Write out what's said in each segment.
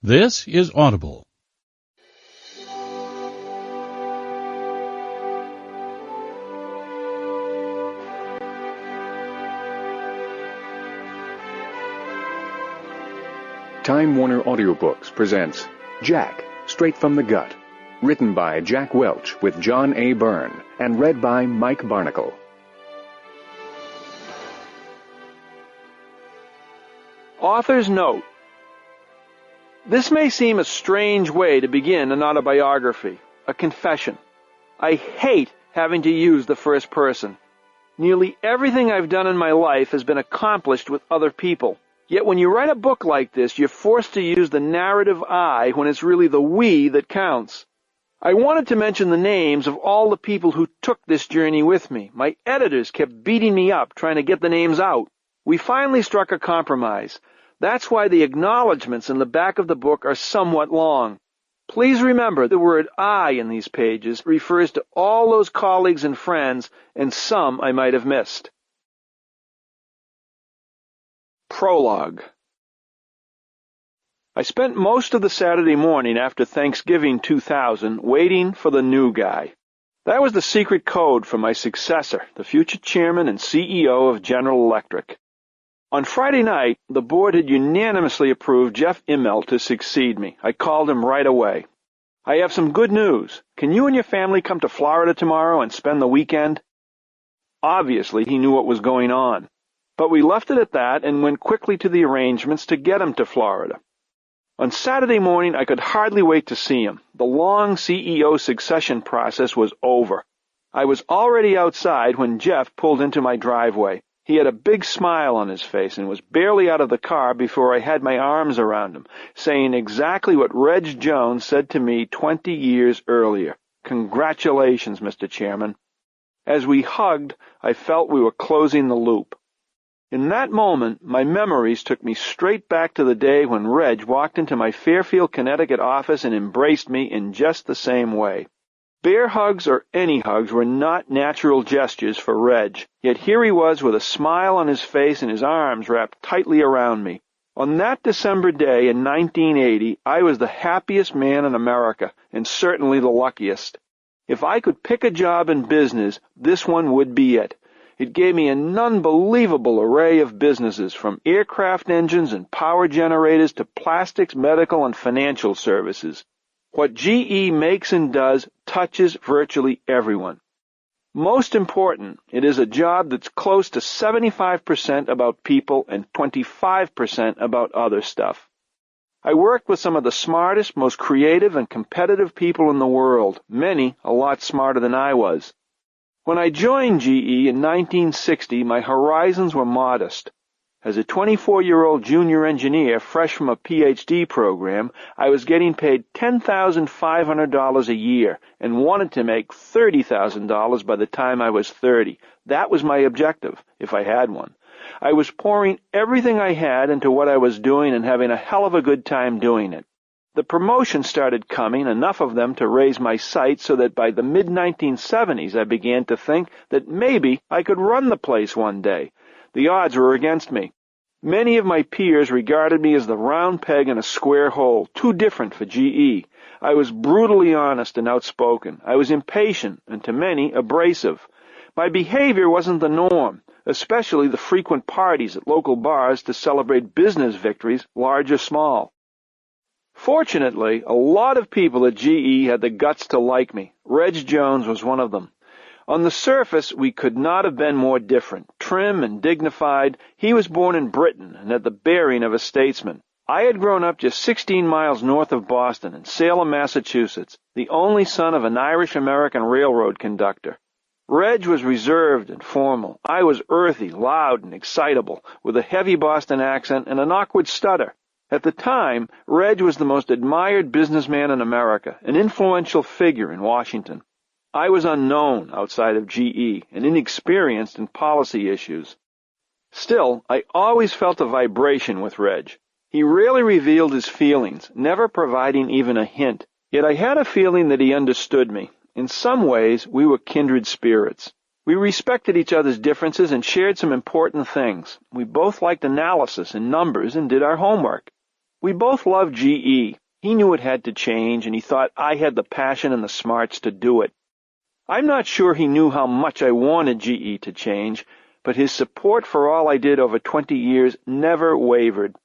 This is Audible. Time Warner Audiobooks presents Jack, Straight from the Gut, written by Jack Welch with John A. Byrne, and read by Mike Barnacle. Author's Note. This may seem a strange way to begin an autobiography, a confession. I hate having to use the first person. Nearly everything I've done in my life has been accomplished with other people. Yet when you write a book like this, you're forced to use the narrative I when it's really the we that counts. I wanted to mention the names of all the people who took this journey with me. My editors kept beating me up trying to get the names out. We finally struck a compromise. That's why the acknowledgments in the back of the book are somewhat long. Please remember the word I in these pages refers to all those colleagues and friends, and some I might have missed. Prologue. I spent most of the Saturday morning after Thanksgiving 2000 waiting for the new guy. That was the secret code for my successor, the future chairman and CEO of General Electric. On Friday night, the board had unanimously approved Jeff Immelt to succeed me. I called him right away. I have some good news. Can you and your family come to Florida tomorrow and spend the weekend? Obviously, he knew what was going on. But we left it at that and went quickly to the arrangements to get him to Florida. On Saturday morning, I could hardly wait to see him. The long CEO succession process was over. I was already outside when Jeff pulled into my driveway. He had a big smile on his face and was barely out of the car before I had my arms around him, saying exactly what Reg Jones said to me 20 years earlier. Congratulations, Mr. Chairman. As we hugged, I felt we were closing the loop. In that moment, my memories took me straight back to the day when Reg walked into my Fairfield, Connecticut office and embraced me in just the same way. Bear hugs or any hugs were not natural gestures for Reg, yet here he was with a smile on his face and his arms wrapped tightly around me. On that December day in 1980, I was the happiest man in America, and certainly the luckiest. If I could pick a job in business, this one would be it. It gave me an unbelievable array of businesses, from aircraft engines and power generators to plastics, medical, and financial services. What GE makes and does touches virtually everyone. Most important, it is a job that's close to 75% about people and 25% about other stuff. I worked with some of the smartest, most creative, and competitive people in the world, many a lot smarter than I was. When I joined GE in 1960, my horizons were modest. As a 24-year-old junior engineer fresh from a PhD program, I was getting paid $10,500 a year and wanted to make $30,000 by the time I was 30. That was my objective, if I had one. I was pouring everything I had into what I was doing and having a hell of a good time doing it. The promotions started coming, enough of them to raise my sights so that by the mid-1970s I began to think that maybe I could run the place one day. The odds were against me. Many of my peers regarded me as the round peg in a square hole, too different for GE. I was brutally honest and outspoken. I was impatient and, to many, abrasive. My behavior wasn't the norm, especially the frequent parties at local bars to celebrate business victories, large or small. Fortunately, a lot of people at GE had the guts to like me. Reg Jones was one of them. On the surface, we could not have been more different. Trim and dignified, he was born in Britain and had the bearing of a statesman. I had grown up just 16 miles north of Boston in Salem, Massachusetts, the only son of an Irish-American railroad conductor. Reg was reserved and formal. I was earthy, loud, and excitable, with a heavy Boston accent and an awkward stutter. At the time, Reg was the most admired businessman in America, an influential figure in Washington. I was unknown outside of GE and inexperienced in policy issues. Still, I always felt a vibration with Reg. He rarely revealed his feelings, never providing even a hint. Yet I had a feeling that he understood me. In some ways, we were kindred spirits. We respected each other's differences and shared some important things. We both liked analysis and numbers and did our homework. We both loved GE. He knew it had to change, and he thought I had the passion and the smarts to do it. I'm not sure he knew how much I wanted GE to change, but his support for all I did over 20 years never wavered.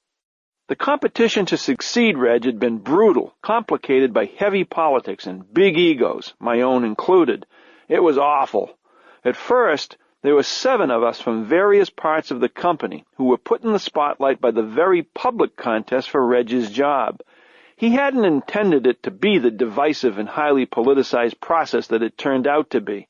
The competition to succeed Reg had been brutal, complicated by heavy politics and big egos, my own included. It was awful. At first, there were 7 of us from various parts of the company who were put in the spotlight by the very public contest for Reg's job. He hadn't intended it to be the divisive and highly politicized process that it turned out to be.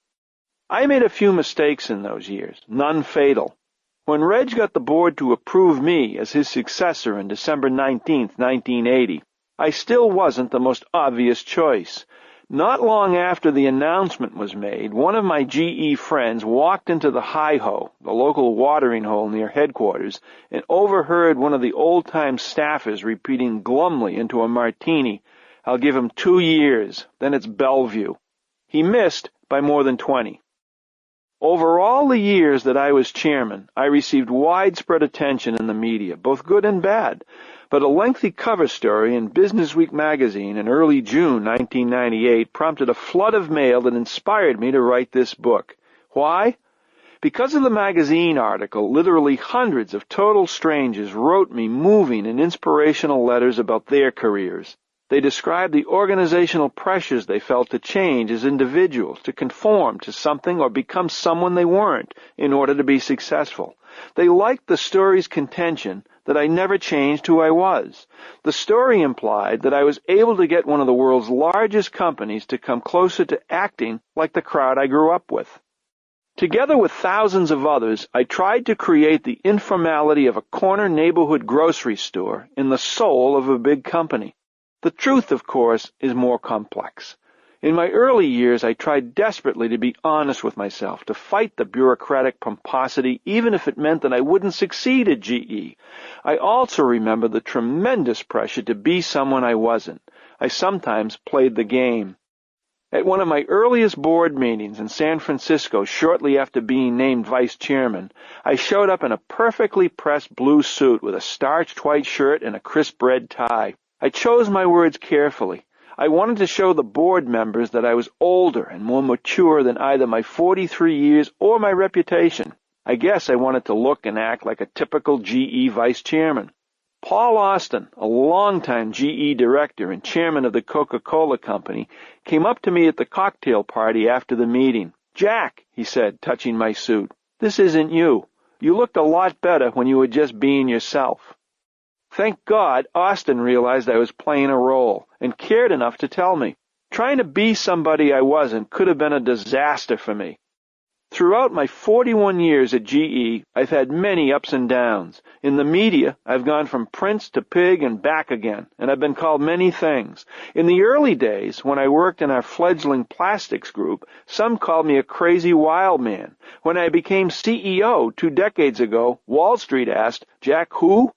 I made a few mistakes in those years, none fatal. When Reg got the board to approve me as his successor on December 19, 1980, I still wasn't the most obvious choice. Not long after the announcement was made, one of my GE friends walked into the Hi-Ho, the local watering hole near headquarters, and overheard one of the old-time staffers repeating glumly into a martini, "I'll give him 2 years, then it's Bellevue." He missed by more than 20. Over all the years that I was chairman, I received widespread attention in the media, both good and bad. But a lengthy cover story in Businessweek magazine in early June 1998 prompted a flood of mail that inspired me to write this book. Why? Because of the magazine article, literally hundreds of total strangers wrote me moving and inspirational letters about their careers. They described the organizational pressures they felt to change as individuals, to conform to something or become someone they weren't in order to be successful. They liked the story's contention that I never changed who I was. The story implied that I was able to get one of the world's largest companies to come closer to acting like the crowd I grew up with. Together with thousands of others, I tried to create the informality of a corner neighborhood grocery store in the soul of a big company. The truth, of course, is more complex. In my early years, I tried desperately to be honest with myself, to fight the bureaucratic pomposity, even if it meant that I wouldn't succeed at GE. I also remember the tremendous pressure to be someone I wasn't. I sometimes played the game. At one of my earliest board meetings in San Francisco, shortly after being named vice chairman, I showed up in a perfectly pressed blue suit with a starched white shirt and a crisp red tie. I chose my words carefully. I wanted to show the board members that I was older and more mature than either my 43 years or my reputation. I guess I wanted to look and act like a typical GE vice chairman. Paul Austin, a longtime GE director and chairman of the Coca-Cola Company, came up to me at the cocktail party after the meeting. "Jack," he said, touching my suit, "this isn't you. You looked a lot better when you were just being yourself." Thank God, Austin realized I was playing a role and cared enough to tell me. Trying to be somebody I wasn't could have been a disaster for me. Throughout my 41 years at GE, I've had many ups and downs. In the media, I've gone from prince to pig and back again, and I've been called many things. In the early days, when I worked in our fledgling plastics group, some called me a crazy wild man. When I became CEO 2 decades ago, Wall Street asked, "Jack who?"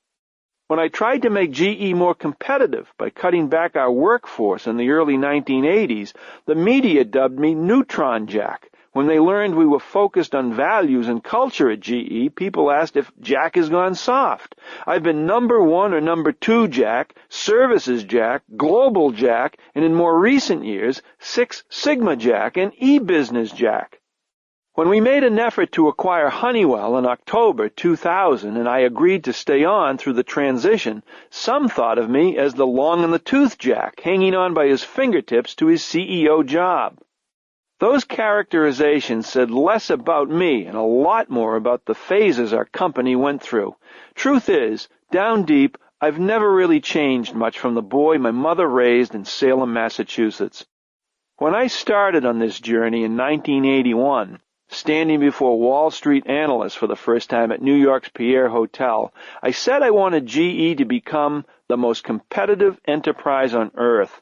When I tried to make GE more competitive by cutting back our workforce in the early 1980s, the media dubbed me Neutron Jack. When they learned we were focused on values and culture at GE, people asked if Jack has gone soft. I've been number 1 or number 2 Jack, Services Jack, Global Jack, and in more recent years, Six Sigma Jack and E-Business Jack. When we made an effort to acquire Honeywell in October 2000 and I agreed to stay on through the transition, some thought of me as the long-in-the-tooth Jack, hanging on by his fingertips to his CEO job. Those characterizations said less about me and a lot more about the phases our company went through. Truth is, down deep, I've never really changed much from the boy my mother raised in Salem, Massachusetts. When I started on this journey in 1981, standing before Wall Street analysts for the first time at New York's Pierre Hotel, I said I wanted GE to become the most competitive enterprise on earth.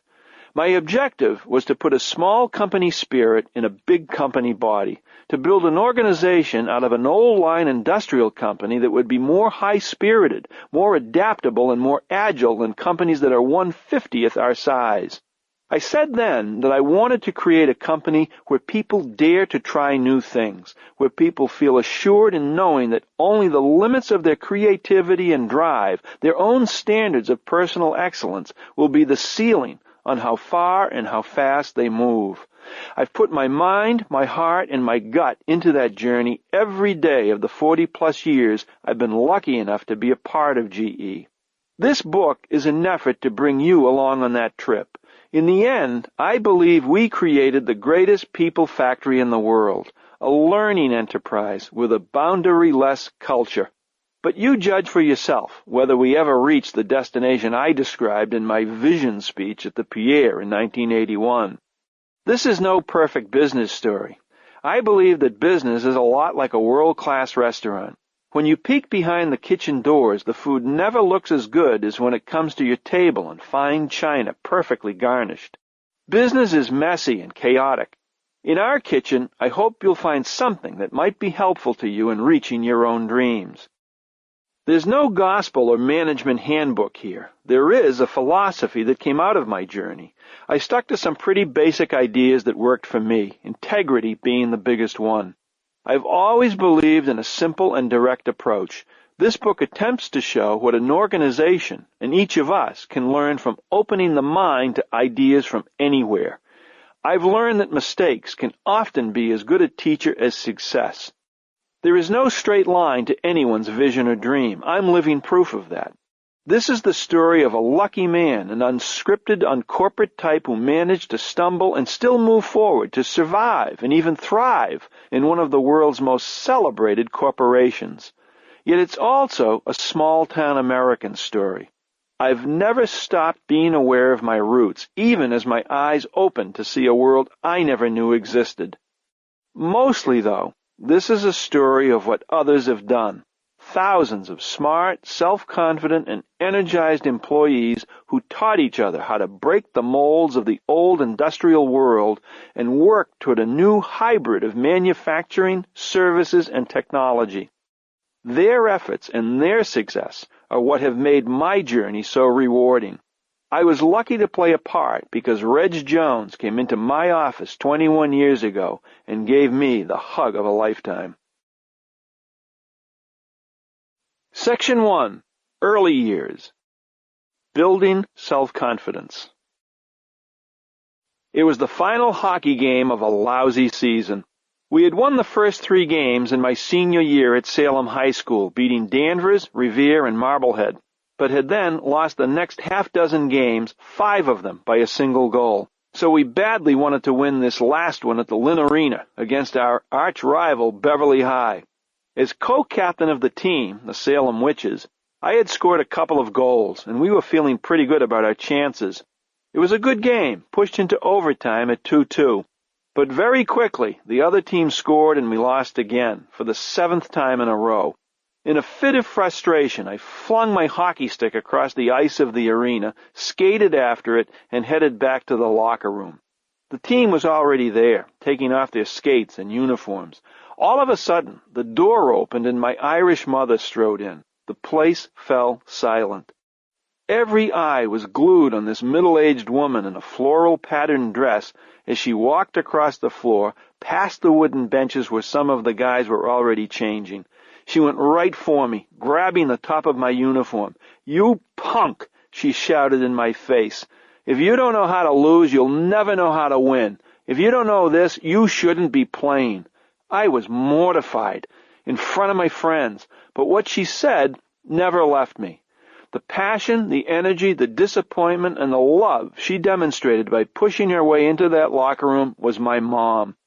My objective was to put a small company spirit in a big company body, to build an organization out of an old-line industrial company that would be more high-spirited, more adaptable, and more agile than companies that are 1/50th our size. I said then that I wanted to create a company where people dare to try new things, where people feel assured in knowing that only the limits of their creativity and drive, their own standards of personal excellence, will be the ceiling on how far and how fast they move. I've put my mind, my heart, and my gut into that journey every day of the 40-plus years I've been lucky enough to be a part of GE. This book is an effort to bring you along on that trip. In the end, I believe we created the greatest people factory in the world, a learning enterprise with a boundary-less culture. But you judge for yourself whether we ever reached the destination I described in my vision speech at the Pierre in 1981. This is no perfect business story. I believe that business is a lot like a world-class restaurant. When you peek behind the kitchen doors, the food never looks as good as when it comes to your table in fine china, perfectly garnished. Business is messy and chaotic. In our kitchen, I hope you'll find something that might be helpful to you in reaching your own dreams. There's no gospel or management handbook here. There is a philosophy that came out of my journey. I stuck to some pretty basic ideas that worked for me, integrity being the biggest one. I've always believed in a simple and direct approach. This book attempts to show what an organization, and each of us, can learn from opening the mind to ideas from anywhere. I've learned that mistakes can often be as good a teacher as success. There is no straight line to anyone's vision or dream. I'm living proof of that. This is the story of a lucky man, an unscripted, uncorporate type who managed to stumble and still move forward, to survive and even thrive in one of the world's most celebrated corporations. Yet it's also a small-town American story. I've never stopped being aware of my roots, even as my eyes opened to see a world I never knew existed. Mostly, though, this is a story of what others have done. Thousands of smart, self-confident, and energized employees who taught each other how to break the molds of the old industrial world and work toward a new hybrid of manufacturing, services, and technology. Their efforts and their success are what have made my journey so rewarding. I was lucky to play a part because Reg Jones came into my office 21 years ago and gave me the hug of a lifetime. Section 1. Early Years. Building Self-Confidence. It was the final hockey game of a lousy season. We had won the first 3 games in my senior year at Salem High School, beating Danvers, Revere, and Marblehead, but had then lost the next half-dozen games, 5 of them by a single goal. So we badly wanted to win this last one at the Lynn Arena against our arch-rival Beverly High. As co-captain of the team, the Salem Witches, I had scored a couple of goals, and we were feeling pretty good about our chances. It was a good game, pushed into overtime at 2-2. But very quickly, the other team scored and we lost again, for the 7th time in a row. In a fit of frustration, I flung my hockey stick across the ice of the arena, skated after it, and headed back to the locker room. The team was already there, taking off their skates and uniforms. All of a sudden, the door opened and my Irish mother strode in. The place fell silent. Every eye was glued on this middle-aged woman in a floral-patterned dress as she walked across the floor, past the wooden benches where some of the guys were already changing. She went right for me, grabbing the top of my uniform. "You punk!" she shouted in my face. "If you don't know how to lose, you'll never know how to win. If you don't know this, you shouldn't be playing." I was mortified in front of my friends, but what she said never left me. The passion, the energy, the disappointment, and the love she demonstrated by pushing her way into that locker room was my mom.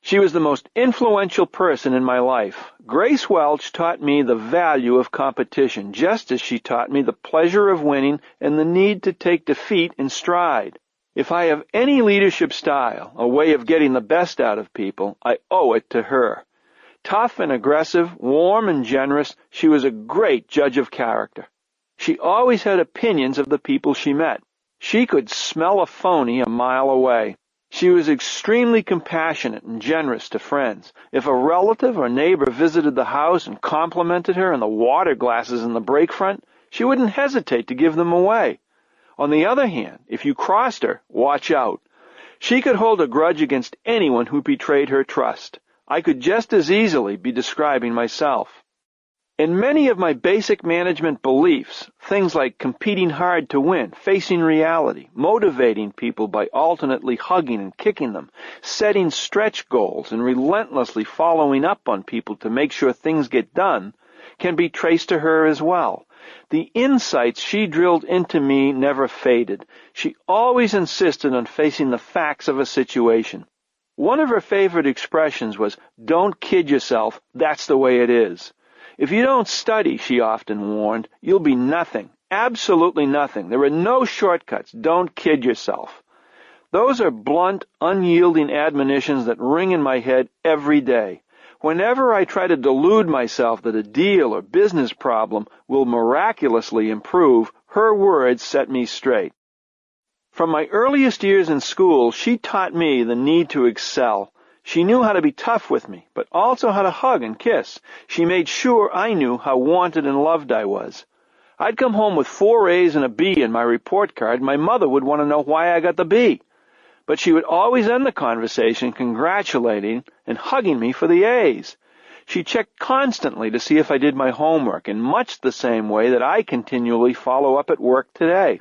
She was the most influential person in my life. Grace Welch taught me the value of competition, just as she taught me the pleasure of winning and the need to take defeat in stride. If I have any leadership style, a way of getting the best out of people, I owe it to her. Tough and aggressive, warm and generous, she was a great judge of character. She always had opinions of the people she met. She could smell a phony a mile away. She was extremely compassionate and generous to friends. If a relative or neighbor visited the house and complimented her on the water glasses in the break front, she wouldn't hesitate to give them away. On the other hand, if you crossed her, watch out. She could hold a grudge against anyone who betrayed her trust. I could just as easily be describing myself. In many of my basic management beliefs, things like competing hard to win, facing reality, motivating people by alternately hugging and kicking them, setting stretch goals, and relentlessly following up on people to make sure things get done, can be traced to her as well. The insights she drilled into me never faded. She always insisted on facing the facts of a situation. One of her favorite expressions was, "Don't kid yourself, that's the way it is." If you don't study, she often warned, you'll be nothing, absolutely nothing. There are no shortcuts. Don't kid yourself. Those are blunt, unyielding admonitions that ring in my head every day. Whenever I try to delude myself that a deal or business problem will miraculously improve, her words set me straight. From my earliest years in school, she taught me the need to excel. She knew how to be tough with me, but also how to hug and kiss. She made sure I knew how wanted and loved I was. I'd come home with 4 A's and a B in my report card, and my mother would want to know why I got the B. But she would always end the conversation congratulating and hugging me for the A's. She checked constantly to see if I did my homework, in much the same way that I continually follow up at work today.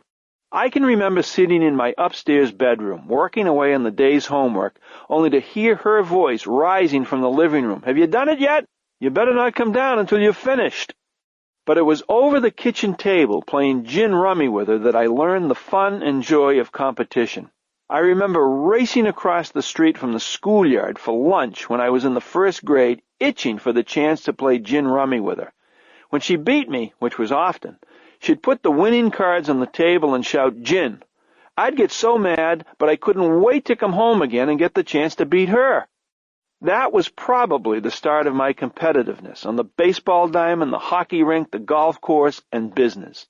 I can remember sitting in my upstairs bedroom, working away on the day's homework, only to hear her voice rising from the living room. "Have you done it yet? You better not come down until you've finished." But it was over the kitchen table, playing gin rummy with her, that I learned the fun and joy of competition. I remember racing across the street from the schoolyard for lunch when I was in the 1st grade, itching for the chance to play gin rummy with her. When she beat me, which was often, she'd put the winning cards on the table and shout, "Gin." I'd get so mad, but I couldn't wait to come home again and get the chance to beat her. That was probably the start of my competitiveness on the baseball diamond, the hockey rink, the golf course, and business.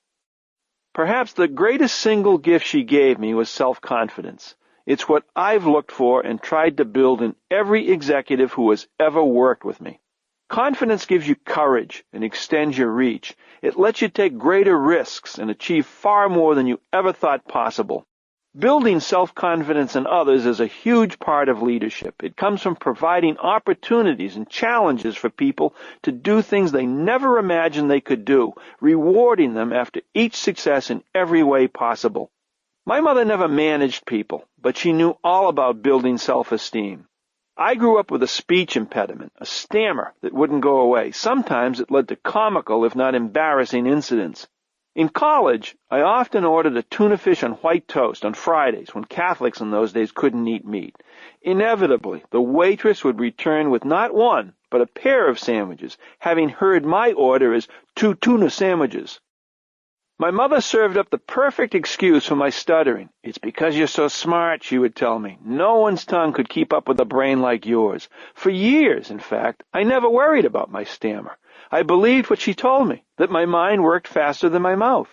Perhaps the greatest single gift she gave me was self-confidence. It's what I've looked for and tried to build in every executive who has ever worked with me. Confidence gives you courage and extends your reach. It lets you take greater risks and achieve far more than you ever thought possible. Building self-confidence in others is a huge part of leadership. It comes from providing opportunities and challenges for people to do things they never imagined they could do, rewarding them after each success in every way possible. My mother never managed people, but she knew all about building self-esteem. I grew up with a speech impediment, a stammer that wouldn't go away. Sometimes it led to comical, if not embarrassing, incidents. In college, I often ordered a tuna fish on white toast on Fridays when Catholics in those days couldn't eat meat. Inevitably, the waitress would return with not one, but a pair of sandwiches, having heard my order as 2 tuna sandwiches. My mother served up the perfect excuse for my stuttering. "It's because you're so smart," she would tell me. "No one's tongue could keep up with a brain like yours." For years, in fact, I never worried about my stammer. I believed what she told me, that my mind worked faster than my mouth.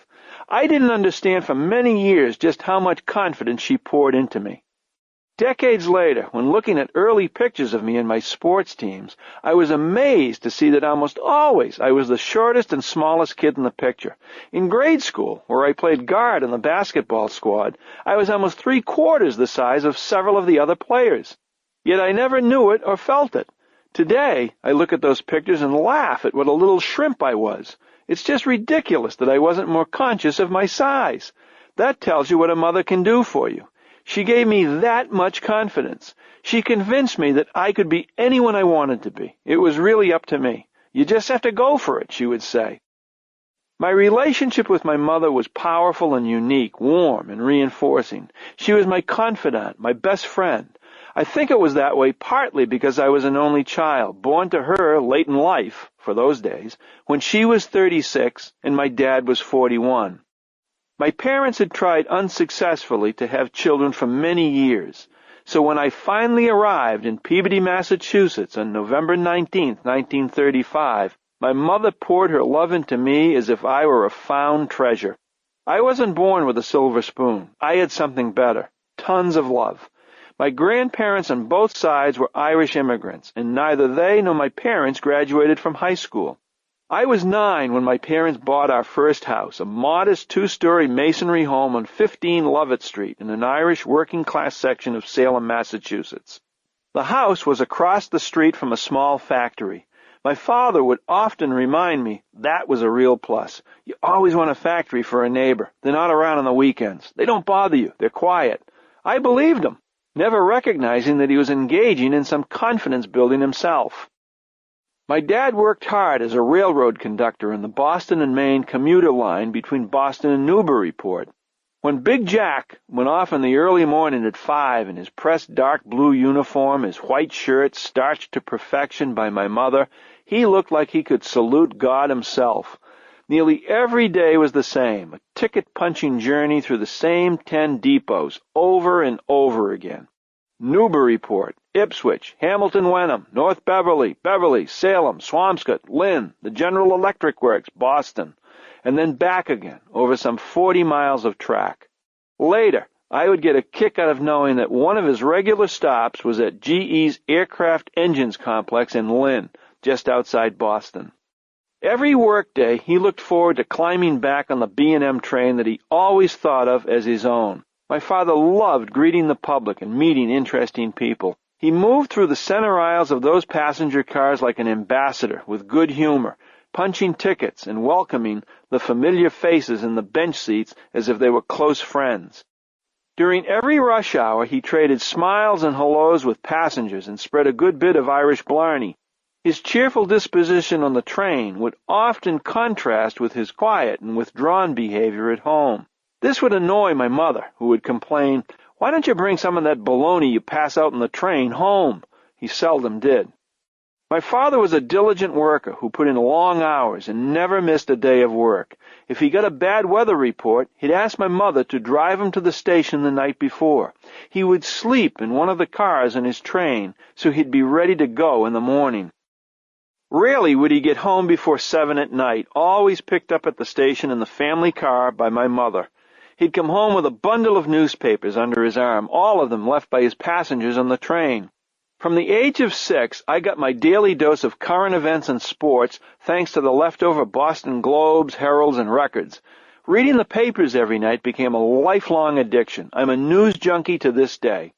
I didn't understand for many years just how much confidence she poured into me. Decades later, when looking at early pictures of me in my sports teams, I was amazed to see that almost always I was the shortest and smallest kid in the picture. In grade school, where I played guard on the basketball squad, I was almost 3/4 the size of several of the other players. Yet I never knew it or felt it. Today, I look at those pictures and laugh at what a little shrimp I was. It's just ridiculous that I wasn't more conscious of my size. That tells you what a mother can do for you. She gave me that much confidence. She convinced me that I could be anyone I wanted to be. It was really up to me. "You just have to go for it," she would say. My relationship with my mother was powerful and unique, warm and reinforcing. She was my confidant, my best friend. I think it was that way partly because I was an only child, born to her late in life, for those days, when she was 36 and my dad was 41. My parents had tried unsuccessfully to have children for many years, so when I finally arrived in Peabody, Massachusetts on November 19th, 1935, my mother poured her love into me as if I were a found treasure. I wasn't born with a silver spoon. I had something better, tons of love. My grandparents on both sides were Irish immigrants, and neither they nor my parents graduated from high school. I was 9 when my parents bought our first house, a modest 2-story masonry home on 15 Lovett Street in an Irish working-class section of Salem, Massachusetts. The house was across the street from a small factory. My father would often remind me that was a real plus. You always want a factory for a neighbor. They're not around on the weekends. They don't bother you. They're quiet. I believed him, never recognizing that he was engaging in some confidence building himself. My dad worked hard as a railroad conductor in the Boston and Maine commuter line between Boston and Newburyport. When Big Jack went off in the early morning at 5 in his pressed dark blue uniform, his white shirt starched to perfection by my mother, he looked like he could salute God himself. Nearly every day was the same, a ticket-punching journey through the same 10 depots, over and over again. Newburyport, Ipswich, Hamilton Wenham, North Beverly, Beverly, Salem, Swampscott, Lynn, the General Electric Works, Boston, and then back again over some 40 miles of track. Later, I would get a kick out of knowing that one of his regular stops was at GE's Aircraft Engines Complex in Lynn, just outside Boston. Every workday, he looked forward to climbing back on the B&M train that he always thought of as his own. My father loved greeting the public and meeting interesting people. He moved through the center aisles of those passenger cars like an ambassador, with good humor, punching tickets and welcoming the familiar faces in the bench seats as if they were close friends. During every rush hour, he traded smiles and hellos with passengers and spread a good bit of Irish blarney. His cheerful disposition on the train would often contrast with his quiet and withdrawn behavior at home. This would annoy my mother, who would complain, "Why don't you bring some of that bologna you pass out in the train home?" He seldom did. My father was a diligent worker who put in long hours and never missed a day of work. If he got a bad weather report, he'd ask my mother to drive him to the station the night before. He would sleep in one of the cars in his train, so he'd be ready to go in the morning. Rarely would he get home before 7 at night, always picked up at the station in the family car by my mother. He'd come home with a bundle of newspapers under his arm, all of them left by his passengers on the train. From the age of 6, I got my daily dose of current events and sports thanks to the leftover Boston Globes, Heralds, and Records. Reading the papers every night became a lifelong addiction. I'm a news junkie to this day.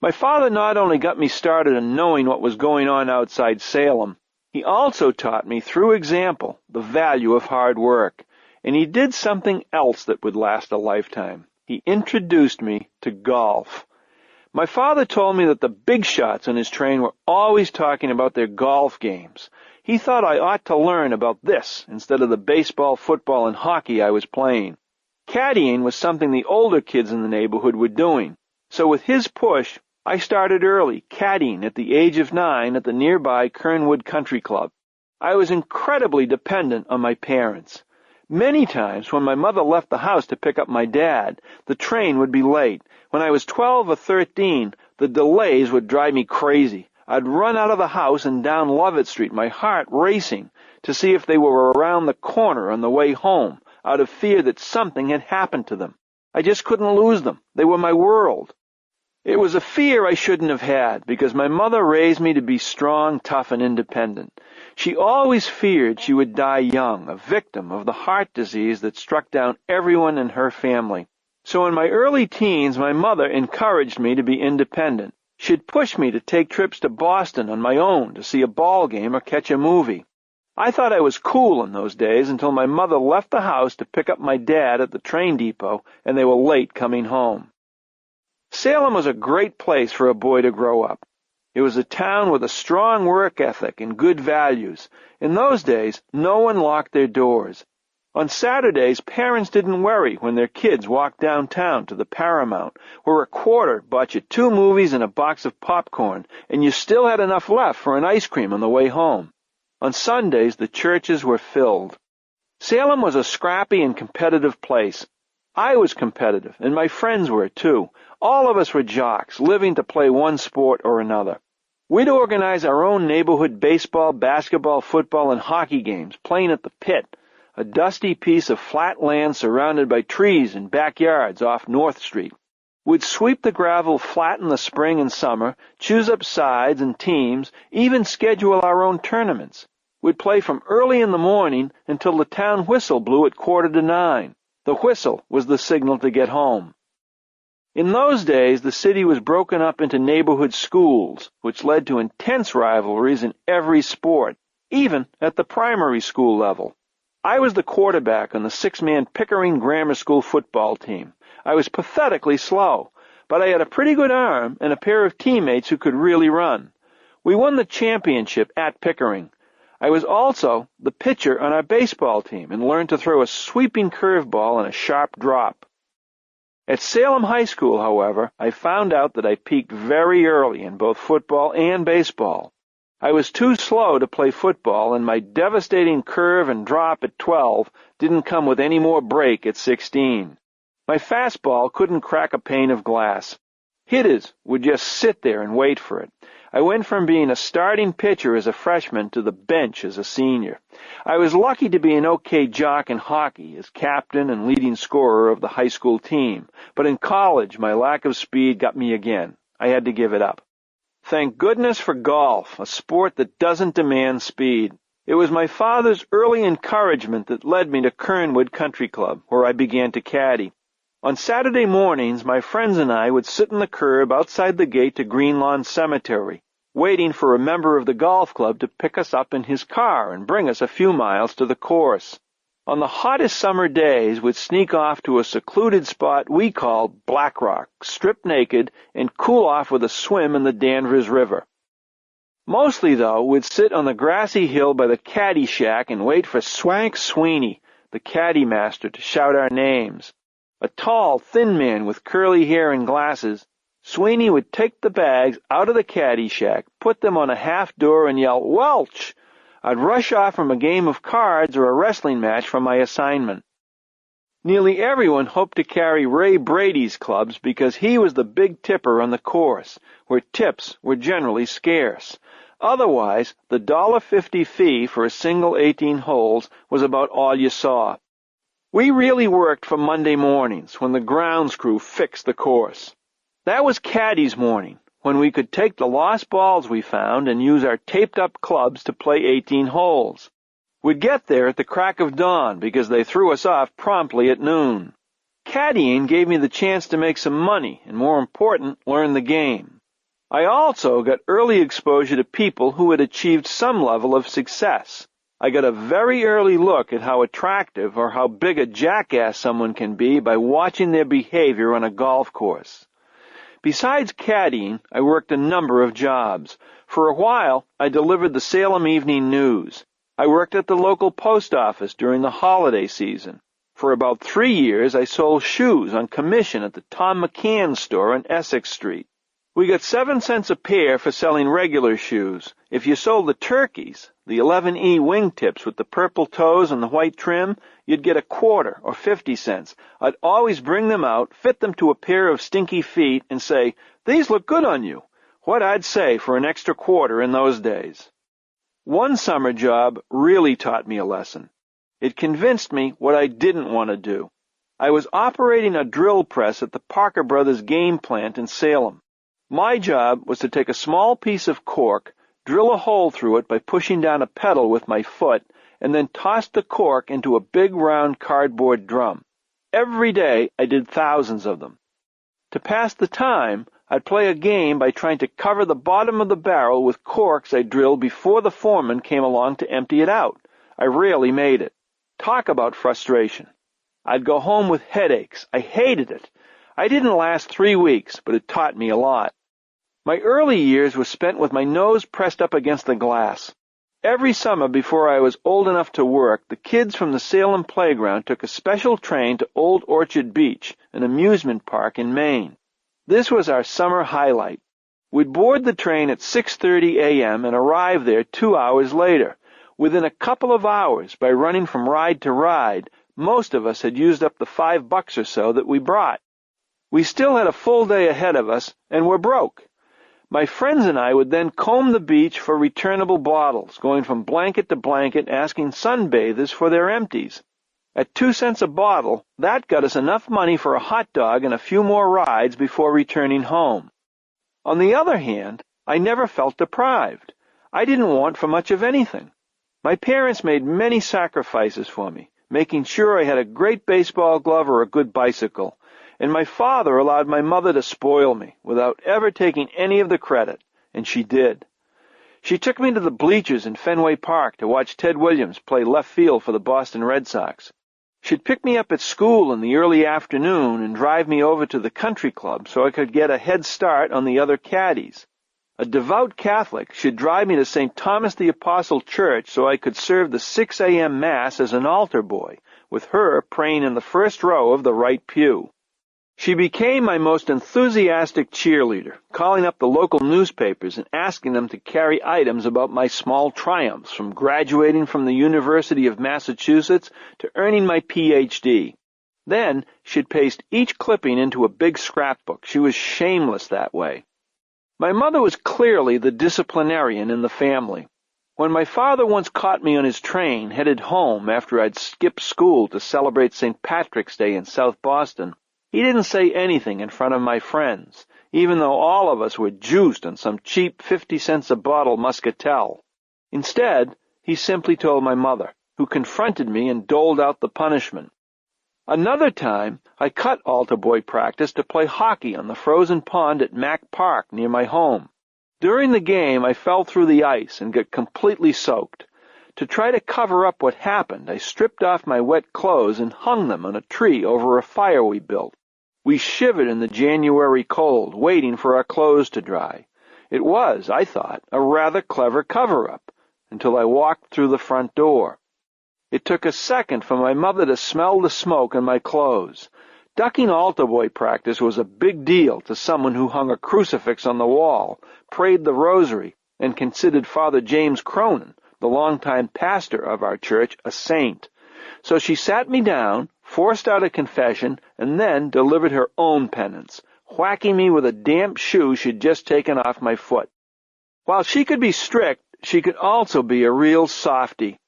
My father not only got me started in knowing what was going on outside Salem, he also taught me through example the value of hard work. And he did something else that would last a lifetime. He introduced me to golf. My father told me that the big shots on his train were always talking about their golf games. He thought I ought to learn about this instead of the baseball, football, and hockey I was playing. Caddying was something the older kids in the neighborhood were doing. So with his push, I started early, caddying at the age of 9 at the nearby Kernwood Country Club. I was incredibly dependent on my parents. Many times when my mother left the house to pick up my dad, the train would be late. When I was 12 or 13, the delays would drive me crazy. I'd run out of the house and down Lovett Street, my heart racing, to see if they were around the corner on the way home, out of fear that something had happened to them. I just couldn't lose them. They were my world. It was a fear I shouldn't have had, because my mother raised me to be strong, tough, and independent. She always feared she would die young, a victim of the heart disease that struck down everyone in her family. So in my early teens, my mother encouraged me to be independent. She'd push me to take trips to Boston on my own to see a ball game or catch a movie. I thought I was cool in those days until my mother left the house to pick up my dad at the train depot, and they were late coming home. Salem was a great place for a boy to grow up. It was a town with a strong work ethic and good values. In those days, no one locked their doors. On Saturdays, parents didn't worry when their kids walked downtown to the Paramount, where a quarter bought you 2 movies and a box of popcorn, and you still had enough left for an ice cream on the way home. On Sundays, the churches were filled. Salem was a scrappy and competitive place. I was competitive, and my friends were too. All of us were jocks, living to play one sport or another. We'd organize our own neighborhood baseball, basketball, football, and hockey games, playing at the Pit, a dusty piece of flat land surrounded by trees and backyards off North Street. We'd sweep the gravel flat in the spring and summer, choose up sides and teams, even schedule our own tournaments. We'd play from early in the morning until the town whistle blew at 8:45. The whistle was the signal to get home. In those days, the city was broken up into neighborhood schools, which led to intense rivalries in every sport, even at the primary school level. I was the quarterback on the 6-man Pickering Grammar School football team. I was pathetically slow, but I had a pretty good arm and a pair of teammates who could really run. We won the championship at Pickering. I was also the pitcher on our baseball team and learned to throw a sweeping curveball and a sharp drop. At Salem High School, however, I found out that I peaked very early in both football and baseball. I was too slow to play football, and my devastating curve and drop at 12 didn't come with any more break at 16. My fastball couldn't crack a pane of glass. Hitters would just sit there and wait for it. I went from being a starting pitcher as a freshman to the bench as a senior. I was lucky to be an okay jock in hockey as captain and leading scorer of the high school team, but in college my lack of speed got me again. I had to give it up. Thank goodness for golf, a sport that doesn't demand speed. It was my father's early encouragement that led me to Kernwood Country Club, where I began to caddy. On Saturday mornings, my friends and I would sit in the curb outside the gate to Greenlawn Cemetery, waiting for a member of the golf club to pick us up in his car and bring us a few miles to the course. On the hottest summer days, we'd sneak off to a secluded spot we called Black Rock, strip naked, and cool off with a swim in the Danvers River. Mostly, though, we'd sit on the grassy hill by the caddy shack and wait for Swank Sweeney, the caddy master, to shout our names. A tall, thin man with curly hair and glasses, Sweeney would take the bags out of the caddy shack, put them on a half door, and yell, "Welch!" I'd rush off from a game of cards or a wrestling match from my assignment. Nearly everyone hoped to carry Ray Brady's clubs because he was the big tipper on the course, where tips were generally scarce. Otherwise, the $1.50 fee for a single 18 holes was about all you saw. We really worked for Monday mornings, when the grounds crew fixed the course. That was caddy's morning, when we could take the lost balls we found and use our taped-up clubs to play 18 holes. We'd get there at the crack of dawn because they threw us off promptly at noon. Caddying gave me the chance to make some money and, more important, learn the game. I also got early exposure to people who had achieved some level of success. I got a very early look at how attractive or how big a jackass someone can be by watching their behavior on a golf course. Besides caddying, I worked a number of jobs. For a while, I delivered the Salem Evening News. I worked at the local post office during the holiday season. For about 3 years, I sold shoes on commission at the Tom McCann store on Essex Street. We got 7 cents a pair for selling regular shoes. If you sold the turkeys, the 11E wingtips with the purple toes and the white trim, you'd get a quarter or 50 cents. I'd always bring them out, fit them to a pair of stinky feet, and say, "These look good on you." What I'd say for an extra quarter in those days. One summer job really taught me a lesson. It convinced me what I didn't want to do. I was operating a drill press at the Parker Brothers game plant in Salem. My job was to take a small piece of cork, drill a hole through it by pushing down a pedal with my foot, and then toss the cork into a big round cardboard drum. Every day I did thousands of them. To pass the time, I'd play a game by trying to cover the bottom of the barrel with corks I drilled before the foreman came along to empty it out. I rarely made it. Talk about frustration. I'd go home with headaches. I hated it. I didn't last 3 weeks, but it taught me a lot. My early years were spent with my nose pressed up against the glass. Every summer before I was old enough to work, the kids from the Salem playground took a special train to Old Orchard Beach, an amusement park in Maine. This was our summer highlight. We'd board the train at 6:30 a.m. and arrive there 2 hours later. Within a couple of hours, by running from ride to ride, most of us had used up the $5 or so that we brought. We still had a full day ahead of us, and were broke. My friends and I would then comb the beach for returnable bottles, going from blanket to blanket, asking sunbathers for their empties. At 2 cents a bottle, that got us enough money for a hot dog and a few more rides before returning home. On the other hand, I never felt deprived. I didn't want for much of anything. My parents made many sacrifices for me, making sure I had a great baseball glove or a good bicycle, and my father allowed my mother to spoil me without ever taking any of the credit, and she did. She took me to the bleachers in Fenway Park to watch Ted Williams play left field for the Boston Red Sox. She'd pick me up at school in the early afternoon and drive me over to the country club so I could get a head start on the other caddies. A devout Catholic, she'd drive me to St. Thomas the Apostle Church so I could serve the 6 a.m. Mass as an altar boy, with her praying in the first row of the right pew. She became my most enthusiastic cheerleader, calling up the local newspapers and asking them to carry items about my small triumphs, from graduating from the University of Massachusetts to earning my Ph.D. Then she'd paste each clipping into a big scrapbook. She was shameless that way. My mother was clearly the disciplinarian in the family. When my father once caught me on his train headed home after I'd skipped school to celebrate St. Patrick's Day in South Boston, he didn't say anything in front of my friends, even though all of us were juiced on some cheap 50 cents a bottle muscatel. Instead, he simply told my mother, who confronted me and doled out the punishment. Another time, I cut altar boy practice to play hockey on the frozen pond at Mack Park near my home. During the game, I fell through the ice and got completely soaked. To try to cover up what happened, I stripped off my wet clothes and hung them on a tree over a fire we built. We shivered in the January cold, waiting for our clothes to dry. It was, I thought, a rather clever cover-up, until I walked through the front door. It took a second for my mother to smell the smoke on my clothes. Ducking altar boy practice was a big deal to someone who hung a crucifix on the wall, prayed the rosary, and considered Father James Cronin, the longtime pastor of our church, a saint. So she sat me down, forced out a confession, and then delivered her own penance, whacking me with a damp shoe she'd just taken off my foot. While she could be strict, she could also be a real softy.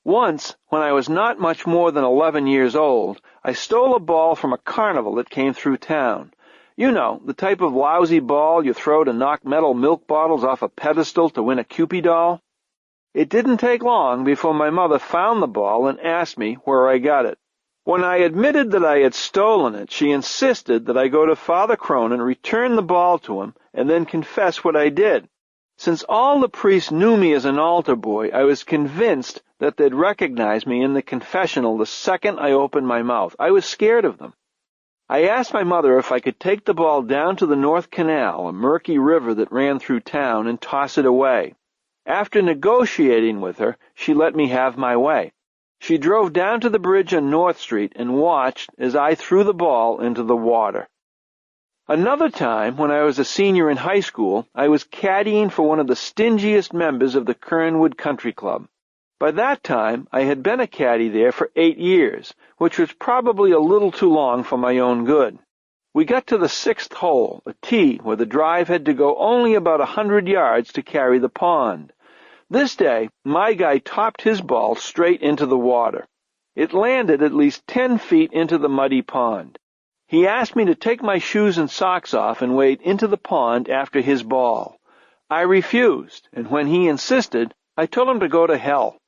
Once, when I was not much more than 11 years old, I stole a ball from a carnival that came through town. You know, the type of lousy ball you throw to knock metal milk bottles off a pedestal to win a Cupid doll. It didn't take long before my mother found the ball and asked me where I got it. When I admitted that I had stolen it, she insisted that I go to Father Cronin, return the ball to him, and then confess what I did. Since all the priests knew me as an altar boy, I was convinced that they'd recognize me in the confessional the second I opened my mouth. I was scared of them. I asked my mother if I could take the ball down to the North Canal, a murky river that ran through town, and toss it away. After negotiating with her, she let me have my way. She drove down to the bridge on North Street and watched as I threw the ball into the water. Another time, when I was a senior in high school, I was caddying for one of the stingiest members of the Kernwood Country Club. By that time, I had been a caddy there for 8 years, which was probably a little too long for my own good. We got to the 6th hole, a tee where the drive had to go only about 100 yards to carry the pond. This day, my guy topped his ball straight into the water. It landed at least 10 feet into the muddy pond. He asked me to take my shoes and socks off and wade into the pond after his ball. I refused, and when he insisted, I told him to go to hell.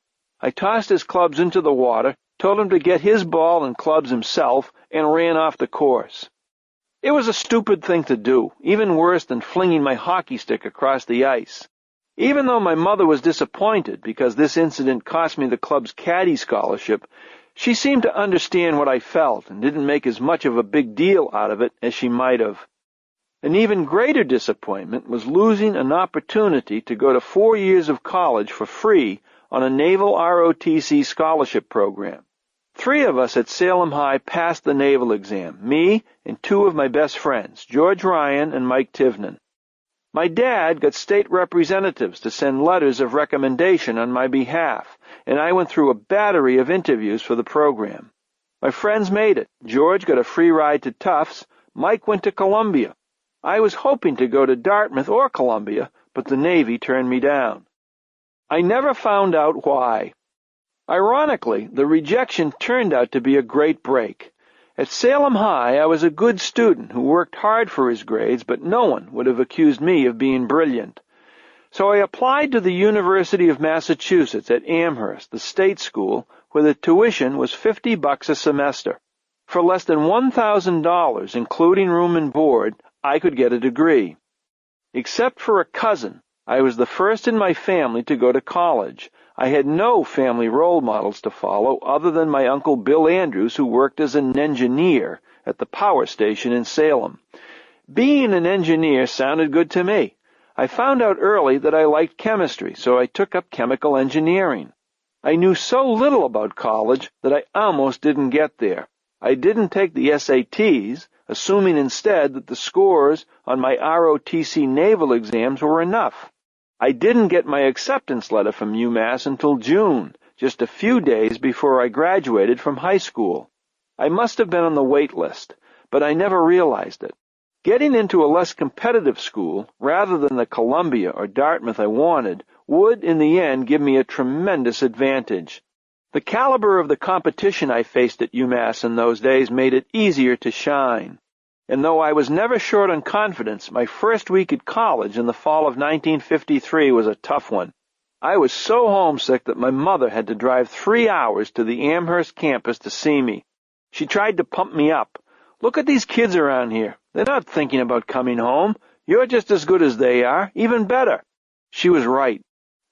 I tossed his clubs into the water, told him to get his ball and clubs himself, and ran off the course. It was a stupid thing to do, even worse than flinging my hockey stick across the ice. Even though my mother was disappointed because this incident cost me the club's caddy scholarship, she seemed to understand what I felt and didn't make as much of a big deal out of it as she might have. An even greater disappointment was losing an opportunity to go to 4 years of college for free on a Naval ROTC scholarship program. 3 of us at Salem High passed the naval exam, me and 2 of my best friends, George Ryan and Mike Tivnan. My dad got state representatives to send letters of recommendation on my behalf, and I went through a battery of interviews for the program. My friends made it. George got a free ride to Tufts. Mike went to Columbia. I was hoping to go to Dartmouth or Columbia, but the Navy turned me down. I never found out why. Ironically, the rejection turned out to be a great break. At Salem High, I was a good student who worked hard for his grades, but no one would have accused me of being brilliant. So I applied to the University of Massachusetts at Amherst, the state school, where the tuition was $50 a semester. For less than $1,000, including room and board, I could get a degree. Except for a cousin, I was the first in my family to go to college. I had no family role models to follow other than my Uncle Bill Andrews, who worked as an engineer at the power station in Salem. Being an engineer sounded good to me. I found out early that I liked chemistry, so I took up chemical engineering. I knew so little about college that I almost didn't get there. I didn't take the SATs, assuming instead that the scores on my ROTC naval exams were enough. I didn't get my acceptance letter from UMass until June, just a few days before I graduated from high school. I must have been on the wait list, but I never realized it. Getting into a less competitive school, rather than the Columbia or Dartmouth I wanted, would, in the end, give me a tremendous advantage. The caliber of the competition I faced at UMass in those days made it easier to shine. And though I was never short on confidence, my first week at college in the fall of 1953 was a tough one. I was so homesick that my mother had to drive 3 hours to the Amherst campus to see me. She tried to pump me up. "Look at these kids around here. They're not thinking about coming home. You're just as good as they are, even better." She was right.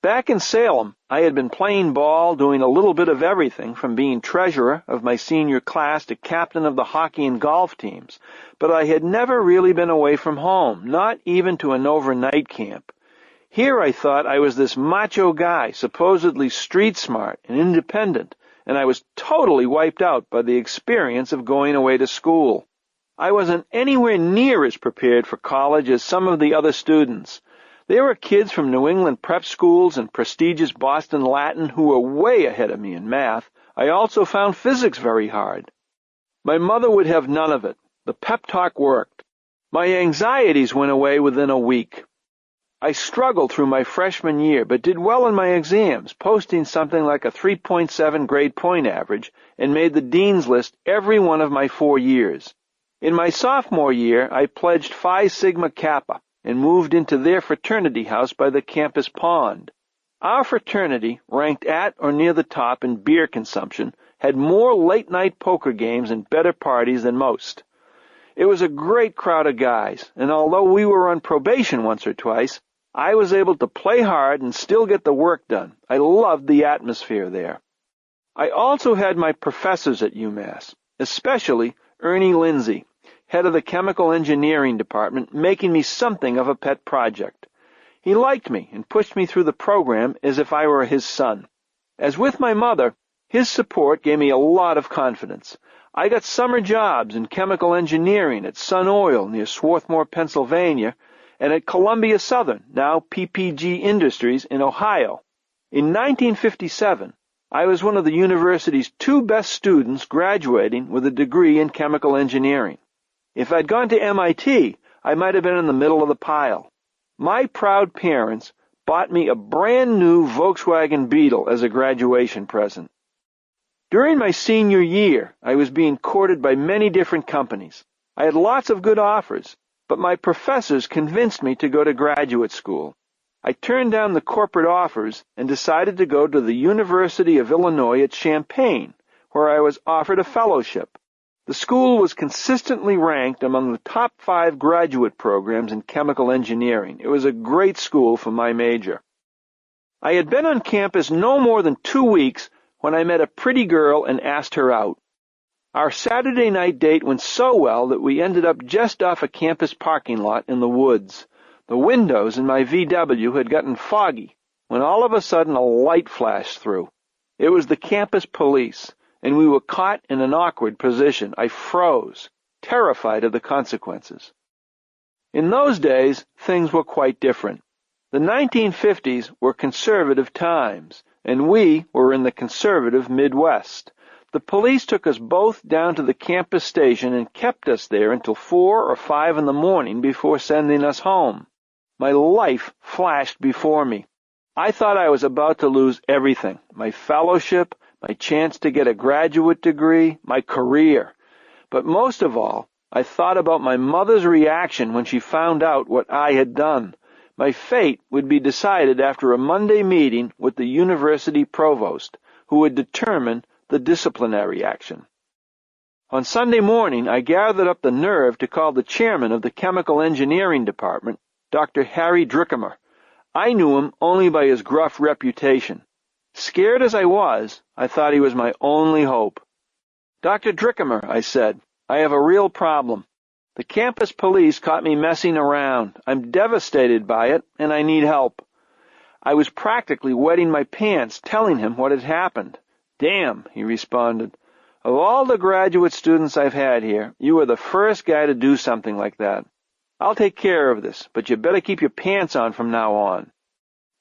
Back in Salem, I had been playing ball, doing a little bit of everything, from being treasurer of my senior class to captain of the hockey and golf teams, but I had never really been away from home, not even to an overnight camp. Here I thought I was this macho guy, supposedly street smart and independent, and I was totally wiped out by the experience of going away to school. I wasn't anywhere near as prepared for college as some of the other students. There were kids from New England prep schools and prestigious Boston Latin who were way ahead of me in math. I also found physics very hard. My mother would have none of it. The pep talk worked. My anxieties went away within a week. I struggled through my freshman year, but did well in my exams, posting something like a 3.7 grade point average, and made the dean's list every one of my 4 years. In my sophomore year, I pledged Phi Sigma Kappa and moved into their fraternity house by the campus pond. Our fraternity, ranked at or near the top in beer consumption, had more late-night poker games and better parties than most. It was a great crowd of guys, and although we were on probation once or twice, I was able to play hard and still get the work done. I loved the atmosphere there. I also had my professors at UMass, especially Ernie Lindsay, head of the chemical engineering department, making me something of a pet project. He liked me and pushed me through the program as if I were his son. As with my mother, his support gave me a lot of confidence. I got summer jobs in chemical engineering at Sun Oil near Swarthmore, Pennsylvania, and at Columbia Southern, now PPG Industries, in Ohio. In 1957, I was one of the university's 2 best students graduating with a degree in chemical engineering. If I'd gone to MIT, I might have been in the middle of the pile. My proud parents bought me a brand new Volkswagen Beetle as a graduation present. During my senior year, I was being courted by many different companies. I had lots of good offers, but my professors convinced me to go to graduate school. I turned down the corporate offers and decided to go to the University of Illinois at Champaign, where I was offered a fellowship. The school was consistently ranked among the top 5 graduate programs in chemical engineering. It was a great school for my major. I had been on campus no more than 2 weeks when I met a pretty girl and asked her out. Our Saturday night date went so well that we ended up just off a campus parking lot in the woods. The windows in my VW had gotten foggy when all of a sudden a light flashed through. It was the campus police, and we were caught in an awkward position. I froze, terrified of the consequences. In those days, things were quite different. The 1950s were conservative times, and we were in the conservative Midwest. The police took us both down to the campus station and kept us there until 4 or 5 in the morning before sending us home. My life flashed before me. I thought I was about to lose everything: my fellowship, my chance to get a graduate degree, my career. But most of all, I thought about my mother's reaction when she found out what I had done. My fate would be decided after a Monday meeting with the university provost, who would determine the disciplinary action. On Sunday morning, I gathered up the nerve to call the chairman of the chemical engineering department, Dr. Harry Drickamer. I knew him only by his gruff reputation. Scared as I was, I thought he was my only hope. "Dr. Drickamer," I said, "I have a real problem. The campus police caught me messing around. I'm devastated by it, and I need help." I was practically wetting my pants telling him what had happened. "Damn," he responded. "Of all the graduate students I've had here, you are the first guy to do something like that. I'll take care of this, but you better keep your pants on from now on."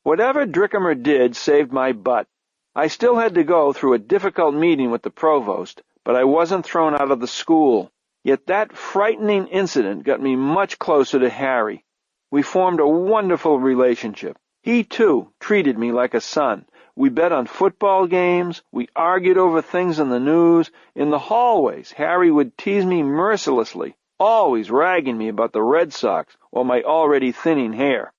Whatever Drickamer did saved my butt. I still had to go through a difficult meeting with the provost, but I wasn't thrown out of the school. Yet that frightening incident got me much closer to Harry. We formed a wonderful relationship. He, too, treated me like a son. We bet on football games. We argued over things in the news. In the hallways, Harry would tease me mercilessly, always ragging me about the Red Sox or my already thinning hair.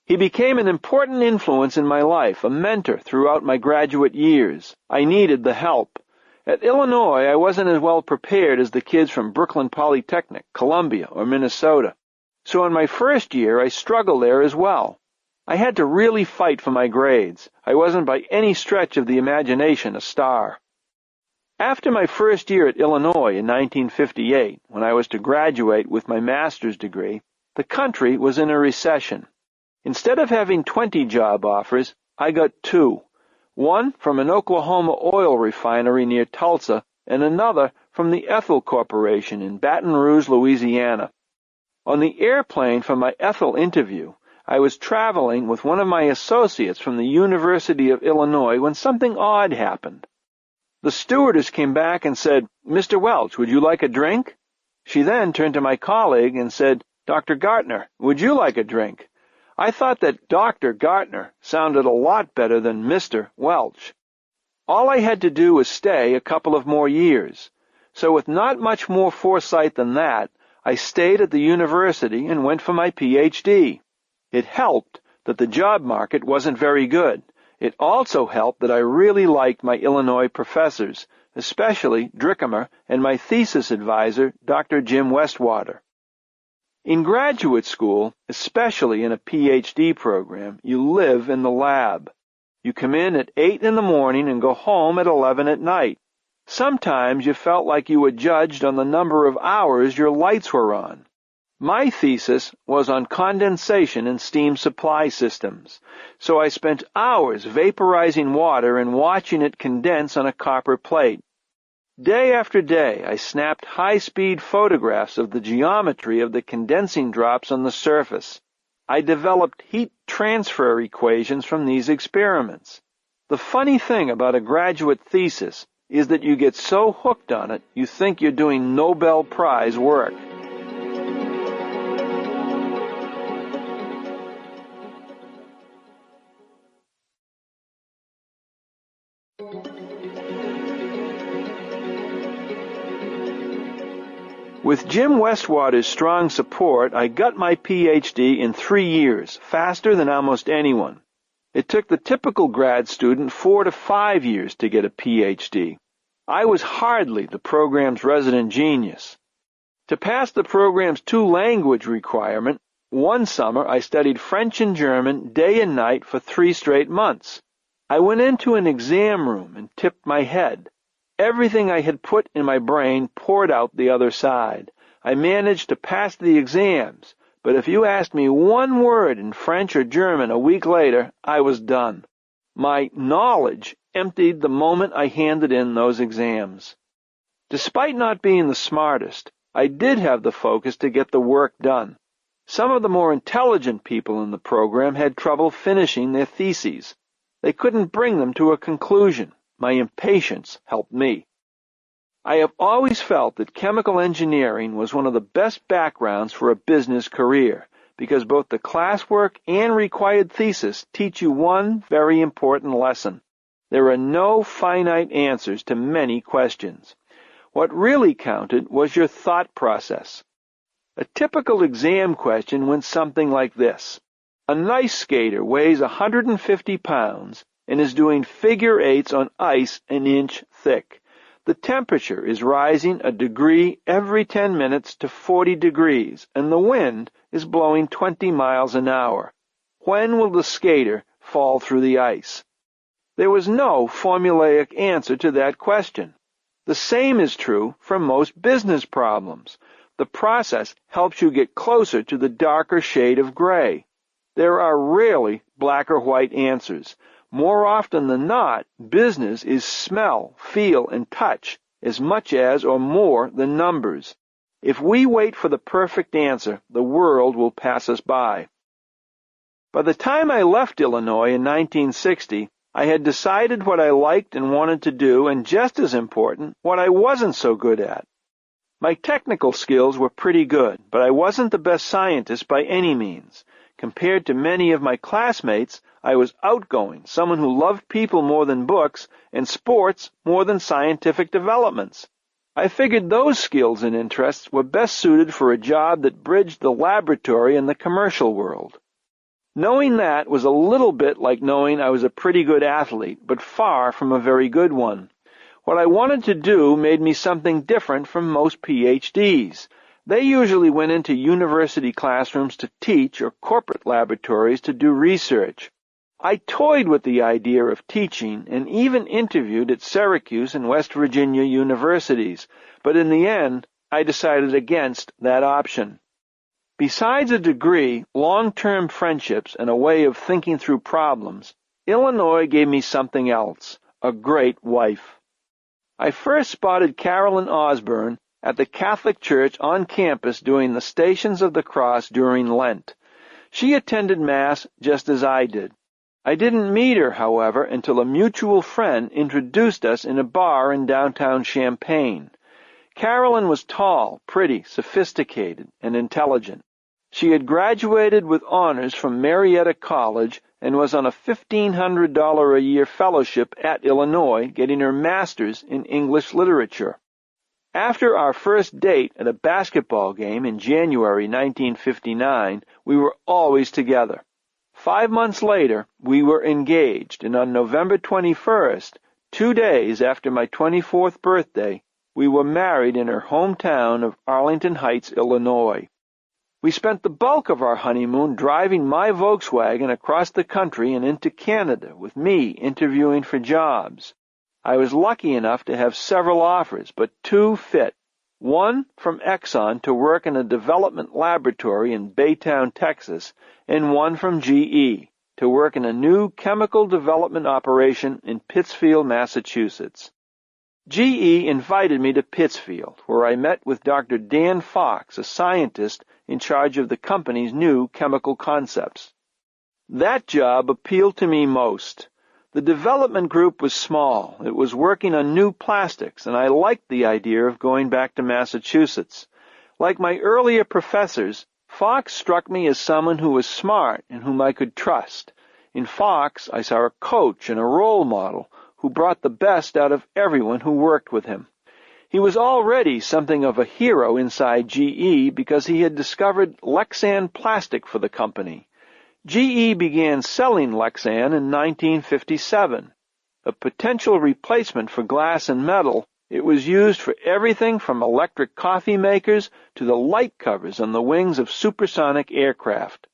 He became an important influence in my life, a mentor throughout my graduate years. I needed the help. At Illinois, I wasn't as well prepared as the kids from Brooklyn Polytechnic, Columbia, or Minnesota. So in my first year, I struggled there as well. I had to really fight for my grades. I wasn't by any stretch of the imagination a star. After my first year at Illinois in 1958, when I was to graduate with my master's degree, the country was in a recession. Instead of having 20 job offers, I got 2. One from an Oklahoma oil refinery near Tulsa, and another from the Ethel Corporation in Baton Rouge, Louisiana. On the airplane for my Ethel interview, I was traveling with one of my associates from the University of Illinois when something odd happened. The stewardess came back and said, "Mr. Welch, would you like a drink?" She then turned to my colleague and said, "Dr. Gartner, would you like a drink?" I thought that Dr. Gartner sounded a lot better than Mr. Welch. All I had to do was stay a couple of more years. So with not much more foresight than that, I stayed at the university and went for my Ph.D. It helped that the job market wasn't very good. It also helped that I really liked my Illinois professors, especially Drickamer and my thesis advisor, Dr. Jim Westwater. In graduate school, especially in a Ph.D. program, you live in the lab. You come in at 8 in the morning and go home at 11 at night. Sometimes you felt like you were judged on the number of hours your lights were on. My thesis was on condensation in steam supply systems, so I spent hours vaporizing water and watching it condense on a copper plate. Day after day, I snapped high-speed photographs of the geometry of the condensing drops on the surface. I developed heat transfer equations from these experiments. The funny thing about a graduate thesis is that you get so hooked on it, you think you're doing Nobel Prize work. With Jim Westwater's strong support, I got my Ph.D. in 3 years, faster than almost anyone. It took the typical grad student 4 to 5 years to get a Ph.D. I was hardly the program's resident genius. To pass the program's 2-language requirement, one summer I studied French and German day and night for 3 straight months. I went into an exam room and tipped my head. Everything I had put in my brain poured out the other side. I managed to pass the exams, but if you asked me one word in French or German a week later, I was done. My knowledge emptied the moment I handed in those exams. Despite not being the smartest, I did have the focus to get the work done. Some of the more intelligent people in the program had trouble finishing their theses. They couldn't bring them to a conclusion. My impatience helped me. I have always felt that chemical engineering was one of the best backgrounds for a business career, because both the classwork and required thesis teach you one very important lesson. There are no finite answers to many questions. What really counted was your thought process. A typical exam question went something like this. A nice skater weighs 150 pounds and is doing figure eights on ice an inch thick. The temperature is rising a degree every 10 minutes to 40 degrees, and the wind is blowing 20 miles an hour. When will the skater fall through the ice? There was no formulaic answer to that question. The same is true for most business problems. The process helps you get closer to the darker shade of gray. There are rarely black or white answers. More often than not, business is smell, feel, and touch as much as or more than numbers. If we wait for the perfect answer, the world will pass us by. By the time I left Illinois in 1960, I had decided what I liked and wanted to do, and just as important, what I wasn't so good at. My technical skills were pretty good, but I wasn't the best scientist by any means. Compared to many of my classmates, I was outgoing, someone who loved people more than books, and sports more than scientific developments. I figured those skills and interests were best suited for a job that bridged the laboratory and the commercial world. Knowing that was a little bit like knowing I was a pretty good athlete, but far from a very good one. What I wanted to do made me something different from most PhDs. They usually went into university classrooms to teach or corporate laboratories to do research. I toyed with the idea of teaching and even interviewed at Syracuse and West Virginia universities, but in the end, I decided against that option. Besides a degree, long-term friendships, and a way of thinking through problems, Illinois gave me something else, a great wife. I first spotted Carolyn Osborne at the Catholic Church on campus doing the Stations of the Cross during Lent. She attended Mass just as I did. I didn't meet her, however, until a mutual friend introduced us in a bar in downtown Champaign. Carolyn was tall, pretty, sophisticated, and intelligent. She had graduated with honors from Marietta College and was on a $1,500 a year fellowship at Illinois, getting her master's in English literature. After our first date at a basketball game in January 1959, we were always together. 5 months later, we were engaged, and on November 21st, 2 days after my 24th birthday, we were married in her hometown of Arlington Heights, Illinois. We spent the bulk of our honeymoon driving my Volkswagen across the country and into Canada, with me interviewing for jobs. I was lucky enough to have several offers, but 2 fit. One from Exxon to work in a development laboratory in Baytown, Texas, and one from GE to work in a new chemical development operation in Pittsfield, Massachusetts. GE invited me to Pittsfield, where I met with Dr. Dan Fox, a scientist in charge of the company's new chemical concepts. That job appealed to me most. The development group was small. It was working on new plastics, and I liked the idea of going back to Massachusetts. Like my earlier professors, Fox struck me as someone who was smart and whom I could trust. In Fox, I saw a coach and a role model who brought the best out of everyone who worked with him. He was already something of a hero inside GE because he had discovered Lexan plastic for the company. GE began selling Lexan in 1957. A potential replacement for glass and metal, it was used for everything from electric coffee makers to the light covers on the wings of supersonic aircraft.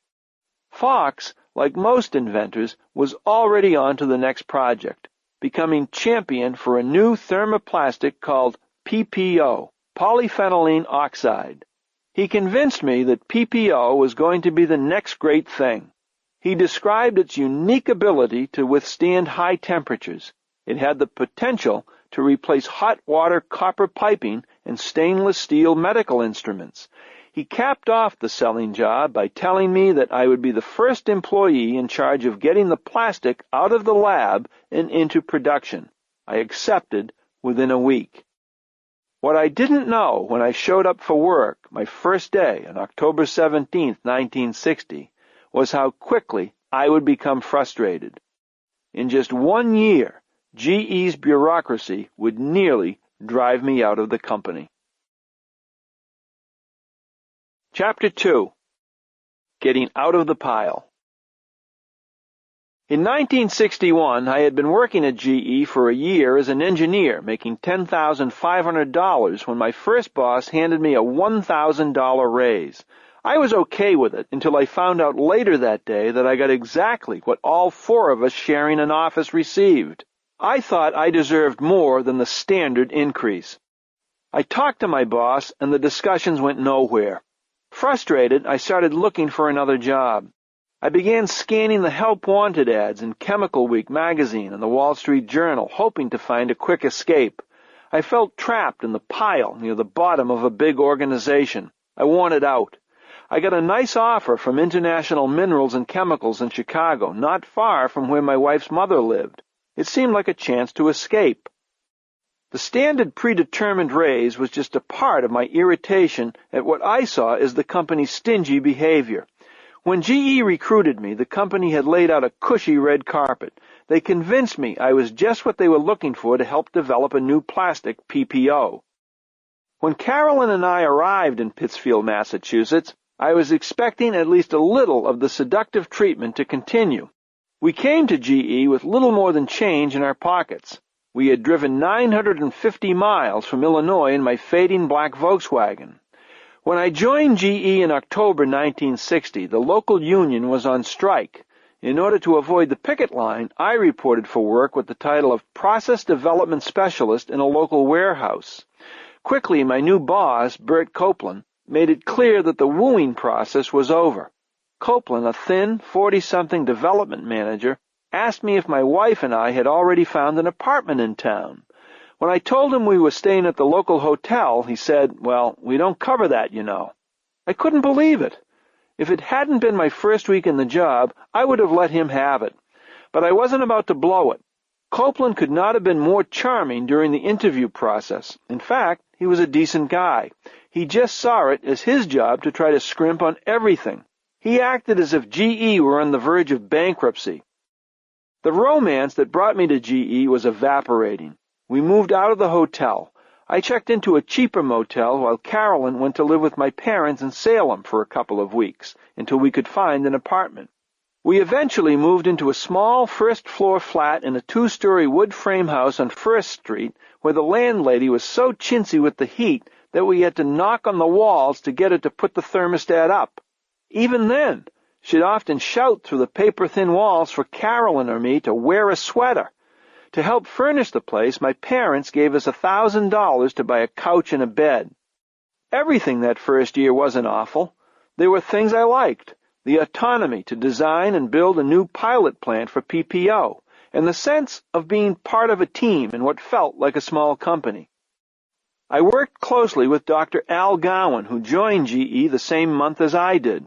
Fox, like most inventors, was already on to the next project, becoming champion for a new thermoplastic called PPO, polyphenylene oxide. He convinced me that PPO was going to be the next great thing. He described its unique ability to withstand high temperatures. It had the potential to replace hot water copper piping and stainless steel medical instruments. He capped off the selling job by telling me that I would be the first employee in charge of getting the plastic out of the lab and into production. I accepted within a week. What I didn't know when I showed up for work my first day on October 17, 1960, was how quickly I would become frustrated. In just 1 year, GE's bureaucracy would nearly drive me out of the company. Chapter 2. Getting Out of the Pile. In 1961, I had been working at GE for a year as an engineer, making $10,500 when my first boss handed me a $1,000 raise. I was okay with it until I found out later that day that I got exactly what all four of us sharing an office received. I thought I deserved more than the standard increase. I talked to my boss, and the discussions went nowhere. Frustrated, I started looking for another job. I began scanning the Help Wanted ads in Chemical Week magazine and the Wall Street Journal, hoping to find a quick escape. I felt trapped in the pile near the bottom of a big organization. I wanted out. I got a nice offer from International Minerals and Chemicals in Chicago, not far from where my wife's mother lived. It seemed like a chance to escape. The standard predetermined raise was just a part of my irritation at what I saw as the company's stingy behavior. When GE recruited me, the company had laid out a cushy red carpet. They convinced me I was just what they were looking for to help develop a new plastic PPO. When Carolyn and I arrived in Pittsfield, Massachusetts, I was expecting at least a little of the seductive treatment to continue. We came to GE with little more than change in our pockets. We had driven 950 miles from Illinois in my fading black Volkswagen. When I joined GE in October 1960, the local union was on strike. In order to avoid the picket line, I reported for work with the title of Process Development Specialist in a local warehouse. Quickly, my new boss, Bert Copeland, made it clear that the wooing process was over. Copeland, a thin, 40-something development manager, asked me if my wife and I had already found an apartment in town. When I told him we were staying at the local hotel, he said, "Well, we don't cover that, you know." I couldn't believe it. If it hadn't been my first week in the job, I would have let him have it. But I wasn't about to blow it. Copeland could not have been more charming during the interview process. In fact, he was a decent guy. He just saw it as his job to try to scrimp on everything. He acted as if GE were on the verge of bankruptcy. The romance that brought me to GE was evaporating. We moved out of the hotel. I checked into a cheaper motel while Carolyn went to live with my parents in Salem for a couple of weeks until we could find an apartment. We eventually moved into a small first-floor flat in a two-story wood frame house on First Street where the landlady was so chintzy with the heat that we had to knock on the walls to get her to put the thermostat up. Even then, she'd often shout through the paper-thin walls for Carolyn or me to wear a sweater. To help furnish the place, my parents gave us $1,000 to buy a couch and a bed. Everything that first year wasn't awful. There were things I liked: the autonomy to design and build a new pilot plant for PPO, and the sense of being part of a team in what felt like a small company. I worked closely with Dr. Al Gowan, who joined GE the same month as I did.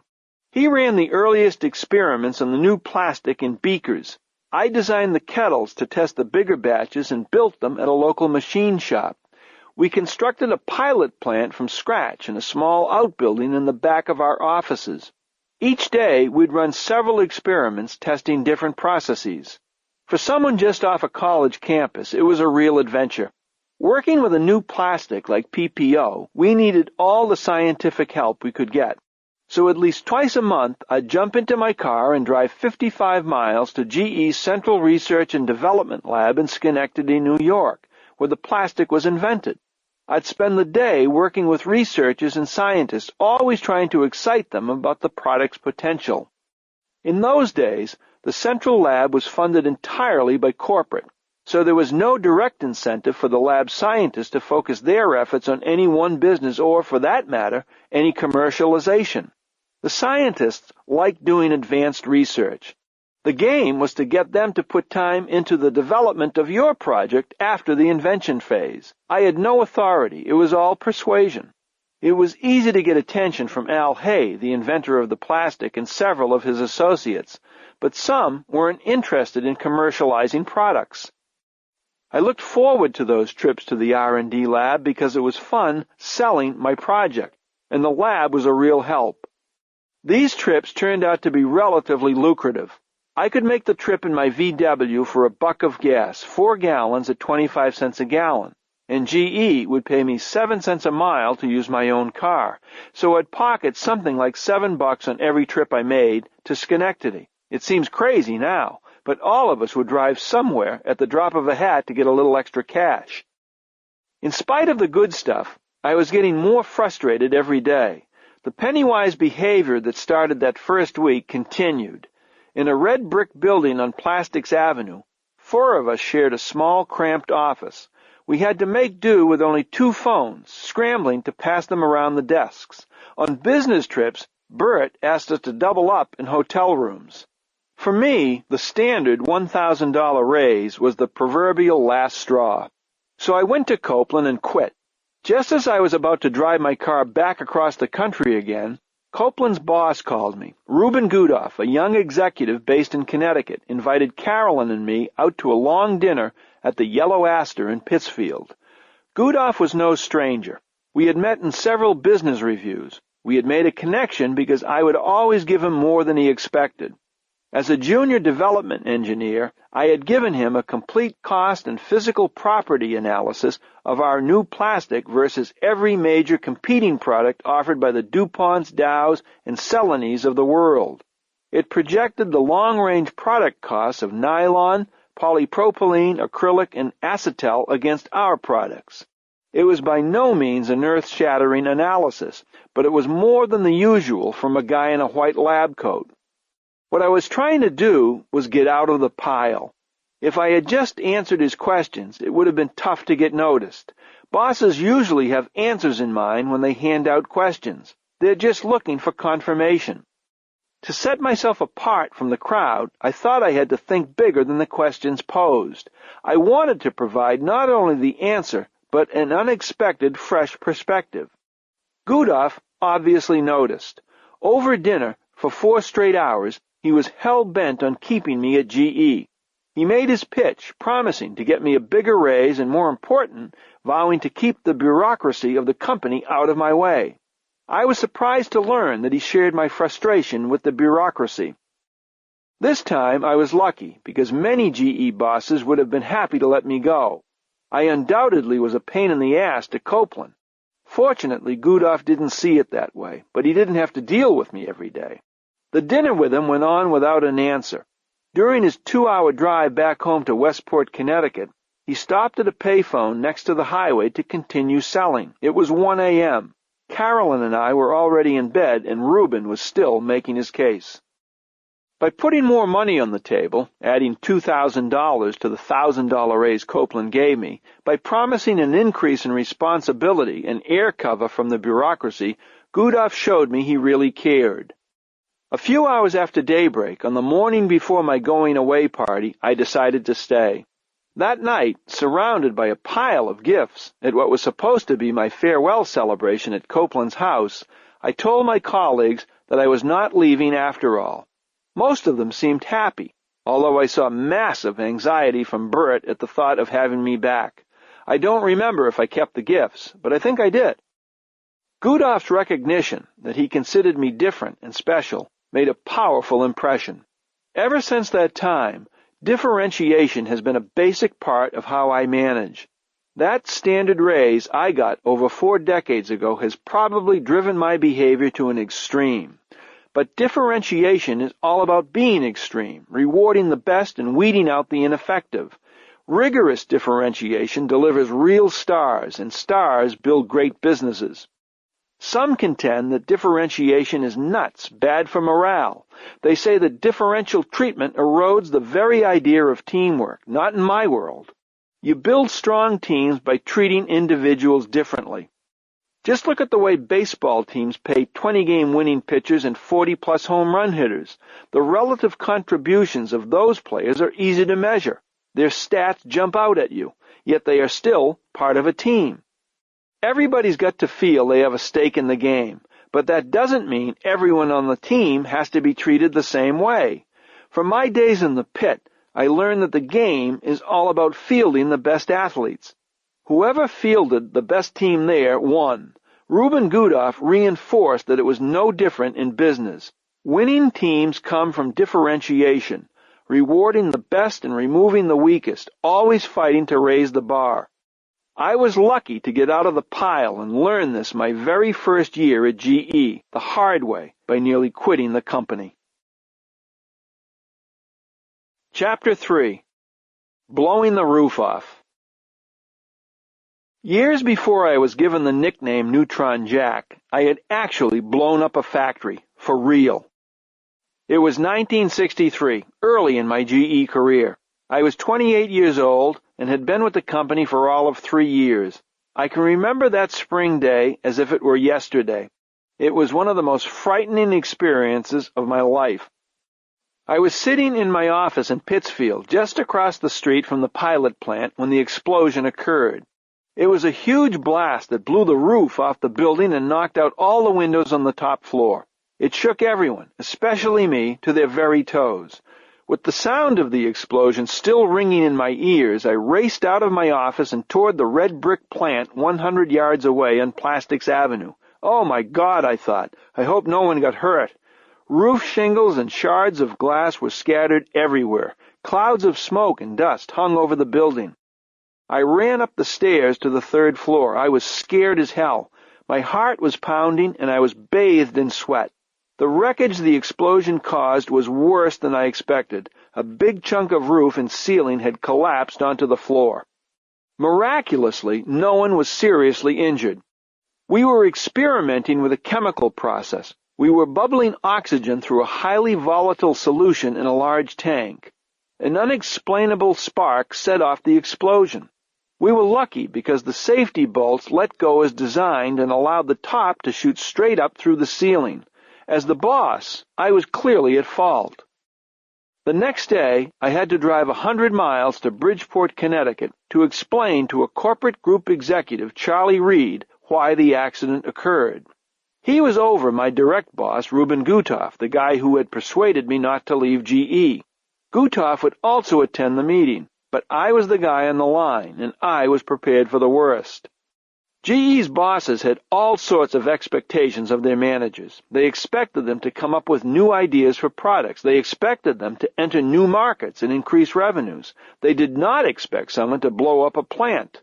He ran the earliest experiments on the new plastic in beakers. I designed the kettles to test the bigger batches and built them at a local machine shop. We constructed a pilot plant from scratch in a small outbuilding in the back of our offices. Each day, we'd run several experiments testing different processes. For someone just off a college campus, it was a real adventure. Working with a new plastic like PPO, we needed all the scientific help we could get. So at least twice a month, I'd jump into my car and drive 55 miles to GE's Central Research and Development Lab in Schenectady, New York, where the plastic was invented. I'd spend the day working with researchers and scientists, always trying to excite them about the product's potential. In those days, the Central Lab was funded entirely by corporate, so there was no direct incentive for the lab scientists to focus their efforts on any one business or, for that matter, any commercialization. The scientists liked doing advanced research. The game was to get them to put time into the development of your project after the invention phase. I had no authority. It was all persuasion. It was easy to get attention from Al Hay, the inventor of the plastic, and several of his associates, but some weren't interested in commercializing products. I looked forward to those trips to the R&D lab because it was fun selling my project, and the lab was a real help. These trips turned out to be relatively lucrative. I could make the trip in my VW for $1 of gas, 4 gallons at 25 cents a gallon, and GE would pay me 7 cents a mile to use my own car, so I'd pocket something like $7 on every trip I made to Schenectady. It seems crazy now, but all of us would drive somewhere at the drop of a hat to get a little extra cash. In spite of the good stuff, I was getting more frustrated every day. The penny-wise behavior that started that first week continued. In a red brick building on Plastics Avenue, 4 of us shared a small, cramped office. We had to make do with only 2 phones, scrambling to pass them around the desks. On business trips, Bert asked us to double up in hotel rooms. For me, the standard $1,000 raise was the proverbial last straw. So I went to Copeland and quit. Just as I was about to drive my car back across the country again, Copeland's boss called me. Reuben Gudoff, a young executive based in Connecticut, invited Carolyn and me out to a long dinner at the Yellow Astor in Pittsfield. Gudoff was no stranger. We had met in several business reviews. We had made a connection because I would always give him more than he expected. As a junior development engineer, I had given him a complete cost and physical property analysis of our new plastic versus every major competing product offered by the DuPonts, Dows, and Celanese of the world. It projected the long-range product costs of nylon, polypropylene, acrylic, and acetal against our products. It was by no means an earth-shattering analysis, but it was more than the usual from a guy in a white lab coat. What I was trying to do was get out of the pile. If I had just answered his questions, it would have been tough to get noticed. Bosses usually have answers in mind when they hand out questions. They're just looking for confirmation. To set myself apart from the crowd, I thought I had to think bigger than the questions posed. I wanted to provide not only the answer, but an unexpected, fresh perspective. Gudoff obviously noticed. Over dinner, for 4 straight hours, he was hell-bent on keeping me at GE. He made his pitch, promising to get me a bigger raise and, more important, vowing to keep the bureaucracy of the company out of my way. I was surprised to learn that he shared my frustration with the bureaucracy. This time I was lucky, because many GE bosses would have been happy to let me go. I undoubtedly was a pain in the ass to Copeland. Fortunately, Gudoff didn't see it that way, but he didn't have to deal with me every day. The dinner with him went on without an answer. During his 2-hour drive back home to Westport, Connecticut, he stopped at a payphone next to the highway to continue selling. It was 1 a.m. Carolyn and I were already in bed, and Reuben was still making his case. By putting more money on the table, adding $2,000 to the $1,000 raise Copeland gave me, by promising an increase in responsibility and air cover from the bureaucracy, Gudoff showed me he really cared. A few hours after daybreak, on the morning before my going-away party, I decided to stay. That night, surrounded by a pile of gifts at what was supposed to be my farewell celebration at Copeland's house, I told my colleagues that I was not leaving after all. Most of them seemed happy, although I saw massive anxiety from Bert at the thought of having me back. I don't remember if I kept the gifts, but I think I did. Gudoff's recognition that he considered me different and special made a powerful impression. Ever since that time, differentiation has been a basic part of how I manage. That standard raise I got over 4 decades ago has probably driven my behavior to an extreme. But differentiation is all about being extreme, rewarding the best and weeding out the ineffective. Rigorous differentiation delivers real stars, and stars build great businesses. Some contend that differentiation is nuts, bad for morale. They say that differential treatment erodes the very idea of teamwork. Not in my world. You build strong teams by treating individuals differently. Just look at the way baseball teams pay 20-game winning pitchers and 40-plus home run hitters. The relative contributions of those players are easy to measure. Their stats jump out at you, yet they are still part of a team. Everybody's got to feel they have a stake in the game, but that doesn't mean everyone on the team has to be treated the same way. From my days in the pit, I learned that the game is all about fielding the best athletes. Whoever fielded the best team there won. Reuben Gudoff reinforced that it was no different in business. Winning teams come from differentiation, rewarding the best and removing the weakest, always fighting to raise the bar. I was lucky to get out of the pile and learn this my very first year at GE, the hard way, by nearly quitting the company. Chapter 3. Blowing the Roof Off. Years before I was given the nickname Neutron Jack, I had actually blown up a factory, for real. It was 1963, early in my GE career. I was 28 years old and had been with the company for all of 3 years. I can remember that spring day as if it were yesterday. It was one of the most frightening experiences of my life. I was sitting in my office in Pittsfield, just across the street from the pilot plant, when the explosion occurred. It was a huge blast that blew the roof off the building and knocked out all the windows on the top floor. It shook everyone, especially me, to their very toes. With the sound of the explosion still ringing in my ears, I raced out of my office and toward the red brick plant 100 yards away on Plastics Avenue. Oh my God, I thought. I hope no one got hurt. Roof shingles and shards of glass were scattered everywhere. Clouds of smoke and dust hung over the building. I ran up the stairs to the 3rd floor. I was scared as hell. My heart was pounding, and I was bathed in sweat. The wreckage the explosion caused was worse than I expected. A big chunk of roof and ceiling had collapsed onto the floor. Miraculously, no one was seriously injured. We were experimenting with a chemical process. We were bubbling oxygen through a highly volatile solution in a large tank. An unexplainable spark set off the explosion. We were lucky because the safety bolts let go as designed and allowed the top to shoot straight up through the ceiling. As the boss, I was clearly at fault. The next day, I had to drive 100 miles to Bridgeport, Connecticut, to explain to a corporate group executive, Charlie Reed, why the accident occurred. He was over my direct boss, Ruben Gutoff, the guy who had persuaded me not to leave GE. Gutoff would also attend the meeting, but I was the guy on the line, and I was prepared for the worst. GE's bosses had all sorts of expectations of their managers. They expected them to come up with new ideas for products. They expected them to enter new markets and increase revenues. They did not expect someone to blow up a plant.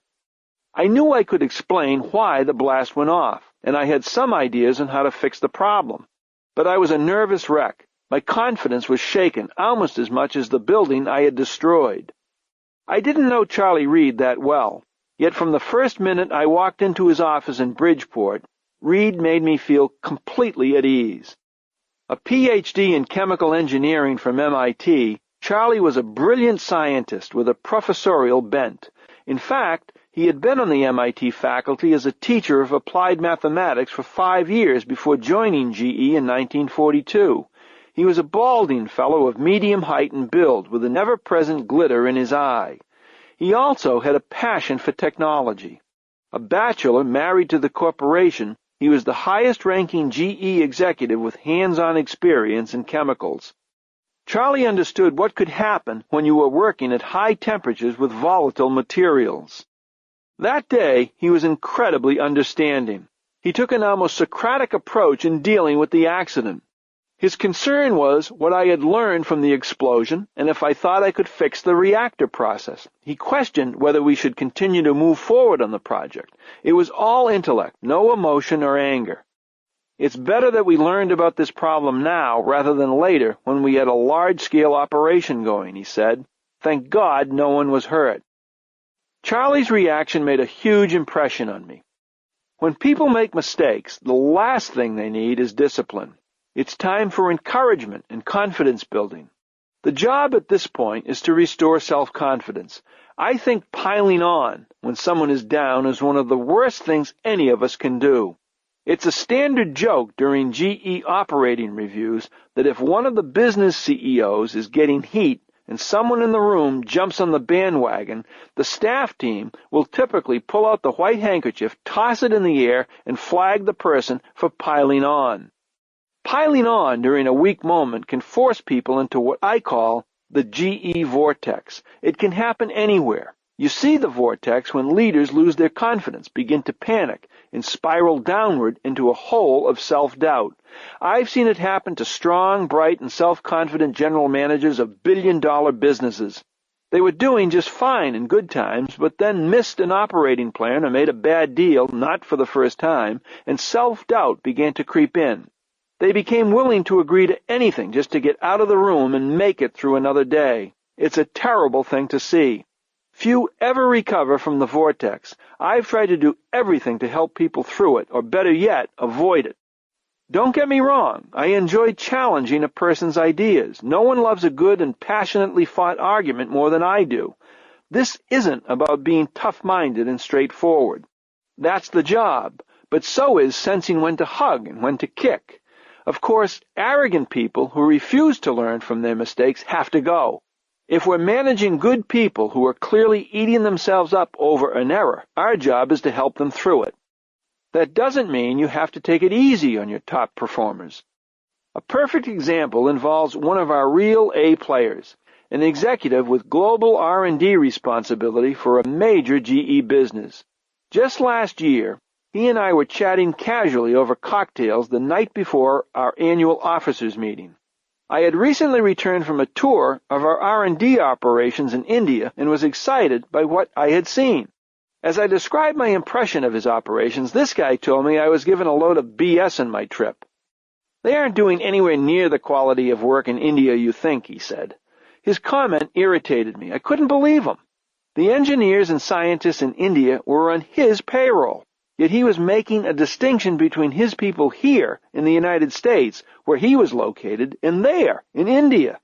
I knew I could explain why the blast went off, and I had some ideas on how to fix the problem. But I was a nervous wreck. My confidence was shaken almost as much as the building I had destroyed. I didn't know Charlie Reed that well, yet from the first minute I walked into his office in Bridgeport, Reed made me feel completely at ease. A Ph.D. in chemical engineering from MIT, Charlie was a brilliant scientist with a professorial bent. In fact, he had been on the MIT faculty as a teacher of applied mathematics for 5 years before joining GE in 1942. He was a balding fellow of medium height and build, with an ever-present glitter in his eye. He also had a passion for technology. A bachelor married to the corporation, he was the highest-ranking GE executive with hands-on experience in chemicals. Charlie understood what could happen when you were working at high temperatures with volatile materials. That day, he was incredibly understanding. He took an almost Socratic approach in dealing with the accident. His concern was what I had learned from the explosion and if I thought I could fix the reactor process. He questioned whether we should continue to move forward on the project. It was all intellect, no emotion or anger. It's better that we learned about this problem now rather than later when we had a large-scale operation going, he said. Thank God no one was hurt. Charlie's reaction made a huge impression on me. When people make mistakes, the last thing they need is discipline. It's time for encouragement and confidence building. The job at this point is to restore self-confidence. I think piling on when someone is down is one of the worst things any of us can do. It's a standard joke during GE operating reviews that if one of the business CEOs is getting heat and someone in the room jumps on the bandwagon, the staff team will typically pull out the white handkerchief, toss it in the air, and flag the person for piling on. Piling on during a weak moment can force people into what I call the GE vortex. It can happen anywhere. You see the vortex when leaders lose their confidence, begin to panic, and spiral downward into a hole of self-doubt. I've seen it happen to strong, bright, and self-confident general managers of billion-dollar businesses. They were doing just fine in good times, but then missed an operating plan or made a bad deal, not for the first time, and self-doubt began to creep in. They became willing to agree to anything just to get out of the room and make it through another day. It's a terrible thing to see. Few ever recover from the vortex. I've tried to do everything to help people through it, or better yet, avoid it. Don't get me wrong, I enjoy challenging a person's ideas. No one loves a good and passionately fought argument more than I do. This isn't about being tough-minded and straightforward. That's the job, but so is sensing when to hug and when to kick. Of course, arrogant people who refuse to learn from their mistakes have to go. If we're managing good people who are clearly eating themselves up over an error, our job is to help them through it. That doesn't mean you have to take it easy on your top performers. A perfect example involves one of our real A players, an executive with global R&D responsibility for a major GE business. Just last year, he and I were chatting casually over cocktails the night before our annual officers' meeting. I had recently returned from a tour of our R&D operations in India and was excited by what I had seen. As I described my impression of his operations, this guy told me I was given a load of BS on my trip. They aren't doing anywhere near the quality of work in India you think, he said. His comment irritated me. I couldn't believe him. The engineers and scientists in India were on his payroll, yet he was making a distinction between his people here in the United States, where he was located, and there, in India.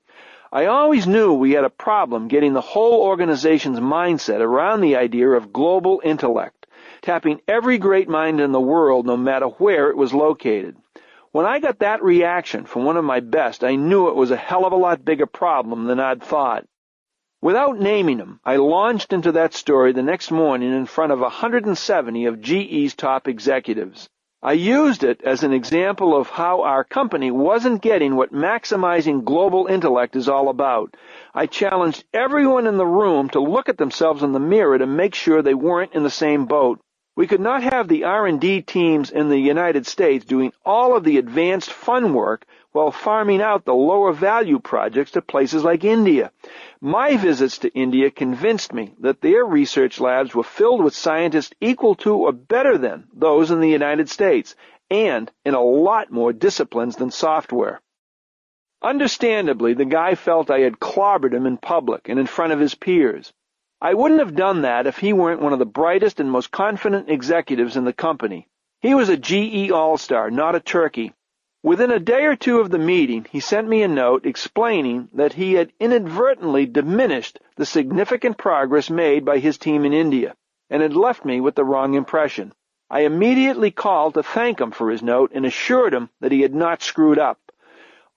I always knew we had a problem getting the whole organization's mindset around the idea of global intellect, tapping every great mind in the world no matter where it was located. When I got that reaction from one of my best, I knew it was a hell of a lot bigger problem than I'd thought. Without naming him, I launched into that story the next morning in front of 170 of GE's top executives. I used it as an example of how our company wasn't getting what maximizing global intellect is all about. I challenged everyone in the room to look at themselves in the mirror to make sure they weren't in the same boat. We could not have the R&D teams in the United States doing all of the advanced fun work while farming out the lower value projects to places like India. My visits to India convinced me that their research labs were filled with scientists equal to or better than those in the United States, and in a lot more disciplines than software. Understandably, the guy felt I had clobbered him in public and in front of his peers. I wouldn't have done that if he weren't one of the brightest and most confident executives in the company. He was a GE all-star, not a turkey. Within a day or two of the meeting, he sent me a note explaining that he had inadvertently diminished the significant progress made by his team in India, and had left me with the wrong impression. I immediately called to thank him for his note and assured him that he had not screwed up.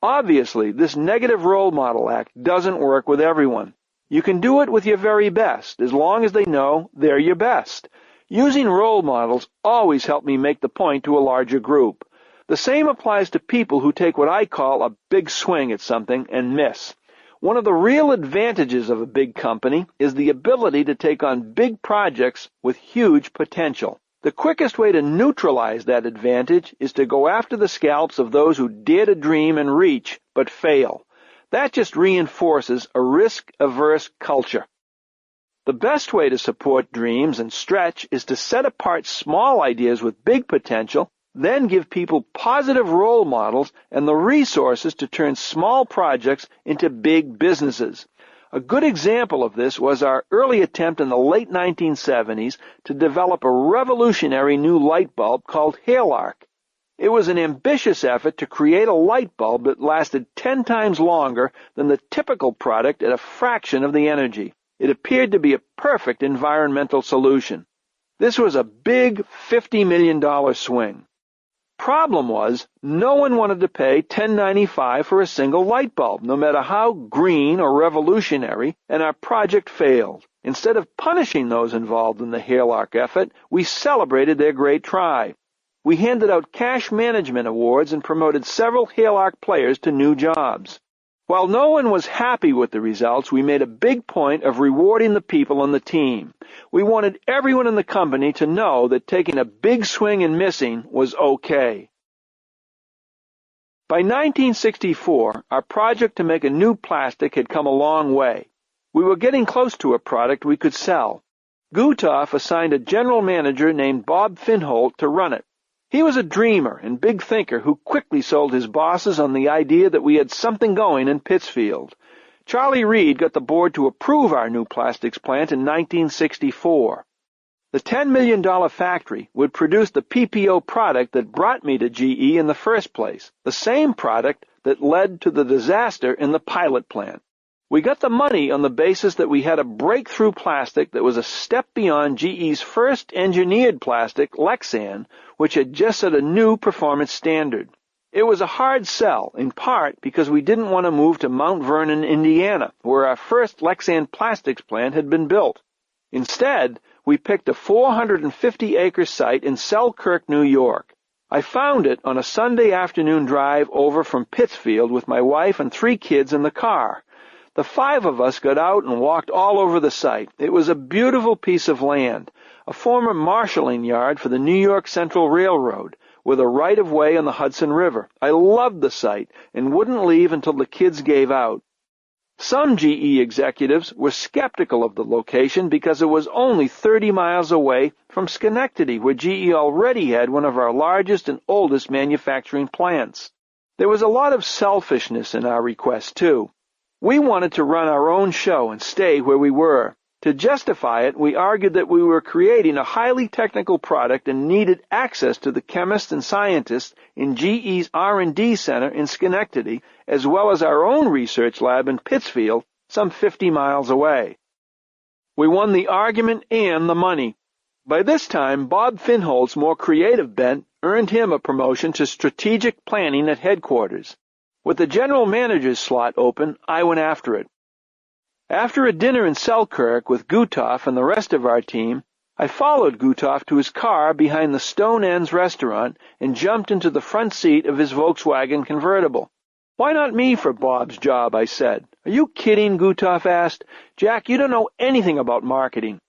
Obviously, this negative role model act doesn't work with everyone. You can do it with your very best, as long as they know they're your best. Using role models always helped me make the point to a larger group. The same applies to people who take what I call a big swing at something and miss. One of the real advantages of a big company is the ability to take on big projects with huge potential. The quickest way to neutralize that advantage is to go after the scalps of those who dare to dream and reach, but fail. That just reinforces a risk-averse culture. The best way to support dreams and stretch is to set apart small ideas with big potential, then give people positive role models and the resources to turn small projects into big businesses. A good example of this was our early attempt in the late 1970s to develop a revolutionary new light bulb called Halarc. It was an ambitious effort to create a light bulb that lasted 10 times longer than the typical product at a fraction of the energy. It appeared to be a perfect environmental solution. This was a big $50 million swing. Problem was, no one wanted to pay $10.95 for a single light bulb, no matter how green or revolutionary, and our project failed. Instead of punishing those involved in the Halarc effort, we celebrated their great try. We handed out cash management awards and promoted several Halarc players to new jobs. While no one was happy with the results, we made a big point of rewarding the people on the team. We wanted everyone in the company to know that taking a big swing and missing was okay. By 1964, our project to make a new plastic had come a long way. We were getting close to a product we could sell. Gutoff assigned a general manager named Bob Finholt to run it. He was a dreamer and big thinker who quickly sold his bosses on the idea that we had something going in Pittsfield. Charlie Reed got the board to approve our new plastics plant in 1964. The $10 million factory would produce the PPO product that brought me to GE in the first place, the same product that led to the disaster in the pilot plant. We got the money on the basis that we had a breakthrough plastic that was a step beyond GE's first engineered plastic, Lexan, which had just set a new performance standard. It was a hard sell, in part because we didn't want to move to Mount Vernon, Indiana, where our first Lexan plastics plant had been built. Instead, we picked a 450-acre site in Selkirk, New York. I found it on a Sunday afternoon drive over from Pittsfield with my wife and 3 kids in the car. The 5 of us got out and walked all over the site. It was a beautiful piece of land, a former marshalling yard for the New York Central Railroad, with a right-of-way on the Hudson River. I loved the site and wouldn't leave until the kids gave out. Some GE executives were skeptical of the location because it was only 30 miles away from Schenectady, where GE already had one of our largest and oldest manufacturing plants. There was a lot of selfishness in our request, too. We wanted to run our own show and stay where we were. To justify it, we argued that we were creating a highly technical product and needed access to the chemists and scientists in GE's R&D center in Schenectady, as well as our own research lab in Pittsfield, some 50 miles away. We won the argument and the money. By this time, Bob Finholt's more creative bent earned him a promotion to strategic planning at headquarters. With the general manager's slot open, I went after it. After a dinner in Selkirk with Gutoff and the rest of our team, I followed Gutoff to his car behind the Stone Ends restaurant and jumped into the front seat of his Volkswagen convertible. "Why not me for Bob's job?" I said. "Are you kidding?" Gutoff asked. "Jack, you don't know anything about marketing.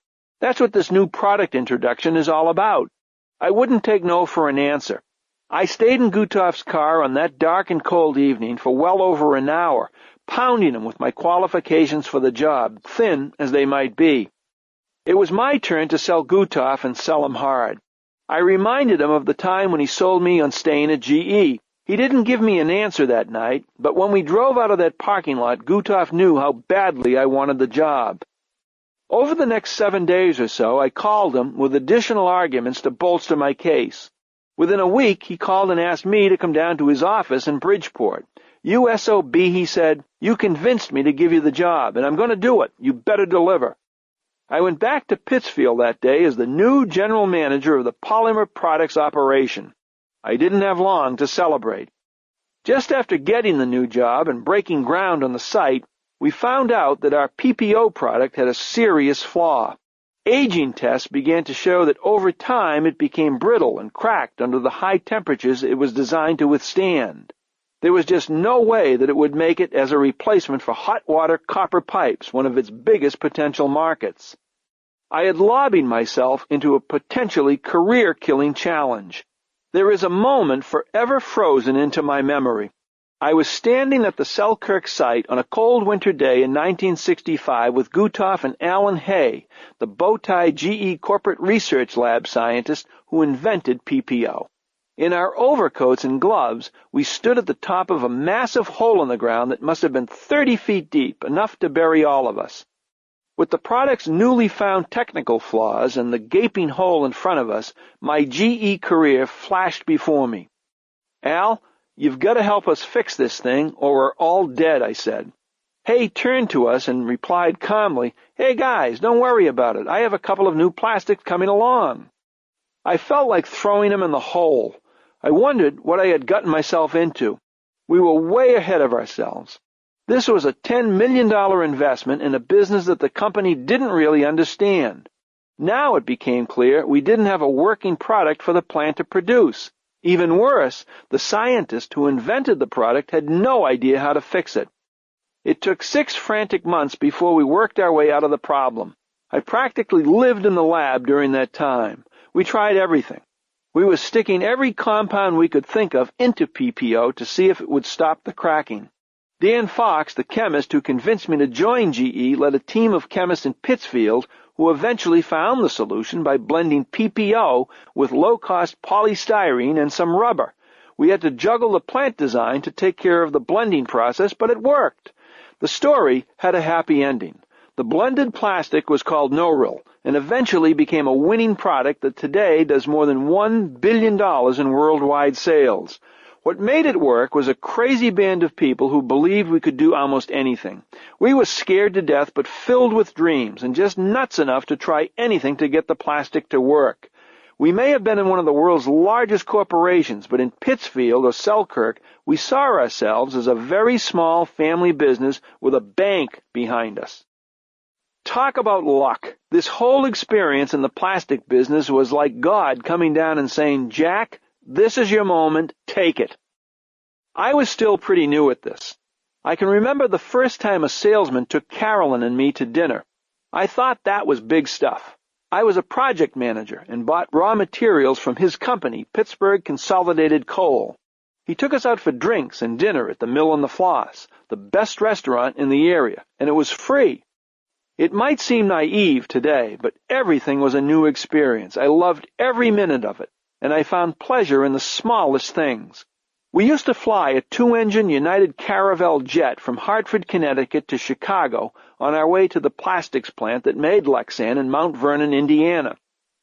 That's what this new product introduction is all about." I wouldn't take no for an answer. I stayed in Gutoff's car on that dark and cold evening for well over an hour, pounding him with my qualifications for the job, thin as they might be. It was my turn to sell Gutoff and sell him hard. I reminded him of the time when he sold me on staying at GE. He didn't give me an answer that night, but when we drove out of that parking lot, Gutoff knew how badly I wanted the job. Over the next 7 days or so, I called him with additional arguments to bolster my case. Within a week, he called and asked me to come down to his office in Bridgeport. "You SOB," he said, "you convinced me to give you the job, and I'm going to do it. You better deliver." I went back to Pittsfield that day as the new general manager of the polymer products operation. I didn't have long to celebrate. Just after getting the new job and breaking ground on the site, we found out that our PPO product had a serious flaw. Aging tests began to show that over time it became brittle and cracked under the high temperatures it was designed to withstand. There was just no way that it would make it as a replacement for hot water copper pipes, one of its biggest potential markets. I had lobbied myself into a potentially career-killing challenge. There is a moment forever frozen into my memory. I was standing at the Selkirk site on a cold winter day in 1965 with Gutoff and Alan Hay, the bow-tie GE Corporate Research Lab scientist who invented PPO. In our overcoats and gloves, we stood at the top of a massive hole in the ground that must have been 30 feet deep, enough to bury all of us. With the product's newly found technical flaws and the gaping hole in front of us, my GE career flashed before me. "Al, you've got to help us fix this thing, or we're all dead," I said. Hay turned to us and replied calmly, "Hey guys, don't worry about it. I have a couple of new plastics coming along." I felt like throwing him in the hole. I wondered what I had gotten myself into. We were way ahead of ourselves. This was a $10 million investment in a business that the company didn't really understand. Now it became clear we didn't have a working product for the plant to produce. Even worse, the scientist who invented the product had no idea how to fix it. It took 6 frantic months before we worked our way out of the problem. I practically lived in the lab during that time. We tried everything. We were sticking every compound we could think of into PPO to see if it would stop the cracking. Dan Fox, the chemist who convinced me to join GE, led a team of chemists in Pittsfield who eventually found the solution by blending PPO with low-cost polystyrene and some rubber. We had to juggle the plant design to take care of the blending process, but it worked. The story had a happy ending. The blended plastic was called No-Rill and eventually became a winning product that today does more than $1 billion in worldwide sales. What made it work was a crazy band of people who believed we could do almost anything. We were scared to death but filled with dreams and just nuts enough to try anything to get the plastic to work. We may have been in one of the world's largest corporations, but in Pittsfield or Selkirk, we saw ourselves as a very small family business with a bank behind us. Talk about luck. This whole experience in the plastic business was like God coming down and saying, "Jack, this is your moment, take it." I was still pretty new at this. I can remember the first time a salesman took Carolyn and me to dinner. I thought that was big stuff. I was a project manager and bought raw materials from his company, Pittsburgh Consolidated Coal. He took us out for drinks and dinner at the Mill and the Floss, the best restaurant in the area, and it was free. It might seem naive today, but everything was a new experience. I loved every minute of it, and I found pleasure in the smallest things. We used to fly a 2-engine United Caravel jet from Hartford, Connecticut to Chicago on our way to the plastics plant that made Lexan in Mount Vernon, Indiana.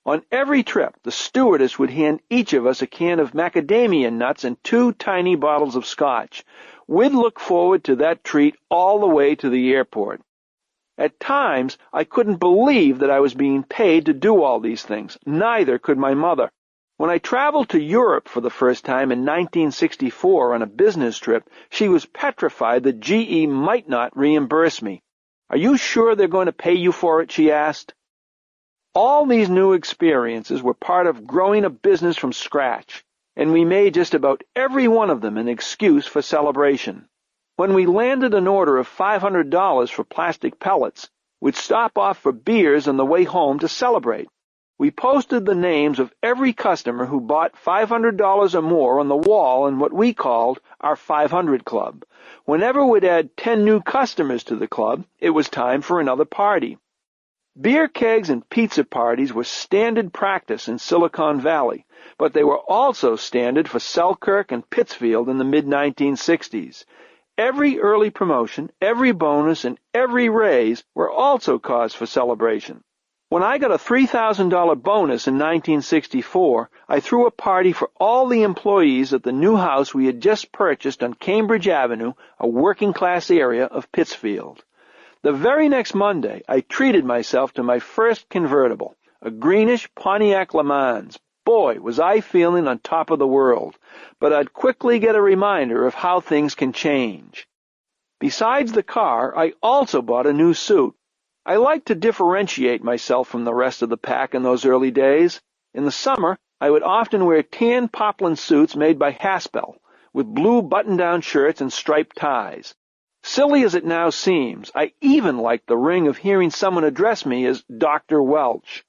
On every trip, the stewardess would hand each of us a can of macadamia nuts and 2 tiny bottles of scotch. We'd look forward to that treat all the way to the airport. At times, I couldn't believe that I was being paid to do all these things. Neither could my mother. When I traveled to Europe for the first time in 1964 on a business trip, she was petrified that GE might not reimburse me. "Are you sure they're going to pay you for it?" she asked. All these new experiences were part of growing a business from scratch, and we made just about every one of them an excuse for celebration. When we landed an order of $500 for plastic pellets, we'd stop off for beers on the way home to celebrate. We posted the names of every customer who bought $500 or more on the wall in what we called our 500 Club. Whenever we'd add 10 new customers to the club, it was time for another party. Beer kegs and pizza parties were standard practice in Silicon Valley, but they were also standard for Selkirk and Pittsfield in the mid-1960s. Every early promotion, every bonus, and every raise were also cause for celebration. When I got a $3,000 bonus in 1964, I threw a party for all the employees at the new house we had just purchased on Cambridge Avenue, a working-class area of Pittsfield. The very next Monday, I treated myself to my first convertible, a greenish Pontiac Le Mans. Boy, was I feeling on top of the world, but I'd quickly get a reminder of how things can change. Besides the car, I also bought a new suit. I liked to differentiate myself from the rest of the pack in those early days. In the summer, I would often wear tan poplin suits made by Haspel, with blue button-down shirts and striped ties. Silly as it now seems, I even liked the ring of hearing someone address me as Dr. Welch.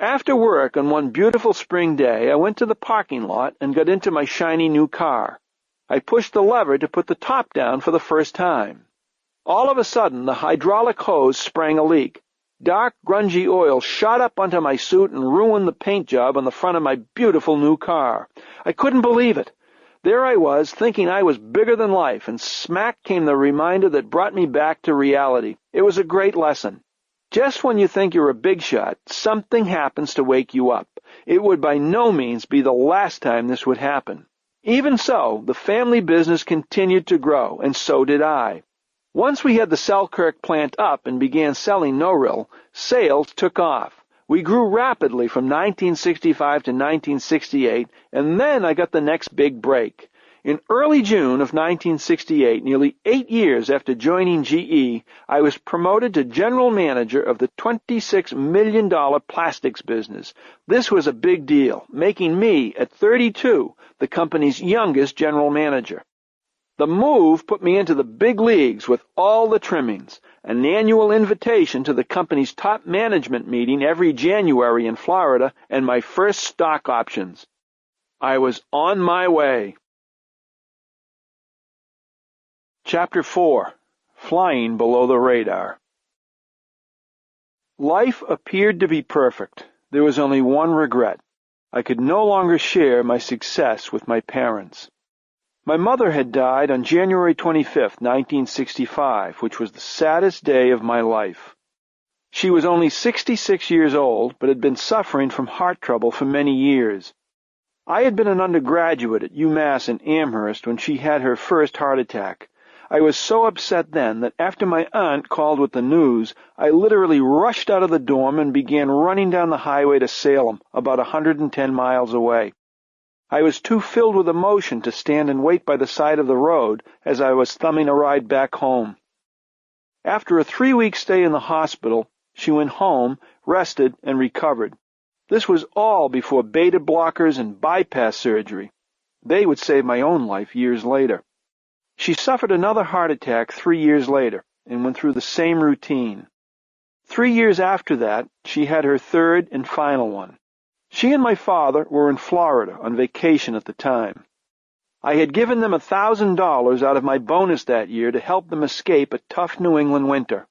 After work on one beautiful spring day, I went to the parking lot and got into my shiny new car. I pushed the lever to put the top down for the first time. All of a sudden, the hydraulic hose sprang a leak. Dark, grungy oil shot up onto my suit and ruined the paint job on the front of my beautiful new car. I couldn't believe it. There I was, thinking I was bigger than life, and smack came the reminder that brought me back to reality. It was a great lesson. Just when you think you're a big shot, something happens to wake you up. It would by no means be the last time this would happen. Even so, the family business continued to grow, and so did I. Once we had the Selkirk plant up and began selling No-Rill, sales took off. We grew rapidly from 1965 to 1968, and then I got the next big break. In early June of 1968, nearly 8 years after joining GE, I was promoted to general manager of the $26 million plastics business. This was a big deal, making me, at 32, the company's youngest general manager. The move put me into the big leagues with all the trimmings, an annual invitation to the company's top management meeting every January in Florida, and my first stock options. I was on my way. Chapter 4. Flying Below the Radar. Life appeared to be perfect. There was only one regret. I could no longer share my success with my parents. My mother had died on January 25th, 1965, which was the saddest day of my life. She was only 66 years old, but had been suffering from heart trouble for many years. I had been an undergraduate at UMass in Amherst when she had her first heart attack. I was so upset then that after my aunt called with the news, I literally rushed out of the dorm and began running down the highway to Salem, about 110 miles away. I was too filled with emotion to stand and wait by the side of the road as I was thumbing a ride back home. After a 3-week stay in the hospital, she went home, rested, and recovered. This was all before beta blockers and bypass surgery. They would save my own life years later. She suffered another heart attack 3 years later and went through the same routine. 3 years after that, she had her third and final one. She and my father were in Florida on vacation at the time. I had given them $1,000 out of my bonus that year to help them escape a tough New England winter.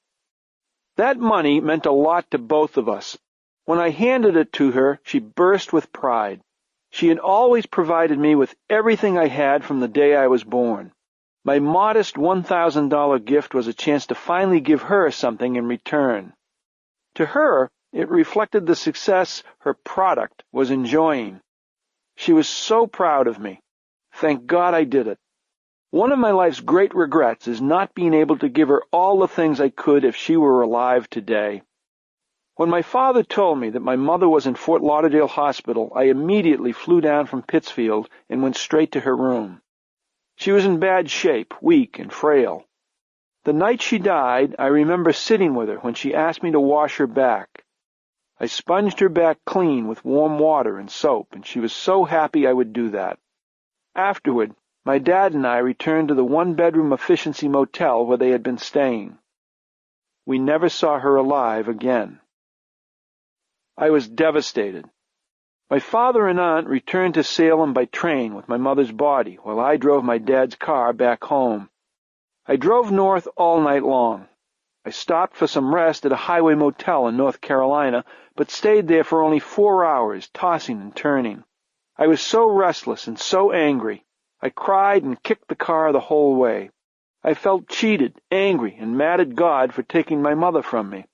That money meant a lot to both of us. When I handed it to her, she burst with pride. She had always provided me with everything I had from the day I was born. My modest $1,000 gift was a chance to finally give her something in return. To her, it reflected the success her product was enjoying. She was so proud of me. Thank God I did it. One of my life's great regrets is not being able to give her all the things I could if she were alive today. When my father told me that my mother was in Fort Lauderdale Hospital, I immediately flew down from Pittsfield and went straight to her room. She was in bad shape, weak and frail. The night she died, I remember sitting with her when she asked me to wash her back. I sponged her back clean with warm water and soap, and she was so happy I would do that. Afterward, my dad and I returned to the one-bedroom efficiency motel where they had been staying. We never saw her alive again. I was devastated. My father and aunt returned to Salem by train with my mother's body, while I drove my dad's car back home. I drove north all night long. I stopped for some rest at a highway motel in North Carolina, but stayed there for only 4 hours, tossing and turning. I was so restless and so angry. I cried and kicked the car the whole way. I felt cheated, angry, and mad at God for taking my mother from me.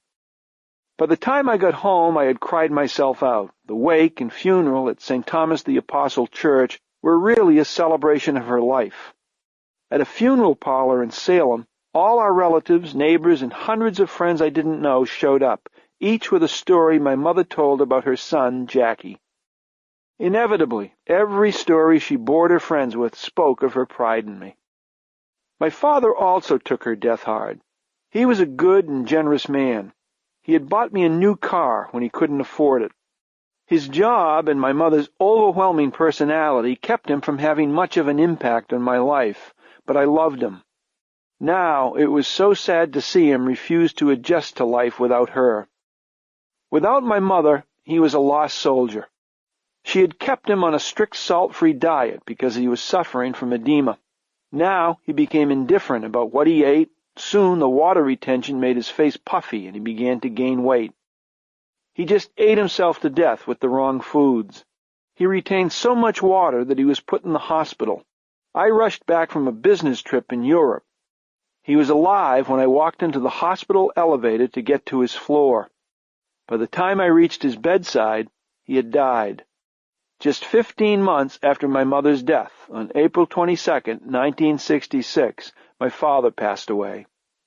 By the time I got home, I had cried myself out. The wake and funeral at St. Thomas the Apostle Church were really a celebration of her life. At a funeral parlor in Salem, all our relatives, neighbors, and hundreds of friends I didn't know showed up, each with a story my mother told about her son, Jackie. Inevitably, every story she bored her friends with spoke of her pride in me. My father also took her death hard. He was a good and generous man. He had bought me a new car when he couldn't afford it. His job and my mother's overwhelming personality kept him from having much of an impact on my life, but I loved him. Now it was so sad to see him refuse to adjust to life without her. Without my mother, he was a lost soldier. She had kept him on a strict salt-free diet because he was suffering from edema. Now he became indifferent about what he ate. Soon the water retention made his face puffy and he began to gain weight. He just ate himself to death with the wrong foods. He retained so much water that he was put in the hospital. I rushed back from a business trip in Europe. He was alive when I walked into the hospital elevator to get to his floor. By the time I reached his bedside, he had died. Just 15 months after my mother's death, on April 22nd, 1966, my father passed away.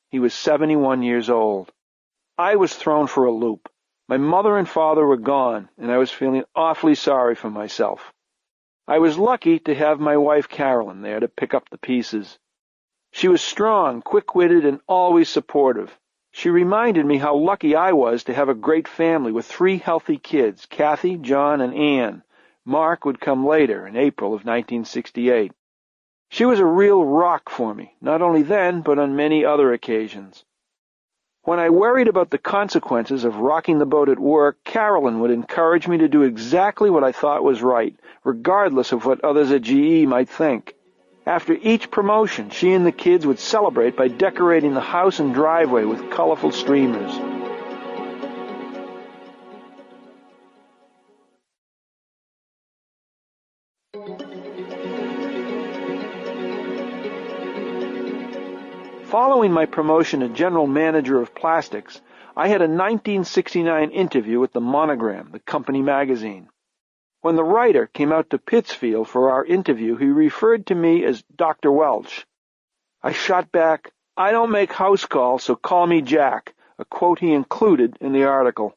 He was 71 years old. I was thrown for a loop. My mother and father were gone, and I was feeling awfully sorry for myself. I was lucky to have my wife Carolyn there to pick up the pieces. She was strong, quick-witted, and always supportive. She reminded me how lucky I was to have a great family with 3 healthy kids, Kathy, John, and Ann. Mark would come later, in April of 1968. She was a real rock for me, not only then, but on many other occasions. When I worried about the consequences of rocking the boat at work, Carolyn would encourage me to do exactly what I thought was right, regardless of what others at GE might think. After each promotion, she and the kids would celebrate by decorating the house and driveway with colorful streamers. Following my promotion to general manager of plastics, I had a 1969 interview with the Monogram, the company magazine. When the writer came out to Pittsfield for our interview, he referred to me as Dr. Welch. I shot back, "I don't make house calls, so call me Jack," a quote he included in the article.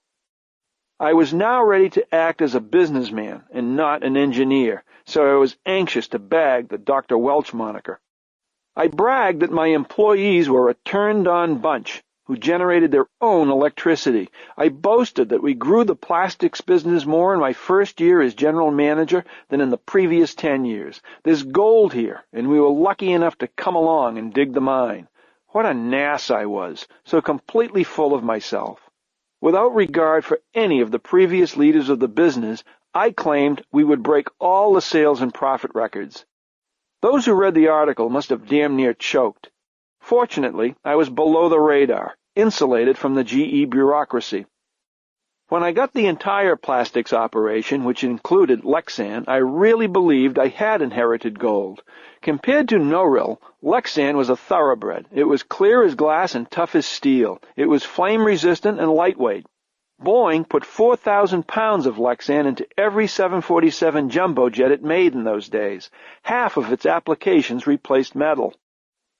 I was now ready to act as a businessman and not an engineer, so I was anxious to bag the Dr. Welch moniker. I bragged that my employees were a turned-on bunch who generated their own electricity. I boasted that we grew the plastics business more in my first year as general manager than in the previous 10 years. There's gold here, and we were lucky enough to come along and dig the mine. What an ass I was, so completely full of myself. Without regard for any of the previous leaders of the business, I claimed we would break all the sales and profit records. Those who read the article must have damn near choked. Fortunately, I was below the radar, insulated from the GE bureaucracy. When I got the entire plastics operation, which included Lexan, I really believed I had inherited gold. Compared to Noril, Lexan was a thoroughbred. It was clear as glass and tough as steel. It was flame-resistant and lightweight. Boeing put 4,000 pounds of Lexan into every 747 jumbo jet it made in those days. Half of its applications replaced metal.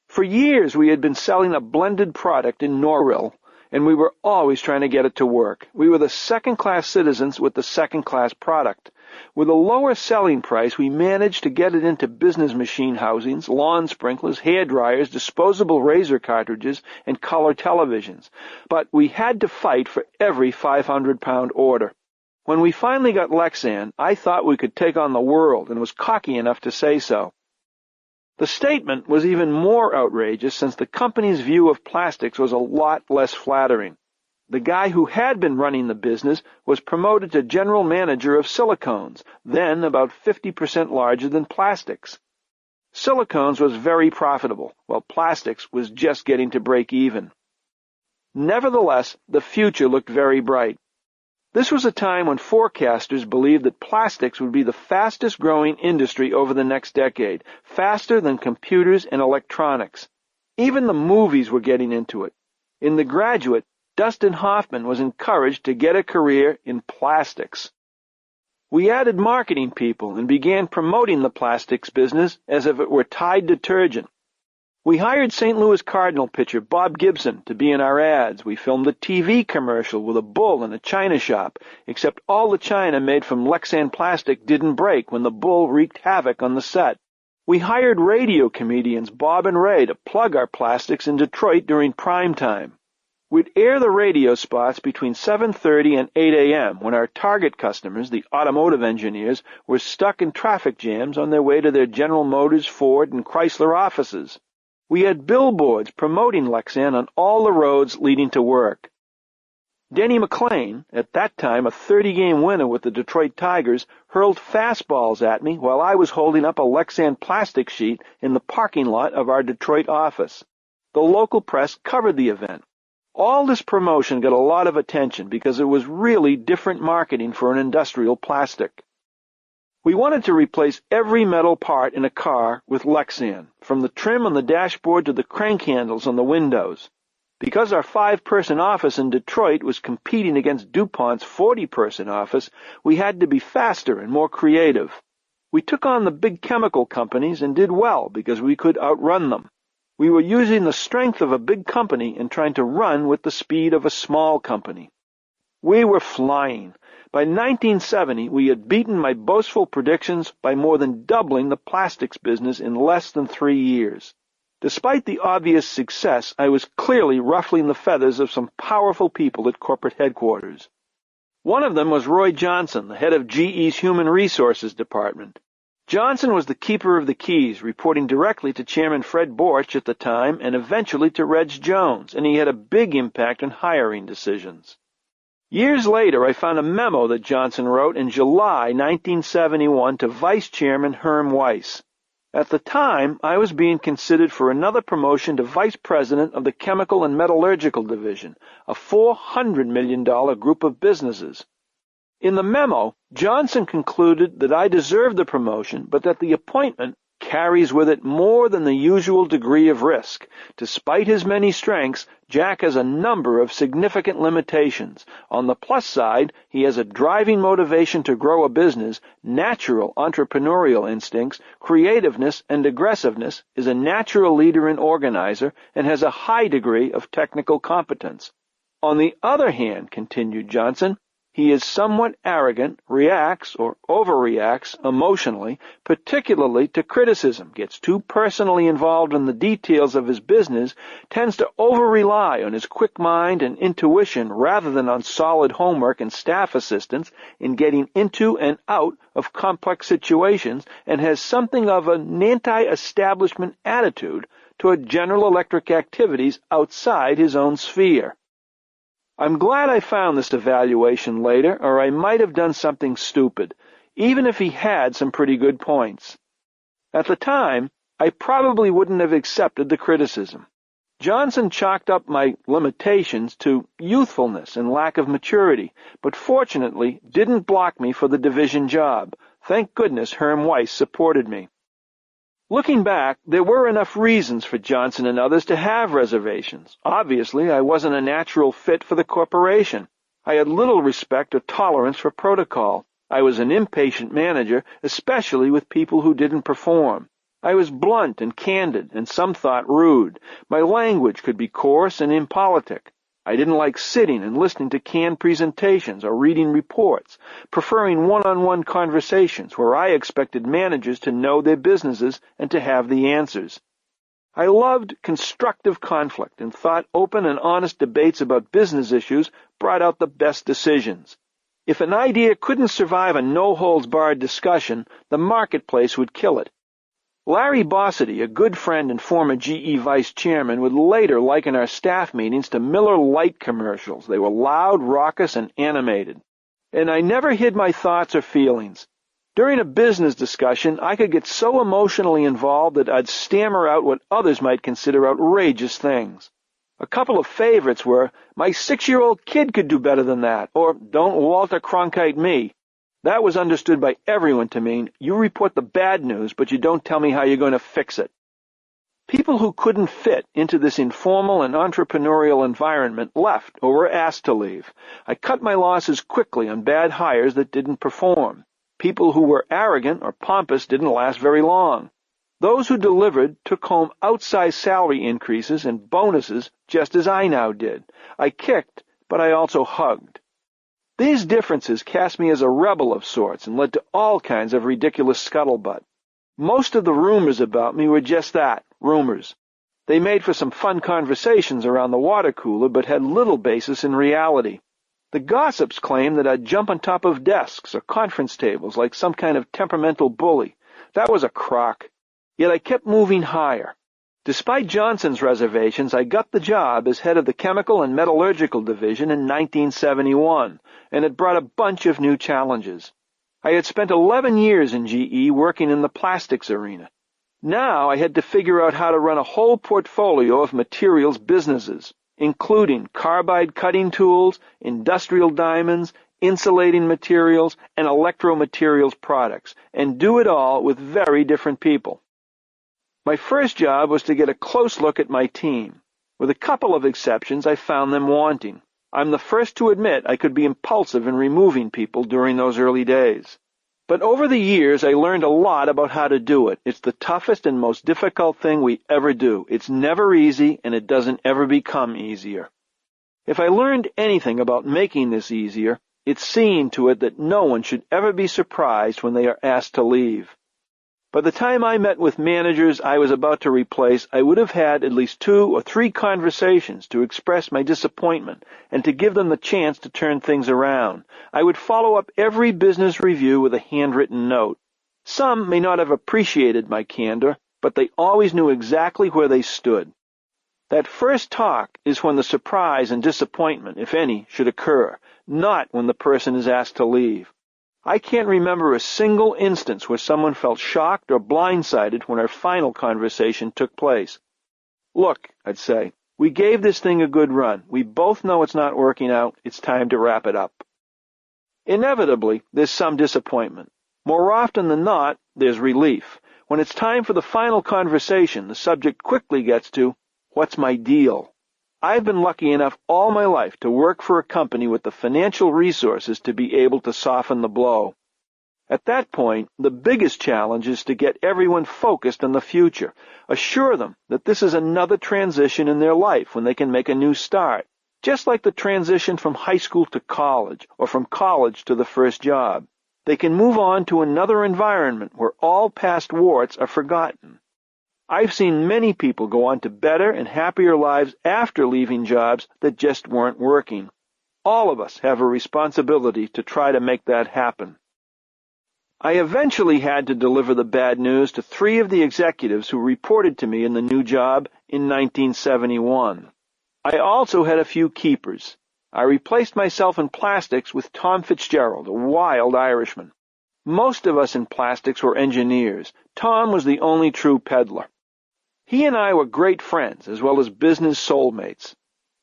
For years we had been selling a blended product in Noril, and we were always trying to get it to work. We were the second-class citizens with the second-class product. With a lower selling price, we managed to get it into business machine housings, lawn sprinklers, hair dryers, disposable razor cartridges, and color televisions. But we had to fight for every 500-pound order. When we finally got Lexan, I thought we could take on the world and was cocky enough to say so. The statement was even more outrageous since the company's view of plastics was a lot less flattering. The guy who had been running the business was promoted to general manager of silicones, then about 50% larger than plastics. Silicones was very profitable, while plastics was just getting to break even. Nevertheless, the future looked very bright. This was a time when forecasters believed that plastics would be the fastest-growing industry over the next decade, faster than computers and electronics. Even the movies were getting into it. In The Graduate, Dustin Hoffman was encouraged to get a career in plastics. We added marketing people and began promoting the plastics business as if it were Tide detergent. We hired St. Louis Cardinal pitcher Bob Gibson to be in our ads. We filmed a TV commercial with a bull in a china shop, except all the china made from Lexan plastic didn't break when the bull wreaked havoc on the set. We hired radio comedians Bob and Ray to plug our plastics in Detroit during prime time. We'd air the radio spots between 7:30 and 8 a.m. when our target customers, the automotive engineers, were stuck in traffic jams on their way to their General Motors, Ford, and Chrysler offices. We had billboards promoting Lexan on all the roads leading to work. Denny McClain, at that time a 30-game winner with the Detroit Tigers, hurled fastballs at me while I was holding up a Lexan plastic sheet in the parking lot of our Detroit office. The local press covered the event. All this promotion got a lot of attention because it was really different marketing for an industrial plastic. We wanted to replace every metal part in a car with Lexan, from the trim on the dashboard to the crank handles on the windows. Because our 5-person office in Detroit was competing against DuPont's 40-person office, we had to be faster and more creative. We took on the big chemical companies and did well because we could outrun them. We were using the strength of a big company and trying to run with the speed of a small company. We were flying. By 1970, we had beaten my boastful predictions by more than doubling the plastics business in less than 3 years. Despite the obvious success, I was clearly ruffling the feathers of some powerful people at corporate headquarters. One of them was Roy Johnson, the head of GE's Human Resources Department. Johnson was the keeper of the keys, reporting directly to Chairman Fred Borch at the time and eventually to Reg Jones, and he had a big impact on hiring decisions. Years later, I found a memo that Johnson wrote in July 1971 to Vice Chairman Herm Weiss. At the time, I was being considered for another promotion to Vice President of the Chemical and Metallurgical Division, a $400 million group of businesses. In the memo, Johnson concluded that I deserved the promotion, but that the appointment carries with it more than the usual degree of risk. Despite his many strengths, Jack has a number of significant limitations. On the plus side, he has a driving motivation to grow a business, natural entrepreneurial instincts, creativeness and aggressiveness, is a natural leader and organizer, and has a high degree of technical competence. On the other hand, continued Johnson, he is somewhat arrogant, reacts or overreacts emotionally, particularly to criticism, gets too personally involved in the details of his business, tends to over-rely on his quick mind and intuition rather than on solid homework and staff assistance in getting into and out of complex situations, and has something of an anti-establishment attitude toward General Electric activities outside his own sphere. I'm glad I found this evaluation later, or I might have done something stupid, even if he had some pretty good points. At the time, I probably wouldn't have accepted the criticism. Johnson chalked up my limitations to youthfulness and lack of maturity, but fortunately didn't block me for the division job. Thank goodness Herm Weiss supported me. Looking back, there were enough reasons for Johnson and others to have reservations. Obviously, I wasn't a natural fit for the corporation. I had little respect or tolerance for protocol. I was an impatient manager, especially with people who didn't perform. I was blunt and candid, and some thought rude. My language could be coarse and impolitic. I didn't like sitting and listening to canned presentations or reading reports, preferring one-on-one conversations where I expected managers to know their businesses and to have the answers. I loved constructive conflict and thought open and honest debates about business issues brought out the best decisions. If an idea couldn't survive a no-holds-barred discussion, the marketplace would kill it. Larry Bossidy, a good friend and former GE vice chairman, would later liken our staff meetings to Miller Lite commercials. They were loud, raucous, and animated. And I never hid my thoughts or feelings. During a business discussion, I could get so emotionally involved that I'd stammer out what others might consider outrageous things. A couple of favorites were, "My 6-year-old kid could do better than that," or "Don't Walter Cronkite me." That was understood by everyone to mean, you report the bad news, but you don't tell me how you're going to fix it. People who couldn't fit into this informal and entrepreneurial environment left or were asked to leave. I cut my losses quickly on bad hires that didn't perform. People who were arrogant or pompous didn't last very long. Those who delivered took home outsized salary increases and bonuses just as I now did. I kicked, but I also hugged. These differences cast me as a rebel of sorts and led to all kinds of ridiculous scuttlebutt. Most of the rumors about me were just that, rumors. They made for some fun conversations around the water cooler, but had little basis in reality. The gossips claimed that I'd jump on top of desks or conference tables like some kind of temperamental bully. That was a crock. Yet I kept moving higher. Despite Johnson's reservations, I got the job as head of the Chemical and Metallurgical Division in 1971, and it brought a bunch of new challenges. I had spent 11 years in GE working in the plastics arena. Now I had to figure out how to run a whole portfolio of materials businesses, including carbide cutting tools, industrial diamonds, insulating materials, and electromaterials products, and do it all with very different people. My first job was to get a close look at my team. With a couple of exceptions, I found them wanting. I'm the first to admit I could be impulsive in removing people during those early days. But over the years, I learned a lot about how to do it. It's the toughest and most difficult thing we ever do. It's never easy, and it doesn't ever become easier. If I learned anything about making this easier, it's seeing to it that no one should ever be surprised when they are asked to leave. By the time I met with managers I was about to replace, I would have had at least 2 or 3 conversations to express my disappointment and to give them the chance to turn things around. I would follow up every business review with a handwritten note. Some may not have appreciated my candor, but they always knew exactly where they stood. That first talk is when the surprise and disappointment, if any, should occur, not when the person is asked to leave. I can't remember a single instance where someone felt shocked or blindsided when our final conversation took place. "Look," I'd say, "we gave this thing a good run. We both know it's not working out. It's time to wrap it up." Inevitably, there's some disappointment. More often than not, there's relief. When it's time for the final conversation, the subject quickly gets to, "What's my deal?" I've been lucky enough all my life to work for a company with the financial resources to be able to soften the blow. At that point, the biggest challenge is to get everyone focused on the future. Assure them that this is another transition in their life when they can make a new start, just like the transition from high school to college or from college to the first job. They can move on to another environment where all past warts are forgotten. I've seen many people go on to better and happier lives after leaving jobs that just weren't working. All of us have a responsibility to try to make that happen. I eventually had to deliver the bad news to 3 of the executives who reported to me in the new job in 1971. I also had a few keepers. I replaced myself in plastics with Tom Fitzgerald, a wild Irishman. Most of us in plastics were engineers. Tom was the only true peddler. He and I were great friends, as well as business soulmates.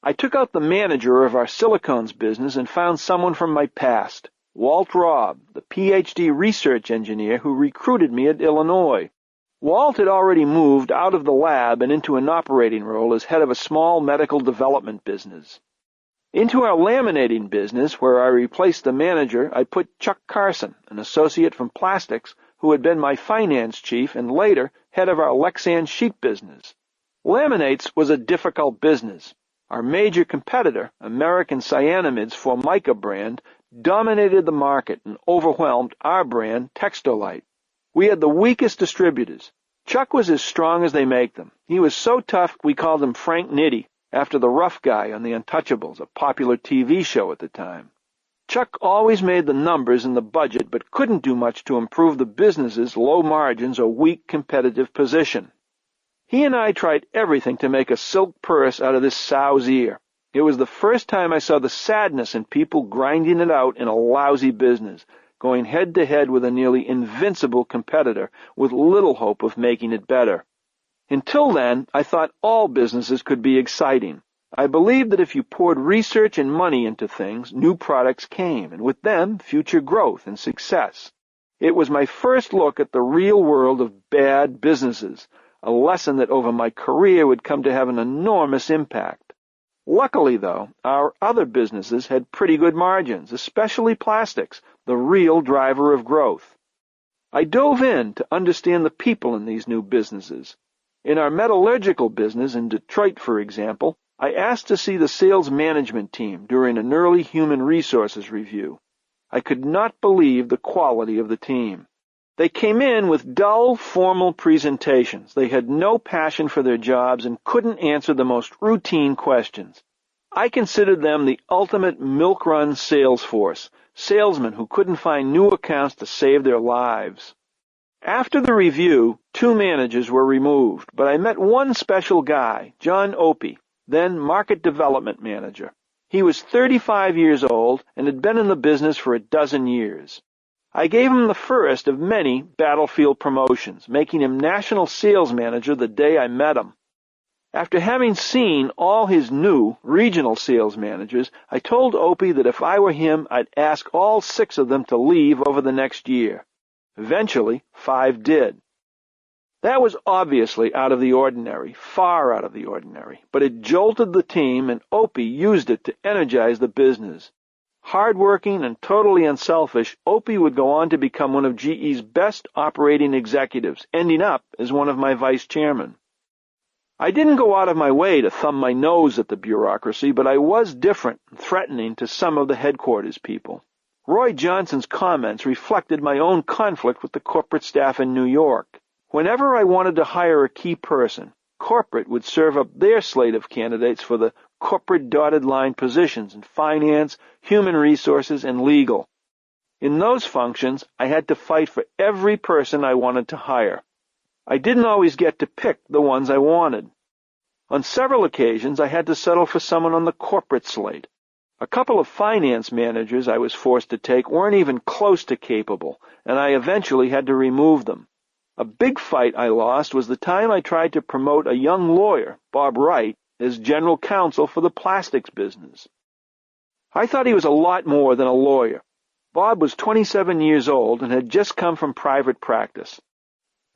I took out the manager of our silicones business and found someone from my past, Walt Robb, the Ph.D. research engineer who recruited me at Illinois. Walt had already moved out of the lab and into an operating role as head of a small medical development business. Into our laminating business, where I replaced the manager, I put Chuck Carson, an associate from plastics, who had been my finance chief and later head of our Lexan sheet business. Laminates was a difficult business. Our major competitor, American Cyanamide's Formica brand, dominated the market and overwhelmed our brand, Textolite. We had the weakest distributors. Chuck was as strong as they make them. He was so tough we called him Frank Nitti, after the rough guy on The Untouchables, a popular TV show at the time. Chuck always made the numbers in the budget, but couldn't do much to improve the business's low margins or weak competitive position. He and I tried everything to make a silk purse out of this sow's ear. It was the first time I saw the sadness in people grinding it out in a lousy business, going head-to-head with a nearly invincible competitor with little hope of making it better. Until then, I thought all businesses could be exciting. I believed that if you poured research and money into things, new products came, and with them, future growth and success. It was my first look at the real world of bad businesses, a lesson that over my career would come to have an enormous impact. Luckily, though, our other businesses had pretty good margins, especially plastics, the real driver of growth. I dove in to understand the people in these new businesses. In our metallurgical business in Detroit, for example, I asked to see the sales management team during an early human resources review. I could not believe the quality of the team. They came in with dull, formal presentations. They had no passion for their jobs and couldn't answer the most routine questions. I considered them the ultimate milk-run sales force, salesmen who couldn't find new accounts to save their lives. After the review, 2 managers were removed, but I met one special guy, John Opie, then market development manager. He was 35 years old and had been in the business for a dozen years. I gave him the first of many battlefield promotions, making him national sales manager the day I met him. After having seen all his new regional sales managers, I told Opie that if I were him, I'd ask all 6 of them to leave over the next year. Eventually, 5 did. That was obviously out of the ordinary, far out of the ordinary, but it jolted the team and Opie used it to energize the business. Hard-working and totally unselfish, Opie would go on to become one of GE's best operating executives, ending up as one of my vice chairmen. I didn't go out of my way to thumb my nose at the bureaucracy, but I was different and threatening to some of the headquarters people. Roy Johnson's comments reflected my own conflict with the corporate staff in New York. Whenever I wanted to hire a key person, corporate would serve up their slate of candidates for the corporate dotted line positions in finance, human resources, and legal. In those functions, I had to fight for every person I wanted to hire. I didn't always get to pick the ones I wanted. On several occasions, I had to settle for someone on the corporate slate. A couple of finance managers I was forced to take weren't even close to capable, and I eventually had to remove them. A big fight I lost was the time I tried to promote a young lawyer, Bob Wright, as general counsel for the plastics business. I thought he was a lot more than a lawyer. Bob was 27 years old and had just come from private practice.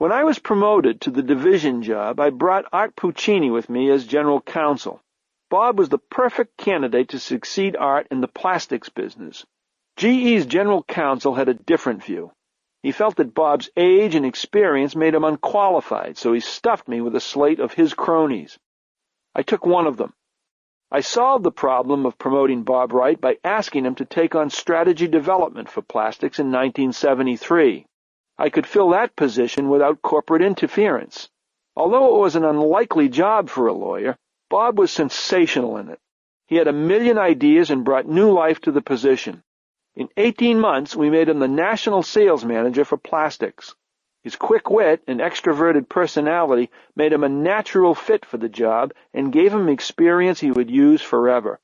When I was promoted to the division job, I brought Art Puccini with me as general counsel. Bob was the perfect candidate to succeed Art in the plastics business. GE's general counsel had a different view. He felt that Bob's age and experience made him unqualified, so he stuffed me with a slate of his cronies. I took one of them. I solved the problem of promoting Bob Wright by asking him to take on strategy development for plastics in 1973. I could fill that position without corporate interference. Although it was an unlikely job for a lawyer, Bob was sensational in it. He had a million ideas and brought new life to the position. In 18 months, we made him the national sales manager for plastics. His quick wit and extroverted personality made him a natural fit for the job and gave him experience he would use forever.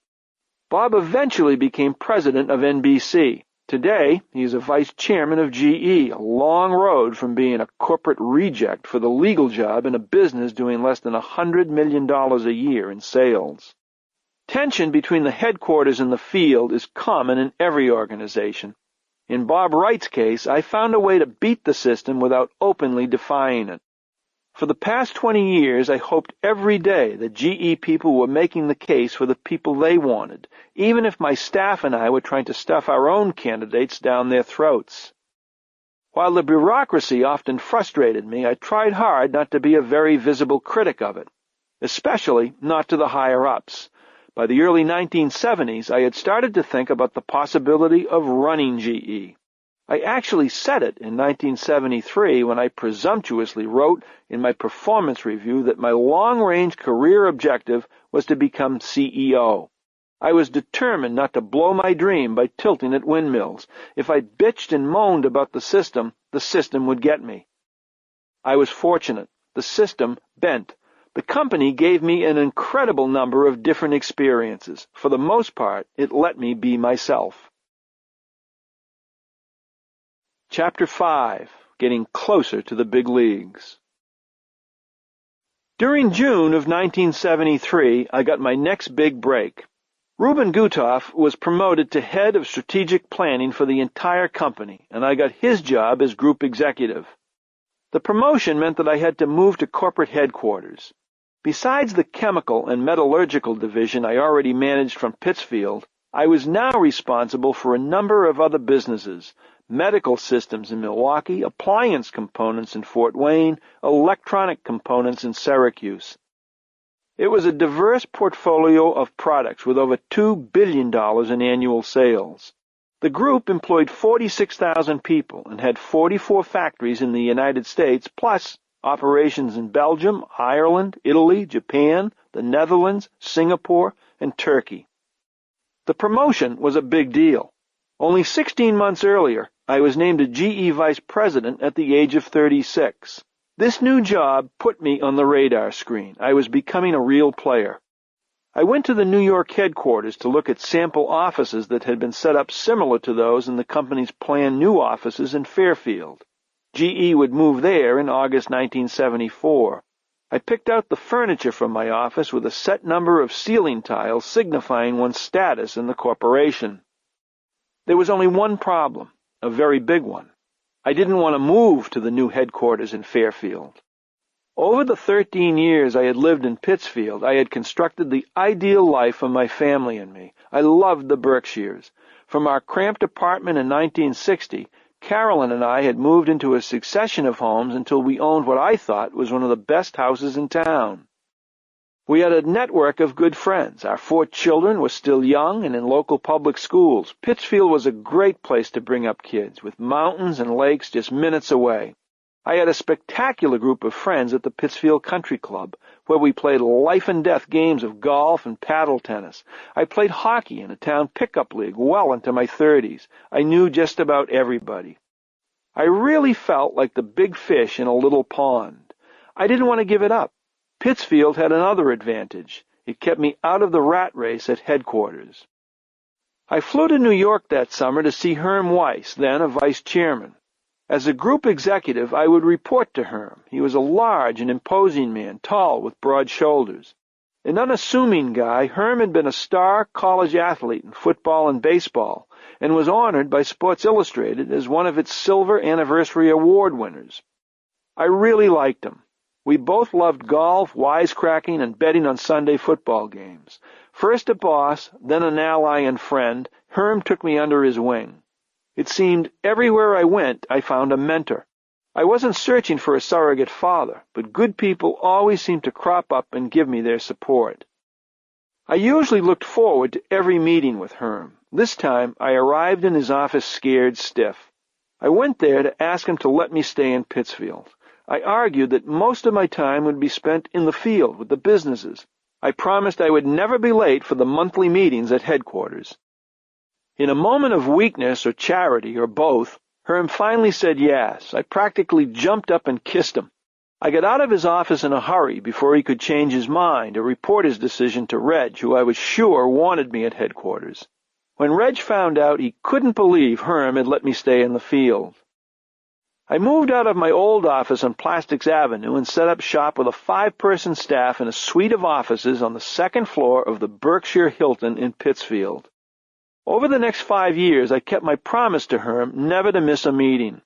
Bob eventually became president of NBC. Today, he is a vice chairman of GE, a long road from being a corporate reject for the legal job in a business doing less than $100 million a year in sales. Tension between the headquarters and the field is common in every organization. In Bob Wright's case, I found a way to beat the system without openly defying it. For the past 20 years, I hoped every day that GE people were making the case for the people they wanted, even if my staff and I were trying to stuff our own candidates down their throats. While the bureaucracy often frustrated me, I tried hard not to be a very visible critic of it, especially not to the higher-ups. By the early 1970s, I had started to think about the possibility of running GE. I actually said it in 1973 when I presumptuously wrote in my performance review that my long-range career objective was to become CEO. I was determined not to blow my dream by tilting at windmills. If I bitched and moaned about the system would get me. I was fortunate. The system bent. The company gave me an incredible number of different experiences. For the most part, it let me be myself. Chapter 5. Getting Closer to the Big Leagues. During June of 1973, I got my next big break. Ruben Gutoff was promoted to head of strategic planning for the entire company, and I got his job as group executive. The promotion meant that I had to move to corporate headquarters. Besides the chemical and metallurgical division I already managed from Pittsfield, I was now responsible for a number of other businesses: medical systems in Milwaukee, appliance components in Fort Wayne, electronic components in Syracuse. It was a diverse portfolio of products with over $2 billion in annual sales. The group employed 46,000 people and had 44 factories in the United States, plus operations in Belgium, Ireland, Italy, Japan, the Netherlands, Singapore, and Turkey. The promotion was a big deal. Only 16 months earlier, I was named a GE Vice President at the age of 36. This new job put me on the radar screen. I was becoming a real player. I went to the New York headquarters to look at sample offices that had been set up similar to those in the company's planned new offices in Fairfield. GE would move there in August 1974. I picked out the furniture from my office with a set number of ceiling tiles signifying one's status in the corporation. There was only one problem, a very big one. I didn't want to move to the new headquarters in Fairfield. Over the 13 years I had lived in Pittsfield, I had constructed the ideal life for my family and me. I loved the Berkshires. From our cramped apartment in 1960, Carolyn and I had moved into a succession of homes until we owned what I thought was one of the best houses in town. We had a network of good friends. Our 4 children were still young and in local public schools. Pittsfield was a great place to bring up kids, with mountains and lakes just minutes away. I had a spectacular group of friends at the Pittsfield Country Club, where we played life-and-death games of golf and paddle tennis. I played hockey in a town pickup league well into my 30s. I knew just about everybody. I really felt like the big fish in a little pond. I didn't want to give it up. Pittsfield had another advantage. It kept me out of the rat race at headquarters. I flew to New York that summer to see Herm Weiss, then a vice chairman. As a group executive, I would report to Herm. He was a large and imposing man, tall with broad shoulders. An unassuming guy, Herm had been a star college athlete in football and baseball, and was honored by Sports Illustrated as one of its Silver Anniversary Award winners. I really liked him. We both loved golf, wisecracking, and betting on Sunday football games. First a boss, then an ally and friend, Herm took me under his wing. It seemed everywhere I went I found a mentor. I wasn't searching for a surrogate father, but good people always seemed to crop up and give me their support. I usually looked forward to every meeting with Herm. This time I arrived in his office scared stiff. I went there to ask him to let me stay in Pittsfield. I argued that most of my time would be spent in the field with the businesses. I promised I would never be late for the monthly meetings at headquarters. In a moment of weakness or charity or both, Herm finally said yes. I practically jumped up and kissed him. I got out of his office in a hurry before he could change his mind or report his decision to Reg, who I was sure wanted me at headquarters. When Reg found out, he couldn't believe Herm had let me stay in the field. I moved out of my old office on Plastics Avenue and set up shop with a 5-person staff in a suite of offices on the second floor of the Berkshire Hilton in Pittsfield. Over the next 5 years, I kept my promise to Herm never to miss a meeting.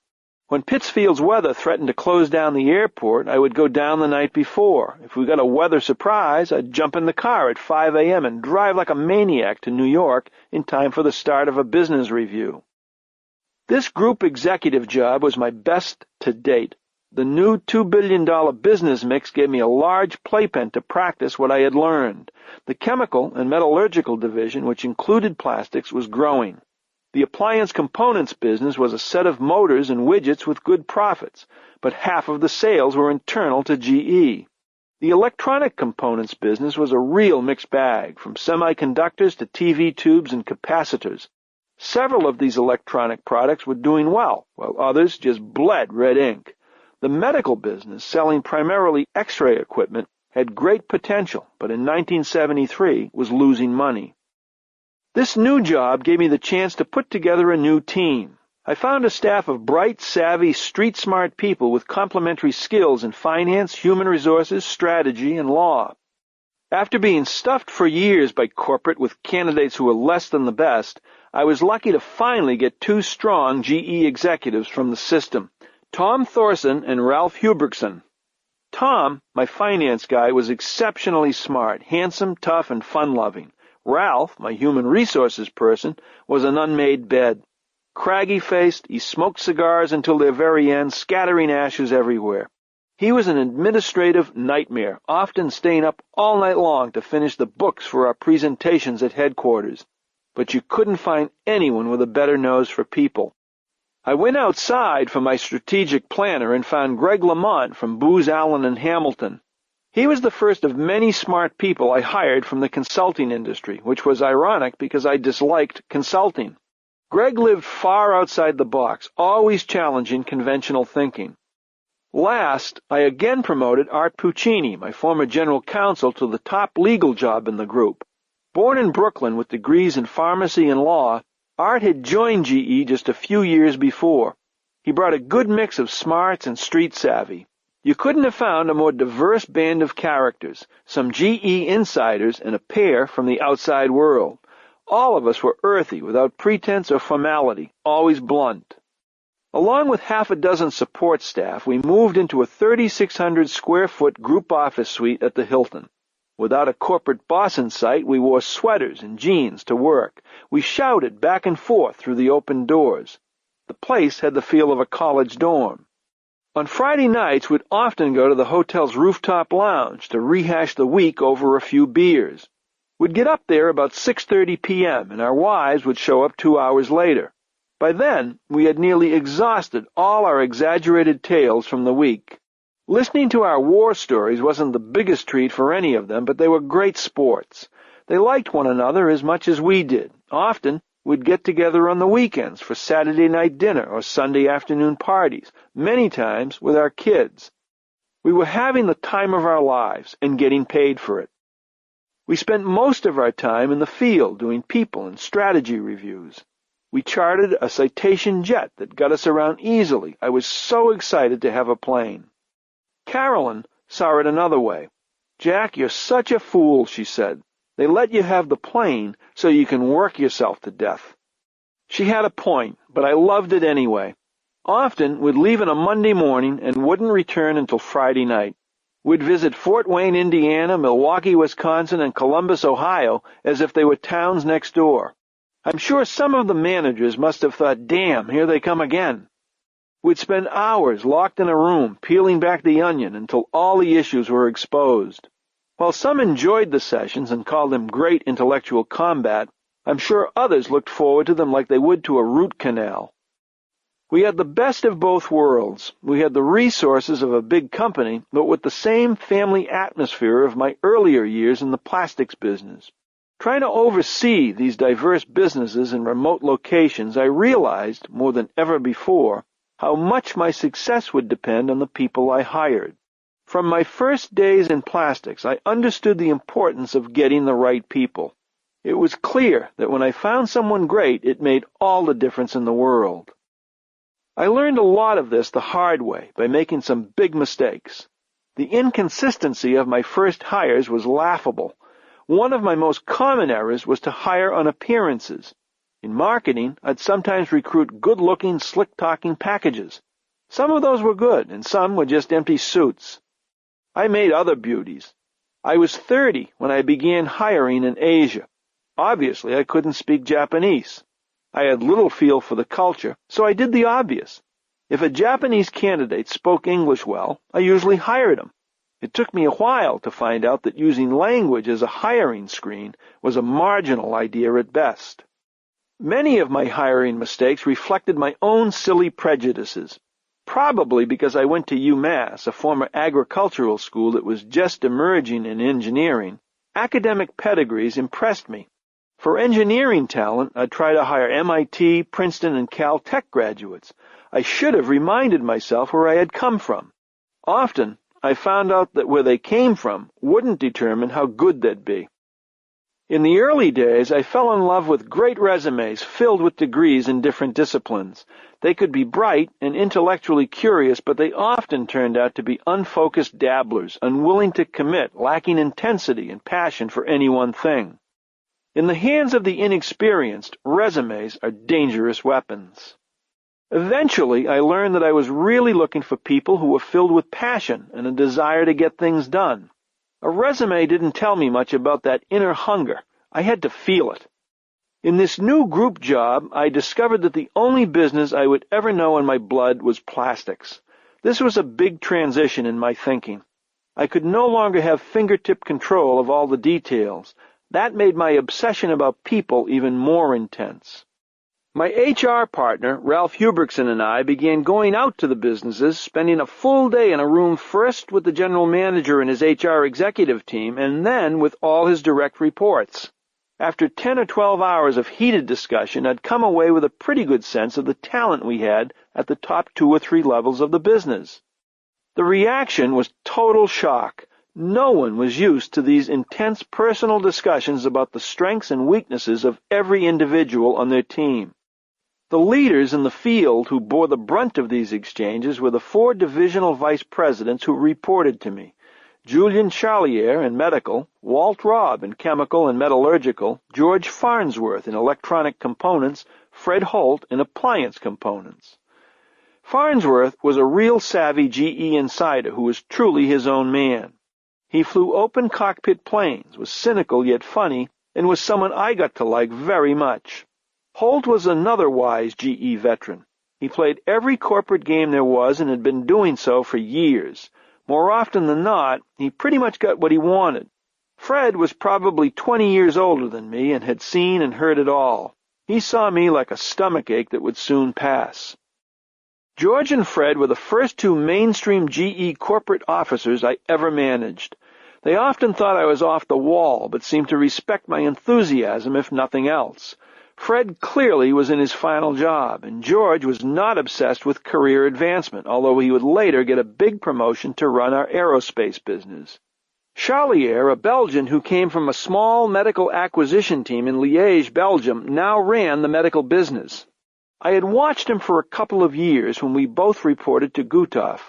When Pittsfield's weather threatened to close down the airport, I would go down the night before. If we got a weather surprise, I'd jump in the car at 5 a.m. and drive like a maniac to New York in time for the start of a business review. This group executive job was my best to date. The new $2 billion business mix gave me a large playpen to practice what I had learned. The chemical and metallurgical division, which included plastics, was growing. The appliance components business was a set of motors and widgets with good profits, but half of the sales were internal to GE. The electronic components business was a real mixed bag, from semiconductors to TV tubes and capacitors. Several of these electronic products were doing well, while others just bled red ink. The medical business, selling primarily X-ray equipment, had great potential, but in 1973 was losing money. This new job gave me the chance to put together a new team. I found a staff of bright, savvy, street-smart people with complementary skills in finance, human resources, strategy, and law. After being stuffed for years by corporate with candidates who were less than the best, I was lucky to finally get 2 strong GE executives from the system, Tom Thorson and Ralph Huberkson. Tom, my finance guy, was exceptionally smart, handsome, tough, and fun-loving. Ralph, my human resources person, was an unmade bed. Craggy-faced, he smoked cigars until their very end, scattering ashes everywhere. He was an administrative nightmare, often staying up all night long to finish the books for our presentations at headquarters. But you couldn't find anyone with a better nose for people. I went outside for my strategic planner and found Greg Lamont from Booz Allen and Hamilton. He was the first of many smart people I hired from the consulting industry, which was ironic because I disliked consulting. Greg lived far outside the box, always challenging conventional thinking. Last, I again promoted Art Puccini, my former general counsel, to the top legal job in the group. Born in Brooklyn with degrees in pharmacy and law, Art had joined GE just a few years before. He brought a good mix of smarts and street savvy. You couldn't have found a more diverse band of characters, some GE insiders and a pair from the outside world. All of us were earthy, without pretense or formality, always blunt. Along with half a dozen support staff, we moved into a 3,600-square-foot group office suite at the Hilton. Without a corporate boss in sight, we wore sweaters and jeans to work. We shouted back and forth through the open doors. The place had the feel of a college dorm. On Friday nights, we'd often go to the hotel's rooftop lounge to rehash the week over a few beers. We'd get up there about 6:30 p.m., and our wives would show up 2 hours later. By then, we had nearly exhausted all our exaggerated tales from the week. Listening to our war stories wasn't the biggest treat for any of them, but they were great sports. They liked one another as much as we did. Often, we'd get together on the weekends for Saturday night dinner or Sunday afternoon parties, many times with our kids. We were having the time of our lives and getting paid for it. We spent most of our time in the field doing people and strategy reviews. We chartered a Citation jet that got us around easily. I was so excited to have a plane. Carolyn saw it another way. "Jack, you're such a fool," she said. "They let you have the plane so you can work yourself to death." She had a point, but I loved it anyway. Often we'd leave on a Monday morning and wouldn't return until Friday night. We'd visit Fort Wayne, Indiana, Milwaukee, Wisconsin, and Columbus, Ohio, as if they were towns next door. I'm sure some of the managers must have thought, damn, here they come again. We'd spend hours locked in a room, peeling back the onion until all the issues were exposed. While some enjoyed the sessions and called them great intellectual combat, I'm sure others looked forward to them like they would to a root canal. We had the best of both worlds. We had the resources of a big company, but with the same family atmosphere of my earlier years in the plastics business. Trying to oversee these diverse businesses in remote locations, I realized, more than ever before, how much my success would depend on the people I hired. From my first days in plastics, I understood the importance of getting the right people. It was clear that when I found someone great, it made all the difference in the world. I learned a lot of this the hard way by making some big mistakes. The inconsistency of my first hires was laughable. One of my most common errors was to hire on appearances. In marketing, I'd sometimes recruit good-looking, slick-talking packages. Some of those were good, and some were just empty suits. I made other beauties. I was 30 when I began hiring in Asia. Obviously, I couldn't speak Japanese. I had little feel for the culture, so I did the obvious. If a Japanese candidate spoke English well, I usually hired him. It took me a while to find out that using language as a hiring screen was a marginal idea at best. Many of my hiring mistakes reflected my own silly prejudices. Probably because I went to UMass, a former agricultural school that was just emerging in engineering, academic pedigrees impressed me. For engineering talent, I'd try to hire MIT, Princeton, and Caltech graduates. I should have reminded myself where I had come from. Often, I found out that where they came from wouldn't determine how good they'd be. In the early days, I fell in love with great resumes filled with degrees in different disciplines. They could be bright and intellectually curious, but they often turned out to be unfocused dabblers, unwilling to commit, lacking intensity and passion for any one thing. In the hands of the inexperienced, resumes are dangerous weapons. Eventually, I learned that I was really looking for people who were filled with passion and a desire to get things done. A resume didn't tell me much about that inner hunger. I had to feel it. In this new group job, I discovered that the only business I would ever know in my blood was plastics. This was a big transition in my thinking. I could no longer have fingertip control of all the details. That made my obsession about people even more intense. My HR partner, Ralph Huberkson, and I began going out to the businesses, spending a full day in a room first with the general manager and his HR executive team, and then with all his direct reports. After 10 or 12 hours of heated discussion, I'd come away with a pretty good sense of the talent we had at the top 2 or 3 levels of the business. The reaction was total shock. No one was used to these intense personal discussions about the strengths and weaknesses of every individual on their team. The leaders in the field who bore the brunt of these exchanges were the 4 divisional vice presidents who reported to me: Julian Charlier in medical, Walt Robb in chemical and metallurgical, George Farnsworth in electronic components, Fred Holt in appliance components. Farnsworth was a real savvy GE insider who was truly his own man. He flew open cockpit planes, was cynical yet funny, and was someone I got to like very much. Holt was another wise GE veteran. He played every corporate game there was and had been doing so for years. More often than not, he pretty much got what he wanted. Fred was probably 20 years older than me and had seen and heard it all. He saw me like a stomachache that would soon pass. George and Fred were the first 2 mainstream GE corporate officers I ever managed. They often thought I was off the wall, but seemed to respect my enthusiasm if nothing else. Fred clearly was in his final job, and George was not obsessed with career advancement, although he would later get a big promotion to run our aerospace business. Charlier, a Belgian who came from a small medical acquisition team in Liège, Belgium, now ran the medical business. I had watched him for a couple of years when we both reported to Guthoff.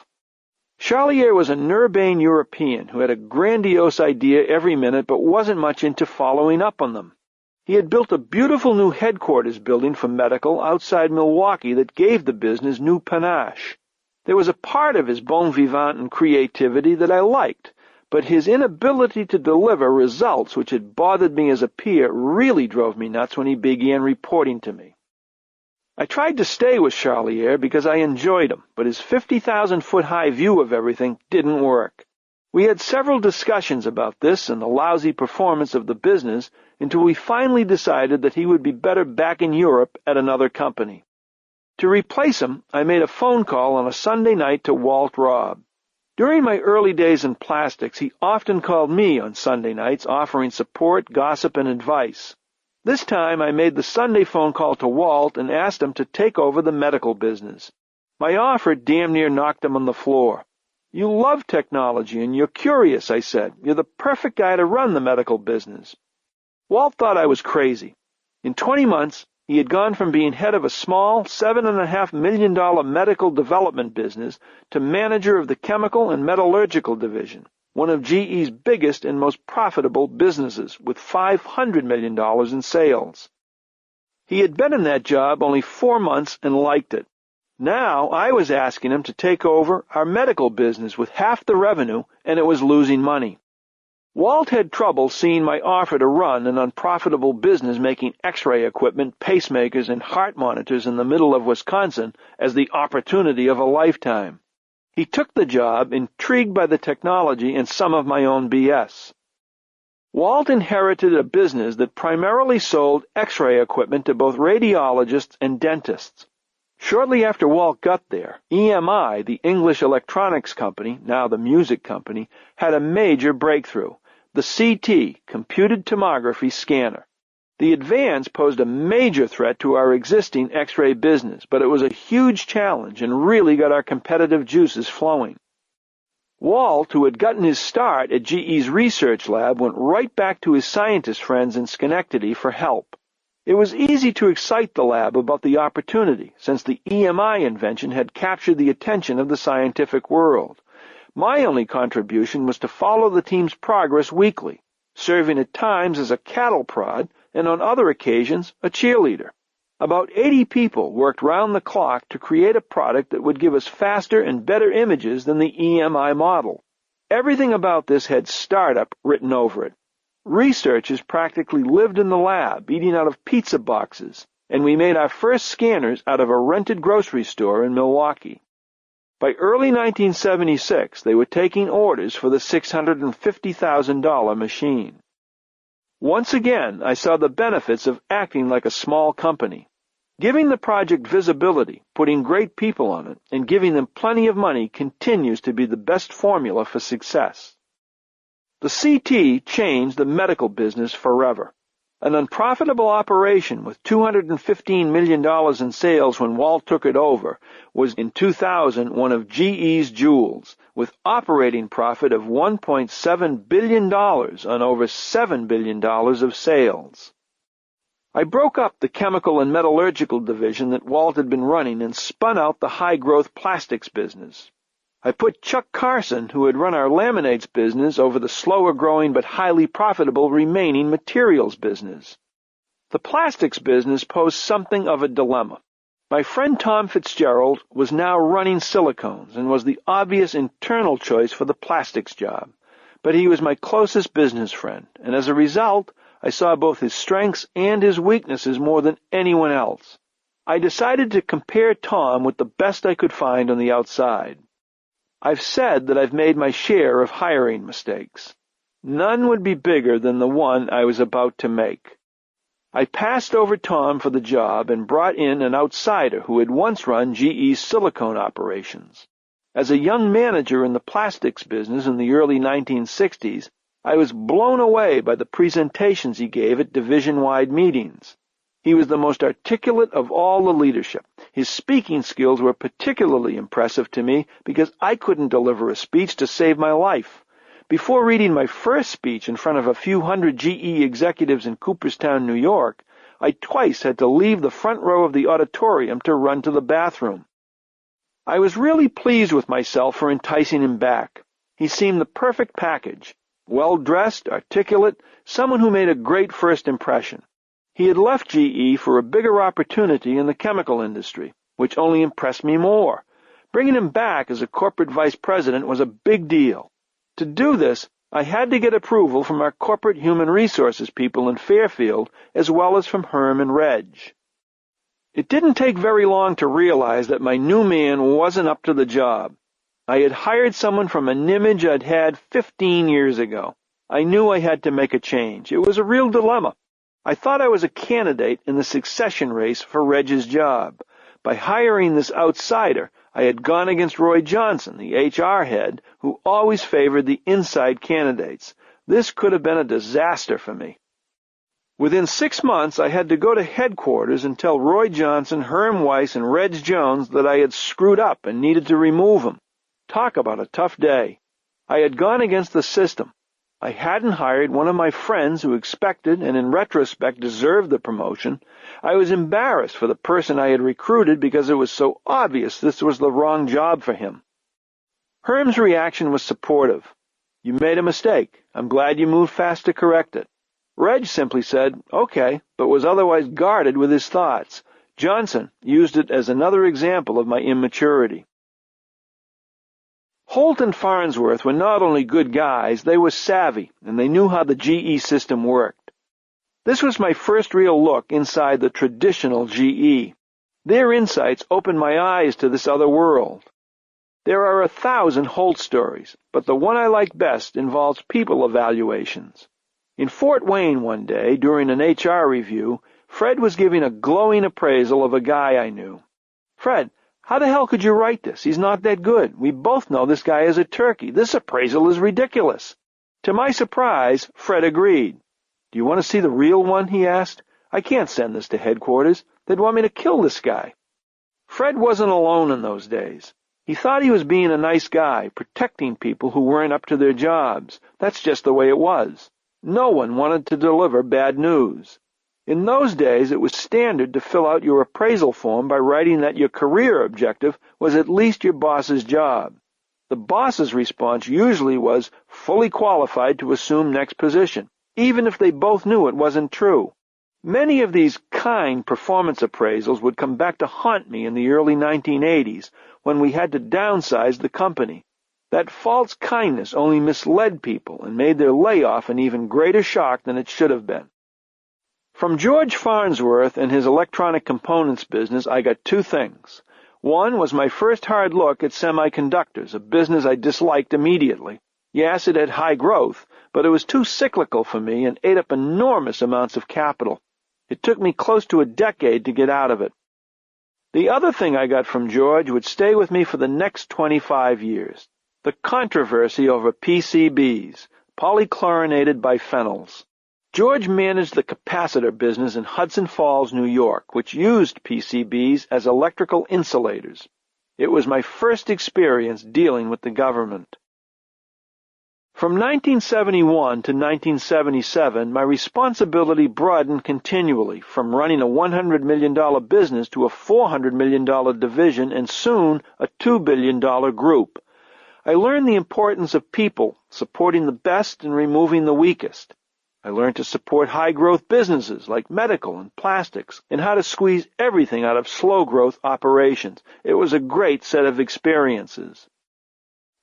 Charlier was a Nurbane European who had a grandiose idea every minute but wasn't much into following up on them. He had built a beautiful new headquarters building for medical outside Milwaukee that gave the business new panache. There was a part of his bon vivant and creativity that I liked, but his inability to deliver results which had bothered me as a peer really drove me nuts when he began reporting to me. I tried to stay with Charlier because I enjoyed him, but his 50,000-foot-high view of everything didn't work. We had several discussions about this and the lousy performance of the business until we finally decided that he would be better back in Europe at another company. To replace him, I made a phone call on a Sunday night to Walt Robb. During my early days in plastics, he often called me on Sunday nights offering support, gossip, and advice. This time I made the Sunday phone call to Walt and asked him to take over the medical business. My offer damn near knocked him on the floor. "You love technology and you're curious," I said. "You're the perfect guy to run the medical business." Walt thought I was crazy. In 20 months, he had gone from being head of a small $7.5 million medical development business to manager of the chemical and metallurgical division, one of GE's biggest and most profitable businesses, with $500 million in sales. He had been in that job only 4 months and liked it. Now I was asking him to take over our medical business with half the revenue, and it was losing money. Walt had trouble seeing my offer to run an unprofitable business making X-ray equipment, pacemakers, and heart monitors in the middle of Wisconsin as the opportunity of a lifetime. He took the job, intrigued by the technology and some of my own BS. Walt inherited a business that primarily sold X-ray equipment to both radiologists and dentists. Shortly after Walt got there, EMI, the English electronics company, now the music company, had a major breakthrough, the CT, computed tomography scanner. The advance posed a major threat to our existing X-ray business, but it was a huge challenge and really got our competitive juices flowing. Walt, who had gotten his start at GE's research lab, went right back to his scientist friends in Schenectady for help. It was easy to excite the lab about the opportunity, since the EMI invention had captured the attention of the scientific world. My only contribution was to follow the team's progress weekly, serving at times as a cattle prod and on other occasions a cheerleader. About 80 people worked round the clock to create a product that would give us faster and better images than the EMI model. Everything about this had startup written over it. Researchers practically lived in the lab, eating out of pizza boxes, and we made our first scanners out of a rented grocery store in Milwaukee. By early 1976, they were taking orders for the $650,000 machine. Once again, I saw the benefits of acting like a small company. Giving the project visibility, putting great people on it, and giving them plenty of money continues to be the best formula for success. The CT changed the medical business forever. An unprofitable operation with $215 million in sales when Walt took it over was in 2000 one of GE's jewels, with operating profit of $1.7 billion on over $7 billion of sales. I broke up the chemical and metallurgical division that Walt had been running and spun out the high-growth plastics business. I put Chuck Carson, who had run our laminates business, over the slower-growing but highly profitable remaining materials business. The plastics business posed something of a dilemma. My friend Tom Fitzgerald was now running silicones and was the obvious internal choice for the plastics job, but he was my closest business friend, and as a result, I saw both his strengths and his weaknesses more than anyone else. I decided to compare Tom with the best I could find on the outside. I've said that I've made my share of hiring mistakes. None would be bigger than the one I was about to make. I passed over Tom for the job and brought in an outsider who had once run GE's silicone operations. As a young manager in the plastics business in the early 1960s, I was blown away by the presentations he gave at division-wide meetings. He was the most articulate of all the leadership. His speaking skills were particularly impressive to me because I couldn't deliver a speech to save my life. Before reading my first speech in front of a few hundred GE executives in Cooperstown, New York, I twice had to leave the front row of the auditorium to run to the bathroom. I was really pleased with myself for enticing him back. He seemed the perfect package. Well-dressed, articulate, someone who made a great first impression. He had left GE for a bigger opportunity in the chemical industry, which only impressed me more. Bringing him back as a corporate vice president was a big deal. To do this, I had to get approval from our corporate human resources people in Fairfield, as well as from Herm and Reg. It didn't take very long to realize that my new man wasn't up to the job. I had hired someone from an image I'd had 15 years ago. I knew I had to make a change. It was a real dilemma. I thought I was a candidate in the succession race for Reg's job. By hiring this outsider, I had gone against Roy Johnson, the HR head, who always favored the inside candidates. This could have been a disaster for me. Within 6 months, I had to go to headquarters and tell Roy Johnson, Herm Weiss, and Reg Jones that I had screwed up and needed to remove him. Talk about a tough day. I had gone against the system. I hadn't hired one of my friends who expected and in retrospect deserved the promotion. I was embarrassed for the person I had recruited because it was so obvious this was the wrong job for him. Herm's reaction was supportive. You made a mistake. I'm glad you moved fast to correct it. Reg simply said, okay, but was otherwise guarded with his thoughts. Johnson used it as another example of my immaturity. Holt and Farnsworth were not only good guys, they were savvy, and they knew how the GE system worked. This was my first real look inside the traditional GE. Their insights opened my eyes to this other world. There are 1,000 Holt stories, but the one I like best involves people evaluations. In Fort Wayne one day, during an HR review, Fred was giving a glowing appraisal of a guy I knew. Fred, how the hell could you write this? He's not that good. We both know this guy is a turkey. This appraisal is ridiculous. To my surprise, Fred agreed. Do you want to see the real one? He asked. I can't send this to headquarters. They'd want me to kill this guy. Fred wasn't alone in those days. He thought he was being a nice guy, protecting people who weren't up to their jobs. That's just the way it was. No one wanted to deliver bad news. In those days, it was standard to fill out your appraisal form by writing that your career objective was at least your boss's job. The boss's response usually was fully qualified to assume next position, even if they both knew it wasn't true. Many of these kind performance appraisals would come back to haunt me in the early 1980s when we had to downsize the company. That false kindness only misled people and made their layoff an even greater shock than it should have been. From George Farnsworth and his electronic components business, I got two things. One was my first hard look at semiconductors, a business I disliked immediately. Yes, it had high growth, but it was too cyclical for me and ate up enormous amounts of capital. It took me close to a decade to get out of it. The other thing I got from George would stay with me for the next 25 years. The controversy over PCBs, polychlorinated biphenyls. George managed the capacitor business in Hudson Falls, New York, which used PCBs as electrical insulators. It was my first experience dealing with the government. From 1971 to 1977, my responsibility broadened continually, from running a $100 million business to a $400 million division and soon a $2 billion group. I learned the importance of people, supporting the best and removing the weakest. I learned to support high-growth businesses like medical and plastics, and how to squeeze everything out of slow-growth operations. It was a great set of experiences.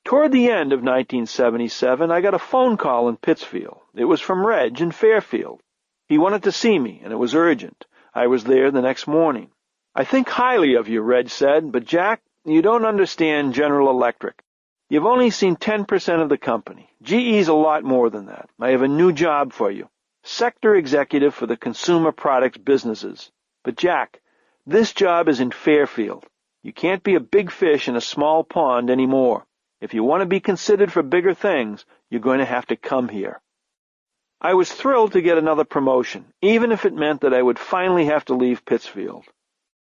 Toward the end of 1977, I got a phone call in Pittsfield. It was from Reg in Fairfield. He wanted to see me, and it was urgent. I was there the next morning. I think highly of you, Reg said, but Jack, you don't understand General Electric. You've only seen 10% of the company. GE's a lot more than that. I have a new job for you. Sector executive for the consumer products businesses. But Jack, this job is in Fairfield. You can't be a big fish in a small pond anymore. If you want to be considered for bigger things, you're going to have to come here. I was thrilled to get another promotion, even if it meant that I would finally have to leave Pittsfield.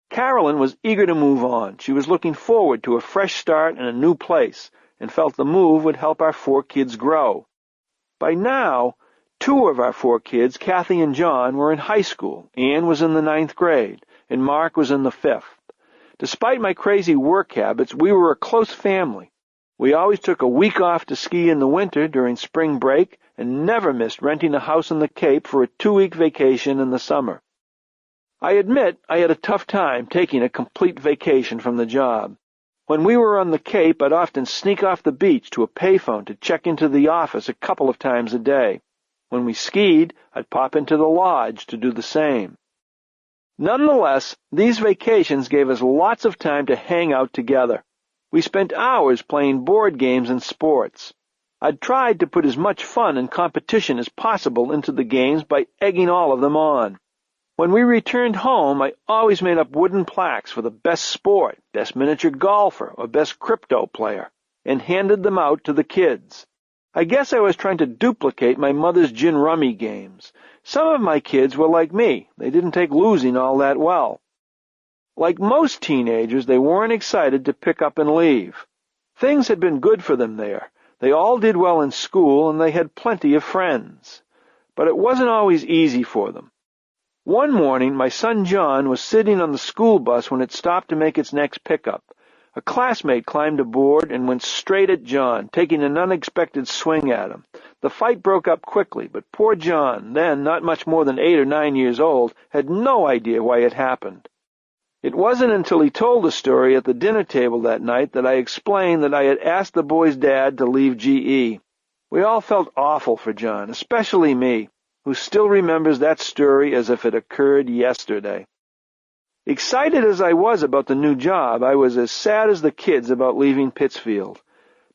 Carolyn was eager to move on. She was looking forward to a fresh start in a new place, and felt the move would help our 4 kids grow. By now, 2 of our 4 kids, Kathy and John, were in high school. Ann was in the 9th grade, and Mark was in the 5th. Despite my crazy work habits, we were a close family. We always took a week off to ski in the winter during spring break and never missed renting a house on the Cape for a 2-week vacation in the summer. I admit I had a tough time taking a complete vacation from the job. When we were on the Cape, I'd often sneak off the beach to a payphone to check into the office a couple of times a day. When we skied, I'd pop into the lodge to do the same. Nonetheless, these vacations gave us lots of time to hang out together. We spent hours playing board games and sports. I'd tried to put as much fun and competition as possible into the games by egging all of them on. When we returned home, I always made up wooden plaques for the best sport, best miniature golfer, or best crypto player, and handed them out to the kids. I guess I was trying to duplicate my mother's gin rummy games. Some of my kids were like me. They didn't take losing all that well. Like most teenagers, they weren't excited to pick up and leave. Things had been good for them there. They all did well in school, and they had plenty of friends. But it wasn't always easy for them. One morning, my son John was sitting on the school bus when it stopped to make its next pickup. A classmate climbed aboard and went straight at John, taking an unexpected swing at him. The fight broke up quickly, but poor John, then not much more than 8 or 9 years old, had no idea why it happened. It wasn't until he told the story at the dinner table that night that I explained that I had asked the boy's dad to leave GE. We all felt awful for John, especially me, who still remembers that story as if it occurred yesterday. Excited as I was about the new job, I was as sad as the kids about leaving Pittsfield.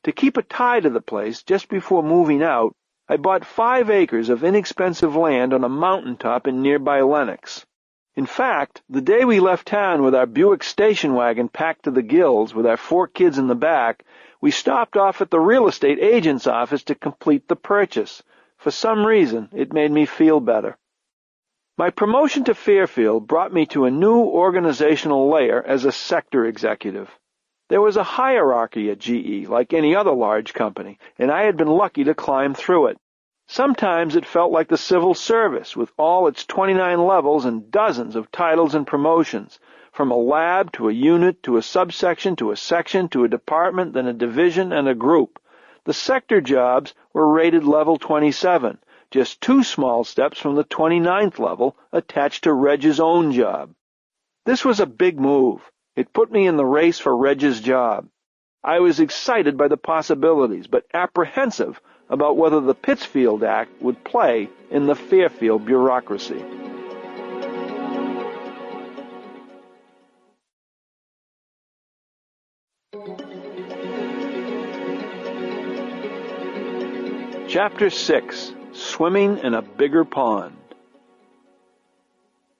To keep a tie to the place, just before moving out, I bought 5 acres of inexpensive land on a mountaintop in nearby Lenox. In fact, the day we left town with our Buick station wagon packed to the gills with our 4 kids in the back, we stopped off at the real estate agent's office to complete the purchase. For some reason, it made me feel better. My promotion to Fairfield brought me to a new organizational layer as a sector executive. There was a hierarchy at GE, like any other large company, and I had been lucky to climb through it. Sometimes it felt like the civil service, with all its 29 levels and dozens of titles and promotions, from a lab to a unit to a subsection to a section to a department, then a division and a group. The sector jobs were rated level 27, just 2 small steps from the 29th level attached to Reg's own job. This was a big move. It put me in the race for Reg's job. I was excited by the possibilities, but apprehensive about whether the Pittsfield Act would play in the Fairfield bureaucracy. Chapter 6. Swimming in a Bigger Pond.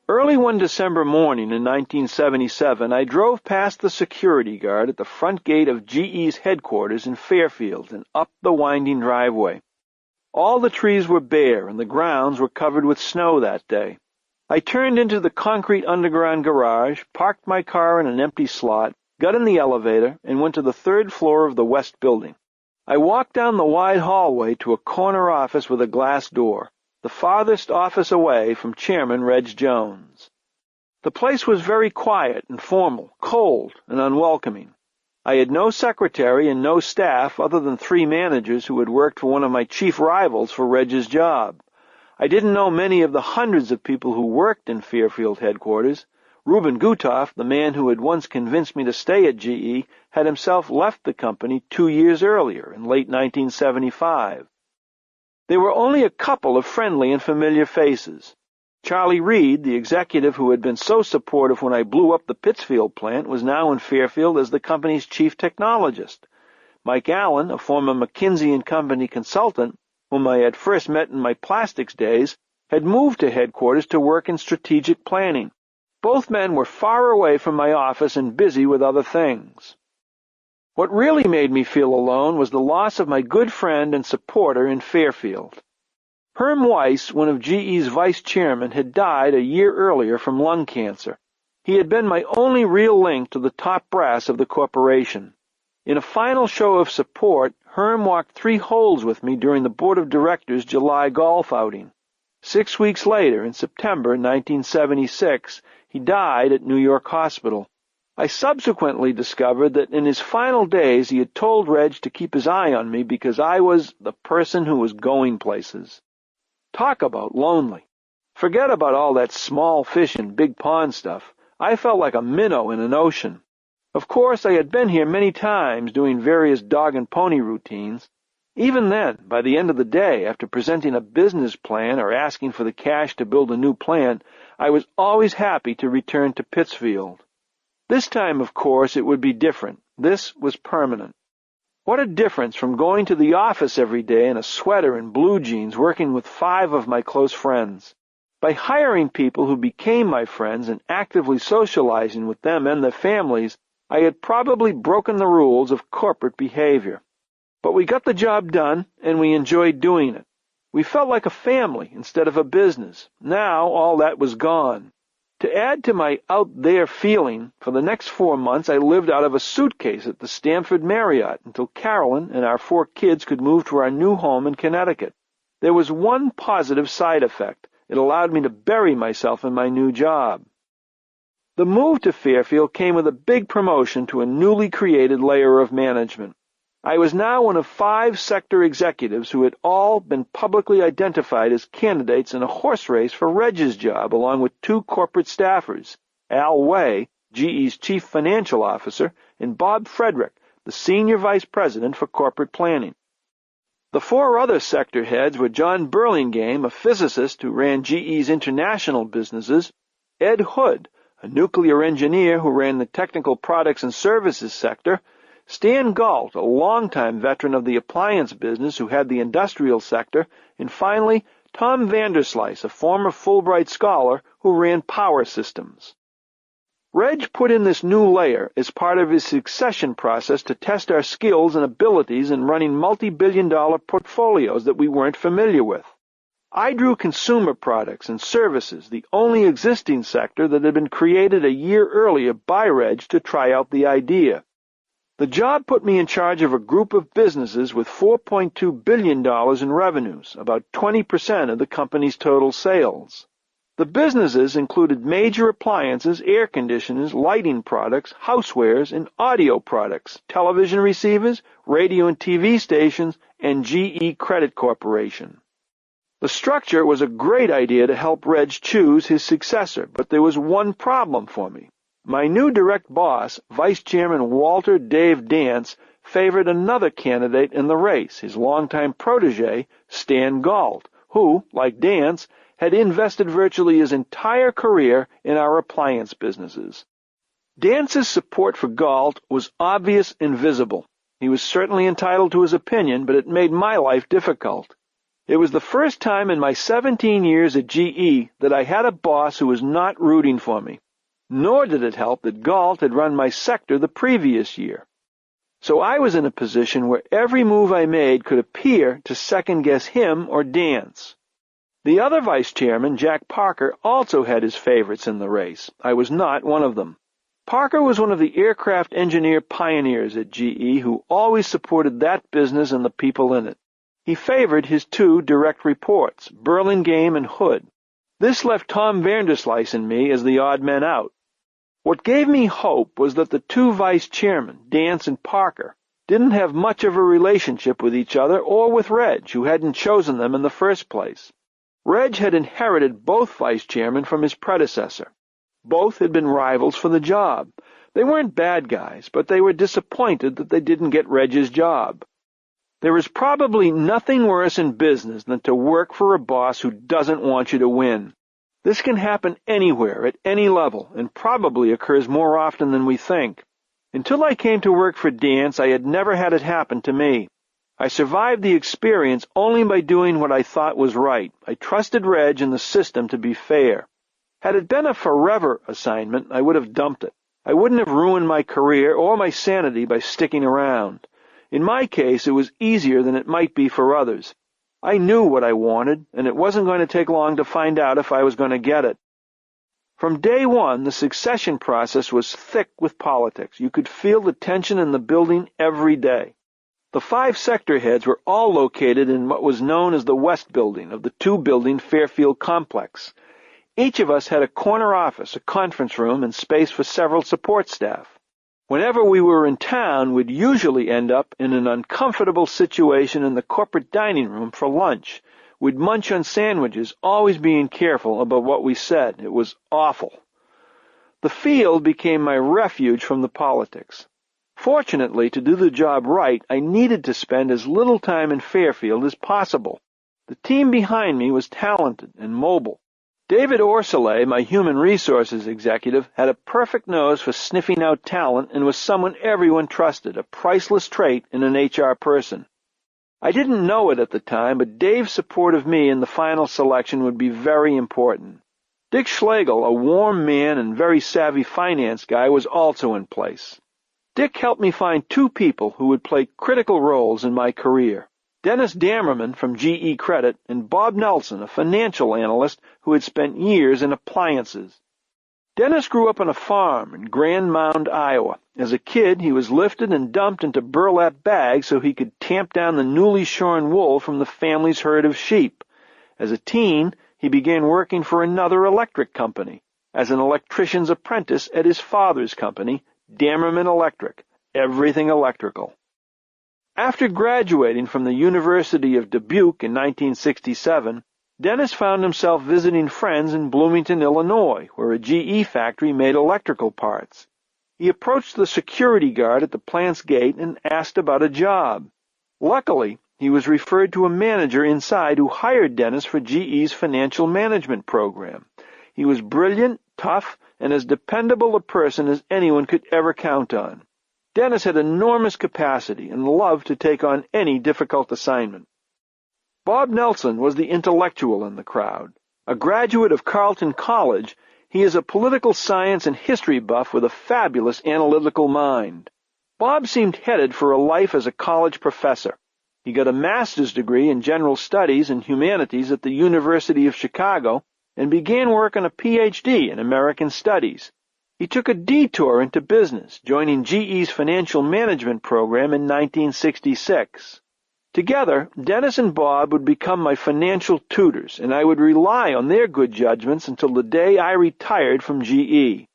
Early one December morning in 1977, I drove past the security guard at the front gate of GE's headquarters in Fairfield and up the winding driveway. All the trees were bare and the grounds were covered with snow that day. I turned into the concrete underground garage, parked my car in an empty slot, got in the elevator, and went to the 3rd floor of the west building. I walked down the wide hallway to a corner office with a glass door, the farthest office away from Chairman Reg Jones. The place was very quiet and formal, cold and unwelcoming. I had no secretary and no staff other than 3 managers who had worked for one of my chief rivals for Reg's job. I didn't know many of the hundreds of people who worked in Fairfield headquarters. Reuben Gutoff, the man who had once convinced me to stay at GE, had himself left the company 2 years earlier, in late 1975. There were only a couple of friendly and familiar faces. Charlie Reed, the executive who had been so supportive when I blew up the Pittsfield plant, was now in Fairfield as the company's chief technologist. Mike Allen, a former McKinsey & Company consultant, whom I had first met in my plastics days, had moved to headquarters to work in strategic planning. Both men were far away from my office and busy with other things. What really made me feel alone was the loss of my good friend and supporter in Fairfield. Herm Weiss, one of GE's vice chairmen, had died a year earlier from lung cancer. He had been my only real link to the top brass of the corporation. In a final show of support, Herm walked 3 holes with me during the Board of Directors' July golf outing. 6 weeks later, in September 1976, he died at New York Hospital. I subsequently discovered that in his final days he had told Reg to keep his eye on me because I was the person who was going places. Talk about lonely. Forget about all that small fish and big pond stuff. I felt like a minnow in an ocean. Of course, I had been here many times doing various dog and pony routines. Even then, by the end of the day, after presenting a business plan or asking for the cash to build a new plant, I was always happy to return to Pittsfield. This time, of course, it would be different. This was permanent. What a difference from going to the office every day in a sweater and blue jeans working with 5 of my close friends. By hiring people who became my friends and actively socializing with them and their families, I had probably broken the rules of corporate behavior. But we got the job done, and we enjoyed doing it. We felt like a family instead of a business. Now all that was gone. To add to my out-there feeling, for the next 4 months I lived out of a suitcase at the Stamford Marriott until Carolyn and our 4 kids could move to our new home in Connecticut. There was one positive side effect. It allowed me to bury myself in my new job. The move to Fairfield came with a big promotion to a newly created layer of management. I was now one of 5 sector executives who had all been publicly identified as candidates in a horse race for Reg's job, along with 2 corporate staffers, Al Way, GE's chief financial officer, and Bob Frederick, the senior vice president for corporate planning. The 4 other sector heads were John Burlingame, a physicist who ran GE's international businesses, Ed Hood, a nuclear engineer who ran the technical products and services sector, Stan Galt, a longtime veteran of the appliance business who had the industrial sector, and finally, Tom Vanderslice, a former Fulbright scholar who ran power systems. Reg put in this new layer as part of his succession process to test our skills and abilities in running multi-billion-dollar portfolios that we weren't familiar with. I drew consumer products and services, the only existing sector that had been created a year earlier by Reg to try out the idea. The job put me in charge of a group of businesses with $4.2 billion in revenues, about 20% of the company's total sales. The businesses included major appliances, air conditioners, lighting products, housewares, and audio products, television receivers, radio and TV stations, and GE Credit Corporation. The structure was a great idea to help Reg choose his successor, but there was one problem for me. My new direct boss, Vice Chairman Walter Dave Dance, favored another candidate in the race, his longtime protege, Stan Galt, who, like Dance, had invested virtually his entire career in our appliance businesses. Dance's support for Galt was obvious and visible. He was certainly entitled to his opinion, but it made my life difficult. It was the first time in my 17 years at GE that I had a boss who was not rooting for me. Nor did it help that Galt had run my sector the previous year. So I was in a position where every move I made could appear to second-guess him or Dance. The other vice chairman, Jack Parker, also had his favorites in the race. I was not one of them. Parker was one of the aircraft engineer pioneers at GE who always supported that business and the people in it. He favored his 2 direct reports, Burlingame and Hood. This left Tom Vanderslice and me as the odd men out. What gave me hope was that the 2 vice chairmen, Dance and Parker, didn't have much of a relationship with each other or with Reg, who hadn't chosen them in the first place. Reg had inherited both vice chairmen from his predecessor. Both had been rivals for the job. They weren't bad guys, but they were disappointed that they didn't get Reg's job. There is probably nothing worse in business than to work for a boss who doesn't want you to win. This can happen anywhere, at any level, and probably occurs more often than we think. Until I came to work for Dance, I had never had it happen to me. I survived the experience only by doing what I thought was right. I trusted Reg and the system to be fair. Had it been a forever assignment, I would have dumped it. I wouldn't have ruined my career or my sanity by sticking around. In my case, it was easier than it might be for others. I knew what I wanted, and it wasn't going to take long to find out if I was going to get it. From day one, the succession process was thick with politics. You could feel the tension in the building every day. The 5 sector heads were all located in what was known as the West Building of the 2-building Fairfield complex. Each of us had a corner office, a conference room, and space for several support staff. Whenever we were in town, we'd usually end up in an uncomfortable situation in the corporate dining room for lunch. We'd munch on sandwiches, always being careful about what we said. It was awful. The field became my refuge from the politics. Fortunately, to do the job right, I needed to spend as little time in Fairfield as possible. The team behind me was talented and mobile. David Orsolay, my human resources executive, had a perfect nose for sniffing out talent and was someone everyone trusted, a priceless trait in an HR person. I didn't know it at the time, but Dave's support of me in the final selection would be very important. Dick Schlegel, a warm man and very savvy finance guy, was also in place. Dick helped me find two people who would play critical roles in my career. Dennis Dammerman from GE Credit, and Bob Nelson, a financial analyst who had spent years in appliances. Dennis grew up on a farm in Grand Mound, Iowa. As a kid, he was lifted and dumped into burlap bags so he could tamp down the newly shorn wool from the family's herd of sheep. As a teen, he began working for another electric company, as an electrician's apprentice at his father's company, Dammerman Electric, everything electrical. After graduating from the University of Dubuque in 1967, Dennis found himself visiting friends in Bloomington, Illinois, where a GE factory made electrical parts. He approached the security guard at the plant's gate and asked about a job. Luckily, he was referred to a manager inside who hired Dennis for GE's financial management program. He was brilliant, tough, and as dependable a person as anyone could ever count on. Dennis had enormous capacity and loved to take on any difficult assignment. Bob Nelson was the intellectual in the crowd. A graduate of Carleton College, he is a political science and history buff with a fabulous analytical mind. Bob seemed headed for a life as a college professor. He got a master's degree in general studies and humanities at the University of Chicago and began work on a PhD in American studies. He took a detour into business, joining GE's financial management program in 1966. Together, Dennis and Bob would become my financial tutors, and I would rely on their good judgments until the day I retired from GE.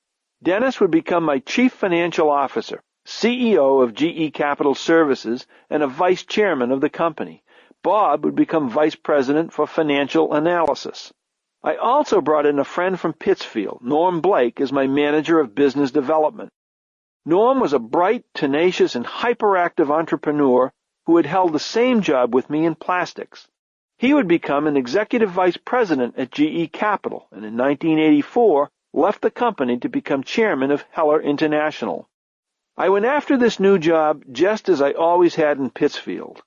Dennis would become my chief financial officer, CEO of GE Capital Services, and a vice chairman of the company. Bob would become vice president for financial analysis. I also brought in a friend from Pittsfield, Norm Blake, as my manager of business development. Norm was a bright, tenacious, and hyperactive entrepreneur who had held the same job with me in plastics. He would become an executive vice president at GE Capital, and in 1984 left the company to become chairman of Heller International. I went after this new job just as I always had in Pittsfield.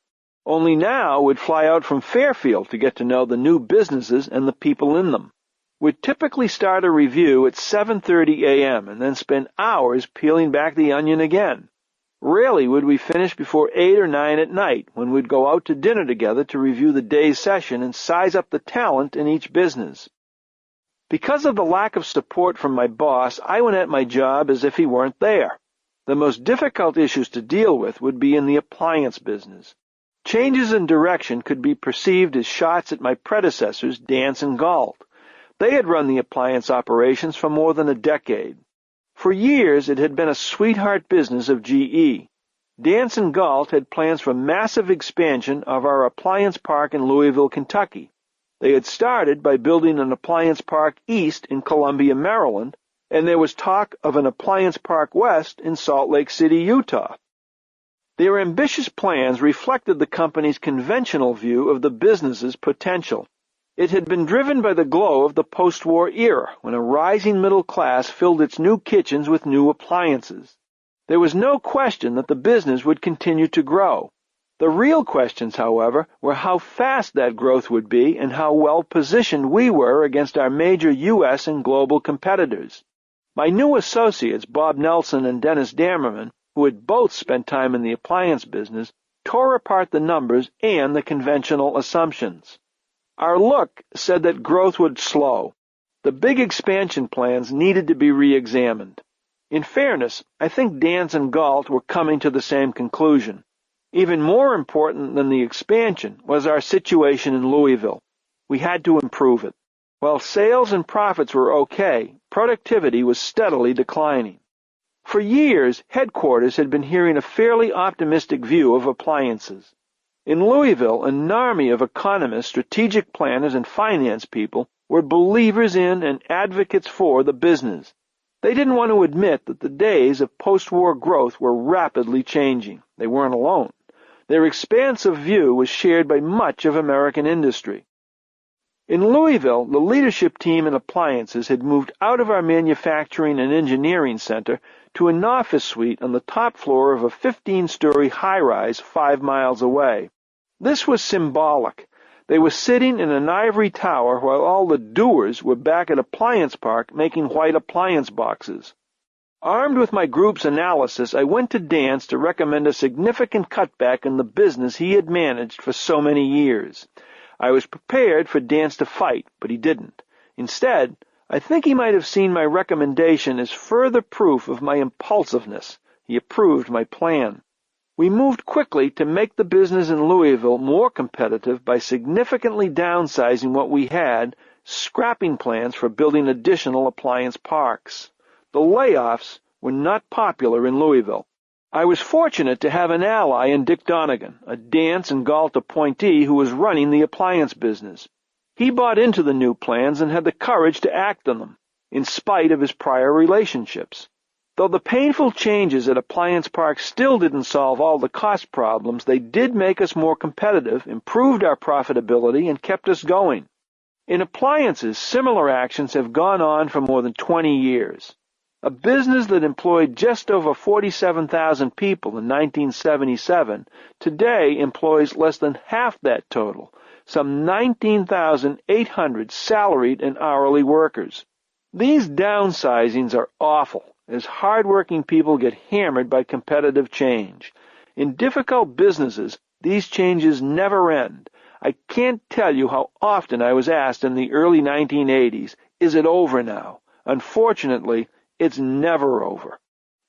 Only now would fly out from Fairfield to get to know the new businesses and the people in them. We'd typically start a review at 7:30 a.m. and then spend hours peeling back the onion again. Rarely would we finish before 8 or 9 at night, when we'd go out to dinner together to review the day's session and size up the talent in each business. Because of the lack of support from my boss, I went at my job as if he weren't there. The most difficult issues to deal with would be in the appliance business. Changes in direction could be perceived as shots at my predecessors, Dance and Galt. They had run the appliance operations for more than a decade. For years, it had been a sweetheart business of GE. Dance and Galt had plans for massive expansion of our appliance park in Louisville, Kentucky. They had started by building an appliance park east in Columbia, Maryland, and there was talk of an appliance park west in Salt Lake City, Utah. Their ambitious plans reflected the company's conventional view of the business's potential. It had been driven by the glow of the post-war era, when a rising middle class filled its new kitchens with new appliances. There was no question that the business would continue to grow. The real questions, however, were how fast that growth would be and how well positioned we were against our major U.S. and global competitors. My new associates, Bob Nelson and Dennis Dammerman, who had both spent time in the appliance business, tore apart the numbers and the conventional assumptions. Our look said that growth would slow. The big expansion plans needed to be re-examined. In fairness, I think Dance and Galt were coming to the same conclusion. Even more important than the expansion was our situation in Louisville. We had to improve it. While sales and profits were okay, productivity was steadily declining. For years, headquarters had been hearing a fairly optimistic view of appliances. In Louisville, an army of economists, strategic planners, and finance people were believers in and advocates for the business. They didn't want to admit that the days of post-war growth were rapidly changing. They weren't alone. Their expansive view was shared by much of American industry. In Louisville, the leadership team in appliances had moved out of our manufacturing and engineering center to an office suite on the top floor of a 15-story high-rise 5 miles away. This was symbolic. They were sitting in an ivory tower while all the doers were back at Appliance Park making white appliance boxes. Armed with my group's analysis, I went to Dance to recommend a significant cutback in the business he had managed for so many years. I was prepared for Dance to fight, but he didn't. Instead, I think he might have seen my recommendation as further proof of my impulsiveness. He approved my plan. We moved quickly to make the business in Louisville more competitive by significantly downsizing what we had, scrapping plans for building additional appliance parks. The layoffs were not popular in Louisville. I was fortunate to have an ally in Dick Donegan, a Dance and Galt appointee who was running the appliance business. He bought into the new plans and had the courage to act on them, in spite of his prior relationships. Though the painful changes at Appliance Park still didn't solve all the cost problems, they did make us more competitive, improved our profitability, and kept us going. In appliances, similar actions have gone on for more than 20 years. A business that employed just over 47,000 people in 1977 today employs less than half that total, some 19,800 salaried and hourly workers. These downsizings are awful, as hard-working people get hammered by competitive change. In difficult businesses, these changes never end. I can't tell you how often I was asked in the early 1980s, "Is it over now?" Unfortunately, it's never over.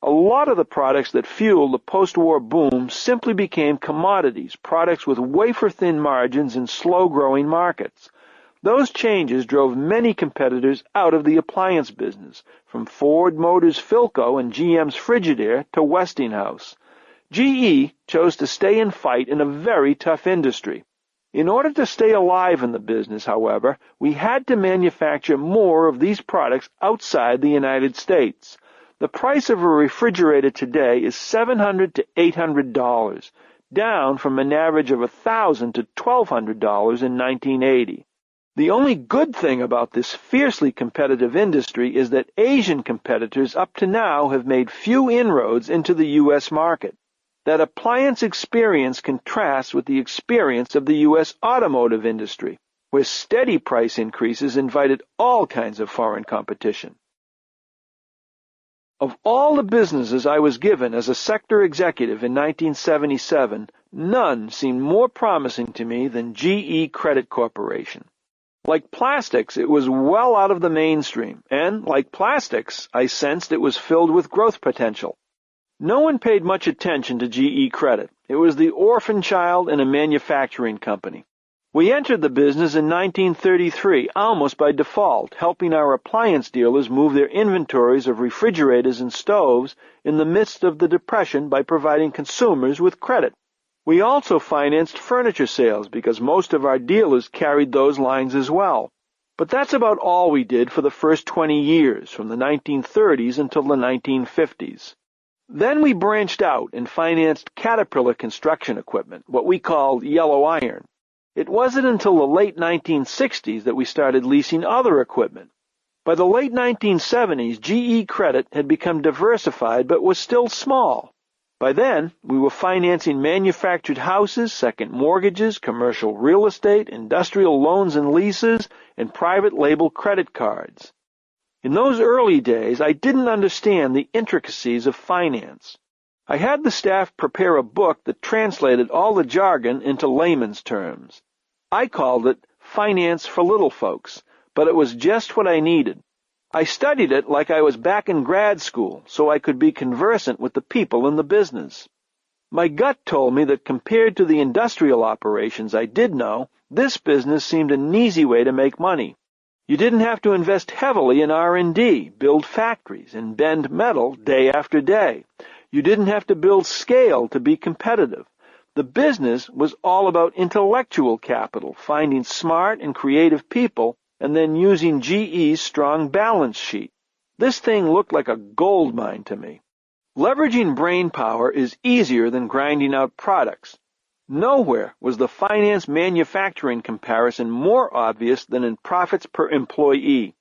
A lot of the products that fueled the post-war boom simply became commodities, products with wafer-thin margins in slow-growing markets. Those changes drove many competitors out of the appliance business, from Ford Motors' Philco and GM's Frigidaire to Westinghouse. GE chose to stay and fight in a very tough industry. In order to stay alive in the business, however, we had to manufacture more of these products outside the United States. The price of a refrigerator today is $700 to $800, down from an average of $1,000 to $1,200 in 1980. The only good thing about this fiercely competitive industry is that Asian competitors up to now have made few inroads into the U.S. market. That appliance experience contrasts with the experience of the U.S. automotive industry, where steady price increases invited all kinds of foreign competition. Of all the businesses I was given as a sector executive in 1977, none seemed more promising to me than GE Credit Corporation. Like plastics, it was well out of the mainstream, and, like plastics, I sensed it was filled with growth potential. No one paid much attention to GE Credit. It was the orphan child in a manufacturing company. We entered the business in 1933, almost by default, helping our appliance dealers move their inventories of refrigerators and stoves in the midst of the Depression by providing consumers with credit. We also financed furniture sales because most of our dealers carried those lines as well. But that's about all we did for the first 20 years, from the 1930s until the 1950s. Then we branched out and financed Caterpillar construction equipment, what we called yellow iron. It wasn't until the late 1960s that we started leasing other equipment. By the late 1970s, GE Credit had become diversified but was still small. By then, we were financing manufactured houses, second mortgages, commercial real estate, industrial loans and leases, and private label credit cards. In those early days, I didn't understand the intricacies of finance. I had the staff prepare a book that translated all the jargon into layman's terms. I called it Finance for Little Folks, but it was just what I needed. I studied it like I was back in grad school, so I could be conversant with the people in the business. My gut told me that compared to the industrial operations I did know, this business seemed an easy way to make money. You didn't have to invest heavily in R&D, build factories, and bend metal day after day. You didn't have to build scale to be competitive. The business was all about intellectual capital, finding smart and creative people, and then using GE's strong balance sheet. This thing looked like a gold mine to me. Leveraging brain power is easier than grinding out products. Nowhere was the finance-manufacturing comparison more obvious than in profits per employee.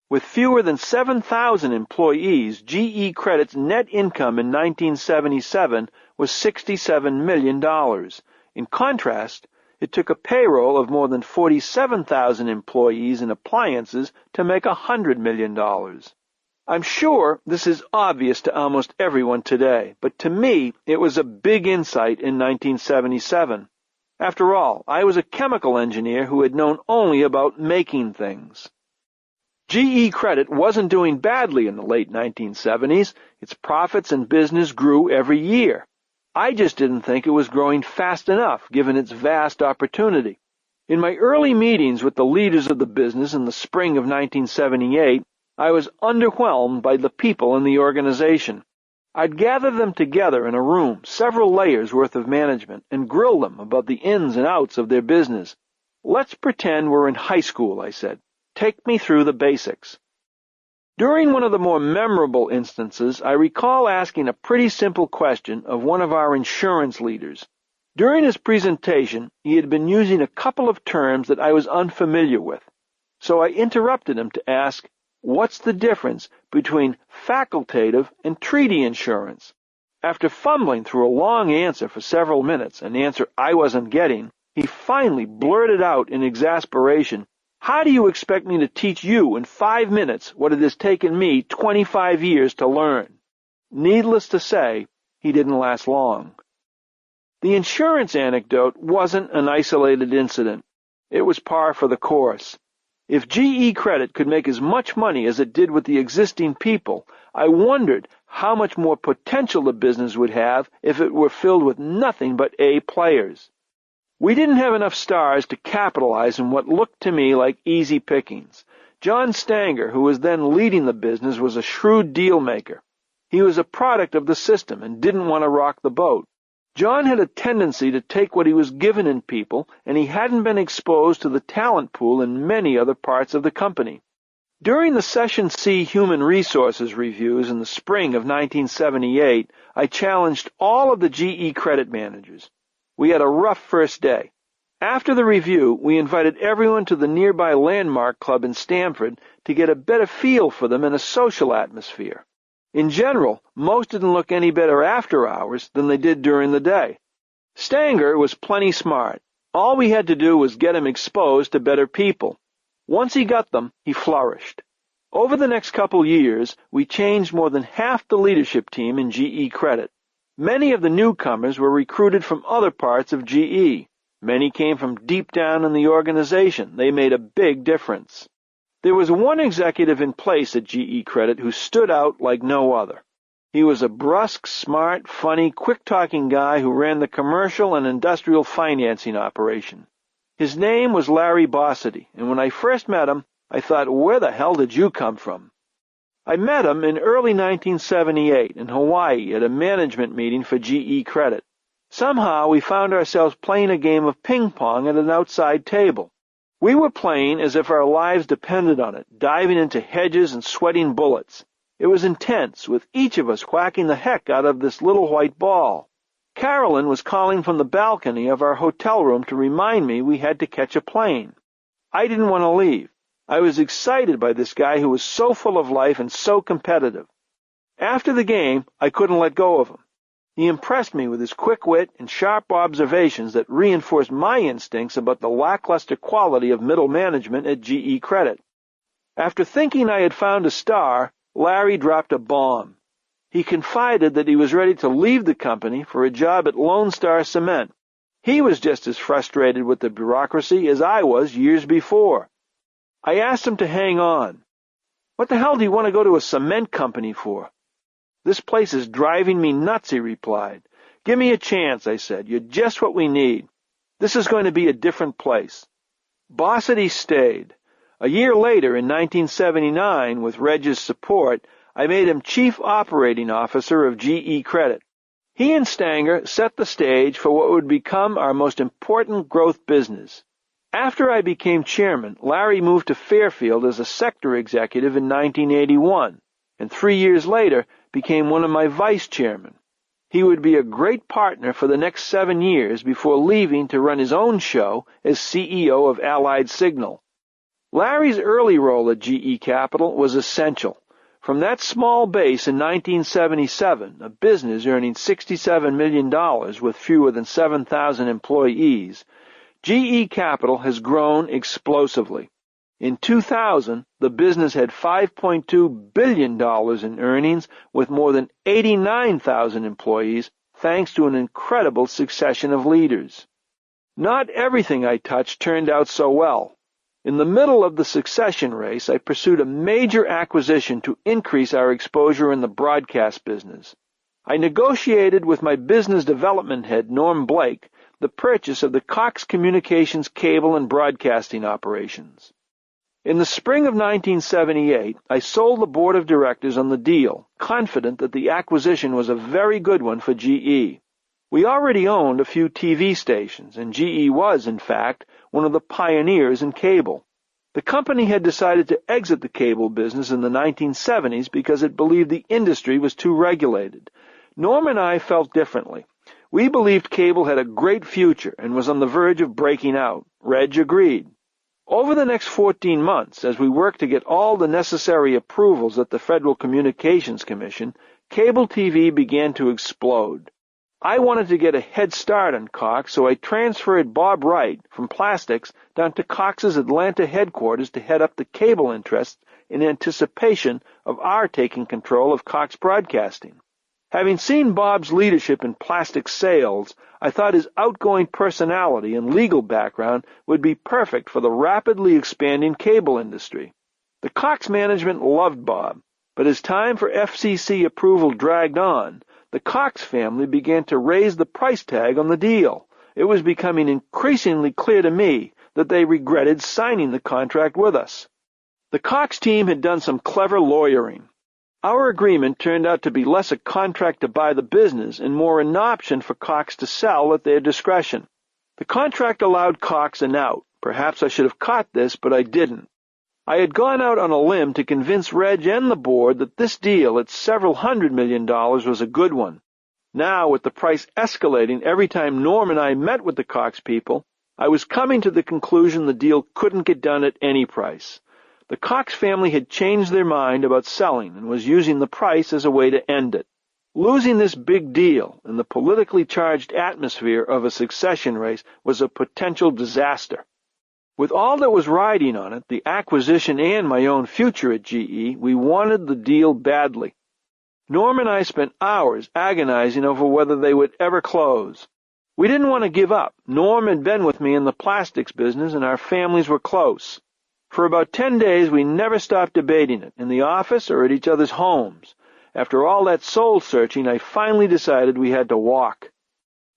With fewer than 7,000 employees, GE Credit's net income in 1977 was $67 million. In contrast, it took a payroll of more than 47,000 employees in appliances to make $100 million. I'm sure this is obvious to almost everyone today, but to me, it was a big insight in 1977. After all, I was a chemical engineer who had known only about making things. GE Credit wasn't doing badly in the late 1970s. Its profits and business grew every year. I just didn't think it was growing fast enough, given its vast opportunity. In my early meetings with the leaders of the business in the spring of 1978, I was underwhelmed by the people in the organization. I'd gather them together in a room, several layers worth of management, and grill them about the ins and outs of their business. Let's pretend we're in high school, I said. Take me through the basics. During one of the more memorable instances, I recall asking a pretty simple question of one of our insurance leaders. During his presentation, he had been using a couple of terms that I was unfamiliar with. So I interrupted him to ask, what's the difference between facultative and treaty insurance? After fumbling through a long answer for several minutes, an answer I wasn't getting, he finally blurted out in exasperation, "How do you expect me to teach you in 5 minutes what it has taken me 25 years to learn?" Needless to say, he didn't last long. The insurance anecdote wasn't an isolated incident. It was par for the course. If GE Credit could make as much money as it did with the existing people, I wondered how much more potential the business would have if it were filled with nothing but A players. We didn't have enough stars to capitalize on what looked to me like easy pickings. John Stanger, who was then leading the business, was a shrewd deal maker. He was a product of the system and didn't want to rock the boat. John had a tendency to take what he was given in people, and he hadn't been exposed to the talent pool in many other parts of the company. During the Session C Human Resources reviews in the spring of 1978, I challenged all of the GE Credit managers. We had a rough first day. After the review, we invited everyone to the nearby Landmark Club in Stamford to get a better feel for them in a social atmosphere. In general, most didn't look any better after hours than they did during the day. Stanger was plenty smart. All we had to do was get him exposed to better people. Once he got them, he flourished. Over the next couple years, we changed more than half the leadership team in GE Credit. Many of the newcomers were recruited from other parts of GE. Many came from deep down in the organization. They made a big difference. There was one executive in place at GE Credit who stood out like no other. He was a brusque, smart, funny, quick-talking guy who ran the commercial and industrial financing operation. His name was Larry Bossidy, and when I first met him, I thought, where the hell did you come from? I met him in early 1978 in Hawaii at a management meeting for GE Credit. Somehow we found ourselves playing a game of ping-pong at an outside table. We were playing as if our lives depended on it, diving into hedges and sweating bullets. It was intense, with each of us whacking the heck out of this little white ball. Carolyn was calling from the balcony of our hotel room to remind me we had to catch a plane. I didn't want to leave. I was excited by this guy who was so full of life and so competitive. After the game, I couldn't let go of him. He impressed me with his quick wit and sharp observations that reinforced my instincts about the lackluster quality of middle management at GE Credit. After thinking I had found a star, Larry dropped a bomb. He confided that he was ready to leave the company for a job at Lone Star Cement. He was just as frustrated with the bureaucracy as I was years before. I asked him to hang on. "What the hell do you want to go to a cement company for?" "This place is driving me nuts," he replied. "Give me a chance," I said. "You're just what we need. This is going to be a different place." Bossidy stayed. A year later, in 1979, with Reg's support, I made him Chief Operating Officer of GE Credit. He and Stanger set the stage for what would become our most important growth business. After I became chairman, Larry moved to Fairfield as a sector executive in 1981, and 3 years later became one of my vice chairmen. He would be a great partner for the next 7 years before leaving to run his own show as CEO of Allied Signal. Larry's early role at GE Capital was essential. From that small base in 1977, a business earning $67 million with fewer than 7,000 employees, GE Capital has grown explosively. In 2000, the business had $5.2 billion in earnings with more than 89,000 employees, thanks to an incredible succession of leaders. Not everything I touched turned out so well. In the middle of the succession race, I pursued a major acquisition to increase our exposure in the broadcast business. I negotiated with my business development head, Norm Blake, the purchase of the Cox Communications cable and broadcasting operations. In the spring of 1978, I sold the board of directors on the deal, confident that the acquisition was a very good one for GE. We already owned a few TV stations, and GE was, in fact, one of the pioneers in cable. The company had decided to exit the cable business in the 1970s because it believed the industry was too regulated. Norm and I felt differently. We believed cable had a great future and was on the verge of breaking out. Reg agreed. Over the next 14 months, as we worked to get all the necessary approvals at the Federal Communications Commission, cable TV began to explode. I wanted to get a head start on Cox, so I transferred Bob Wright from Plastics down to Cox's Atlanta headquarters to head up the cable interests in anticipation of our taking control of Cox Broadcasting. Having seen Bob's leadership in plastics sales, I thought his outgoing personality and legal background would be perfect for the rapidly expanding cable industry. The Cox management loved Bob, but as time for FCC approval dragged on, the Cox family began to raise the price tag on the deal. It was becoming increasingly clear to me that they regretted signing the contract with us. The Cox team had done some clever lawyering. Our agreement turned out to be less a contract to buy the business and more an option for Cox to sell at their discretion. The contract allowed Cox an out. Perhaps I should have caught this, but I didn't. I had gone out on a limb to convince Reg and the board that this deal at several $100 million was a good one. Now, with the price escalating every time Norm and I met with the Cox people, I was coming to the conclusion the deal couldn't get done at any price. The Cox family had changed their mind about selling and was using the price as a way to end it. Losing this big deal in the politically charged atmosphere of a succession race was a potential disaster. With all that was riding on it, the acquisition and my own future at GE, we wanted the deal badly. Norm and I spent hours agonizing over whether they would ever close. We didn't want to give up. Norm had been with me in the plastics business, and our families were close. For about 10 days, we never stopped debating it, in the office or at each other's homes. After all that soul-searching, I finally decided we had to walk.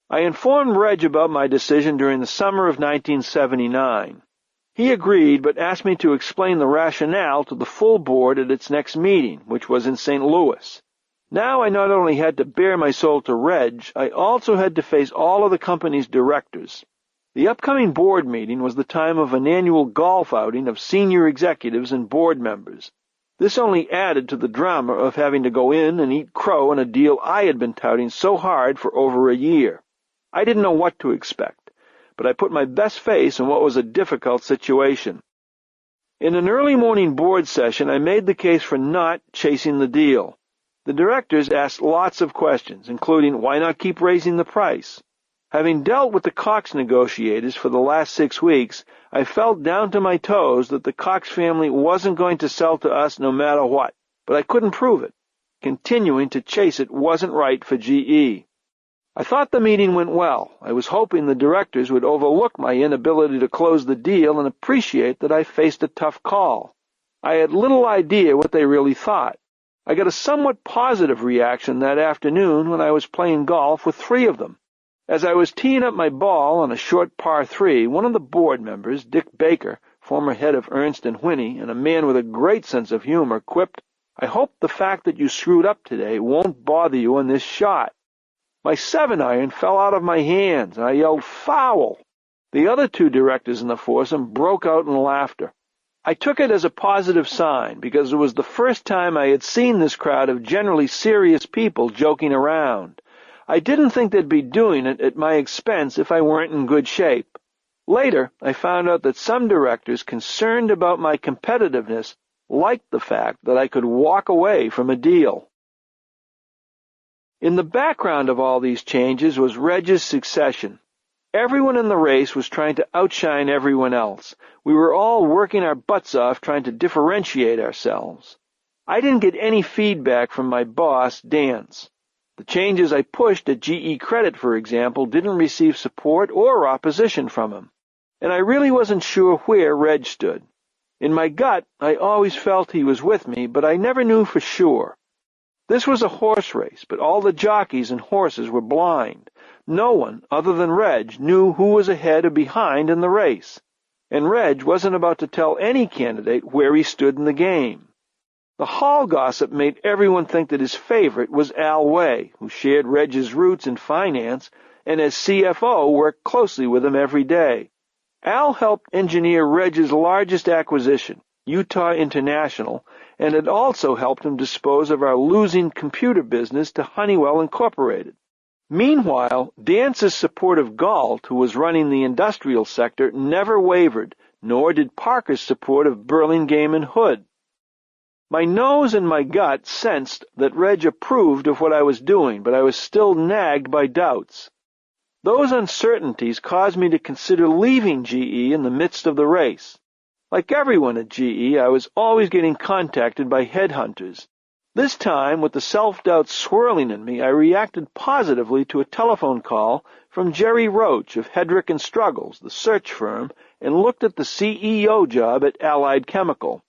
I informed Reg about my decision during the summer of 1979. He agreed, but asked me to explain the rationale to the full board at its next meeting, which was in St. Louis. Now I not only had to bare my soul to Reg, I also had to face all of the company's directors. The upcoming board meeting was the time of an annual golf outing of senior executives and board members. This only added to the drama of having to go in and eat crow on a deal I had been touting so hard for over a year. I didn't know what to expect, but I put my best face in what was a difficult situation. In an early morning board session, I made the case for not chasing the deal. The directors asked lots of questions, including why not keep raising the price. Having dealt with the Cox negotiators for the last 6 weeks, I felt down to my toes that the Cox family wasn't going to sell to us no matter what, but I couldn't prove it. Continuing to chase it wasn't right for GE. I thought the meeting went well. I was hoping the directors would overlook my inability to close the deal and appreciate that I faced a tough call. I had little idea what they really thought. I got a somewhat positive reaction that afternoon when I was playing golf with 3 of them. As I was teeing up my ball on a short par 3, one of the board members, Dick Baker, former head of Ernst & Whinney and a man with a great sense of humor, quipped, "I hope the fact that you screwed up today won't bother you on this shot." My 7-iron fell out of my hands, and I yelled, "Foul!" The other two directors in the foursome broke out in laughter. I took it as a positive sign, because it was the first time I had seen this crowd of generally serious people joking around. I didn't think they'd be doing it at my expense if I weren't in good shape. Later, I found out that some directors concerned about my competitiveness liked the fact that I could walk away from a deal. In the background of all these changes was Reg's succession. Everyone in the race was trying to outshine everyone else. We were all working our butts off trying to differentiate ourselves. I didn't get any feedback from my boss, Dance. The changes I pushed at GE Credit, for example, didn't receive support or opposition from him. And I really wasn't sure where Reg stood. In my gut, I always felt he was with me, but I never knew for sure. This was a horse race, but all the jockeys and horses were blind. No one, other than Reg, knew who was ahead or behind in the race. And Reg wasn't about to tell any candidate where he stood in the game. The hall gossip made everyone think that his favorite was Al Way, who shared Reg's roots in finance and as CFO worked closely with him every day. Al helped engineer Reg's largest acquisition, Utah International, and had also helped him dispose of our losing computer business to Honeywell Incorporated. Meanwhile, Dance's support of Galt, who was running the industrial sector, never wavered, nor did Parker's support of Burlingame and Hood. My nose and my gut sensed that Reg approved of what I was doing, but I was still nagged by doubts. Those uncertainties caused me to consider leaving GE in the midst of the race. Like everyone at GE, I was always getting contacted by headhunters. This time, with the self-doubt swirling in me, I reacted positively to a telephone call from Jerry Roach of Hedrick & Struggles, the search firm, and looked at the CEO job at Allied Chemical.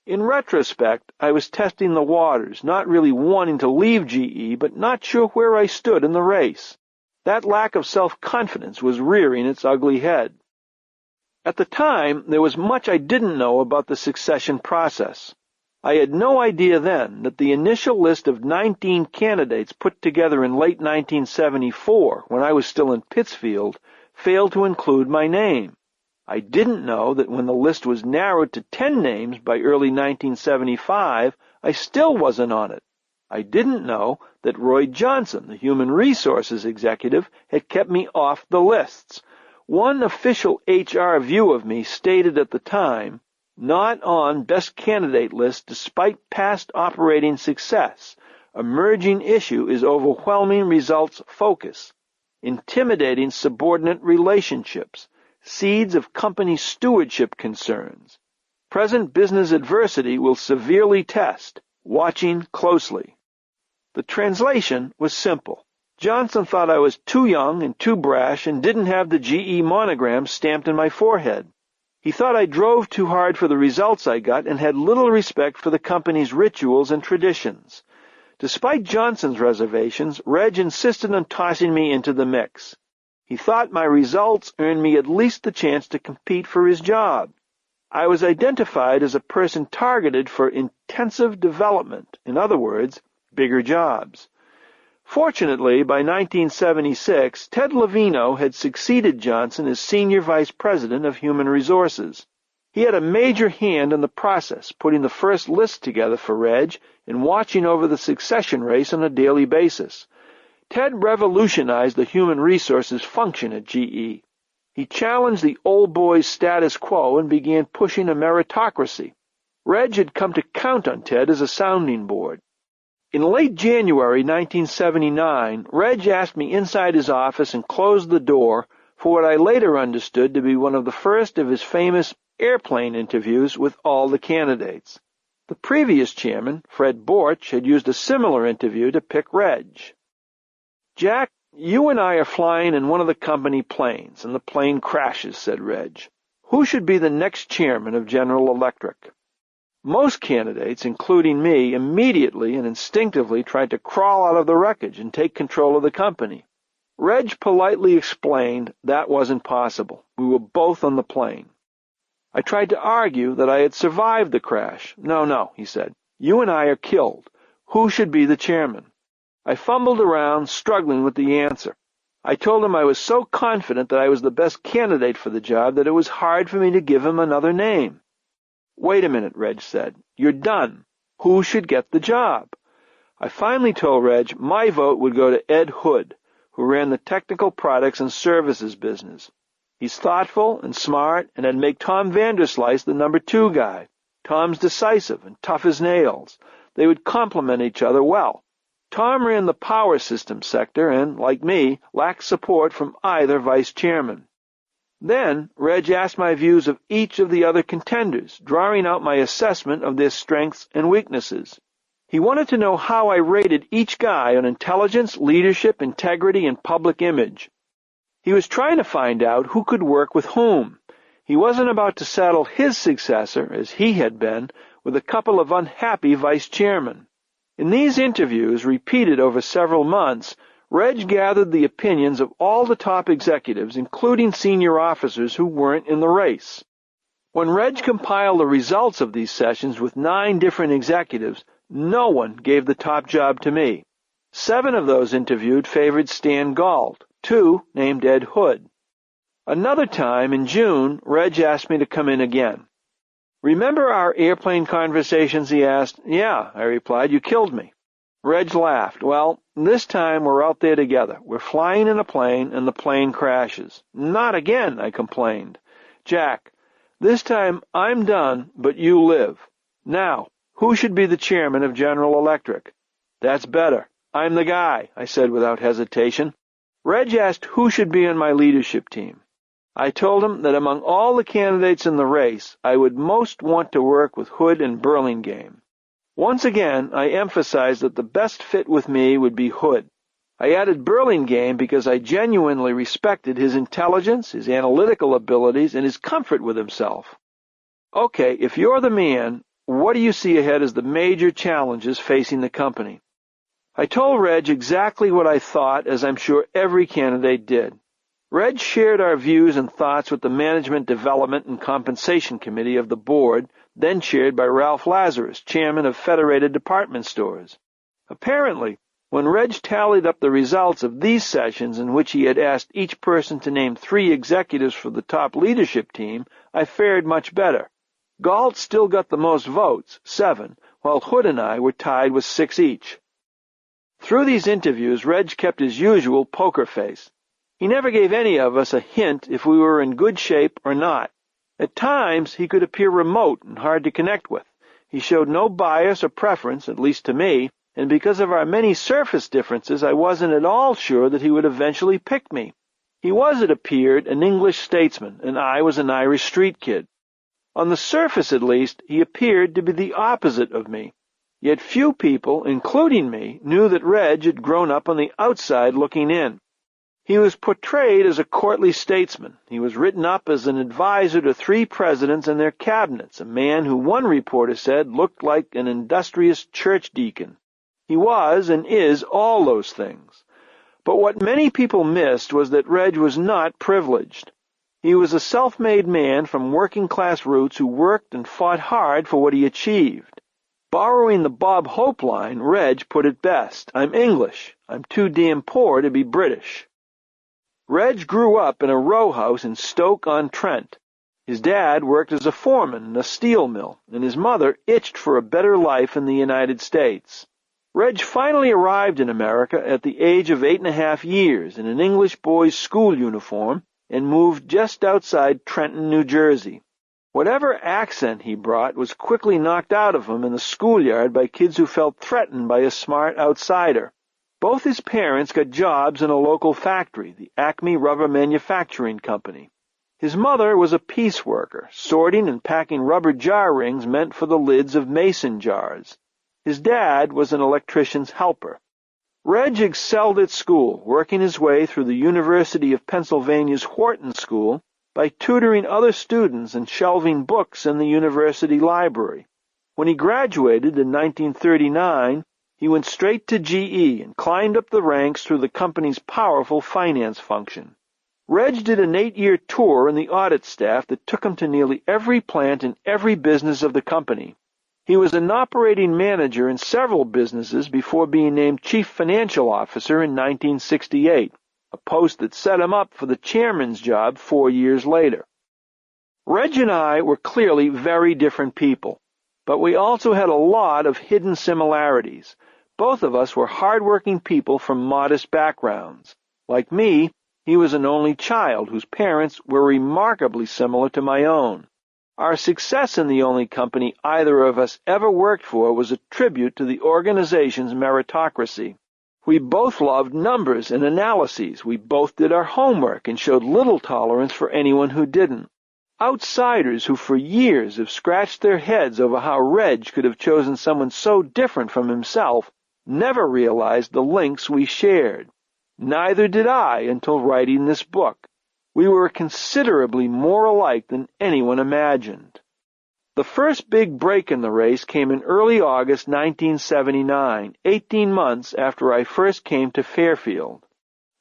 In retrospect, I was testing the waters, not really wanting to leave GE, but not sure where I stood in the race. That lack of self-confidence was rearing its ugly head. At the time, there was much I didn't know about the succession process. I had no idea then that the initial list of 19 candidates put together in late 1974, when I was still in Pittsfield, failed to include my name. I didn't know that when the list was narrowed to 10 names by early 1975, I still wasn't on it. I didn't know that Roy Johnson, the human resources executive, had kept me off the lists. One official HR view of me stated at the time, "Not on best candidate list despite past operating success. Emerging issue is overwhelming results focus, intimidating subordinate relationships, seeds of company stewardship concerns. Present business adversity will severely test, watching closely." The translation was simple. Johnson thought I was too young and too brash and didn't have the GE monogram stamped in my forehead. He thought I drove too hard for the results I got and had little respect for the company's rituals and traditions. Despite Johnson's reservations, Reg insisted on tossing me into the mix. He thought my results earned me at least the chance to compete for his job. I was identified as a person targeted for intensive development, in other words, bigger jobs. Fortunately, by 1976, Ted Levino had succeeded Johnson as Senior Vice President of Human Resources. He had a major hand in the process, putting the first list together for Reg and watching over the succession race on a daily basis. Ted revolutionized the human resources function at GE. He challenged the old boys' status quo and began pushing a meritocracy. Reg had come to count on Ted as a sounding board. In late January 1979, Reg asked me inside his office and closed the door for what I later understood to be one of the first of his famous airplane interviews with all the candidates. The previous chairman, Fred Borch, had used a similar interview to pick Reg. "Jack, you and I are flying in one of the company planes, and the plane crashes," said Reg. "Who should be the next chairman of General Electric?" Most candidates, including me, immediately and instinctively tried to crawl out of the wreckage and take control of the company. Reg politely explained that wasn't possible. We were both on the plane. I tried to argue that I had survived the crash. No, he said. You and I are killed. Who should be the chairman? I fumbled around, struggling with the answer. I told him I was so confident that I was the best candidate for the job that it was hard for me to give him another name. Wait a minute, Reg said. You're done. Who should get the job? I finally told Reg my vote would go to Ed Hood, who ran the technical products and services business. He's thoughtful and smart and had make Tom Vanderslice the number 2 guy. Tom's decisive and tough as nails. They would complement each other well. Tom ran the power system sector and, like me, lacked support from either vice chairman. Then, Reg asked my views of each of the other contenders, drawing out my assessment of their strengths and weaknesses. He wanted to know how I rated each guy on intelligence, leadership, integrity, and public image. He was trying to find out who could work with whom. He wasn't about to saddle his successor, as he had been, with a couple of unhappy vice chairmen. In these interviews, repeated over several months, Reg gathered the opinions of all the top executives, including senior officers who weren't in the race. When Reg compiled the results of these sessions with 9 different executives, no one gave the top job to me. 7 of those interviewed favored Stan Gault. 2 named Ed Hood. Another time, in June, Reg asked me to come in again. Remember our airplane conversations, he asked. Yeah, I replied, you killed me. Reg laughed. Well, this time we're out there together. We're flying in a plane and the plane crashes. Not again, I complained. Jack, this time I'm done, but you live. Now, who should be the chairman of General Electric? That's better. I'm the guy, I said without hesitation. Reg asked who should be on my leadership team. I told him that among all the candidates in the race, I would most want to work with Hood and Burlingame. Once again, I emphasized that the best fit with me would be Hood. I added Burlingame because I genuinely respected his intelligence, his analytical abilities, and his comfort with himself. Okay, if you're the man, what do you see ahead as the major challenges facing the company? I told Reg exactly what I thought, as I'm sure every candidate did. Reg shared our views and thoughts with the Management Development and Compensation Committee of the board, then chaired by Ralph Lazarus, chairman of Federated Department Stores. Apparently, when Reg tallied up the results of these sessions in which he had asked each person to name 3 executives for the top leadership team, I fared much better. Gault still got the most votes, 7, while Hood and I were tied with 6 each. Through these interviews, Reg kept his usual poker face. He never gave any of us a hint if we were in good shape or not. At times, he could appear remote and hard to connect with. He showed no bias or preference, at least to me, and because of our many surface differences, I wasn't at all sure that he would eventually pick me. He was, it appeared, an English statesman, and I was an Irish street kid. On the surface, at least, he appeared to be the opposite of me. Yet few people, including me, knew that Reg had grown up on the outside looking in. He was portrayed as a courtly statesman. He was written up as an advisor to 3 presidents and their cabinets, a man who one reporter said looked like an industrious church deacon. He was and is all those things. But what many people missed was that Reg was not privileged. He was a self-made man from working-class roots who worked and fought hard for what he achieved. Borrowing the Bob Hope line, Reg put it best. I'm English. I'm too damn poor to be British. Reg grew up in a row house in Stoke-on-Trent. His dad worked as a foreman in a steel mill, and his mother itched for a better life in the United States. Reg finally arrived in America at the age of 8.5 years in an English boy's school uniform and moved just outside Trenton, New Jersey. Whatever accent he brought was quickly knocked out of him in the schoolyard by kids who felt threatened by a smart outsider. Both his parents got jobs in a local factory, the Acme Rubber Manufacturing Company. His mother was a piece worker, sorting and packing rubber jar rings meant for the lids of mason jars. His dad was an electrician's helper. Reg excelled at school, working his way through the University of Pennsylvania's Wharton School by tutoring other students and shelving books in the university library. When he graduated in 1939, he went straight to GE and climbed up the ranks through the company's powerful finance function. Reg did an 8-year tour in the audit staff that took him to nearly every plant in every business of the company. He was an operating manager in several businesses before being named Chief Financial Officer in 1968, a post that set him up for the chairman's job 4 years later. Reg and I were clearly very different people, but we also had a lot of hidden similarities. Both of us were hard-working people from modest backgrounds. Like me, he was an only child whose parents were remarkably similar to my own. Our success in the only company either of us ever worked for was a tribute to the organization's meritocracy. We both loved numbers and analyses. We both did our homework and showed little tolerance for anyone who didn't. Outsiders who for years have scratched their heads over how Reg could have chosen someone so different from himself never realized the links we shared. Neither did I until writing this book. We were considerably more alike than anyone imagined. The first big break in the race came in early August 1979, 18 months after I first came to Fairfield.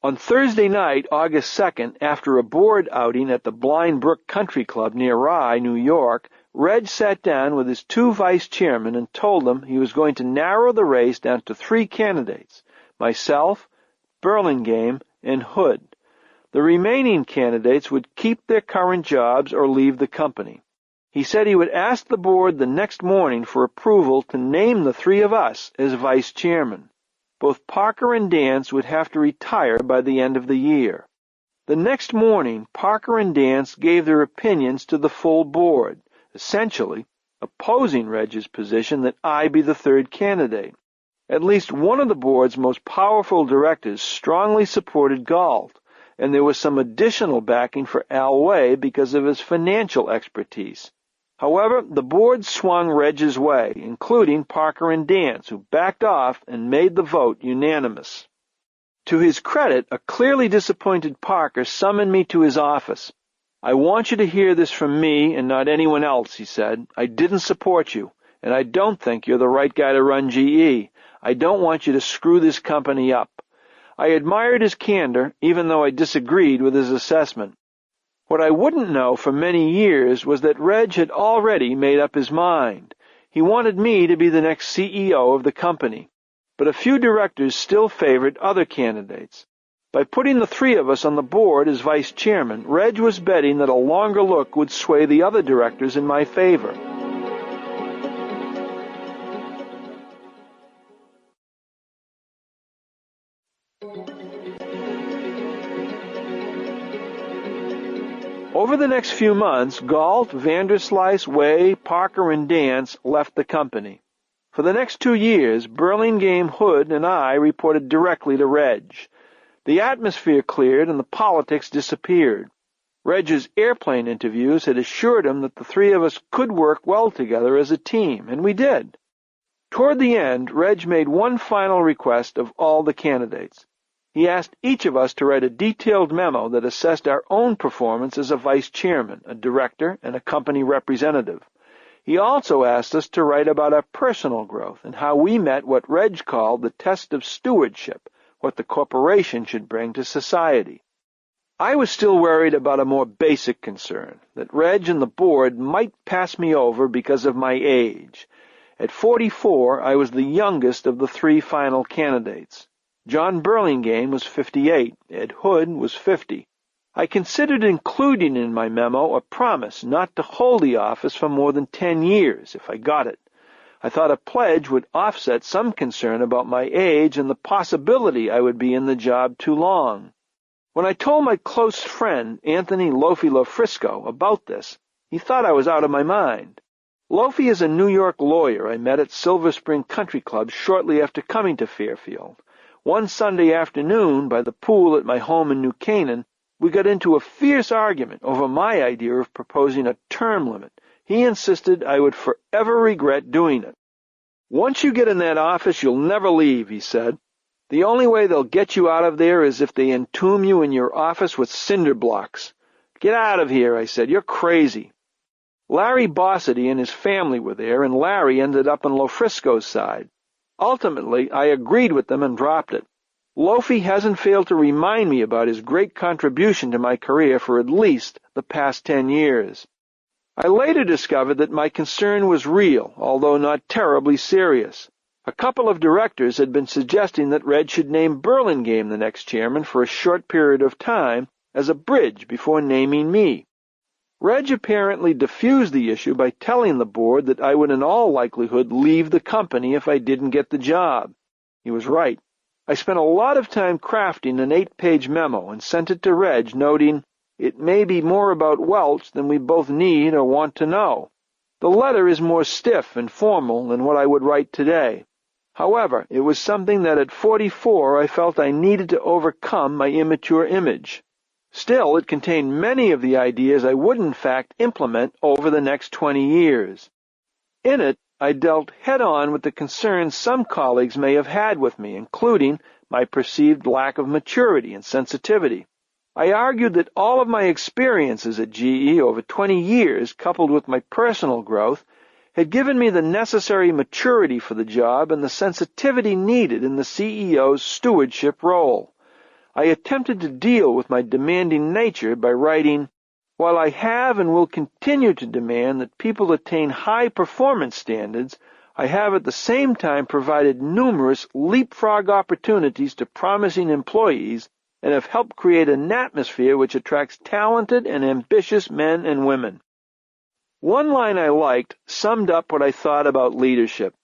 On Thursday night, August 2nd, after a board outing at the Blind Brook Country Club near Rye, New York, Reg sat down with his 2 vice chairmen and told them he was going to narrow the race down to 3 candidates, myself, Burlingame, and Hood. The remaining candidates would keep their current jobs or leave the company. He said he would ask the board the next morning for approval to name the 3 of us as vice chairman. Both Parker and Dance would have to retire by the end of the year. The next morning, Parker and Dance gave their opinions to the full board, essentially opposing Reg's position that I be the 3rd candidate. At least one of the board's most powerful directors strongly supported Galt, and there was some additional backing for Al Way because of his financial expertise. However, the board swung Reg's way, including Parker and Dance, who backed off and made the vote unanimous. To his credit, a clearly disappointed Parker summoned me to his office. "I want you to hear this from me and not anyone else," he said. "I didn't support you, and I don't think you're the right guy to run GE. I don't want you to screw this company up." I admired his candor, even though I disagreed with his assessment. What I wouldn't know for many years was that Reg had already made up his mind. He wanted me to be the next CEO of the company. But a few directors still favored other candidates. By putting the 3 of us on the board as vice chairman, Reg was betting that a longer look would sway the other directors in my favor. Over the next few months, Galt, Vanderslice, Way, Parker, and Dance left the company. For the next 2 years, Burlingame, Hood, and I reported directly to Reg. The atmosphere cleared and the politics disappeared. Reg's airplane interviews had assured him that the 3 of us could work well together as a team, and we did. Toward the end, Reg made one final request of all the candidates. He asked each of us to write a detailed memo that assessed our own performance as a vice chairman, a director, and a company representative. He also asked us to write about our personal growth and how we met what Reg called the test of stewardship, what the corporation should bring to society. I was still worried about a more basic concern, that Reg and the board might pass me over because of my age. At 44, I was the youngest of the 3 final candidates. John Burlingame was 58. Ed Hood was 50. I considered including in my memo a promise not to hold the office for more than 10 years if I got it. I thought a pledge would offset some concern about my age and the possibility I would be in the job too long. When I told my close friend, Anthony Lofi Lofrisco, about this, he thought I was out of my mind. Lofi is a New York lawyer I met at Silver Spring Country Club shortly after coming to Fairfield. One Sunday afternoon, by the pool at my home in New Canaan, we got into a fierce argument over my idea of proposing a term limit. He insisted I would forever regret doing it. "Once you get in that office, you'll never leave," he said. "The only way they'll get you out of there is if they entomb you in your office with cinder blocks." "Get out of here," I said. "You're crazy." Larry Bossity and his family were there, and Larry ended up on Lofrisco's side. Ultimately, I agreed with them and dropped it. Lofi hasn't failed to remind me about his great contribution to my career for at least the past 10 years. I later discovered that my concern was real, although not terribly serious. A couple of directors had been suggesting that Reg should name Burlingame the next chairman for a short period of time as a bridge before naming me. Reg apparently diffused the issue by telling the board that I would in all likelihood leave the company if I didn't get the job. He was right. I spent a lot of time crafting an 8-page memo and sent it to Reg, noting, "It may be more about Welch than we both need or want to know." The letter is more stiff and formal than what I would write today. However, it was something that at 44 I felt I needed to overcome my immature image. Still, it contained many of the ideas I would in fact implement over the next 20 years. In it, I dealt head-on with the concerns some colleagues may have had with me, including my perceived lack of maturity and sensitivity. I argued that all of my experiences at GE over 20 years, coupled with my personal growth, had given me the necessary maturity for the job and the sensitivity needed in the CEO's stewardship role. I attempted to deal with my demanding nature by writing, "While I have and will continue to demand that people attain high performance standards, I have at the same time provided numerous leapfrog opportunities to promising employees and have helped create an atmosphere which attracts talented and ambitious men and women." One line I liked summed up what I thought about leadership.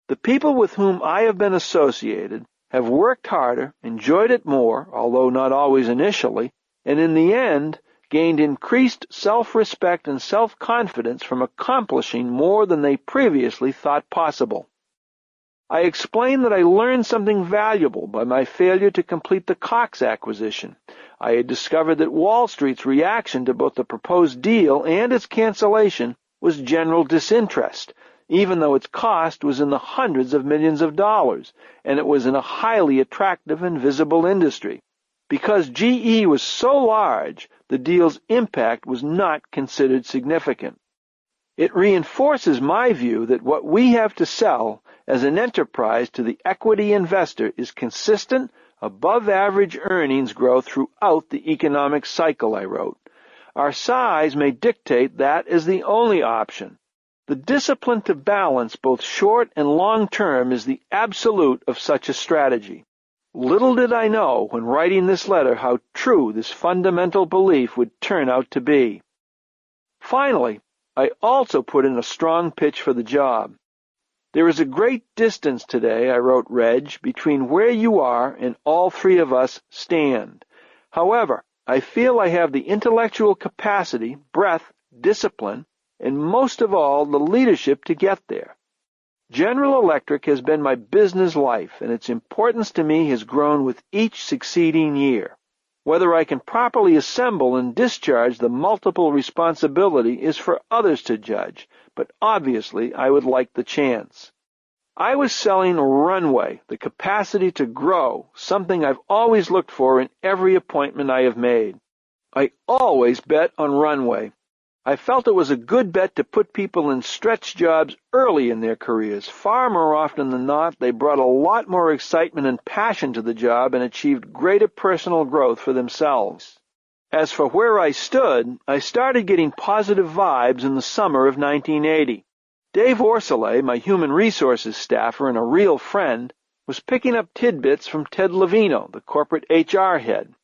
"The people with whom I have been associated have worked harder, enjoyed it more, although not always initially, and in the end gained increased self-respect and self-confidence from accomplishing more than they previously thought possible." I explained that I learned something valuable by my failure to complete the Cox acquisition. I had discovered that Wall Street's reaction to both the proposed deal and its cancellation was general disinterest, even though its cost was in the hundreds of millions of dollars, and it was in a highly attractive and visible industry. Because GE was so large, the deal's impact was not considered significant. It reinforces my view that what we have to sell as an enterprise to the equity investor is consistent, above-average earnings growth throughout the economic cycle, I wrote. Our size may dictate that as the only option. The discipline to balance both short and long term is the absolute of such a strategy. Little did I know when writing this letter how true this fundamental belief would turn out to be. Finally, I also put in a strong pitch for the job. "There is a great distance today," I wrote Reg, "between where you are and all three of us stand. However, I feel I have the intellectual capacity, breadth, discipline, and most of all, the leadership to get there. General Electric has been my business life, and its importance to me has grown with each succeeding year. Whether I can properly assemble and discharge the multiple responsibility is for others to judge, but obviously I would like the chance." I was selling runway, the capacity to grow, something I've always looked for in every appointment I have made. I always bet on runway. I felt it was a good bet to put people in stretch jobs early in their careers. Far more often than not, they brought a lot more excitement and passion to the job and achieved greater personal growth for themselves. As for where I stood, I started getting positive vibes in the summer of 1980. Dave Orsolay, my human resources staffer and a real friend, was picking up tidbits from Ted Levino, the corporate HR head.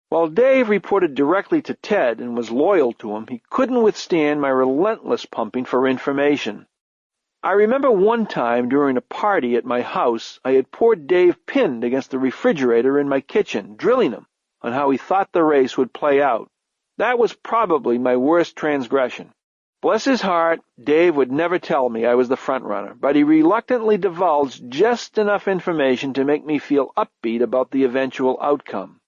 While Dave reported directly to Ted and was loyal to him, he couldn't withstand my relentless pumping for information. I remember one time during a party at my house, I had poor Dave pinned against the refrigerator in my kitchen, drilling him on how he thought the race would play out. That was probably my worst transgression. Bless his heart, Dave would never tell me I was the front runner, but he reluctantly divulged just enough information to make me feel upbeat about the eventual outcome.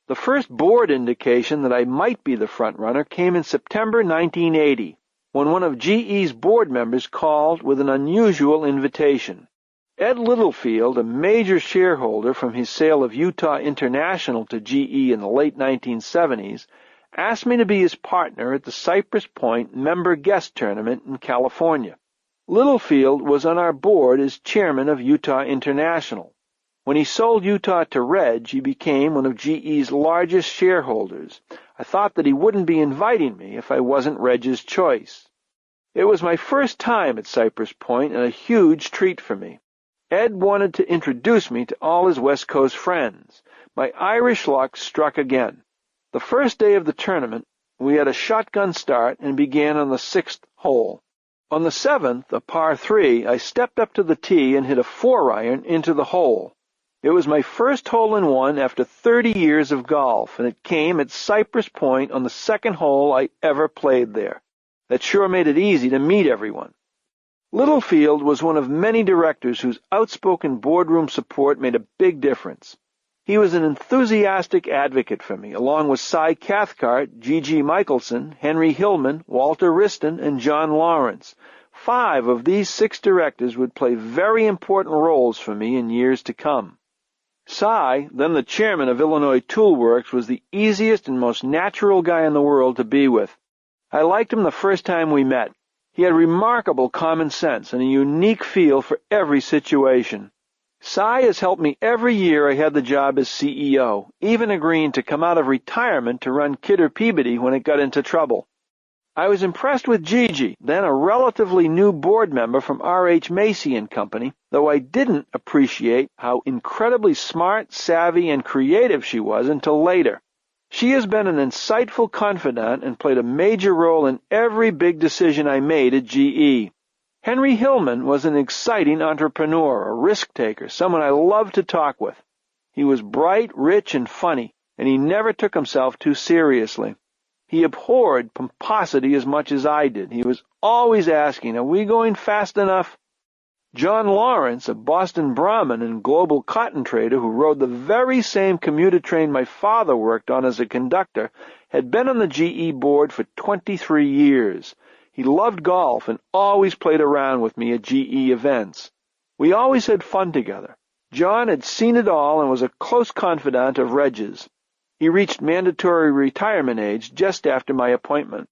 The first board indication that I might be the front-runner came in September 1980, when one of GE's board members called with an unusual invitation. Ed Littlefield, a major shareholder from his sale of Utah International to GE in the late 1970s, asked me to be his partner at the Cypress Point Member Guest Tournament in California. Littlefield was on our board as chairman of Utah International. When he sold Utah to Reg, he became one of GE's largest shareholders. I thought that he wouldn't be inviting me if I wasn't Reg's choice. It was my first time at Cypress Point and a huge treat for me. Ed wanted to introduce me to all his West Coast friends. My Irish luck struck again. The first day of the tournament, we had a shotgun start and began on the 6th hole. On the 7th, a par 3, I stepped up to the tee and hit a 4-iron into the hole. It was my first hole-in-one after 30 years of golf, and it came at Cypress Point on the 2nd hole I ever played there. That sure made it easy to meet everyone. Littlefield was one of many directors whose outspoken boardroom support made a big difference. He was an enthusiastic advocate for me, along with Cy Cathcart, G.G. Michelson, Henry Hillman, Walter Wriston, and John Lawrence. 5 of these 6 directors would play very important roles for me in years to come. Cy, then the chairman of Illinois Tool Works, was the easiest and most natural guy in the world to be with. I liked him the first time we met. He had remarkable common sense and a unique feel for every situation. Cy has helped me every year I had the job as CEO, even agreeing to come out of retirement to run Kidder Peabody when it got into trouble. I was impressed with Gigi, then a relatively new board member from R.H. Macy & Company, though I didn't appreciate how incredibly smart, savvy, and creative she was until later. She has been an insightful confidant and played a major role in every big decision I made at GE. Henry Hillman was an exciting entrepreneur, a risk-taker, someone I loved to talk with. He was bright, rich, and funny, and he never took himself too seriously. He abhorred pomposity as much as I did. He was always asking, "Are we going fast enough?" John Lawrence, a Boston Brahmin and global cotton trader who rode the very same commuter train my father worked on as a conductor, had been on the GE board for 23 years. He loved golf and always played around with me at GE events. We always had fun together. John had seen it all and was a close confidant of Reg's. He reached mandatory retirement age just after my appointment.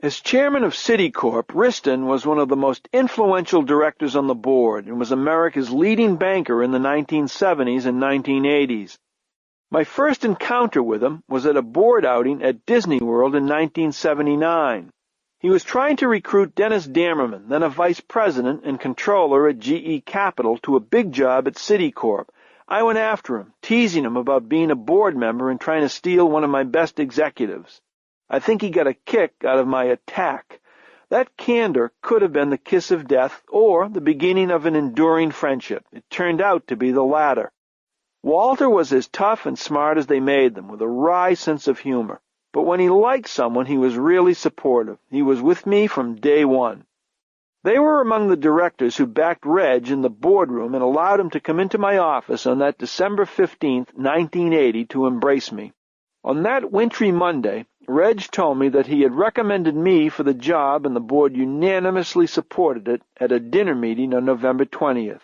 As chairman of Citicorp, Wriston was one of the most influential directors on the board and was America's leading banker in the 1970s and 1980s. My first encounter with him was at a board outing at Disney World in 1979. He was trying to recruit Dennis Dammerman, then a vice president and controller at GE Capital, to a big job at Citicorp. I went after him, teasing him about being a board member and trying to steal one of my best executives. I think he got a kick out of my attack. That candor could have been the kiss of death or the beginning of an enduring friendship. It turned out to be the latter. Walter was as tough and smart as they made them, with a wry sense of humor. But when he liked someone, he was really supportive. He was with me from day one. They were among the directors who backed Reg in the boardroom and allowed him to come into my office on that December 15th, 1980, to embrace me. On that wintry Monday, Reg told me that he had recommended me for the job and the board unanimously supported it at a dinner meeting on November 20th.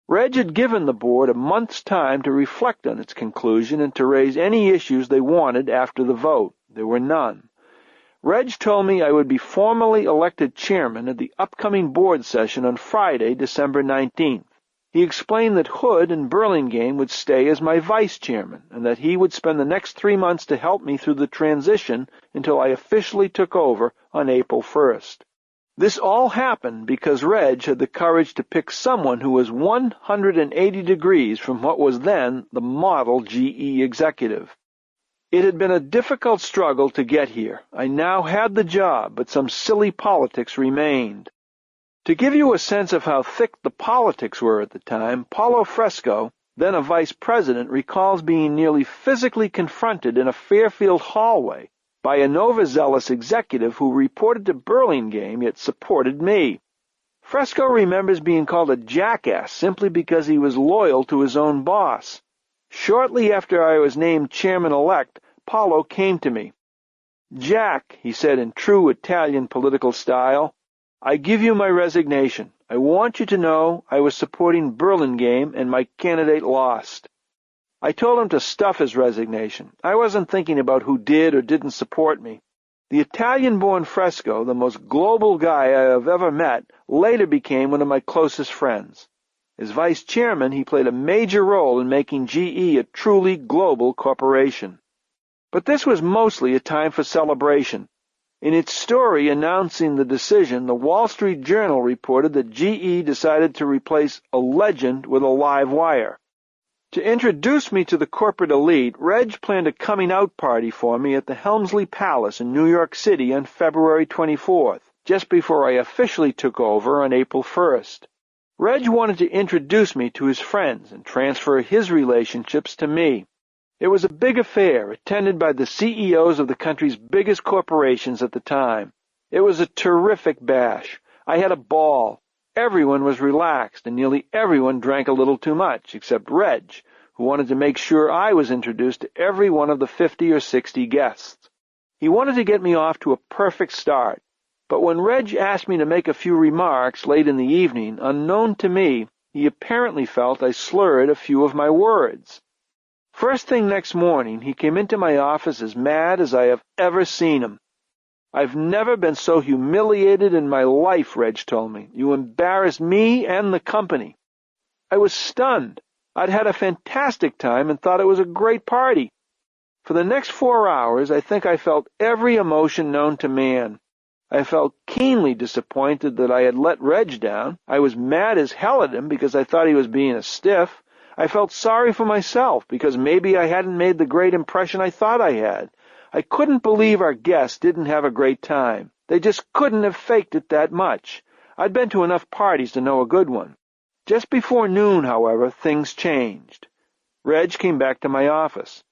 Reg had given the board a month's time to reflect on its conclusion and to raise any issues they wanted after the vote. There were none. Reg told me I would be formally elected chairman at the upcoming board session on Friday, December 19th. He explained that Hood and Burlingame would stay as my vice chairman, and that he would spend the next 3 months to help me through the transition until I officially took over on April 1st. This all happened because Reg had the courage to pick someone who was 180 degrees from what was then the model GE executive. It had been a difficult struggle to get here. I now had the job, but some silly politics remained. To give you a sense of how thick the politics were at the time, Paulo Fresco, then a vice president, recalls being nearly physically confronted in a Fairfield hallway by an overzealous executive who reported to Burlingame yet supported me. Fresco remembers being called a jackass simply because he was loyal to his own boss. Shortly after I was named chairman-elect, Paulo came to me. "Jack," he said in true Italian political style, "I give you my resignation. I want you to know I was supporting Burlingame and my candidate lost." I told him to stuff his resignation. I wasn't thinking about who did or didn't support me. The Italian-born Fresco, the most global guy I have ever met, later became one of my closest friends. As vice chairman, he played a major role in making GE a truly global corporation. But this was mostly a time for celebration. In its story announcing the decision, the Wall Street Journal reported that GE decided to replace a legend with a live wire. To introduce me to the corporate elite, Reg planned a coming-out party for me at the Helmsley Palace in New York City on February 24th, just before I officially took over on April 1st. Reg wanted to introduce me to his friends and transfer his relationships to me. It was a big affair, attended by the CEOs of the country's biggest corporations at the time. It was a terrific bash. I had a ball. Everyone was relaxed, and nearly everyone drank a little too much, except Reg, who wanted to make sure I was introduced to every one of the 50 or 60 guests. He wanted to get me off to a perfect start. But when Reg asked me to make a few remarks late in the evening, unknown to me, he apparently felt I slurred a few of my words. First thing next morning, he came into my office as mad as I have ever seen him. "I've never been so humiliated in my life," Reg told me. "You embarrassed me and the company." I was stunned. I'd had a fantastic time and thought it was a great party. For the next 4 hours, I think I felt every emotion known to man. I felt keenly disappointed that I had let Reg down. I was mad as hell at him because I thought he was being a stiff. I felt sorry for myself because maybe I hadn't made the great impression I thought I had. I couldn't believe our guests didn't have a great time. They just couldn't have faked it that much. I'd been to enough parties to know a good one. Just before noon, however, things changed. Reg came back to my office.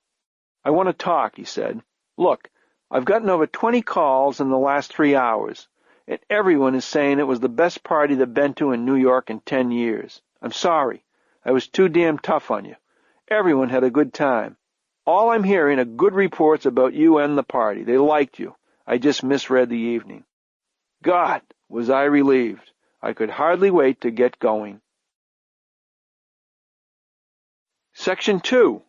"I want to talk," he said. "Look, I've gotten over 20 calls in the last 3 hours, and everyone is saying it was the best party they've been to in New York in 10 years. I'm sorry. I was too damn tough on you. Everyone had a good time. All I'm hearing are good reports about you and the party. They liked you. I just misread the evening." God, was I relieved. I could hardly wait to get going. Section 2.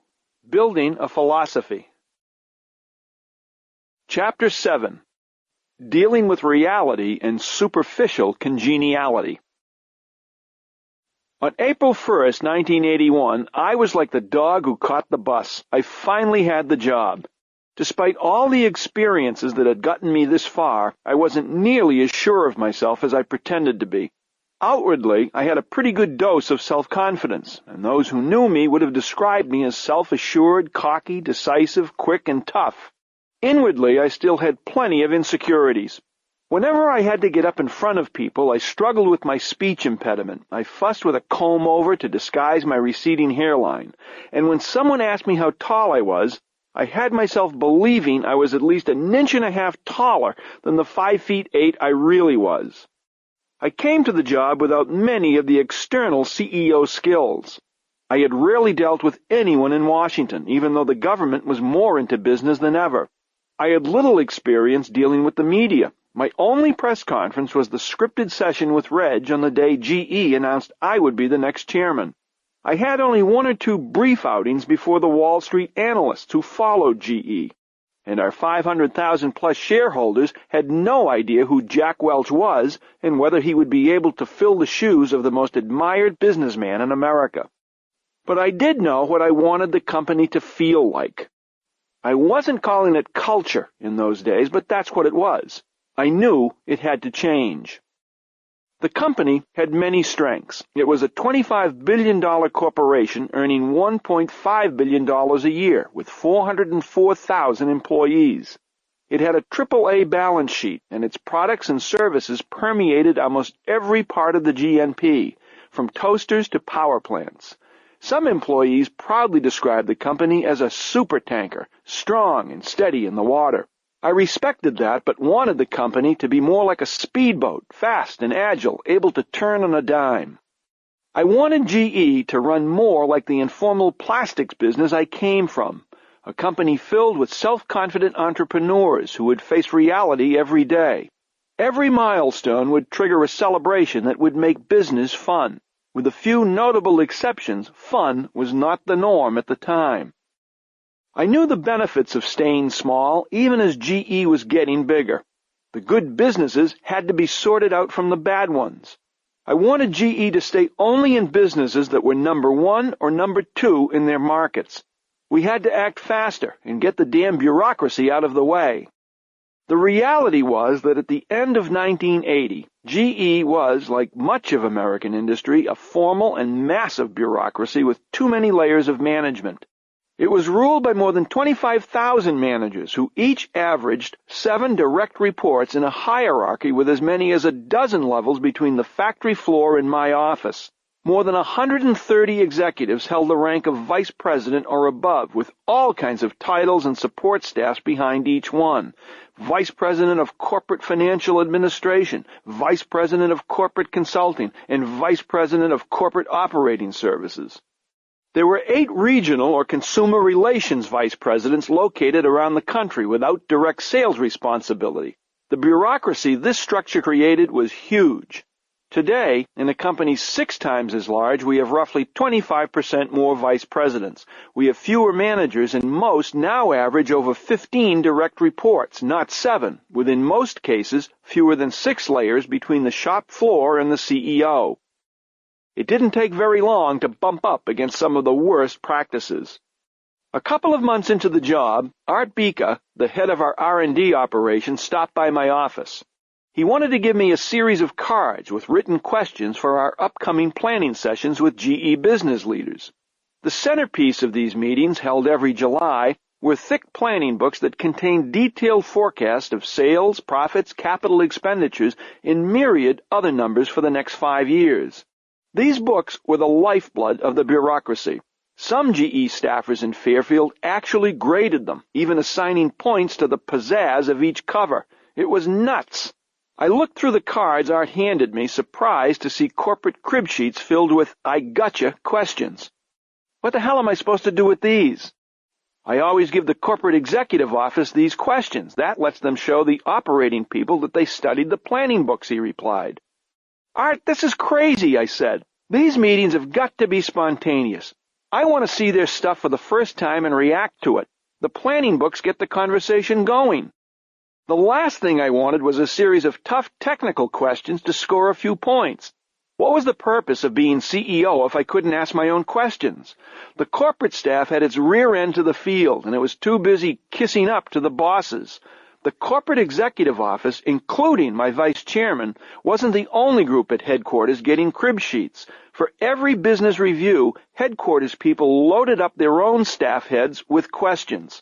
Building a Philosophy. Chapter 7. Dealing with Reality and Superficial Congeniality. On April 1st, 1981, I was like the dog who caught the bus. I finally had the job. Despite all the experiences that had gotten me this far, I wasn't nearly as sure of myself as I pretended to be. Outwardly, I had a pretty good dose of self-confidence, and those who knew me would have described me as self-assured, cocky, decisive, quick, and tough. Inwardly, I still had plenty of insecurities. Whenever I had to get up in front of people, I struggled with my speech impediment. I fussed with a comb-over to disguise my receding hairline, and when someone asked me how tall I was, I had myself believing I was at least 1.5 inches taller than the 5'8" I really was. I came to the job without many of the external CEO skills. I had rarely dealt with anyone in Washington, even though the government was more into business than ever. I had little experience dealing with the media. My only press conference was the scripted session with Reg on the day GE announced I would be the next chairman. I had only 1 or 2 brief outings before the Wall Street analysts who followed GE, and our 500,000-plus shareholders had no idea who Jack Welch was and whether he would be able to fill the shoes of the most admired businessman in America. But I did know what I wanted the company to feel like. I wasn't calling it culture in those days, but that's what it was. I knew it had to change. The company had many strengths. It was a $25 billion corporation earning $1.5 billion a year with 404,000 employees. It had a AAA balance sheet, and its products and services permeated almost every part of the GNP, from toasters to power plants. Some employees proudly described the company as a supertanker, strong and steady in the water. I respected that, but wanted the company to be more like a speedboat, fast and agile, able to turn on a dime. I wanted GE to run more like the informal plastics business I came from, a company filled with self-confident entrepreneurs who would face reality every day. Every milestone would trigger a celebration that would make business fun. With a few notable exceptions, fun was not the norm at the time. I knew the benefits of staying small, even as GE was getting bigger. The good businesses had to be sorted out from the bad ones. I wanted GE to stay only in businesses that were number 1 or number 2 in their markets. We had to act faster and get the damn bureaucracy out of the way. The reality was that at the end of 1980, GE was, like much of American industry, a formal and massive bureaucracy with too many layers of management. It was ruled by more than 25,000 managers who each averaged 7 direct reports in a hierarchy with as many as a dozen levels between the factory floor and my office. More than 130 executives held the rank of vice president or above, with all kinds of titles and support staffs behind each one. Vice President of Corporate Financial Administration, Vice President of Corporate Consulting, and Vice President of Corporate Operating Services. There were 8 regional or consumer relations vice presidents located around the country without direct sales responsibility. The bureaucracy this structure created was huge. Today, in a company 6 times as large, we have roughly 25% more vice presidents. We have fewer managers, and most now average over 15 direct reports, not 7, with in most cases fewer than 6 layers between the shop floor and the CEO. It didn't take very long to bump up against some of the worst practices. A couple of months into the job, Art Bika, the head of our R&D operation, stopped by my office. He wanted to give me a series of cards with written questions for our upcoming planning sessions with GE business leaders. The centerpiece of these meetings, held every July, were thick planning books that contained detailed forecasts of sales, profits, capital expenditures, and myriad other numbers for the next 5 years. These books were the lifeblood of the bureaucracy. Some GE staffers in Fairfield actually graded them, even assigning points to the pizzazz of each cover. It was nuts. I looked through the cards Art handed me, surprised to see corporate crib sheets filled with "I gotcha" questions. What the hell am I supposed to do with these? I always give the corporate executive office these questions. That lets them show the operating people that they studied the planning books, he replied. Art, this is crazy, I said. These meetings have got to be spontaneous. I want to see their stuff for the first time and react to it. The planning books get the conversation going. The last thing I wanted was a series of tough technical questions to score a few points. What was the purpose of being CEO if I couldn't ask my own questions? The corporate staff had its rear end to the field, and it was too busy kissing up to the bosses. The corporate executive office, including my vice chairman, wasn't the only group at headquarters getting crib sheets. For every business review, headquarters people loaded up their own staff heads with questions.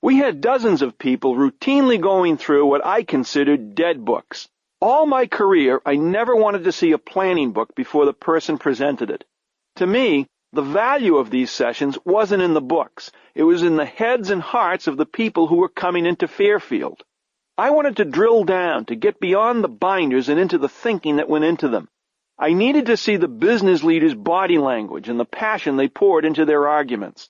We had dozens of people routinely going through what I considered dead books. All my career, I never wanted to see a planning book before the person presented it. To me, the value of these sessions wasn't in the books. It was in the heads and hearts of the people who were coming into Fairfield. I wanted to drill down, to get beyond the binders and into the thinking that went into them. I needed to see the business leaders' body language and the passion they poured into their arguments.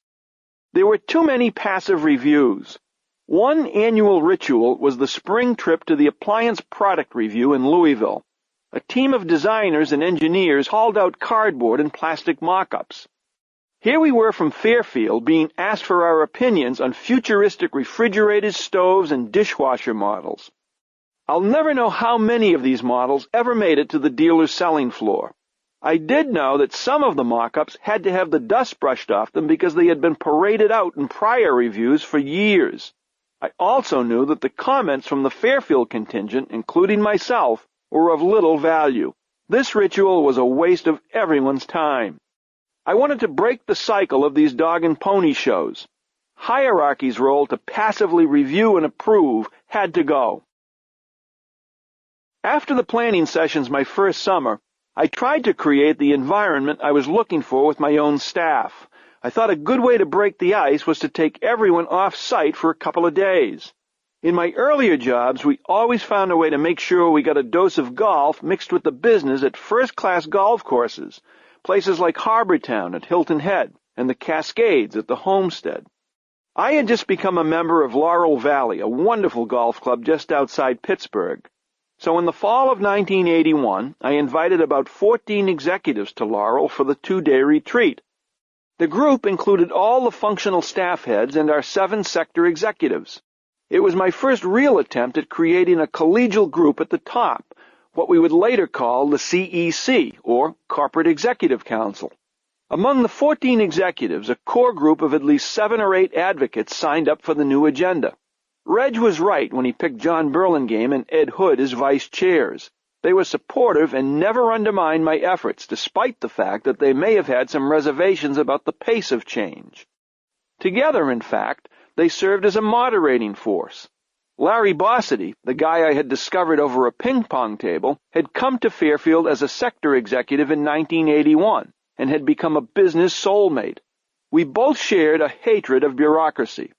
There were too many passive reviews. One annual ritual was the spring trip to the appliance product review in Louisville. A team of designers and engineers hauled out cardboard and plastic mock-ups. Here we were from Fairfield being asked for our opinions on futuristic refrigerators, stoves, and dishwasher models. I'll never know how many of these models ever made it to the dealer's selling floor. I did know that some of the mock-ups had to have the dust brushed off them because they had been paraded out in prior reviews for years. I also knew that the comments from the Fairfield contingent, including myself, were of little value. This ritual was a waste of everyone's time. I wanted to break the cycle of these dog and pony shows. Hierarchy's role to passively review and approve had to go. After the planning sessions my first summer, I tried to create the environment I was looking for with my own staff. I thought a good way to break the ice was to take everyone off-site for a couple of days. In my earlier jobs, we always found a way to make sure we got a dose of golf mixed with the business at first-class golf courses, places like Harbortown at Hilton Head and the Cascades at the Homestead. I had just become a member of Laurel Valley, a wonderful golf club just outside Pittsburgh. So in the fall of 1981, I invited about 14 executives to Laurel for the 2-day retreat. The group included all the functional staff heads and our 7-sector executives. It was my first real attempt at creating a collegial group at the top, what we would later call the CEC, or Corporate Executive Council. Among the 14 executives, a core group of at least 7 or 8 advocates signed up for the new agenda. Reg was right when he picked John Burlingame and Ed Hood as vice chairs. They were supportive and never undermined my efforts, despite the fact that they may have had some reservations about the pace of change. Together, in fact, they served as a moderating force. Larry Bossidy, the guy I had discovered over a ping-pong table, had come to Fairfield as a sector executive in 1981 and had become a business soulmate. We both shared a hatred of bureaucracy.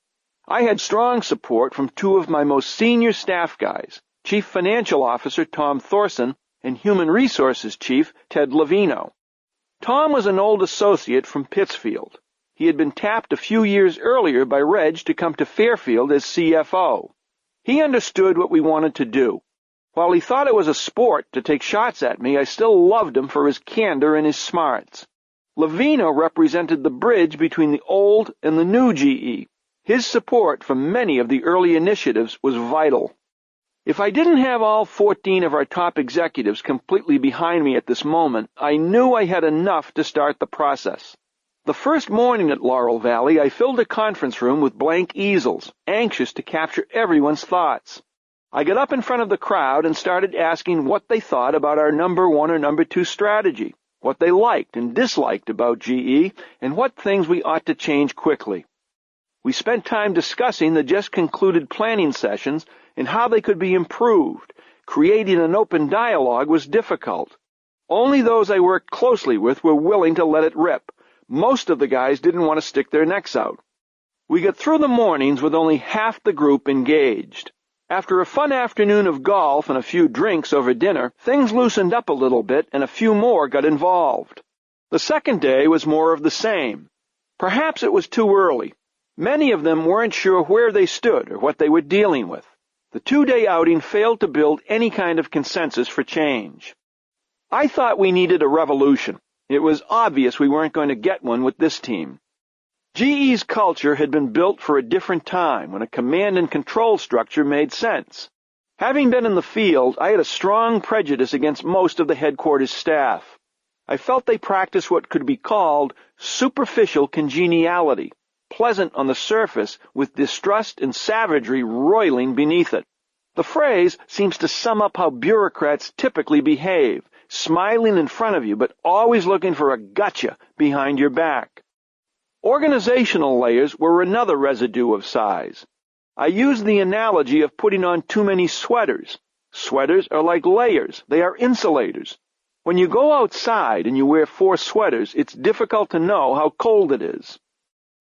I had strong support from 2 of my most senior staff guys, Chief Financial Officer Tom Thorson and Human Resources Chief Ted Levino. Tom was an old associate from Pittsfield. He had been tapped a few years earlier by Reg to come to Fairfield as CFO. He understood what we wanted to do. While he thought it was a sport to take shots at me, I still loved him for his candor and his smarts. Levino represented the bridge between the old and the new GE. His support for many of the early initiatives was vital. If I didn't have all 14 of our top executives completely behind me at this moment, I knew I had enough to start the process. The first morning at Laurel Valley, I filled a conference room with blank easels, anxious to capture everyone's thoughts. I got up in front of the crowd and started asking what they thought about our number 1 or number 2 strategy, what they liked and disliked about GE, and what things we ought to change quickly. We spent time discussing the just concluded planning sessions and how they could be improved. Creating an open dialogue was difficult. Only those I worked closely with were willing to let it rip. Most of the guys didn't want to stick their necks out. We got through the mornings with only half the group engaged. After a fun afternoon of golf and a few drinks over dinner, things loosened up a little bit and a few more got involved. The second day was more of the same. Perhaps it was too early. Many of them weren't sure where they stood or what they were dealing with. The 2-day outing failed to build any kind of consensus for change. I thought we needed a revolution. It was obvious we weren't going to get one with this team. GE's culture had been built for a different time when a command and control structure made sense. Having been in the field, I had a strong prejudice against most of the headquarters staff. I felt they practiced what could be called superficial congeniality, pleasant on the surface with distrust and savagery roiling beneath it. The phrase seems to sum up how bureaucrats typically behave, smiling in front of you, but always looking for a gotcha behind your back. Organizational layers were another residue of size. I used the analogy of putting on too many sweaters. Sweaters are like layers. They are insulators. When you go outside and you wear 4 sweaters, it's difficult to know how cold it is.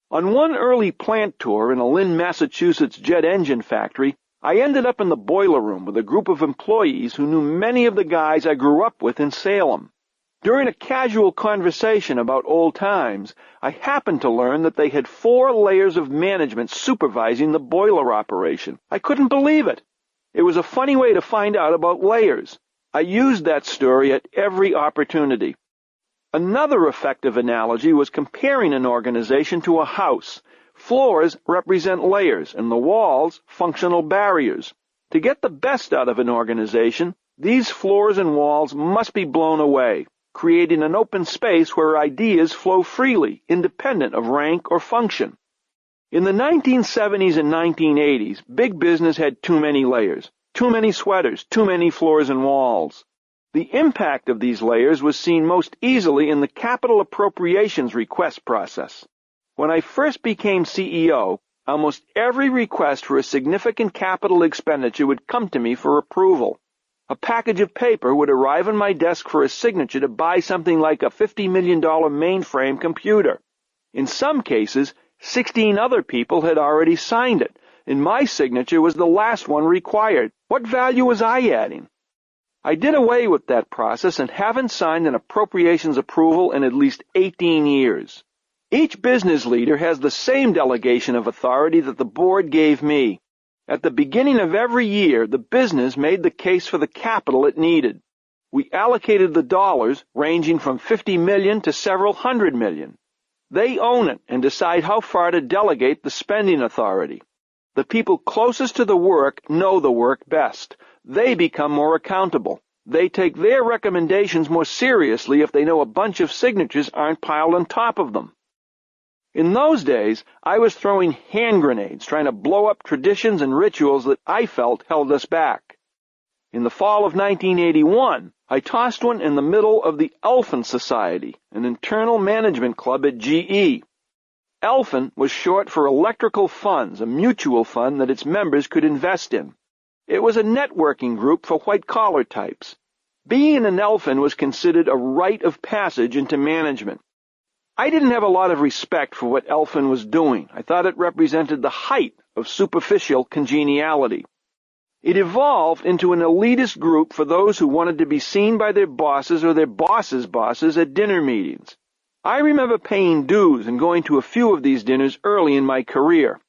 On one early plant tour in a Lynn, Massachusetts jet engine factory, I ended up in the boiler room with a group of employees who knew many of the guys I grew up with in Salem. During a casual conversation about old times, I happened to learn that they had 4 layers of management supervising the boiler operation. I couldn't believe it. It was a funny way to find out about layers. I used that story at every opportunity. Another effective analogy was comparing an organization to a house. Floors represent layers, and the walls, functional barriers. To get the best out of an organization, these floors and walls must be blown away, creating an open space where ideas flow freely, independent of rank or function. In the 1970s and 1980s, big business had too many layers, too many sweaters, too many floors and walls. The impact of these layers was seen most easily in the capital appropriations request process. When I first became CEO, almost every request for a significant capital expenditure would come to me for approval. A package of paper would arrive on my desk for a signature to buy something like a $50 million mainframe computer. In some cases, 16 other people had already signed it, and my signature was the last one required. What value was I adding? I did away with that process and haven't signed an appropriations approval in at least 18 years. Each business leader has the same delegation of authority that the board gave me. At the beginning of every year, the business made the case for the capital it needed. We allocated the dollars, ranging from $50 million to several hundred million. They own it and decide how far to delegate the spending authority. The people closest to the work know the work best. They become more accountable. They take their recommendations more seriously if they know a bunch of signatures aren't piled on top of them. In those days, I was throwing hand grenades, trying to blow up traditions and rituals that I felt held us back. In the fall of 1981, I tossed one in the middle of the Elfin Society, an internal management club at GE. Elfin was short for Electrical Funds, a mutual fund that its members could invest in. It was a networking group for white-collar types. Being an Elfin was considered a rite of passage into management. I didn't have a lot of respect for what Elfin was doing. I thought it represented the height of superficial congeniality. It evolved into an elitist group for those who wanted to be seen by their bosses or their bosses' bosses at dinner meetings. I remember paying dues and going to a few of these dinners early in my career.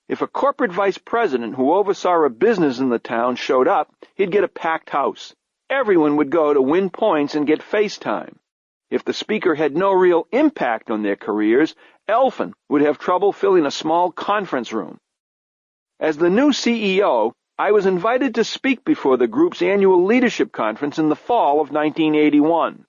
If a corporate vice president who oversaw a business in the town showed up, he'd get a packed house. Everyone would go to win points and get face time. If the speaker had no real impact on their careers, Elfin would have trouble filling a small conference room. As the new CEO, I was invited to speak before the group's annual leadership conference in the fall of 1981.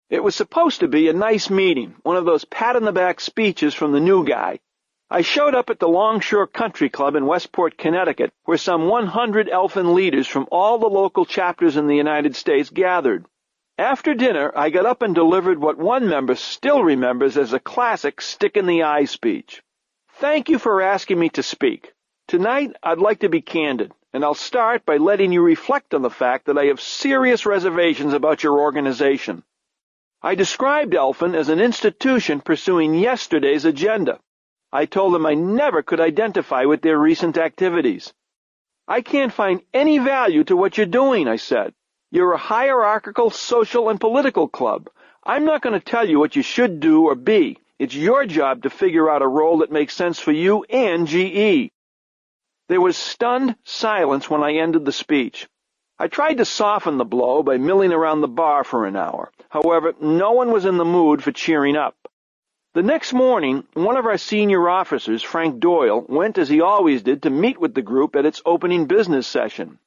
It was supposed to be a nice meeting, one of those pat-on-the-back speeches from the new guy. I showed up at the Longshore Country Club in Westport, Connecticut, where some 100 Elfin leaders from all the local chapters in the United States gathered. After dinner, I got up and delivered what one member still remembers as a classic stick-in-the-eye speech. Thank you for asking me to speak. Tonight, I'd like to be candid, and I'll start by letting you reflect on the fact that I have serious reservations about your organization. I described Elfin as an institution pursuing yesterday's agenda. I told them I never could identify with their recent activities. I can't find any value to what you're doing, I said. You're a hierarchical, social, and political club. I'm not going to tell you what you should do or be. It's your job to figure out a role that makes sense for you and GE. There was stunned silence when I ended the speech. I tried to soften the blow by milling around the bar for an hour. However, no one was in the mood for cheering up. The next morning, one of our senior officers, Frank Doyle, went as he always did to meet with the group at its opening business session.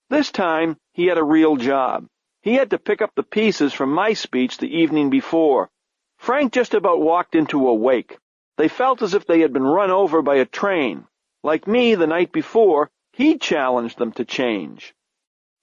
This time, he had a real job. He had to pick up the pieces from my speech the evening before. Frank just about walked into a wake. They felt as if they had been run over by a train. Like me the night before, he challenged them to change.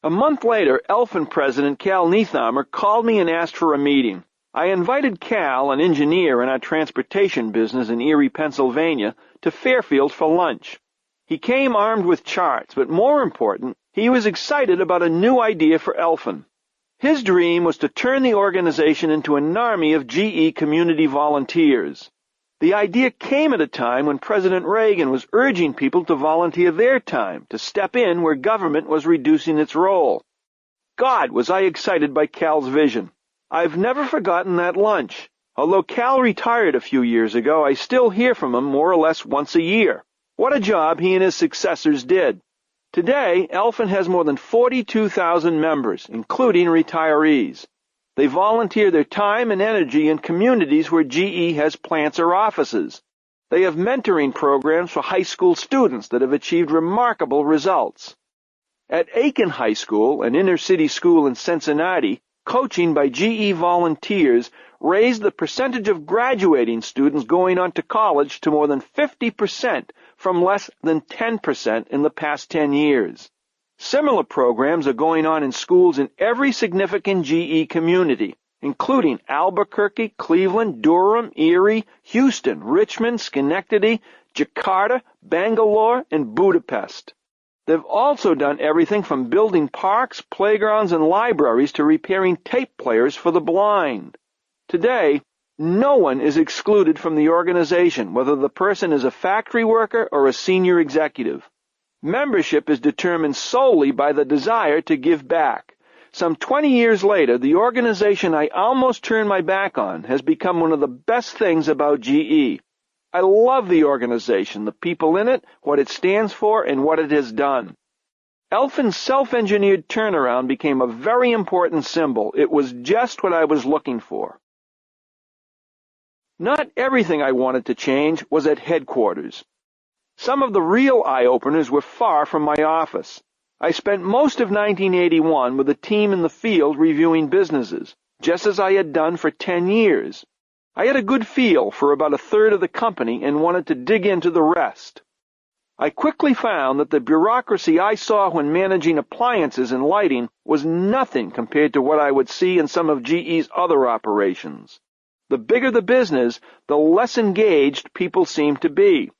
A month later, Elfin President Cal Niethammer called me and asked for a meeting. I invited Cal, an engineer in our transportation business in Erie, Pennsylvania, to Fairfield for lunch. He came armed with charts, but more important, he was excited about a new idea for Elfin. His dream was to turn the organization into an army of GE community volunteers. The idea came at a time when President Reagan was urging people to volunteer their time, to step in where government was reducing its role. God, was I excited by Cal's vision. I've never forgotten that lunch. Although Cal retired a few years ago, I still hear from him more or less once a year. What a job he and his successors did. Today, Elfin has more than 42,000 members, including retirees. They volunteer their time and energy in communities where GE has plants or offices. They have mentoring programs for high school students that have achieved remarkable results. At Aiken High School, an inner-city school in Cincinnati, coaching by GE volunteers raised the percentage of graduating students going on to college to more than 50% from less than 10% in the past 10 years. Similar programs are going on in schools in every significant GE community, including Albuquerque, Cleveland, Durham, Erie, Houston, Richmond, Schenectady, Jakarta, Bangalore, and Budapest. They've also done everything from building parks, playgrounds, and libraries to repairing tape players for the blind. Today, no one is excluded from the organization, whether the person is a factory worker or a senior executive. Membership is determined solely by the desire to give back. Some 20 years later, the organization I almost turned my back on has become one of the best things about GE. I love the organization, the people in it, what it stands for, and what it has done. Elfin's self-engineered turnaround became a very important symbol. It was just what I was looking for. Not everything I wanted to change was at headquarters. Some of the real eye-openers were far from my office. I spent most of 1981 with a team in the field reviewing businesses, just as I had done for 10 years. I had a good feel for about a third of the company and wanted to dig into the rest. I quickly found that the bureaucracy I saw when managing appliances and lighting was nothing compared to what I would see in some of GE's other operations. The bigger the business, the less engaged people seemed to be.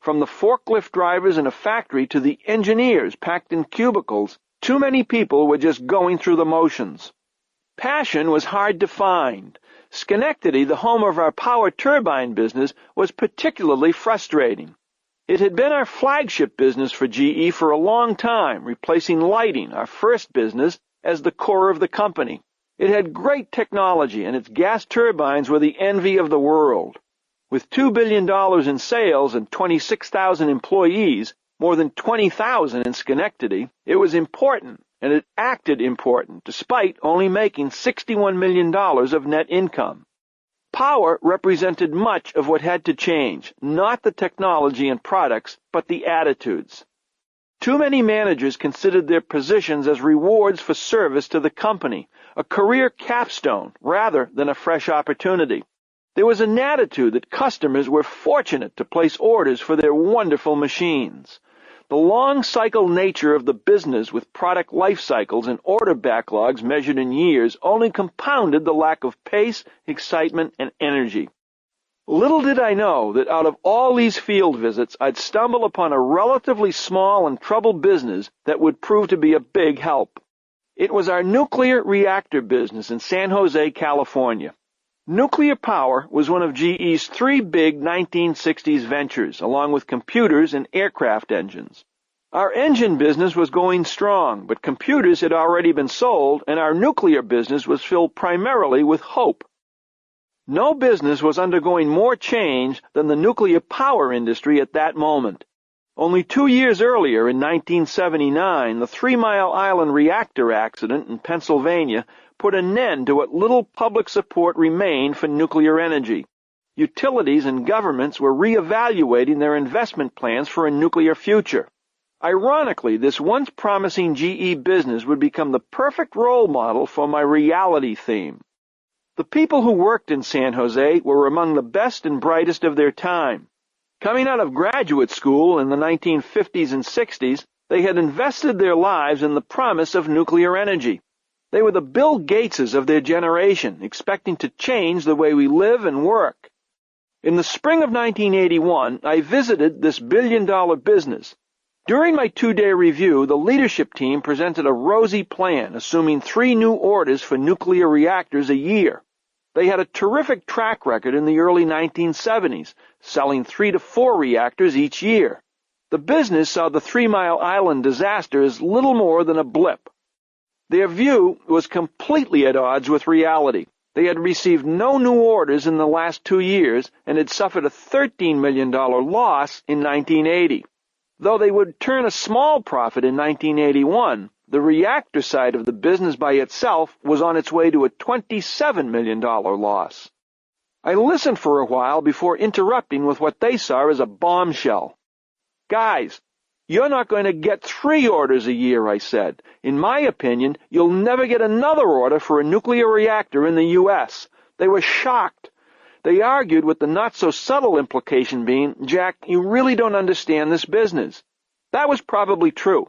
From the forklift drivers in a factory to the engineers packed in cubicles, too many people were just going through the motions. Passion was hard to find. Schenectady, the home of our power turbine business, was particularly frustrating. It had been our flagship business for GE for a long time, replacing lighting, our first business, as the core of the company. It had great technology, and its gas turbines were the envy of the world. With $2 billion in sales and 26,000 employees, more than 20,000 in Schenectady, it was important, and it acted important, despite only making $61 million of net income. Power represented much of what had to change, not the technology and products, but the attitudes. Too many managers considered their positions as rewards for service to the company, a career capstone rather than a fresh opportunity. There was an attitude that customers were fortunate to place orders for their wonderful machines. The long-cycle nature of the business with product life cycles and order backlogs measured in years only compounded the lack of pace, excitement, and energy. Little did I know that out of all these field visits, I'd stumble upon a relatively small and troubled business that would prove to be a big help. It was our nuclear reactor business in San Jose, California. Nuclear power was one of GE's three big 1960s ventures, along with computers and aircraft engines. Our engine business was going strong, but computers had already been sold, and our nuclear business was filled primarily with hope. No business was undergoing more change than the nuclear power industry at that moment. Only 2 years earlier, in 1979, the 3 Mile Island reactor accident in Pennsylvania put an end to what little public support remained for nuclear energy. Utilities and governments were reevaluating their investment plans for a nuclear future. Ironically, this once promising GE business would become the perfect role model for my reality theme. The people who worked in San Jose were among the best and brightest of their time. Coming out of graduate school in the 1950s and 60s, they had invested their lives in the promise of nuclear energy. They were the Bill Gateses of their generation, expecting to change the way we live and work. In the spring of 1981, I visited this billion-dollar business. During my 2-day review, the leadership team presented a rosy plan, assuming 3 new orders for nuclear reactors a year. They had a terrific track record in the early 1970s, selling 3 to 4 reactors each year. The business saw the 3 Mile Island disaster as little more than a blip. Their view was completely at odds with reality. They had received no new orders in the last 2 years and had suffered a $13 million loss in 1980. Though they would turn a small profit in 1981, the reactor side of the business by itself was on its way to a $27 million loss. I listened for a while before interrupting with what they saw as a bombshell. "Guys, you're not going to get 3 orders a year," I said. "In my opinion, you'll never get another order for a nuclear reactor in the U.S." They were shocked. They argued with the not-so-subtle implication being, "Jack, you really don't understand this business." That was probably true,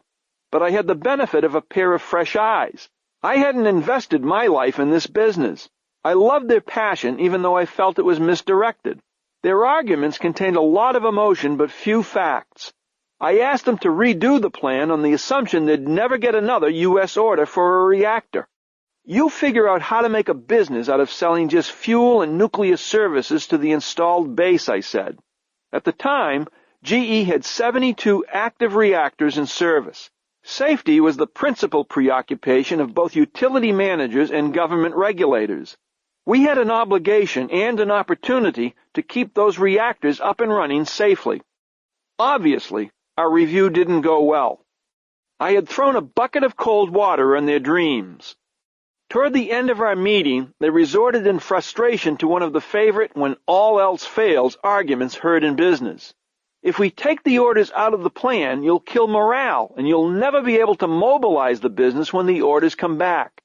but I had the benefit of a pair of fresh eyes. I hadn't invested my life in this business. I loved their passion, even though I felt it was misdirected. Their arguments contained a lot of emotion but few facts. I asked them to redo the plan on the assumption they'd never get another U.S. order for a reactor. "You figure out how to make a business out of selling just fuel and nuclear services to the installed base," I said. At the time, GE had 72 active reactors in service. Safety was the principal preoccupation of both utility managers and government regulators. We had an obligation and an opportunity to keep those reactors up and running safely. Obviously, our review didn't go well. I had thrown a bucket of cold water on their dreams. Toward the end of our meeting, they resorted in frustration to one of the favorite when all else fails arguments heard in business. If we take the orders out of the plan, you'll kill morale, and you'll never be able to mobilize the business when the orders come back.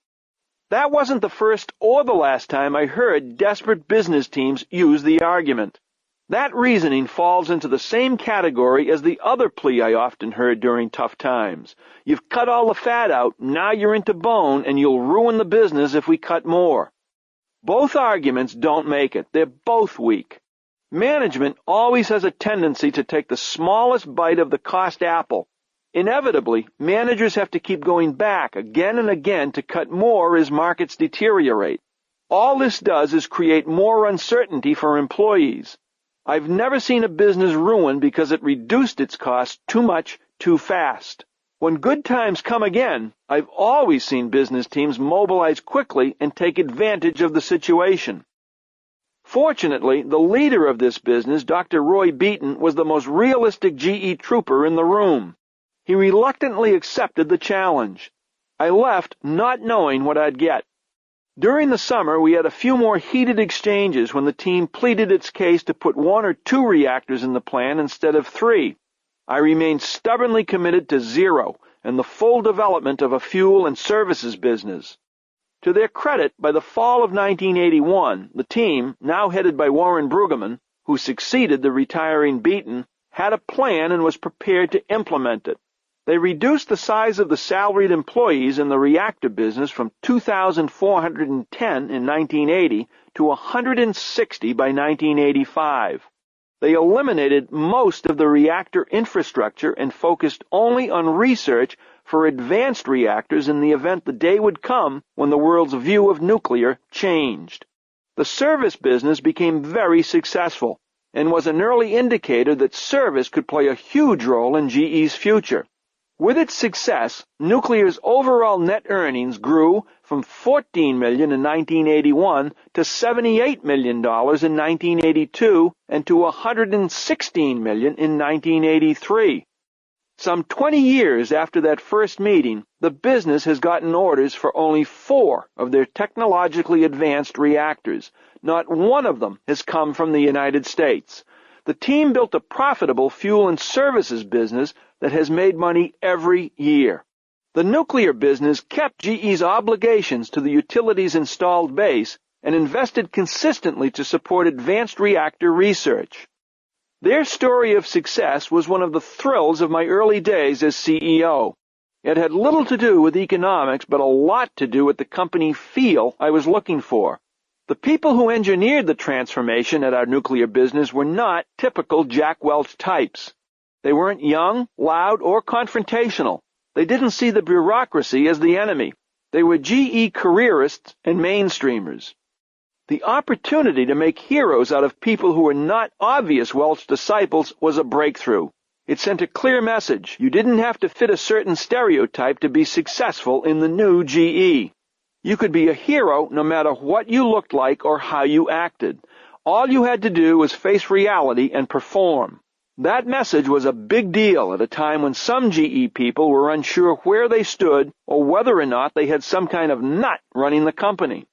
That wasn't the first or the last time I heard desperate business teams use the argument. That reasoning falls into the same category as the other plea I often heard during tough times. You've cut all the fat out, now you're into bone, and you'll ruin the business if we cut more. Both arguments don't make it. They're both weak. Management always has a tendency to take the smallest bite of the cost apple. Inevitably, managers have to keep going back again and again to cut more as markets deteriorate. All this does is create more uncertainty for employees. I've never seen a business ruin because it reduced its costs too much, too fast. When good times come again, I've always seen business teams mobilize quickly and take advantage of the situation. Fortunately, the leader of this business, Dr. Roy Beaton, was the most realistic GE trooper in the room. He reluctantly accepted the challenge. I left not knowing what I'd get. During the summer, we had a few more heated exchanges when the team pleaded its case to put 1 or 2 reactors in the plan instead of 3. I remained stubbornly committed to 0 and the full development of a fuel and services business. To their credit, by the fall of 1981, the team, now headed by Warren Brueggemann, who succeeded the retiring Beaton, had a plan and was prepared to implement it. They reduced the size of the salaried employees in the reactor business from 2,410 in 1980 to 160 by 1985. They eliminated most of the reactor infrastructure and focused only on research for advanced reactors in the event the day would come when the world's view of nuclear changed. The service business became very successful and was an early indicator that service could play a huge role in GE's future. With its success, nuclear's overall net earnings grew from $14 million in 1981 to $78 million in 1982 and to $116 million in 1983. Some 20 years after that first meeting, the business has gotten orders for only 4 of their technologically advanced reactors. Not one of them has come from the United States. The team built a profitable fuel and services business that has made money every year. The nuclear business kept GE's obligations to the utility's installed base and invested consistently to support advanced reactor research. Their story of success was one of the thrills of my early days as CEO. It had little to do with economics, but a lot to do with the company feel I was looking for. The people who engineered the transformation at our nuclear business were not typical Jack Welch types. They weren't young, loud, or confrontational. They didn't see the bureaucracy as the enemy. They were GE careerists and mainstreamers. The opportunity to make heroes out of people who were not obvious Welch disciples was a breakthrough. It sent a clear message. You didn't have to fit a certain stereotype to be successful in the new GE. You could be a hero no matter what you looked like or how you acted. All you had to do was face reality and perform. That message was a big deal at a time when some GE people were unsure where they stood or whether or not they had some kind of nut running the company.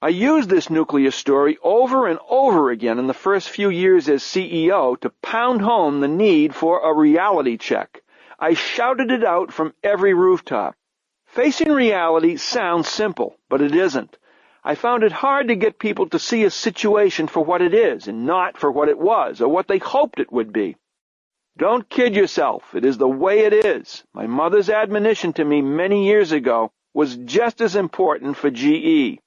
I used this nuclear story over and over again in the first few years as CEO to pound home the need for a reality check. I shouted it out from every rooftop. Facing reality sounds simple, but it isn't. I found it hard to get people to see a situation for what it is and not for what it was or what they hoped it would be. Don't kid yourself. It is the way it is. My mother's admonition to me many years ago was just as important for GE.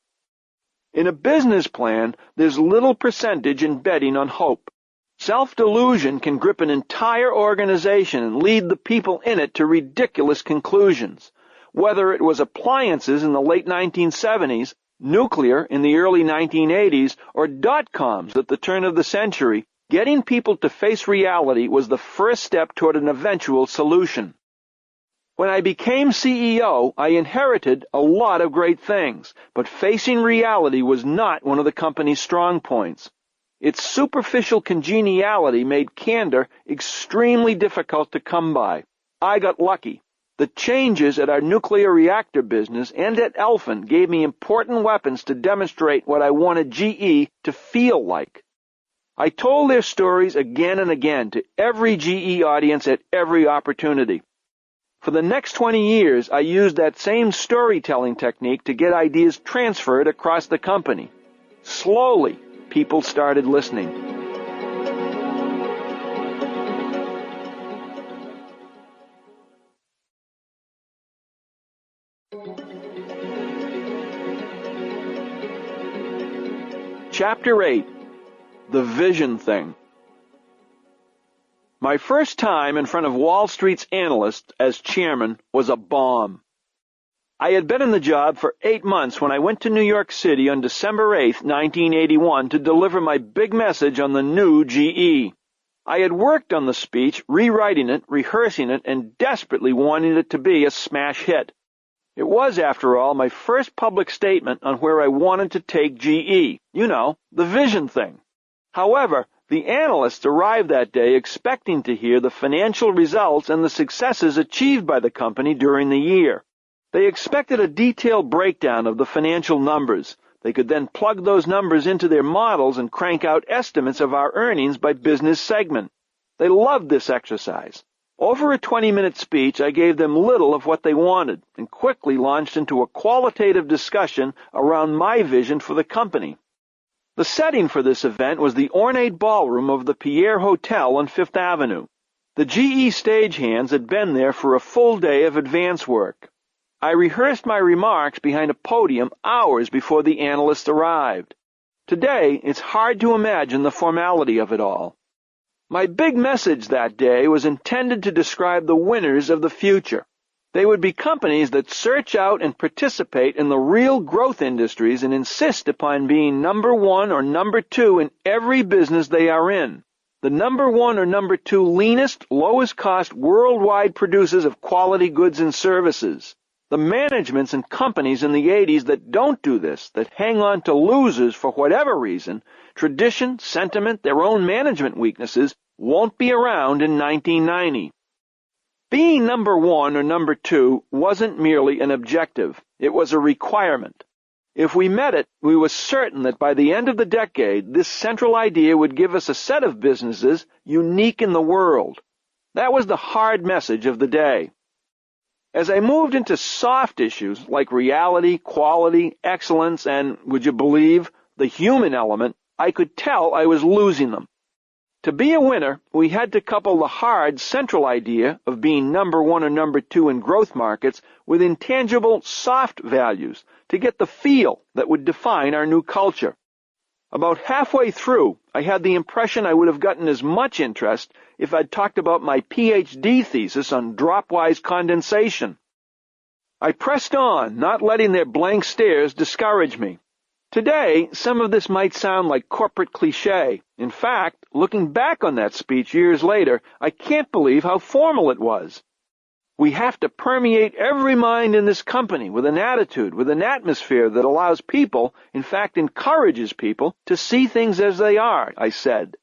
In a business plan, there's little percentage in betting on hope. Self-delusion can grip an entire organization and lead the people in it to ridiculous conclusions. Whether it was appliances in the late 1970s, nuclear in the early 1980s, or dot-coms at the turn of the century, getting people to face reality was the first step toward an eventual solution. When I became CEO, I inherited a lot of great things, but facing reality was not one of the company's strong points. Its superficial congeniality made candor extremely difficult to come by. I got lucky. The changes at our nuclear reactor business and at Elfin gave me important weapons to demonstrate what I wanted GE to feel like. I told their stories again and again to every GE audience at every opportunity. For the next 20 years, I used that same storytelling technique to get ideas transferred across the company. Slowly, people started listening. Chapter 8. The Vision Thing. My first time in front of Wall Street's analysts as chairman was a bomb. I had been in the job for 8 months when I went to New York City on December 8, 1981, to deliver my big message on the new GE. I had worked on the speech, rewriting it, rehearsing it, and desperately wanting it to be a smash hit. It was, after all, my first public statement on where I wanted to take GE. You know, the vision thing. However, the analysts arrived that day expecting to hear the financial results and the successes achieved by the company during the year. They expected a detailed breakdown of the financial numbers. They could then plug those numbers into their models and crank out estimates of our earnings by business segment. They loved this exercise. Over a 20-minute speech, I gave them little of what they wanted and quickly launched into a qualitative discussion around my vision for the company. The setting for this event was the ornate ballroom of the Pierre Hotel on Fifth Avenue. The GE stagehands had been there for a full day of advance work. I rehearsed my remarks behind a podium hours before the analysts arrived. Today, it's hard to imagine the formality of it all. My big message that day was intended to describe the winners of the future. They would be companies that search out and participate in the real growth industries and insist upon being number one or number two in every business they are in. The number one or number two leanest, lowest cost worldwide producers of quality goods and services. The managements and companies in the 80s that don't do this, that hang on to losers for whatever reason, tradition, sentiment, their own management weaknesses, won't be around in 1990. Being number one or number two wasn't merely an objective. It was a requirement. If we met it, we were certain that by the end of the decade, this central idea would give us a set of businesses unique in the world. That was the hard message of the day. As I moved into soft issues like reality, quality, excellence, and, would you believe, the human element, I could tell I was losing them. To be a winner, we had to couple the hard central idea of being number one or number two in growth markets with intangible soft values to get the feel that would define our new culture. About halfway through, I had the impression I would have gotten as much interest if I'd talked about my PhD thesis on dropwise condensation. I pressed on, not letting their blank stares discourage me. Today, some of this might sound like corporate cliché. In fact, looking back on that speech years later, I can't believe how formal it was. We have to permeate every mind in this company with an attitude, with an atmosphere that allows people, in fact encourages people, to see things as they are, I said.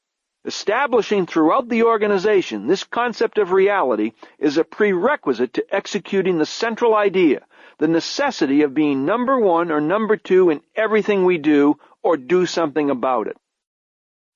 Establishing throughout the organization this concept of reality is a prerequisite to executing the central idea, the necessity of being number one or number two in everything we do or do something about it.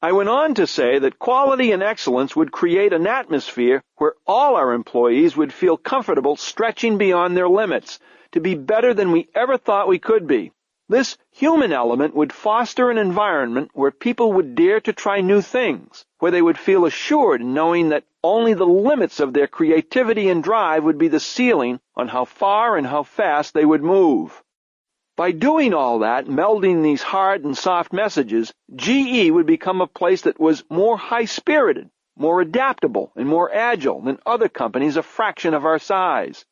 I went on to say that quality and excellence would create an atmosphere where all our employees would feel comfortable stretching beyond their limits to be better than we ever thought we could be. This human element would foster an environment where people would dare to try new things, where they would feel assured in knowing that only the limits of their creativity and drive would be the ceiling on how far and how fast they would move. By doing all that, melding these hard and soft messages, GE would become a place that was more high-spirited, more adaptable, and more agile than other companies a fraction of our size.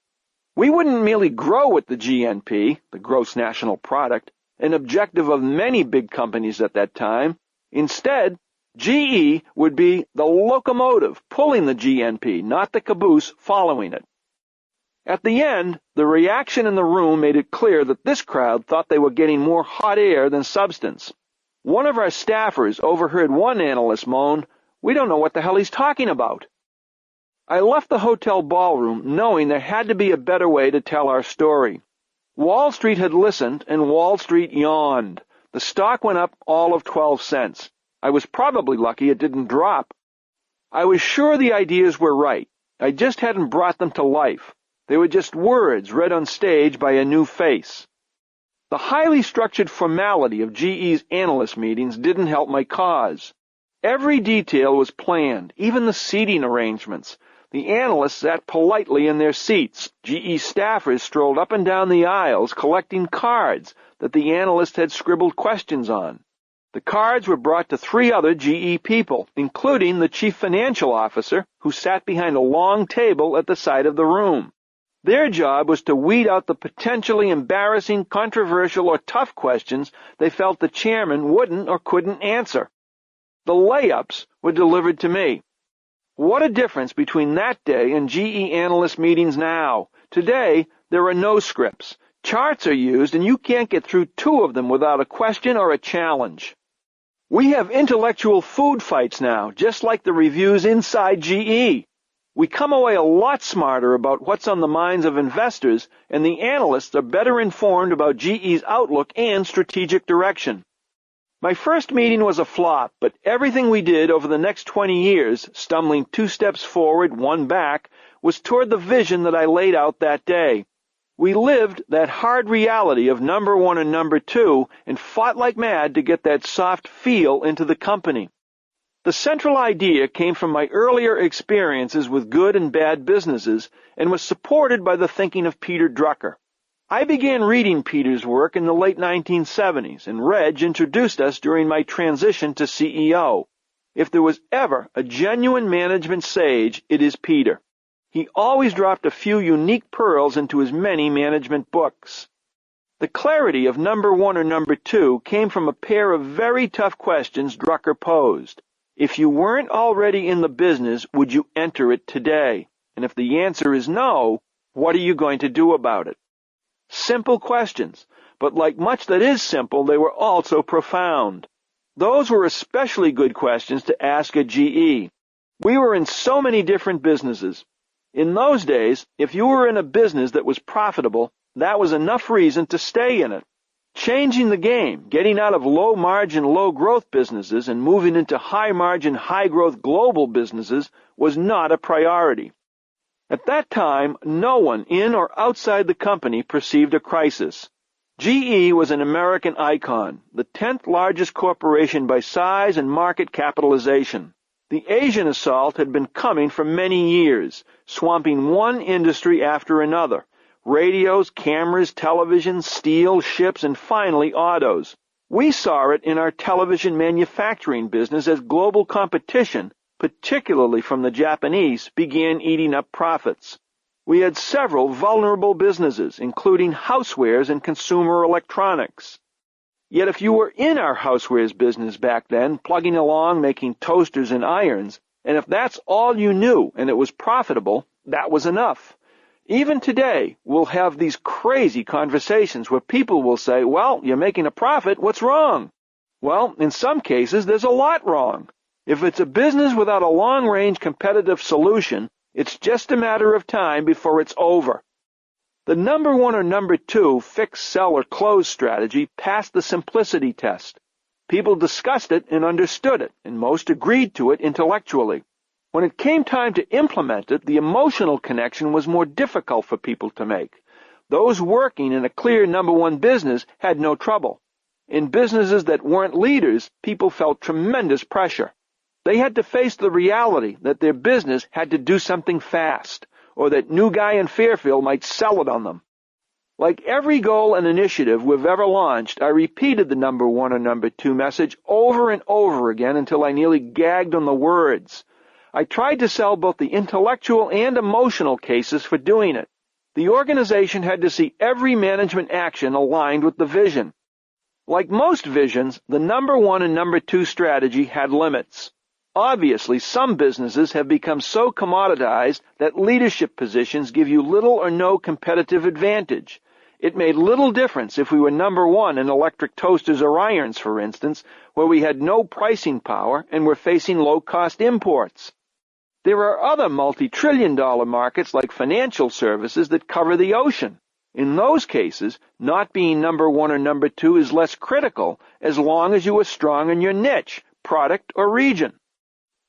We wouldn't merely grow with the GNP, the gross national product, an objective of many big companies at that time. Instead, GE would be the locomotive pulling the GNP, not the caboose following it. At the end, the reaction in the room made it clear that this crowd thought they were getting more hot air than substance. One of our staffers overheard one analyst moan, "We don't know what the hell he's talking about." I left the hotel ballroom knowing there had to be a better way to tell our story. Wall Street had listened, and Wall Street yawned. The stock went up all of 12 cents. I was probably lucky it didn't drop. I was sure the ideas were right. I just hadn't brought them to life. They were just words read on stage by a new face. The highly structured formality of GE's analyst meetings didn't help my cause. Every detail was planned, even the seating arrangements. The analysts sat politely in their seats. GE staffers strolled up and down the aisles collecting cards that the analyst had scribbled questions on. The cards were brought to 3 other GE people, including the chief financial officer, who sat behind a long table at the side of the room. Their job was to weed out the potentially embarrassing, controversial, or tough questions they felt the chairman wouldn't or couldn't answer. The layups were delivered to me. What a difference between that day and GE analyst meetings now. Today, there are no scripts. Charts are used, and you can't get through 2 of them without a question or a challenge. We have intellectual food fights now, just like the reviews inside GE. We come away a lot smarter about what's on the minds of investors, and the analysts are better informed about GE's outlook and strategic direction. My first meeting was a flop, but everything we did over the next 20 years, stumbling 2 steps forward, 1 back, was toward the vision that I laid out that day. We lived that hard reality of number 1 and number 2 and fought like mad to get that soft feel into the company. The central idea came from my earlier experiences with good and bad businesses and was supported by the thinking of Peter Drucker. I began reading Peter's work in the late 1970s, and Reg introduced us during my transition to CEO. If there was ever a genuine management sage, it is Peter. He always dropped a few unique pearls into his many management books. The clarity of number 1 or number 2 came from a pair of very tough questions Drucker posed. If you weren't already in the business, would you enter it today? And if the answer is no, what are you going to do about it? Simple questions, but like much that is simple, they were also profound. Those were especially good questions to ask at GE. We were in so many different businesses. In those days, if you were in a business that was profitable, that was enough reason to stay in it. Changing the game, getting out of low-margin, low-growth businesses and moving into high-margin, high-growth global businesses was not a priority. At that time, no one in or outside the company perceived a crisis. GE was an American icon, the 10th largest corporation by size and market capitalization. The Asian assault had been coming for many years, swamping one industry after another: radios, cameras, television, steel, ships, and finally autos. We saw it in our television manufacturing business as global competition, particularly from the Japanese, began eating up profits. We had several vulnerable businesses, including housewares and consumer electronics. Yet if you were in our housewares business back then, plugging along, making toasters and irons, and if that's all you knew and it was profitable, that was enough. Even today, we'll have these crazy conversations where people will say, well, you're making a profit, what's wrong? Well, in some cases, there's a lot wrong. If it's a business without a long-range competitive solution, it's just a matter of time before it's over. The number 1 or number 2 fix, sell, or close strategy passed the simplicity test. People discussed it and understood it, and most agreed to it intellectually. When it came time to implement it, the emotional connection was more difficult for people to make. Those working in a clear number 1 business had no trouble. In businesses that weren't leaders, people felt tremendous pressure. They had to face the reality that their business had to do something fast, or that new guy in Fairfield might sell it on them. Like every goal and initiative we've ever launched, I repeated the number 1 or number 2 message over and over again until I nearly gagged on the words. I tried to sell both the intellectual and emotional cases for doing it. The organization had to see every management action aligned with the vision. Like most visions, the number 1 and number 2 strategy had limits. Obviously, some businesses have become so commoditized that leadership positions give you little or no competitive advantage. It made little difference if we were number 1 in electric toasters or irons, for instance, where we had no pricing power and were facing low-cost imports. There are other multi-trillion-dollar markets like financial services that cover the ocean. In those cases, not being number 1 or number 2 is less critical as long as you are strong in your niche, product, or region.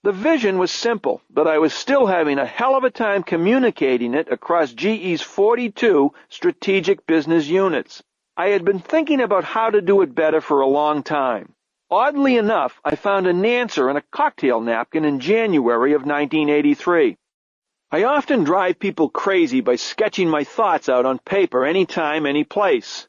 The vision was simple, but I was still having a hell of a time communicating it across GE's 42 strategic business units. I had been thinking about how to do it better for a long time. Oddly enough, I found an answer in a cocktail napkin in January of 1983. I often drive people crazy by sketching my thoughts out on paper anytime, any place.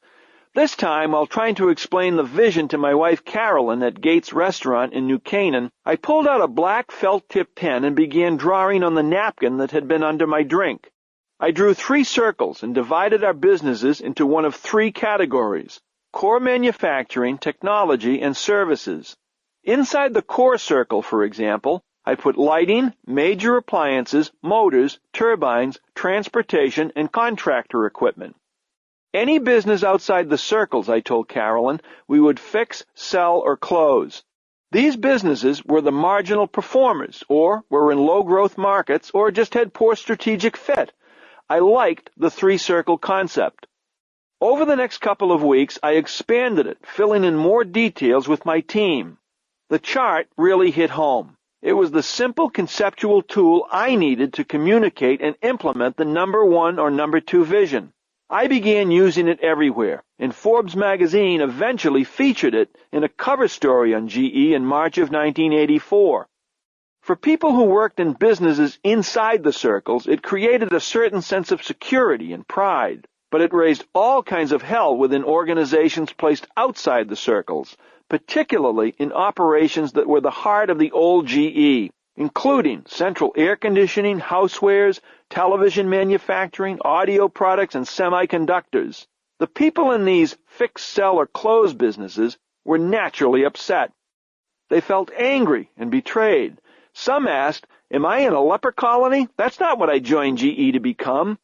This time, while trying to explain the vision to my wife Carolyn at Gates Restaurant in New Canaan, I pulled out a black felt-tip pen and began drawing on the napkin that had been under my drink. I drew 3 circles and divided our businesses into one of 3 categories: core manufacturing, technology, and services. Inside the core circle, for example, I put lighting, major appliances, motors, turbines, transportation, and contractor equipment. Any business outside the circles, I told Carolyn, we would fix, sell, or close. These businesses were the marginal performers, or were in low-growth markets, or just had poor strategic fit. I liked the 3-circle concept. Over the next couple of weeks, I expanded it, filling in more details with my team. The chart really hit home. It was the simple conceptual tool I needed to communicate and implement the number 1 or number 2 vision. I began using it everywhere, and Forbes magazine eventually featured it in a cover story on GE in March of 1984. For people who worked in businesses inside the circles, it created a certain sense of security and pride, but it raised all kinds of hell within organizations placed outside the circles, particularly in operations that were the heart of the old GE, including central air conditioning, housewares, television manufacturing, audio products, and semiconductors. The people in these fix, sell, or close businesses were naturally upset. They felt angry and betrayed. Some asked, "Am I in a leper colony? That's not what I joined GE to become."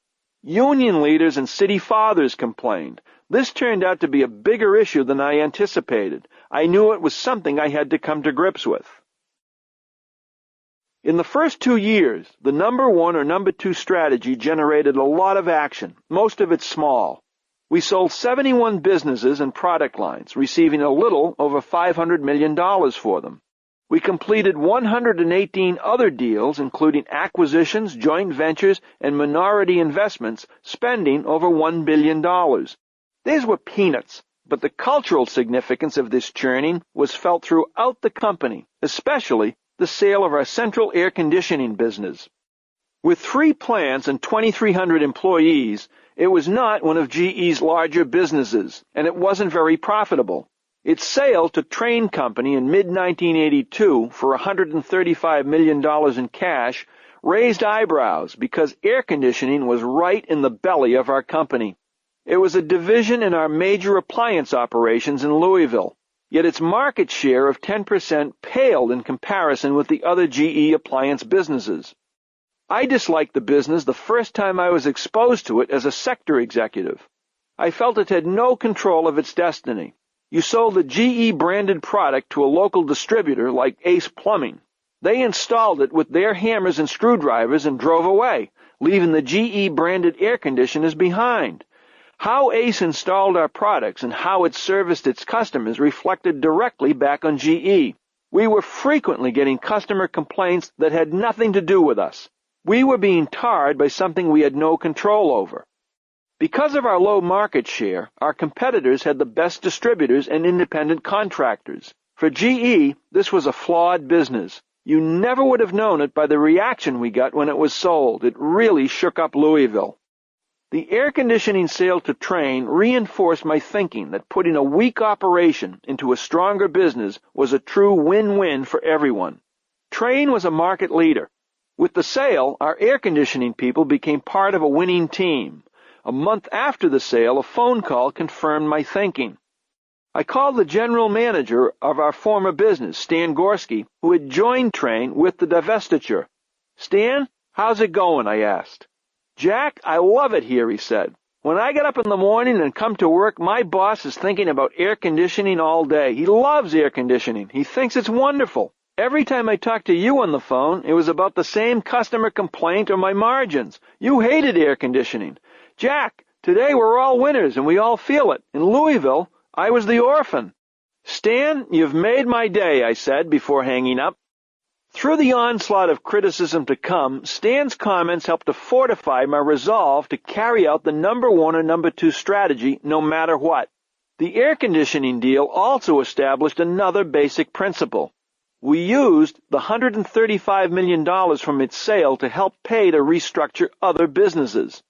Union leaders and city fathers complained. This turned out to be a bigger issue than I anticipated. I knew it was something I had to come to grips with. In the first 2 years, the number 1 or number 2 strategy generated a lot of action, most of it small. We sold 71 businesses and product lines, receiving a little over $500 million for them. We completed 118 other deals, including acquisitions, joint ventures, and minority investments, spending over $1 billion. These were peanuts, but the cultural significance of this churning was felt throughout the company, especially the sale of our central air conditioning business. With 3 plants and 2,300 employees, it was not one of GE's larger businesses, and it wasn't very profitable. Its sale to Trane Company in mid-1982 for $135 million in cash raised eyebrows because air conditioning was right in the belly of our company. It was a division in our major appliance operations in Louisville, yet its market share of 10% paled in comparison with the other GE appliance businesses. I disliked the business the first time I was exposed to it as a sector executive. I felt it had no control of its destiny. You sold a GE-branded product to a local distributor like Ace Plumbing. They installed it with their hammers and screwdrivers and drove away, leaving the GE-branded air conditioners behind. How Ace installed our products and how it serviced its customers reflected directly back on GE. We were frequently getting customer complaints that had nothing to do with us. We were being tarred by something we had no control over. Because of our low market share, our competitors had the best distributors and independent contractors. For GE, this was a flawed business. You never would have known it by the reaction we got when it was sold. It really shook up Louisville. The air conditioning sale to Trane reinforced my thinking that putting a weak operation into a stronger business was a true win-win for everyone. Trane was a market leader. With the sale, our air conditioning people became part of a winning team. A month after the sale, a phone call confirmed my thinking. I called the general manager of our former business, Stan Gorski, who had joined Trane with the divestiture. "Stan, how's it going?" I asked. "Jack, I love it here," he said. "When I get up in the morning and come to work, my boss is thinking about air conditioning all day. He loves air conditioning. He thinks it's wonderful. Every time I talked to you on the phone, it was about the same customer complaint or my margins. You hated air conditioning. Jack, today we're all winners and we all feel it. In Louisville, I was the orphan." "Stan, you've made my day," I said before hanging up. Through the onslaught of criticism to come, Stan's comments helped to fortify my resolve to carry out the number 1 or number 2 strategy no matter what. The air conditioning deal also established another basic principle. We used the $135 million from its sale to help pay to restructure other businesses.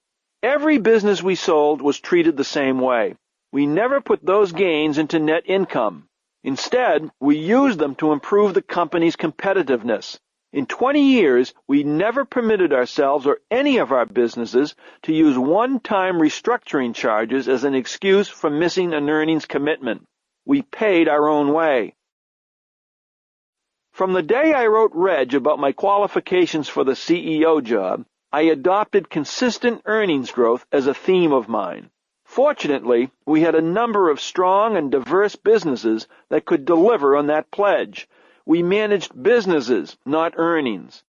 Every business we sold was treated the same way. We never put those gains into net income. Instead, we used them to improve the company's competitiveness. In 20 years, we never permitted ourselves or any of our businesses to use one-time restructuring charges as an excuse for missing an earnings commitment. We paid our own way. From the day I wrote Reg about my qualifications for the CEO job, I adopted consistent earnings growth as a theme of mine. Fortunately, we had a number of strong and diverse businesses that could deliver on that pledge. We managed businesses, not earnings.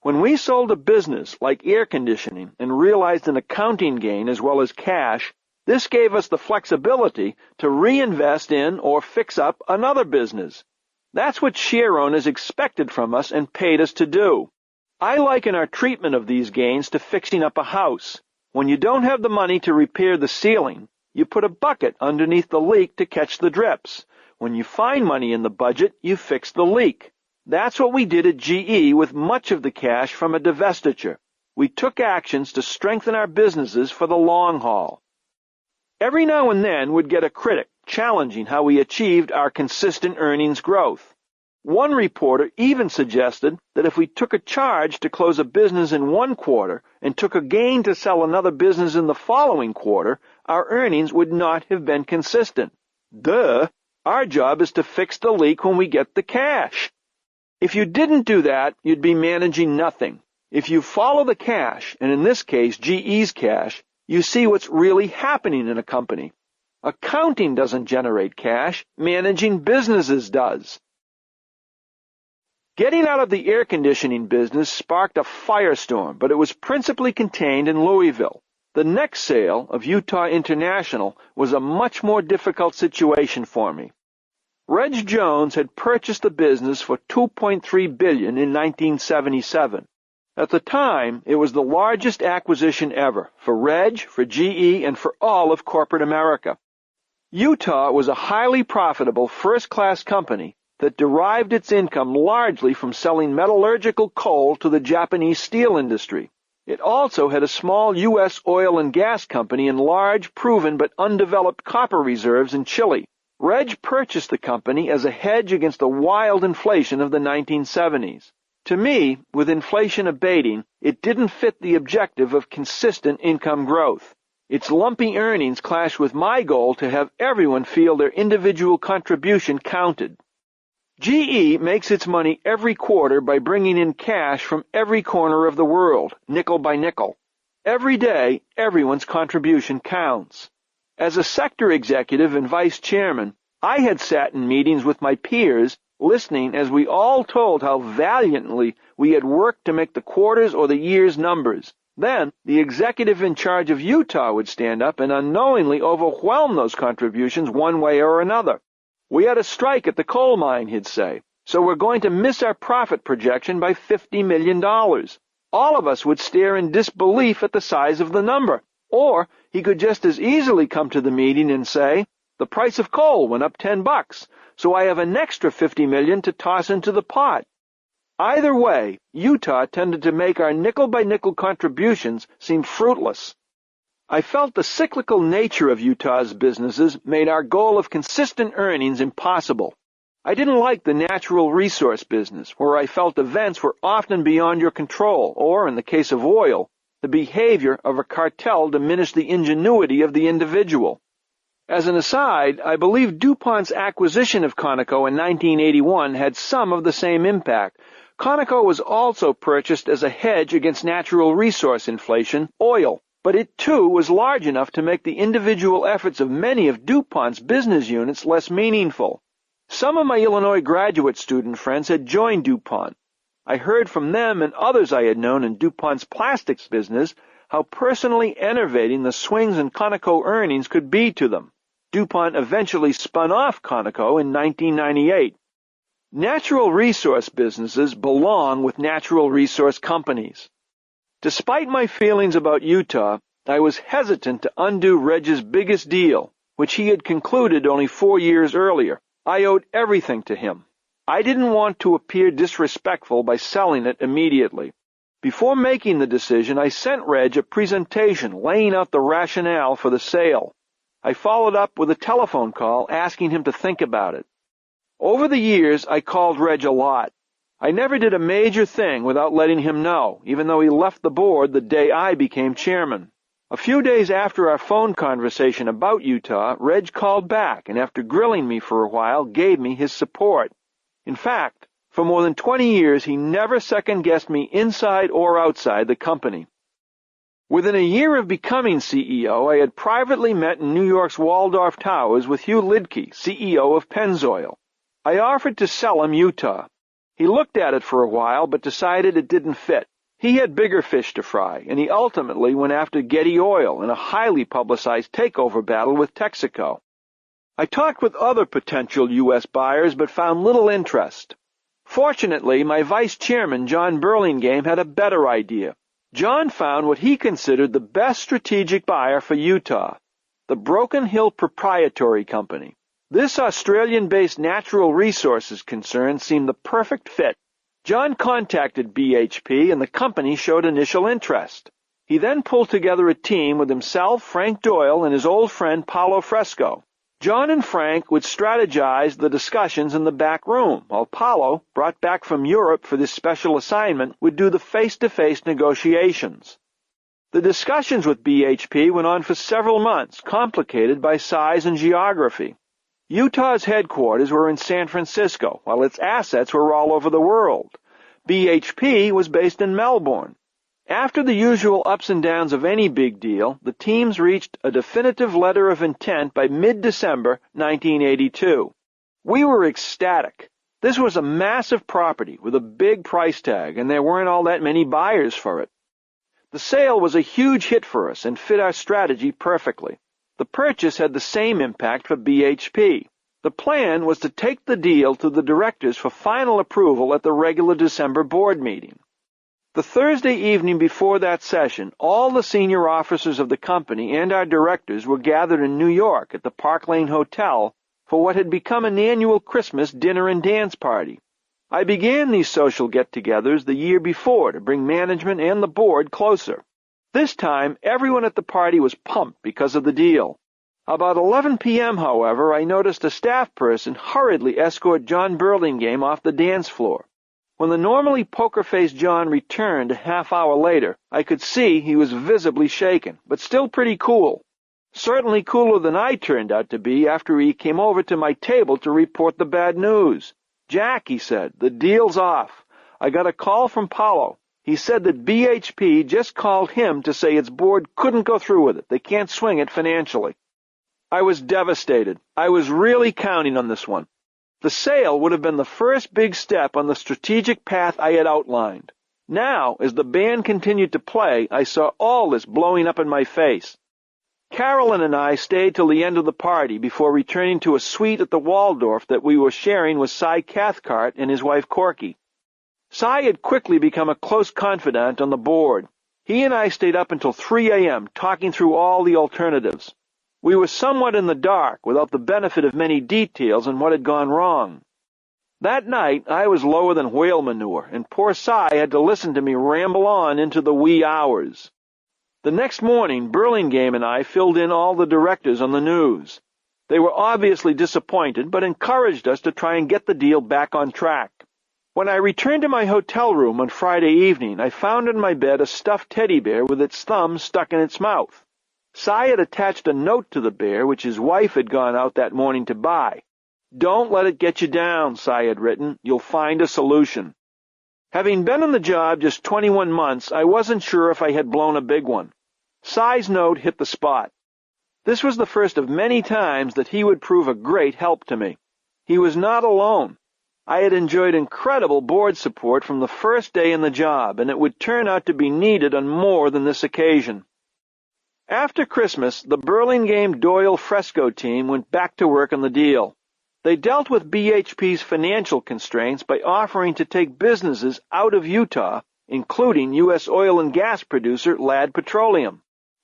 When we sold a business like air conditioning and realized an accounting gain as well as cash, this gave us the flexibility to reinvest in or fix up another business. That's what share owners expected from us and paid us to do. I liken our treatment of these gains to fixing up a house. When you don't have the money to repair the ceiling, you put a bucket underneath the leak to catch the drips. When you find money in the budget, you fix the leak. That's what we did at GE with much of the cash from a divestiture. We took actions to strengthen our businesses for the long haul. Every now and then we'd get a critic challenging how we achieved our consistent earnings growth. One reporter even suggested that if we took a charge to close a business in one quarter and took a gain to sell another business in the following quarter, our earnings would not have been consistent. Duh! Our job is to fix the leak when we get the cash. If you didn't do that, you'd be managing nothing. If you follow the cash, and in this case GE's cash, you see what's really happening in a company. Accounting doesn't generate cash, managing businesses does. Getting out of the air conditioning business sparked a firestorm, but it was principally contained in Louisville. The next sale of Utah International was a much more difficult situation for me. Reg Jones had purchased the business for $2.3 billion in 1977. At the time, it was the largest acquisition ever, for Reg, for GE, and for all of corporate America. Utah was a highly profitable first-class company that derived its income largely from selling metallurgical coal to the Japanese steel industry. It also had a small U.S. oil and gas company and large, proven but undeveloped copper reserves in Chile. Reg purchased the company as a hedge against the wild inflation of the 1970s. To me, with inflation abating, it didn't fit the objective of consistent income growth. Its lumpy earnings clashed with my goal to have everyone feel their individual contribution counted. GE makes its money every quarter by bringing in cash from every corner of the world, nickel by nickel. Every day, everyone's contribution counts. As a sector executive and vice chairman, I had sat in meetings with my peers, listening as we all told how valiantly we had worked to make the quarters or the year's numbers. Then, the executive in charge of Utah would stand up and unknowingly overwhelm those contributions one way or another. "We had a strike at the coal mine," he'd say, "so we're going to miss our profit projection by $50 million. All of us would stare in disbelief at the size of the number. Or he could just as easily come to the meeting and say, "The price of coal went up $10, so I have an extra $50 million to toss into the pot." Either way, Utah tended to make our nickel-by-nickel contributions seem fruitless. I felt the cyclical nature of Utah's businesses made our goal of consistent earnings impossible. I didn't like the natural resource business, where I felt events were often beyond your control, or, in the case of oil, the behavior of a cartel diminished the ingenuity of the individual. As an aside, I believe DuPont's acquisition of Conoco in 1981 had some of the same impact. Conoco was also purchased as a hedge against natural resource inflation, oil, but it too was large enough to make the individual efforts of many of DuPont's business units less meaningful. Some of my Illinois graduate student friends had joined DuPont. I heard from them and others I had known in DuPont's plastics business how personally enervating the swings in Conoco earnings could be to them. DuPont eventually spun off Conoco in 1998. Natural resource businesses belong with natural resource companies. Despite my feelings about Utah, I was hesitant to undo Reg's biggest deal, which he had concluded only 4 years earlier. I owed everything to him. I didn't want to appear disrespectful by selling it immediately. Before making the decision, I sent Reg a presentation laying out the rationale for the sale. I followed up with a telephone call asking him to think about it. Over the years, I called Reg a lot. I never did a major thing without letting him know, even though he left the board the day I became chairman. A few days after our phone conversation about Utah, Reg called back and after grilling me for a while, gave me his support. In fact, for more than 20 years, he never second-guessed me inside or outside the company. Within a year of becoming CEO, I had privately met in New York's Waldorf Towers with Hugh Lidke, CEO of Pennzoil. I offered to sell him Utah. He looked at it for a while, but decided it didn't fit. He had bigger fish to fry, and he ultimately went after Getty Oil in a highly publicized takeover battle with Texaco. I talked with other potential U.S. buyers, but found little interest. Fortunately, my vice chairman, John Burlingame, had a better idea. John found what he considered the best strategic buyer for Utah, the Broken Hill Proprietary Company. This Australian-based natural resources concern seemed the perfect fit. John contacted BHP, and the company showed initial interest. He then pulled together a team with himself, Frank Doyle, and his old friend Paulo Fresco. John and Frank would strategize the discussions in the back room, while Paulo, brought back from Europe for this special assignment, would do the face-to-face negotiations. The discussions with BHP went on for several months, complicated by size and geography. Utah's headquarters were in San Francisco, while its assets were all over the world. BHP was based in Melbourne. After the usual ups and downs of any big deal, the teams reached a definitive letter of intent by mid-December 1982. We were ecstatic. This was a massive property with a big price tag, and there weren't all that many buyers for it. The sale was a huge hit for us and fit our strategy perfectly. The purchase had the same impact for BHP. The plan was to take the deal to the directors for final approval at the regular December board meeting. The Thursday evening before that session, all the senior officers of the company and our directors were gathered in New York at the Park Lane Hotel for what had become an annual Christmas dinner and dance party. I began these social get-togethers the year before to bring management and the board closer. This time, everyone at the party was pumped because of the deal. About 11 p.m., however, I noticed a staff person hurriedly escort John Burlingame off the dance floor. When the normally poker-faced John returned a half-hour later, I could see he was visibly shaken, but still pretty cool. Certainly cooler than I turned out to be after he came over to my table to report the bad news. "Jack," he said, "the deal's off. I got a call from Paulo. He said that BHP just called him to say its board couldn't go through with it. They can't swing it financially." I was devastated. I was really counting on this one. The sale would have been the first big step on the strategic path I had outlined. Now, as the band continued to play, I saw all this blowing up in my face. Carolyn and I stayed till the end of the party before returning to a suite at the Waldorf that we were sharing with Cy Cathcart and his wife Corky. Cy had quickly become a close confidant on the board. He and I stayed up until 3 a.m. talking through all the alternatives. We were somewhat in the dark, without the benefit of many details on what had gone wrong. That night, I was lower than whale manure, and poor Cy had to listen to me ramble on into the wee hours. The next morning, Burlingame and I filled in all the directors on the news. They were obviously disappointed, but encouraged us to try and get the deal back on track. When I returned to my hotel room on Friday evening, I found in my bed a stuffed teddy bear with its thumb stuck in its mouth. Cy had attached a note to the bear, which his wife had gone out that morning to buy. "Don't let it get you down," Cy had written. "You'll find a solution." Having been on the job just 21 months, I wasn't sure if I had blown a big one. Cy's note hit the spot. This was the first of many times that he would prove a great help to me. He was not alone. I had enjoyed incredible board support from the first day in the job, and it would turn out to be needed on more than this occasion. After Christmas, the Burlingame Doyle Fresco team went back to work on the deal. They dealt with BHP's financial constraints by offering to take businesses out of Utah, including U.S. oil and gas producer Ladd Petroleum.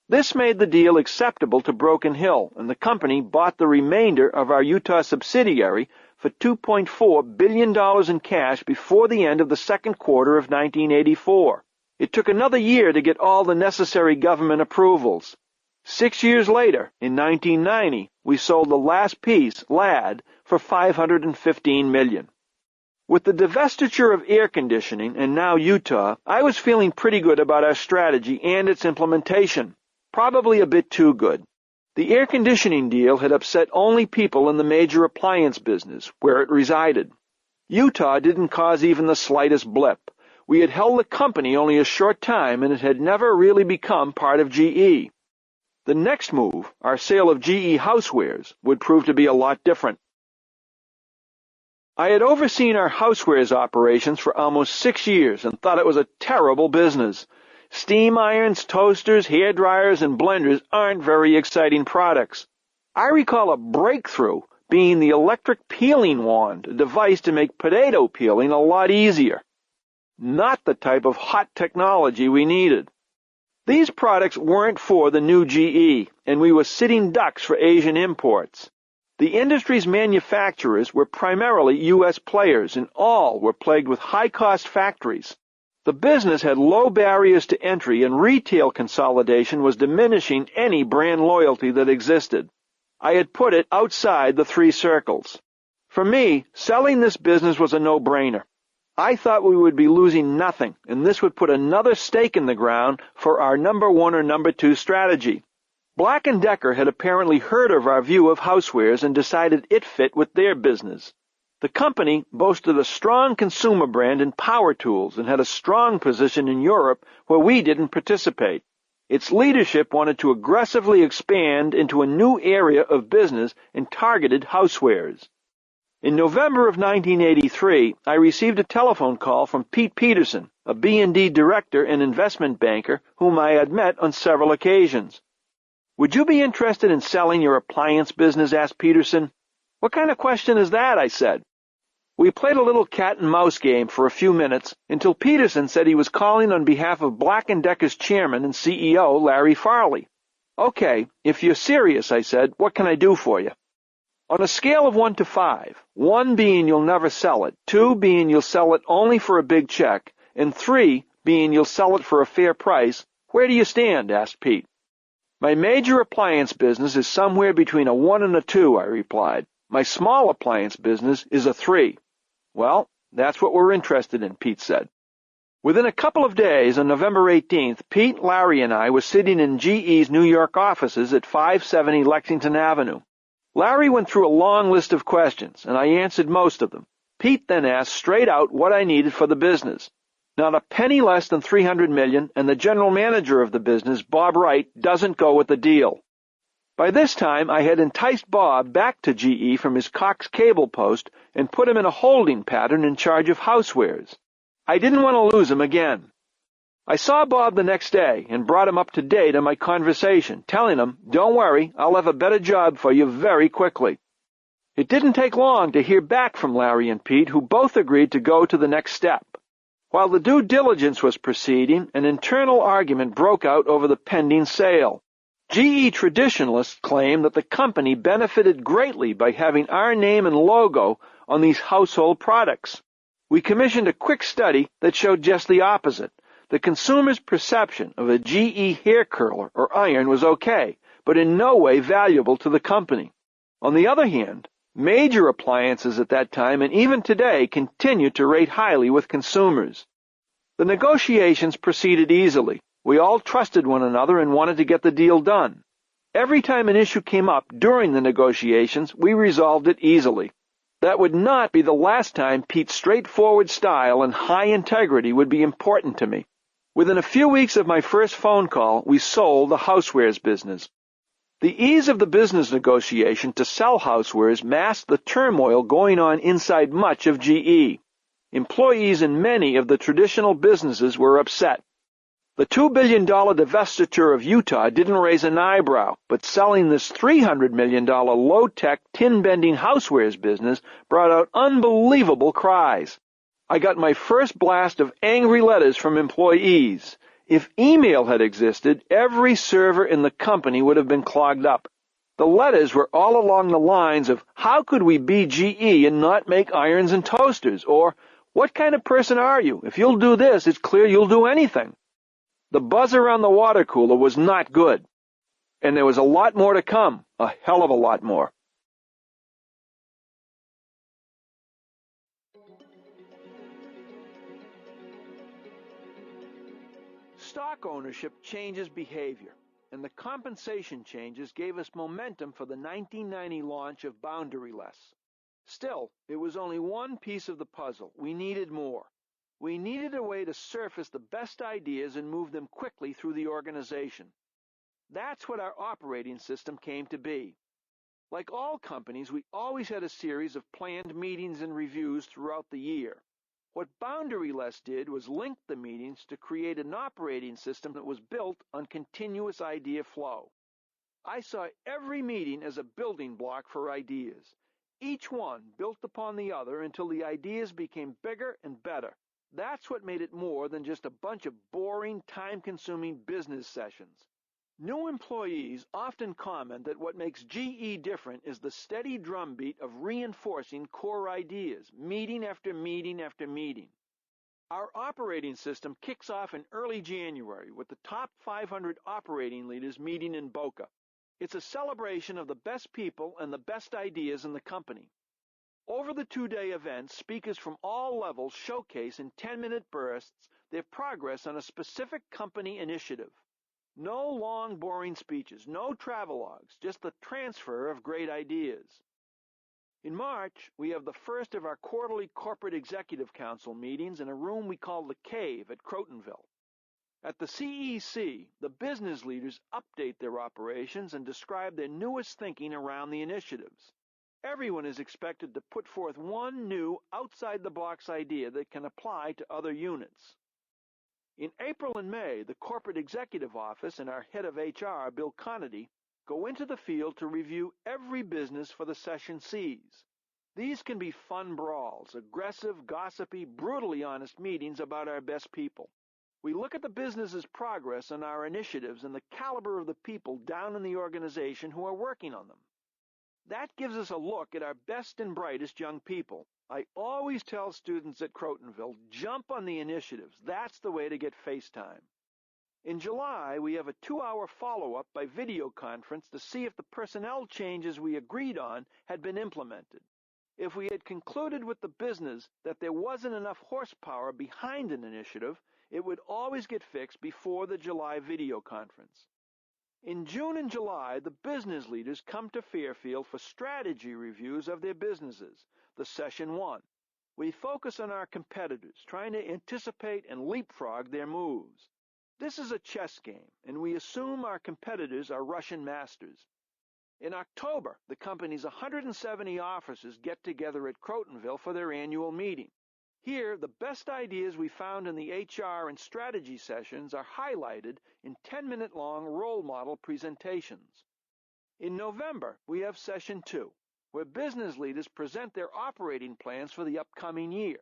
This made the deal acceptable to Broken Hill, and the company bought the remainder of our Utah subsidiary for $2.4 billion in cash before the end of the second quarter of 1984. It took another year to get all the necessary government approvals. 6 years later, in 1990, we sold the last piece, Ladd, for $515 million. With the divestiture of air conditioning and now Utah, I was feeling pretty good about our strategy and its implementation. Probably a bit too good. The air conditioning deal had upset only people in the major appliance business, where it resided. Utah didn't cause even the slightest blip. We had held the company only a short time, and it had never really become part of GE. The next move, our sale of GE Housewares, would prove to be a lot different. I had overseen our housewares operations for almost 6 years and thought it was a terrible business. Steam irons, toasters, hair dryers, and blenders aren't very exciting products. I recall a breakthrough being the electric peeling wand, a device to make potato peeling a lot easier. Not the type of hot technology we needed. These products weren't for the new GE, and we were sitting ducks for Asian imports. The industry's manufacturers were primarily U.S. players, and all were plagued with high-cost factories. The business had low barriers to entry, and retail consolidation was diminishing any brand loyalty that existed. I had put it outside the three circles. For me, selling this business was a no-brainer. I thought we would be losing nothing, and this would put another stake in the ground for our number 1 or number 2 strategy. Black & Decker had apparently heard of our view of housewares and decided it fit with their business. The company boasted a strong consumer brand in power tools and had a strong position in Europe where we didn't participate. Its leadership wanted to aggressively expand into a new area of business and targeted housewares. In November of 1983, I received a telephone call from Pete Peterson, a B&D director and investment banker whom I had met on several occasions. "Would you be interested in selling your appliance business?" asked Peterson. "What kind of question is that?" I said. We played a little cat-and-mouse game for a few minutes until Peterson said he was calling on behalf of Black & Decker's chairman and CEO, Larry Farley. "Okay, if you're serious," I said, "what can I do for you?" On a scale of 1 to 5, 1 being you'll never sell it, 2 being you'll sell it only for a big check, and 3 being you'll sell it for a fair price, where do you stand? Asked Pete. "My major appliance business is somewhere between a 1 and a 2, I replied. "My small appliance business is a 3. "Well, that's what we're interested in," Pete said. Within a couple of days, on November 18th, Pete, Larry, and I were sitting in GE's New York offices at 570 Lexington Avenue. Larry went through a long list of questions, and I answered most of them. Pete then asked straight out what I needed for the business. Not a penny less than $300 million, and the general manager of the business, Bob Wright, doesn't go with the deal. By this time, I had enticed Bob back to GE from his Cox cable post and put him in a holding pattern in charge of housewares. I didn't want to lose him again. I saw Bob the next day and brought him up to date on my conversation, telling him, "Don't worry, I'll have a better job for you very quickly." It didn't take long to hear back from Larry and Pete, who both agreed to go to the next step. While the due diligence was proceeding, an internal argument broke out over the pending sale. GE traditionalists claim that the company benefited greatly by having our name and logo on these household products. We commissioned a quick study that showed just the opposite. The consumer's perception of a GE hair curler or iron was okay, but in no way valuable to the company. On the other hand, major appliances at that time and even today continue to rate highly with consumers. The negotiations proceeded easily. We all trusted one another and wanted to get the deal done. Every time an issue came up during the negotiations, we resolved it easily. That would not be the last time Pete's straightforward style and high integrity would be important to me. Within a few weeks of my first phone call, we sold the housewares business. The ease of the business negotiation to sell housewares masked the turmoil going on inside much of GE. Employees in many of the traditional businesses were upset. The $2 billion divestiture of Utah didn't raise an eyebrow, but selling this $300 million low-tech, tin-bending housewares business brought out unbelievable cries. I got my first blast of angry letters from employees. If email had existed, every server in the company would have been clogged up. The letters were all along the lines of, how could we be GE and not make irons and toasters? Or, what kind of person are you? If you'll do this, it's clear you'll do anything. The buzz around the water cooler was not good. And there was a lot more to come, a hell of a lot more. Stock ownership changes behavior, and the compensation changes gave us momentum for the 1990 launch of Boundaryless. Still, it was only one piece of the puzzle. We needed more. We needed a way to surface the best ideas and move them quickly through the organization. That's what our operating system came to be. Like all companies, we always had a series of planned meetings and reviews throughout the year. What Boundaryless did was link the meetings to create an operating system that was built on continuous idea flow. I saw every meeting as a building block for ideas. Each one built upon the other until the ideas became bigger and better. That's what made it more than just a bunch of boring, time-consuming business sessions. New employees often comment that what makes GE different is the steady drumbeat of reinforcing core ideas, meeting after meeting after meeting. Our operating system kicks off in early January with the top 500 operating leaders meeting in Boca. It's a celebration of the best people and the best ideas in the company. Over the two-day event, speakers from all levels showcase in 10-minute bursts their progress on a specific company initiative. No long, boring speeches, no travelogues, just the transfer of great ideas. In March, we have the first of our quarterly Corporate Executive Council meetings in a room we call the Cave at Crotonville. At the CEC, the business leaders update their operations and describe their newest thinking around the initiatives. Everyone is expected to put forth one new, outside-the-box idea that can apply to other units. In April and May, the Corporate Executive Office and our head of HR, Bill Conity, go into the field to review every business for the session Cs. These can be fun brawls, aggressive, gossipy, brutally honest meetings about our best people. We look at the business's progress on our initiatives and the caliber of the people down in the organization who are working on them. That gives us a look at our best and brightest young people. I always tell students at Crotonville, jump on the initiatives. That's the way to get face time. In July, we have a 2-hour follow-up by video conference to see if the personnel changes we agreed on had been implemented. If we had concluded with the business that there wasn't enough horsepower behind an initiative, it would always get fixed before the July video conference. In June and July, the business leaders come to Fairfield for strategy reviews of their businesses, the session 1. We focus on our competitors, trying to anticipate and leapfrog their moves. This is a chess game, and we assume our competitors are Russian masters. In October, the company's 170 officers get together at Crotonville for their annual meeting. Here, the best ideas we found in the HR and strategy sessions are highlighted in 10-minute-long role model presentations. In November, we have session 2, where business leaders present their operating plans for the upcoming year.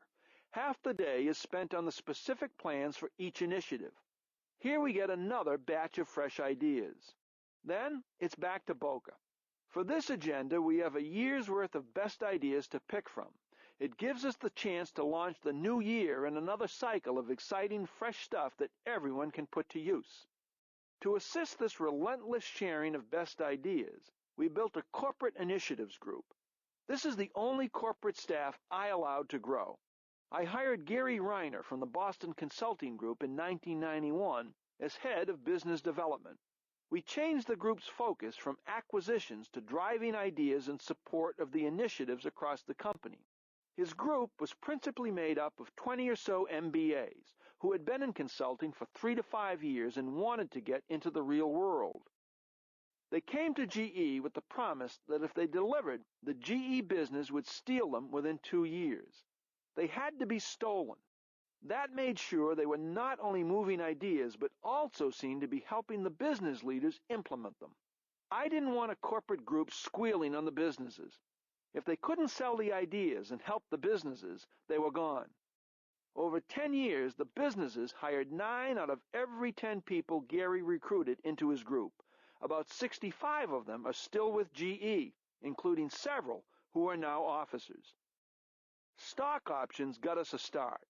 Half the day is spent on the specific plans for each initiative. Here we get another batch of fresh ideas. Then, it's back to Boca. For this agenda, we have a year's worth of best ideas to pick from. It gives us the chance to launch the new year in another cycle of exciting, fresh stuff that everyone can put to use. To assist this relentless sharing of best ideas, we built a corporate initiatives group. This is the only corporate staff I allowed to grow. I hired Gary Reiner from the Boston Consulting Group in 1991 as head of business development. We changed the group's focus from acquisitions to driving ideas in support of the initiatives across the company. His group was principally made up of 20 or so MBAs who had been in consulting for 3 to 5 years and wanted to get into the real world. They came to GE with the promise that if they delivered, the GE business would steal them within 2 years. They had to be stolen. That made sure they were not only moving ideas, but also seemed to be helping the business leaders implement them. I didn't want a corporate group squealing on the businesses. If they couldn't sell the ideas and help the businesses, they were gone. Over 10 years, the businesses hired 9 out of every 10 people Gary recruited into his group. About 65 of them are still with GE, including several who are now officers. Stock options got us a start.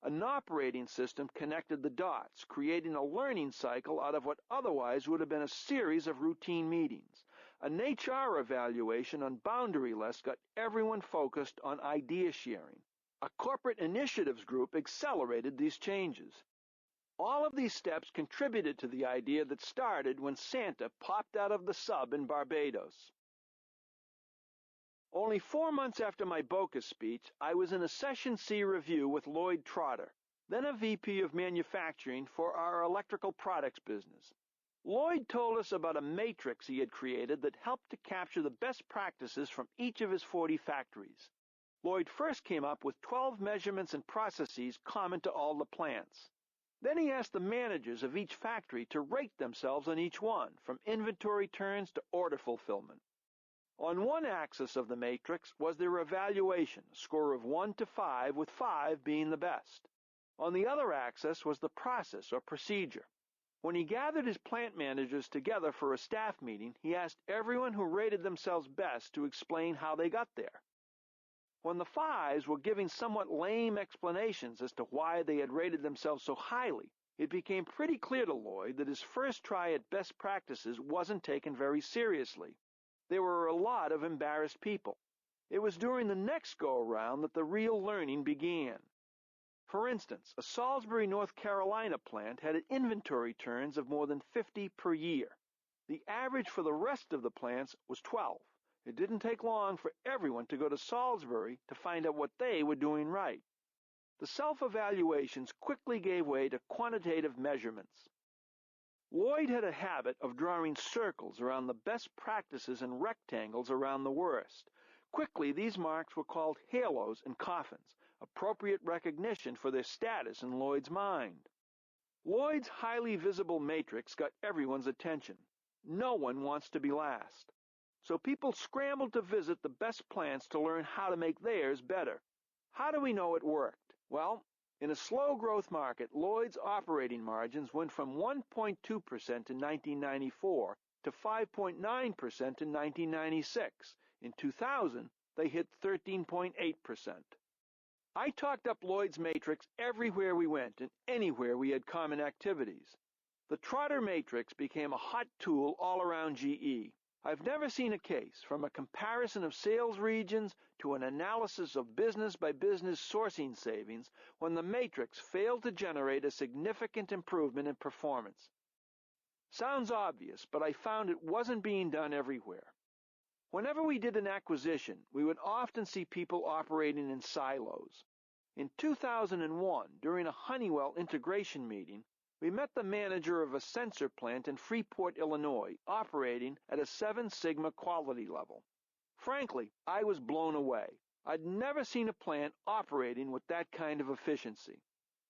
An operating system connected the dots, creating a learning cycle out of what otherwise would have been a series of routine meetings. An HR evaluation on boundary lists got everyone focused on idea sharing. A corporate initiatives group accelerated these changes. All of these steps contributed to the idea that started when Santa popped out of the sub in Barbados. Only 4 months after my Boca speech, I was in a Session C review with Lloyd Trotter, then a VP of manufacturing for our electrical products business. Lloyd told us about a matrix he had created that helped to capture the best practices from each of his 40 factories. Lloyd first came up with 12 measurements and processes common to all the plants. Then he asked the managers of each factory to rate themselves on each one, from inventory turns to order fulfillment. On one axis of the matrix was their evaluation, a score of 1 to 5, with 5 being the best. On the other axis was the process or procedure. When he gathered his plant managers together for a staff meeting, he asked everyone who rated themselves best to explain how they got there. When the 5s were giving somewhat lame explanations as to why they had rated themselves so highly, it became pretty clear to Lloyd that his first try at best practices wasn't taken very seriously. There were a lot of embarrassed people. It was during the next go-around that the real learning began. For instance, a Salisbury, North Carolina plant had inventory turns of more than 50 per year. The average for the rest of the plants was 12. It didn't take long for everyone to go to Salisbury to find out what they were doing right. The self-evaluations quickly gave way to quantitative measurements. Lloyd had a habit of drawing circles around the best practices and rectangles around the worst. Quickly, these marks were called halos and coffins, appropriate recognition for their status in Lloyd's mind. Lloyd's highly visible matrix got everyone's attention. No one wants to be last. So people scrambled to visit the best plants to learn how to make theirs better. How do we know it worked? Well, in a slow-growth market, Lloyd's operating margins went from 1.2% in 1994 to 5.9% in 1996. In 2000, they hit 13.8%. I talked up Lloyd's matrix everywhere we went and anywhere we had common activities. The Trotter matrix became a hot tool all around GE. I've never seen a case, from a comparison of sales regions to an analysis of business-by-business sourcing savings, when the matrix failed to generate a significant improvement in performance. Sounds obvious, but I found it wasn't being done everywhere. Whenever we did an acquisition, we would often see people operating in silos. In 2001, during a Honeywell integration meeting, we met the manager of a sensor plant in Freeport, Illinois, operating at a 7 Sigma quality level. Frankly, I was blown away. I'd never seen a plant operating with that kind of efficiency.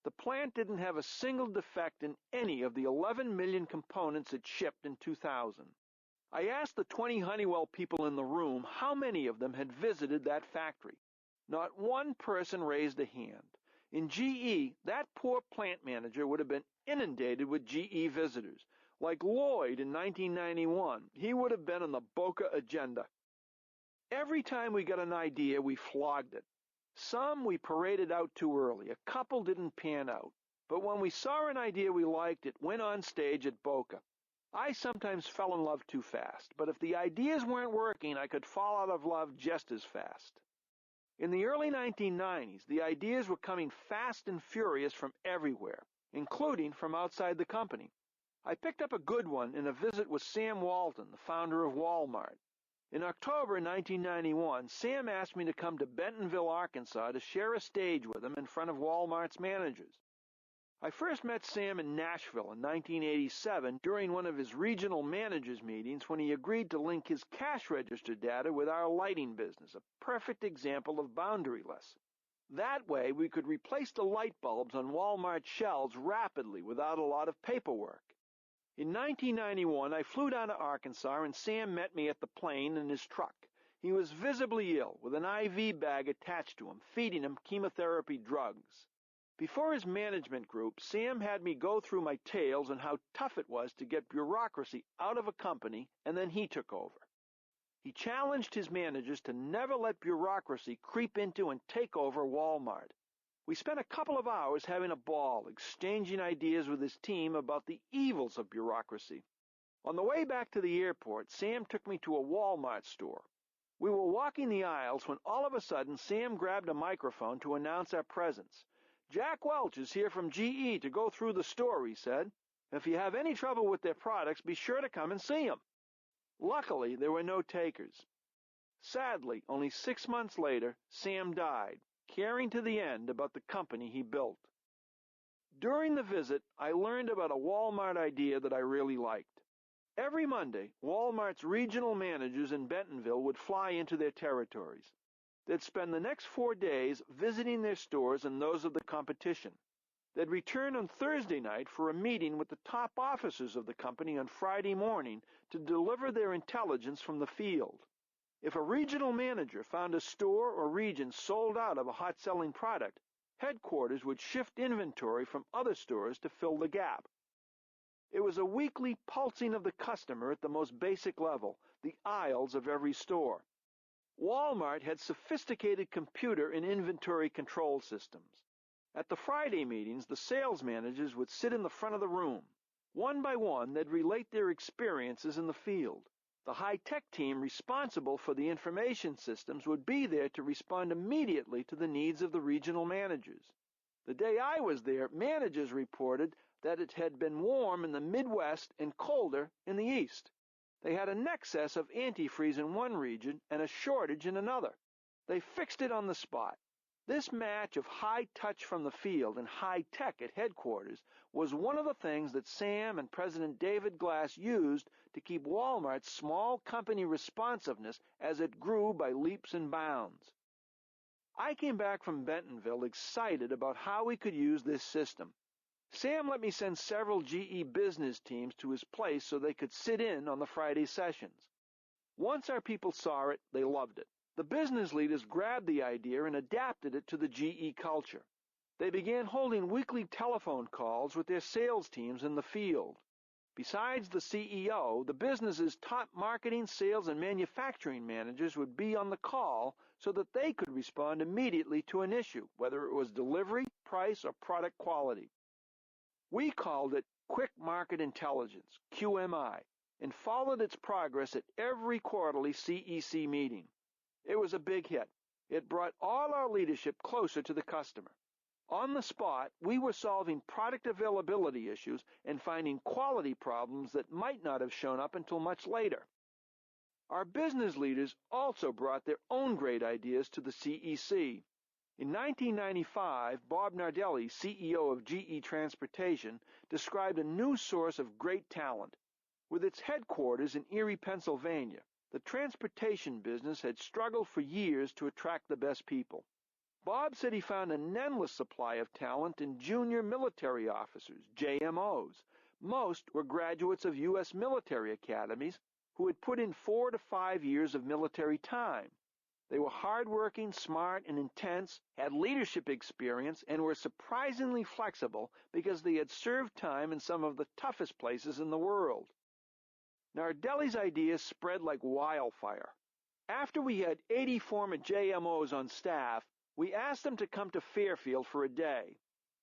The plant didn't have a single defect in any of the 11 million components it shipped in 2000. I asked the 20 Honeywell people in the room how many of them had visited that factory. Not one person raised a hand. In GE, that poor plant manager would have been inundated with GE visitors. Like Lloyd in 1991, he would have been on the Boca agenda. Every time we got an idea, we flogged it. Some we paraded out too early. A couple didn't pan out. But when we saw an idea we liked, it went on stage at Boca. I sometimes fell in love too fast, but if the ideas weren't working, I could fall out of love just as fast. In the early 1990s, the ideas were coming fast and furious from everywhere, including from outside the company. I picked up a good one in a visit with Sam Walton, the founder of Walmart. In October 1991, Sam asked me to come to Bentonville, Arkansas to share a stage with him in front of Walmart's managers. I first met Sam in Nashville in 1987 during one of his regional managers' meetings when he agreed to link his cash register data with our lighting business, a perfect example of boundaryless. That way, we could replace the light bulbs on Walmart shelves rapidly without a lot of paperwork. In 1991, I flew down to Arkansas and Sam met me at the plane in his truck. He was visibly ill, with an IV bag attached to him, feeding him chemotherapy drugs. Before his management group, Sam had me go through my tales on how tough it was to get bureaucracy out of a company, and then he took over. He challenged his managers to never let bureaucracy creep into and take over Walmart. We spent a couple of hours having a ball, exchanging ideas with his team about the evils of bureaucracy. On the way back to the airport, Sam took me to a Walmart store. We were walking the aisles when all of a sudden Sam grabbed a microphone to announce our presence. "Jack Welch is here from GE to go through the store," he said. "If you have any trouble with their products, be sure to come and see him." Luckily, there were no takers. Sadly, only 6 months later, Sam died, caring to the end about the company he built. During the visit, I learned about a Walmart idea that I really liked. Every Monday, Walmart's regional managers in Bentonville would fly into their territories. They'd spend the next 4 days visiting their stores and those of the competition. They'd return on Thursday night for a meeting with the top officers of the company on Friday morning to deliver their intelligence from the field. If a regional manager found a store or region sold out of a hot-selling product, headquarters would shift inventory from other stores to fill the gap. It was a weekly pulsing of the customer at the most basic level, the aisles of every store. Walmart had sophisticated computer and inventory control systems. At the Friday meetings, the sales managers would sit in the front of the room. One by one, they'd relate their experiences in the field. The high-tech team responsible for the information systems would be there to respond immediately to the needs of the regional managers. The day I was there, managers reported that it had been warm in the Midwest and colder in the East. They had an excess of antifreeze in one region and a shortage in another. They fixed it on the spot. This match of high touch from the field and high tech at headquarters was one of the things that Sam and President David Glass used to keep Walmart's small company responsiveness as it grew by leaps and bounds. I came back from Bentonville excited about how we could use this system. Sam let me send several GE business teams to his place so they could sit in on the Friday sessions. Once our people saw it, they loved it. The business leaders grabbed the idea and adapted it to the GE culture. They began holding weekly telephone calls with their sales teams in the field. Besides the CEO, the business's top marketing, sales, and manufacturing managers would be on the call so that they could respond immediately to an issue, whether it was delivery, price, or product quality. We called it Quick Market Intelligence, QMI, and followed its progress at every quarterly CEC meeting. It was a big hit. It brought all our leadership closer to the customer. On the spot, we were solving product availability issues and finding quality problems that might not have shown up until much later. Our business leaders also brought their own great ideas to the CEC. In 1995, Bob Nardelli, CEO of GE Transportation, described a new source of great talent. With its headquarters in Erie, Pennsylvania, the transportation business had struggled for years to attract the best people. Bob said he found an endless supply of talent in junior military officers, JMOs. Most were graduates of U.S. military academies who had put in 4 to 5 years of military time. They were hardworking, smart, and intense, had leadership experience, and were surprisingly flexible because they had served time in some of the toughest places in the world. Nardelli's ideas spread like wildfire. After we had 80 former JMOs on staff, we asked them to come to Fairfield for a day.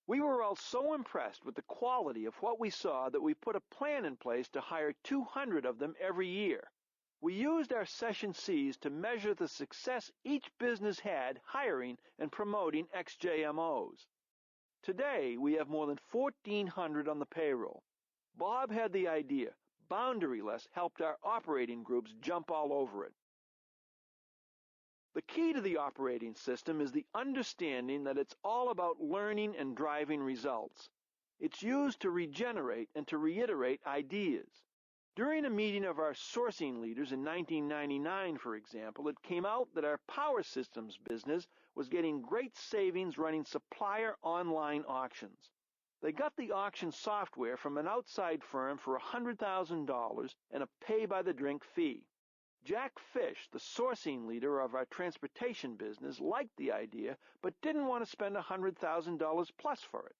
We were all so impressed with the quality of what we saw that we put a plan in place to hire 200 of them every year. We used our Session Cs to measure the success each business had hiring and promoting ex-JMOs. Today, we have more than 1,400 on the payroll. Bob had the idea. Boundaryless helped our operating groups jump all over it. The key to the operating system is the understanding that it's all about learning and driving results. It's used to regenerate and to reiterate ideas. During a meeting of our sourcing leaders in 1999, for example, it came out that our power systems business was getting great savings running supplier online auctions. They got the auction software from an outside firm for $100,000 and a pay-by-the-drink fee. Jack Fish, the sourcing leader of our transportation business, liked the idea but didn't want to spend $100,000 plus for it.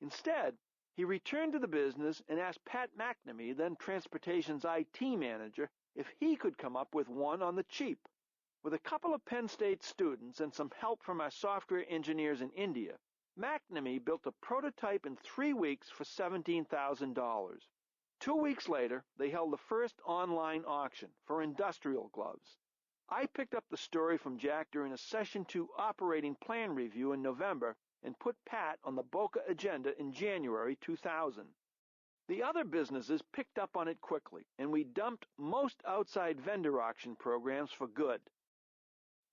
Instead, he returned to the business and asked Pat McNamee, then Transportation's IT manager, if he could come up with one on the cheap. With a couple of Penn State students and some help from our software engineers in India, McNamee built a prototype in 3 weeks for $17,000. 2 weeks later, they held the first online auction for industrial gloves. I picked up the story from Jack during a Session 2 operating plan review in November and put Pat on the Boca agenda in January 2000. The other businesses picked up on it quickly, and we dumped most outside vendor auction programs for good.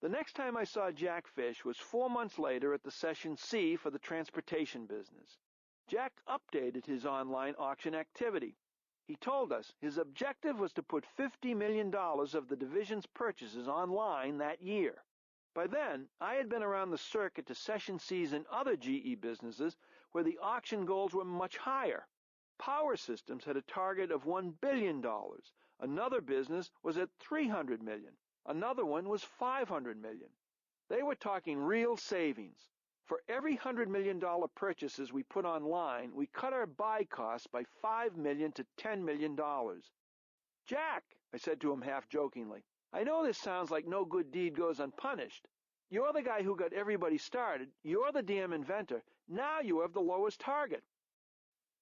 The next time I saw Jack Fish was 4 months later at the Session C for the transportation business. Jack updated his online auction activity. He told us his objective was to put $50 million of the division's purchases online that year. By then, I had been around the circuit to Session C's and other GE businesses where the auction goals were much higher. Power Systems had a target of $1 billion. Another business was at $300 million. Another one was $500 million. They were talking real savings. For every $100 million purchases we put online, we cut our buy costs by $5 million to $10 million. Jack, I said to him half-jokingly, I know this sounds like no good deed goes unpunished. You're the guy who got everybody started. You're the damn inventor. Now you have the lowest target.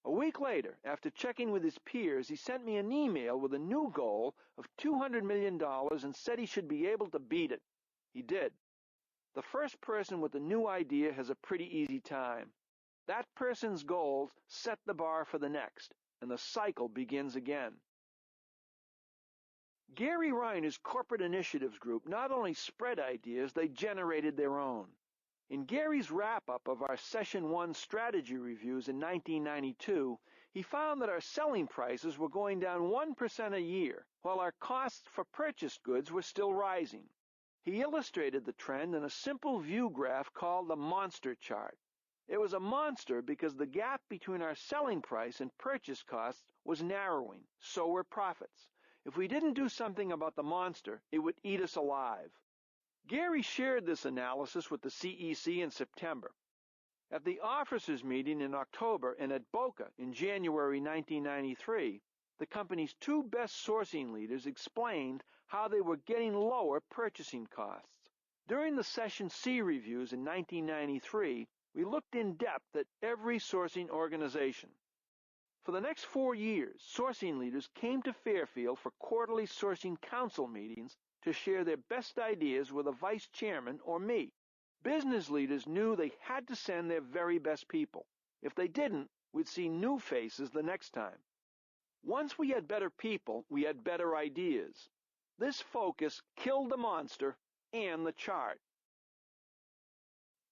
A week later, after checking with his peers, he sent me an email with a new goal of $200 million and said he should be able to beat it. He did. The first person with a new idea has a pretty easy time. That person's goals set the bar for the next, and the cycle begins again. Gary Reiner's Corporate Initiatives Group not only spread ideas, they generated their own. In Gary's wrap-up of our Session 1 strategy reviews in 1992, he found that our selling prices were going down 1% a year, while our costs for purchased goods were still rising. He illustrated the trend in a simple view graph called the monster chart. It was a monster because the gap between our selling price and purchase costs was narrowing, so were profits. If we didn't do something about the monster, it would eat us alive. Gary shared this analysis with the CEC in September. At the officers' meeting in October and at Boca in January 1993, the company's two best sourcing leaders explained how they were getting lower purchasing costs. During the Session C reviews in 1993, we looked in depth at every sourcing organization. For the next 4 years, sourcing leaders came to Fairfield for quarterly sourcing council meetings to share their best ideas with a vice chairman or me. Business leaders knew they had to send their very best people. If they didn't, we'd see new faces the next time. Once we had better people, we had better ideas. This focus killed the monster and the chart.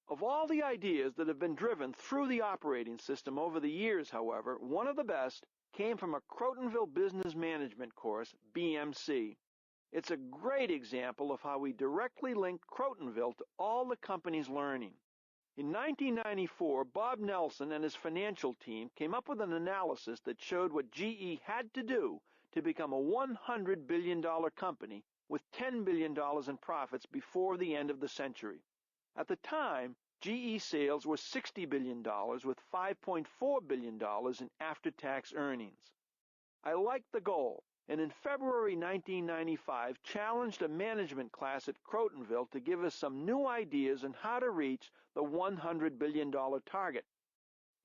Of all the ideas that have been driven through the operating system over the years, however, one of the best came from a Crotonville Business Management course, BMC. It's a great example of how we directly linked Crotonville to all the company's learning. In 1994, Bob Nelson and his financial team came up with an analysis that showed what GE had to do to become a $100 billion company with $10 billion in profits before the end of the century. At the time, GE sales were $60 billion with $5.4 billion in after-tax earnings. I liked the goal, and in February 1995 challenged a management class at Crotonville to give us some new ideas on how to reach the $100 billion target.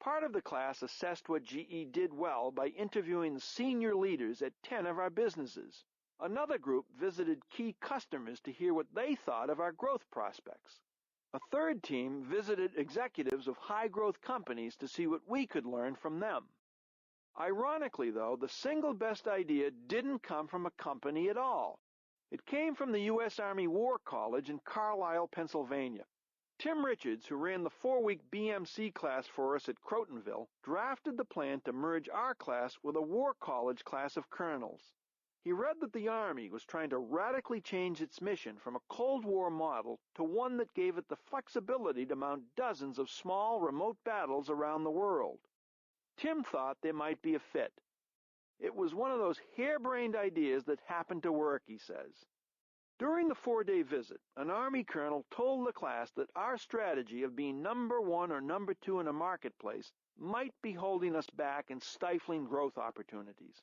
Part of the class assessed what GE did well by interviewing the senior leaders at 10 of our businesses. Another group visited key customers to hear what they thought of our growth prospects. A third team visited executives of high-growth companies to see what we could learn from them. Ironically, though, the single best idea didn't come from a company at all. It came from the U.S. Army War College in Carlisle, Pennsylvania. Tim Richards, who ran the 4-week BMC class for us at Crotonville, drafted the plan to merge our class with a War College class of colonels. He read that the Army was trying to radically change its mission from a Cold War model to one that gave it the flexibility to mount dozens of small, remote battles around the world. Tim thought there might be a fit. It was one of those harebrained ideas that happened to work, he says. During the 4-day visit, an Army colonel told the class that our strategy of being number 1 or number 2 in a marketplace might be holding us back and stifling growth opportunities.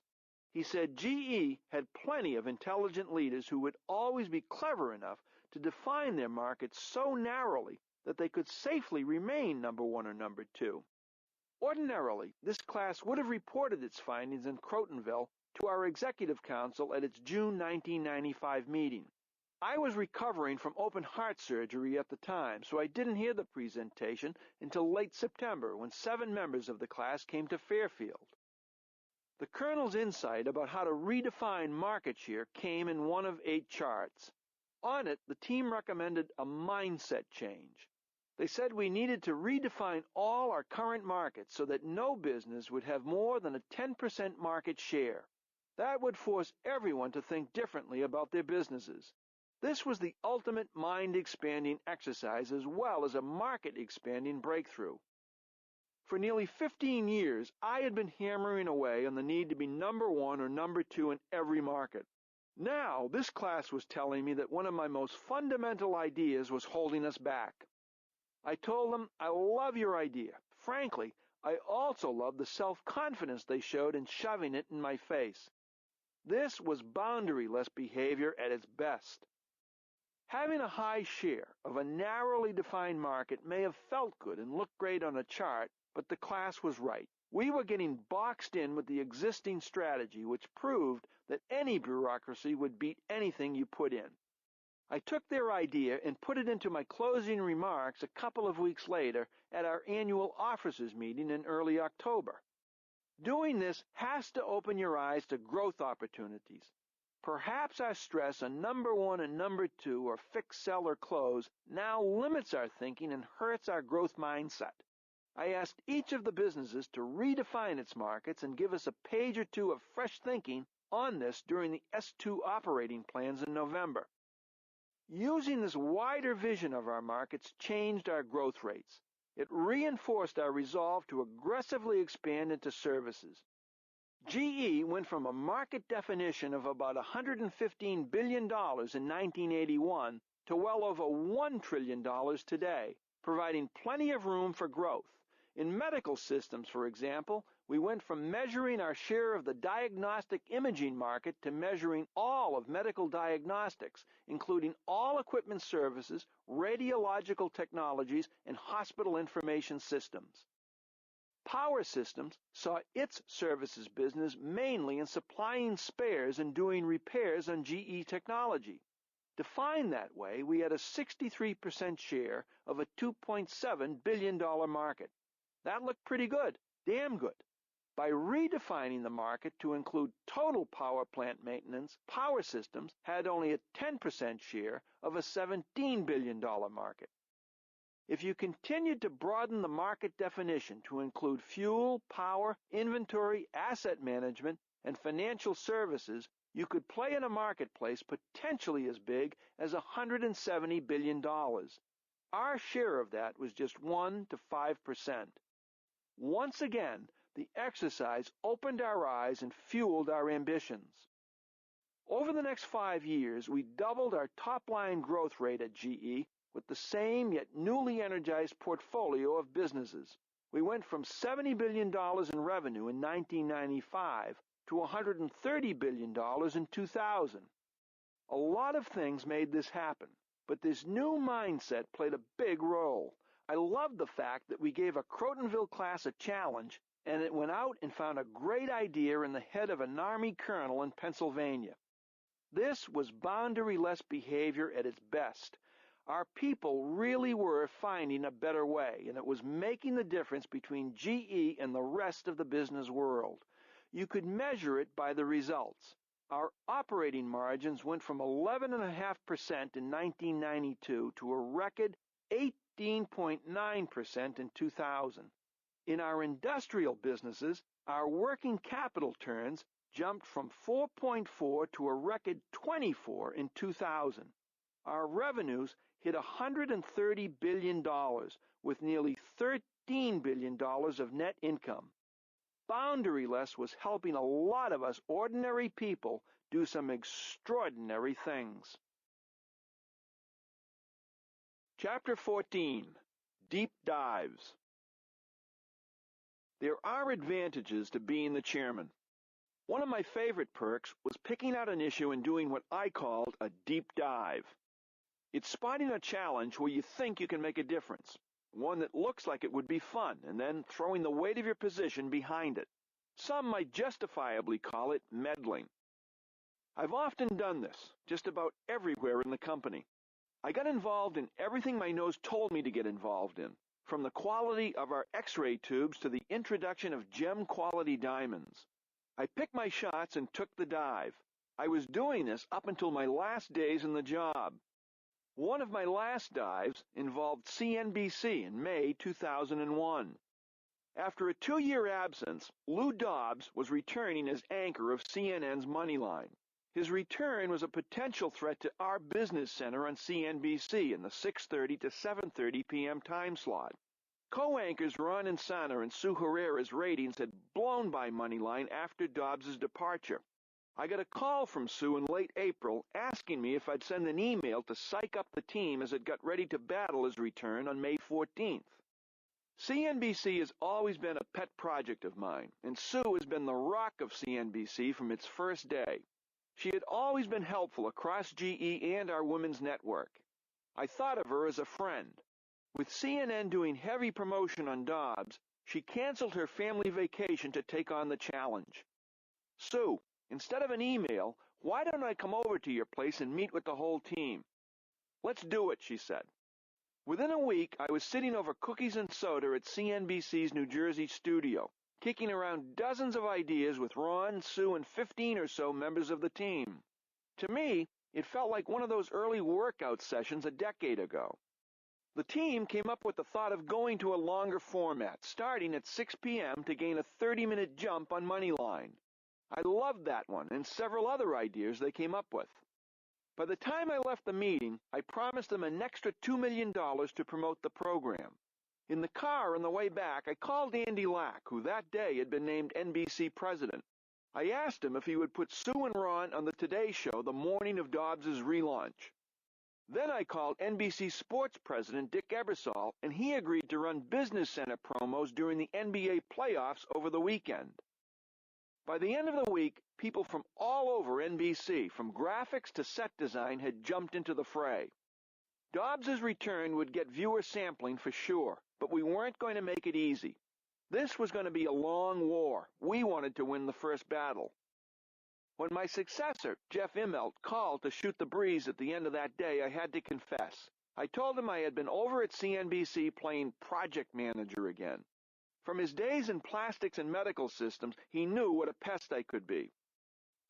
He said GE had plenty of intelligent leaders who would always be clever enough to define their markets so narrowly that they could safely remain number 1 or number 2. Ordinarily, this class would have reported its findings in Crotonville to our Executive Council at its June 1995 meeting. I was recovering from open heart surgery at the time, so I didn't hear the presentation until late September when 7 members of the class came to Fairfield. The colonel's insight about how to redefine market share came in one of 8 charts. On it, the team recommended a mindset change. They said we needed to redefine all our current markets so that no business would have more than a 10% market share. That would force everyone to think differently about their businesses. This was the ultimate mind-expanding exercise as well as a market-expanding breakthrough. For nearly 15 years, I had been hammering away on the need to be number 1 or number 2 in every market. Now, this class was telling me that one of my most fundamental ideas was holding us back. I told them, I love your idea. Frankly, I also love the self-confidence they showed in shoving it in my face. This was boundary-less behavior at its best. Having a high share of a narrowly defined market may have felt good and looked great on a chart, but the class was right. We were getting boxed in with the existing strategy, which proved that any bureaucracy would beat anything you put in. I took their idea and put it into my closing remarks a couple of weeks later at our annual officers' meeting in early October. Doing this has to open your eyes to growth opportunities. Perhaps our stress on number 1 and number 2 or fix, sell, or close now limits our thinking and hurts our growth mindset. I asked each of the businesses to redefine its markets and give us a page or 2 of fresh thinking on this during the S2 operating plans in November. Using this wider vision of our markets changed our growth rates. It reinforced our resolve to aggressively expand into services. GE went from a market definition of about $115 billion in 1981 to well over $1 trillion today, providing plenty of room for growth. In medical systems, for example, we went from measuring our share of the diagnostic imaging market to measuring all of medical diagnostics, including all equipment services, radiological technologies, and hospital information systems. Power Systems saw its services business mainly in supplying spares and doing repairs on GE technology. Defined that way, we had a 63% share of a $2.7 billion market. That looked pretty good, damn good. By redefining the market to include total power plant maintenance, Power Systems had only a 10% share of a $17 billion market. If you continued to broaden the market definition to include fuel, power, inventory, asset management, and financial services, you could play in a marketplace potentially as big as $170 billion. Our share of that was just 1 to 5%. Once again, the exercise opened our eyes and fueled our ambitions. Over the next 5 years, we doubled our top-line growth rate at GE with the same yet newly energized portfolio of businesses. We went from $70 billion in revenue in 1995 to $130 billion in 2000. A lot of things made this happen, but this new mindset played a big role. I loved the fact that we gave a Crotonville class a challenge, and it went out and found a great idea in the head of an Army colonel in Pennsylvania. This was boundary-less behavior at its best. Our people really were finding a better way, and it was making the difference between GE and the rest of the business world. You could measure it by the results. Our operating margins went from 11.5% in 1992 to a record 15.9% in 2000. In our industrial businesses, our working capital turns jumped from 4.4 to a record 24 in 2000. Our revenues hit $130 billion with nearly $13 billion of net income. Boundaryless was helping a lot of us ordinary people do some extraordinary things. Chapter 14. Deep Dives. There are advantages to being the chairman. One of my favorite perks was picking out an issue and doing what I called a deep dive. It's spotting a challenge where you think you can make a difference, one that looks like it would be fun, and then throwing the weight of your position behind it. Some might justifiably call it meddling. I've often done this, just about everywhere in the company. I got involved in everything my nose told me to get involved in, from the quality of our X-ray tubes to the introduction of gem-quality diamonds. I picked my shots and took the dive. I was doing this up until my last days in the job. One of my last dives involved CNBC in May 2001. After a 2-year absence, Lou Dobbs was returning as anchor of CNN's Moneyline. His return was a potential threat to our business center on CNBC in the 6:30 to 7:30 p.m. time slot. Co-anchors Ron Insana and Sue Herrera's ratings had blown by Moneyline after Dobbs' departure. I got a call from Sue in late April asking me if I'd send an email to psych up the team as it got ready to battle his return on May 14th. CNBC has always been a pet project of mine, and Sue has been the rock of CNBC from its first day. She had always been helpful across GE and our women's network. I thought of her as a friend. With CNN doing heavy promotion on Dobbs, she canceled her family vacation to take on the challenge. Sue, instead of an email, why don't I come over to your place and meet with the whole team? Let's do it, she said. Within a week, I was sitting over cookies and soda at CNBC's New Jersey studio, kicking around dozens of ideas with Ron, Sue, and 15 or so members of the team. To me, it felt like one of those early workout sessions a decade ago. The team came up with the thought of going to a longer format, starting at 6 p.m. to gain a 30-minute jump on Moneyline. I loved that one and several other ideas they came up with. By the time I left the meeting, I promised them an extra $2 million to promote the program. In the car on the way back, I called Andy Lack, who that day had been named NBC president. I asked him if he would put Sue and Ron on the Today Show the morning of Dobbs' relaunch. Then I called NBC Sports president Dick Ebersol, and he agreed to run Business Center promos during the NBA playoffs over the weekend. By the end of the week, people from all over NBC, from graphics to set design, had jumped into the fray. Dobbs' return would get viewer sampling for sure, but we weren't going to make it easy. This was going to be a long war. We wanted to win the first battle. When my successor, Jeff Immelt, called to shoot the breeze at the end of that day, I had to confess. I told him I had been over at CNBC playing project manager again. From his days in plastics and medical systems, he knew what a pest I could be.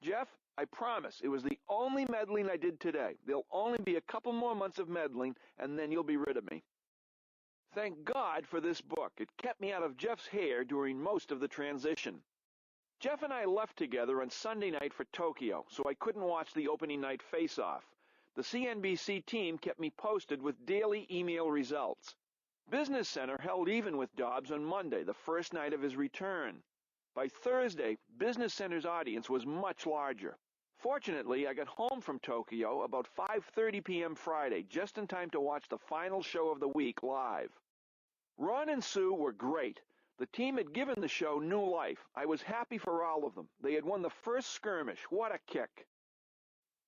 Jeff, I promise it was the only meddling I did today. There'll only be a couple more months of meddling, and then you'll be rid of me. Thank God for this book. It kept me out of Jeff's hair during most of the transition. Jeff and I left together on Sunday night for Tokyo, so I couldn't watch the opening night face-off. The CNBC team kept me posted with daily email results. Business Center held even with Dobbs on Monday, the first night of his return. By Thursday, Business Center's audience was much larger. Fortunately, I got home from Tokyo about 5:30 p.m. Friday, just in time to watch the final show of the week live. Ron and Sue were great. The team had given the show new life. I was happy for all of them. They had won the first skirmish. What a kick.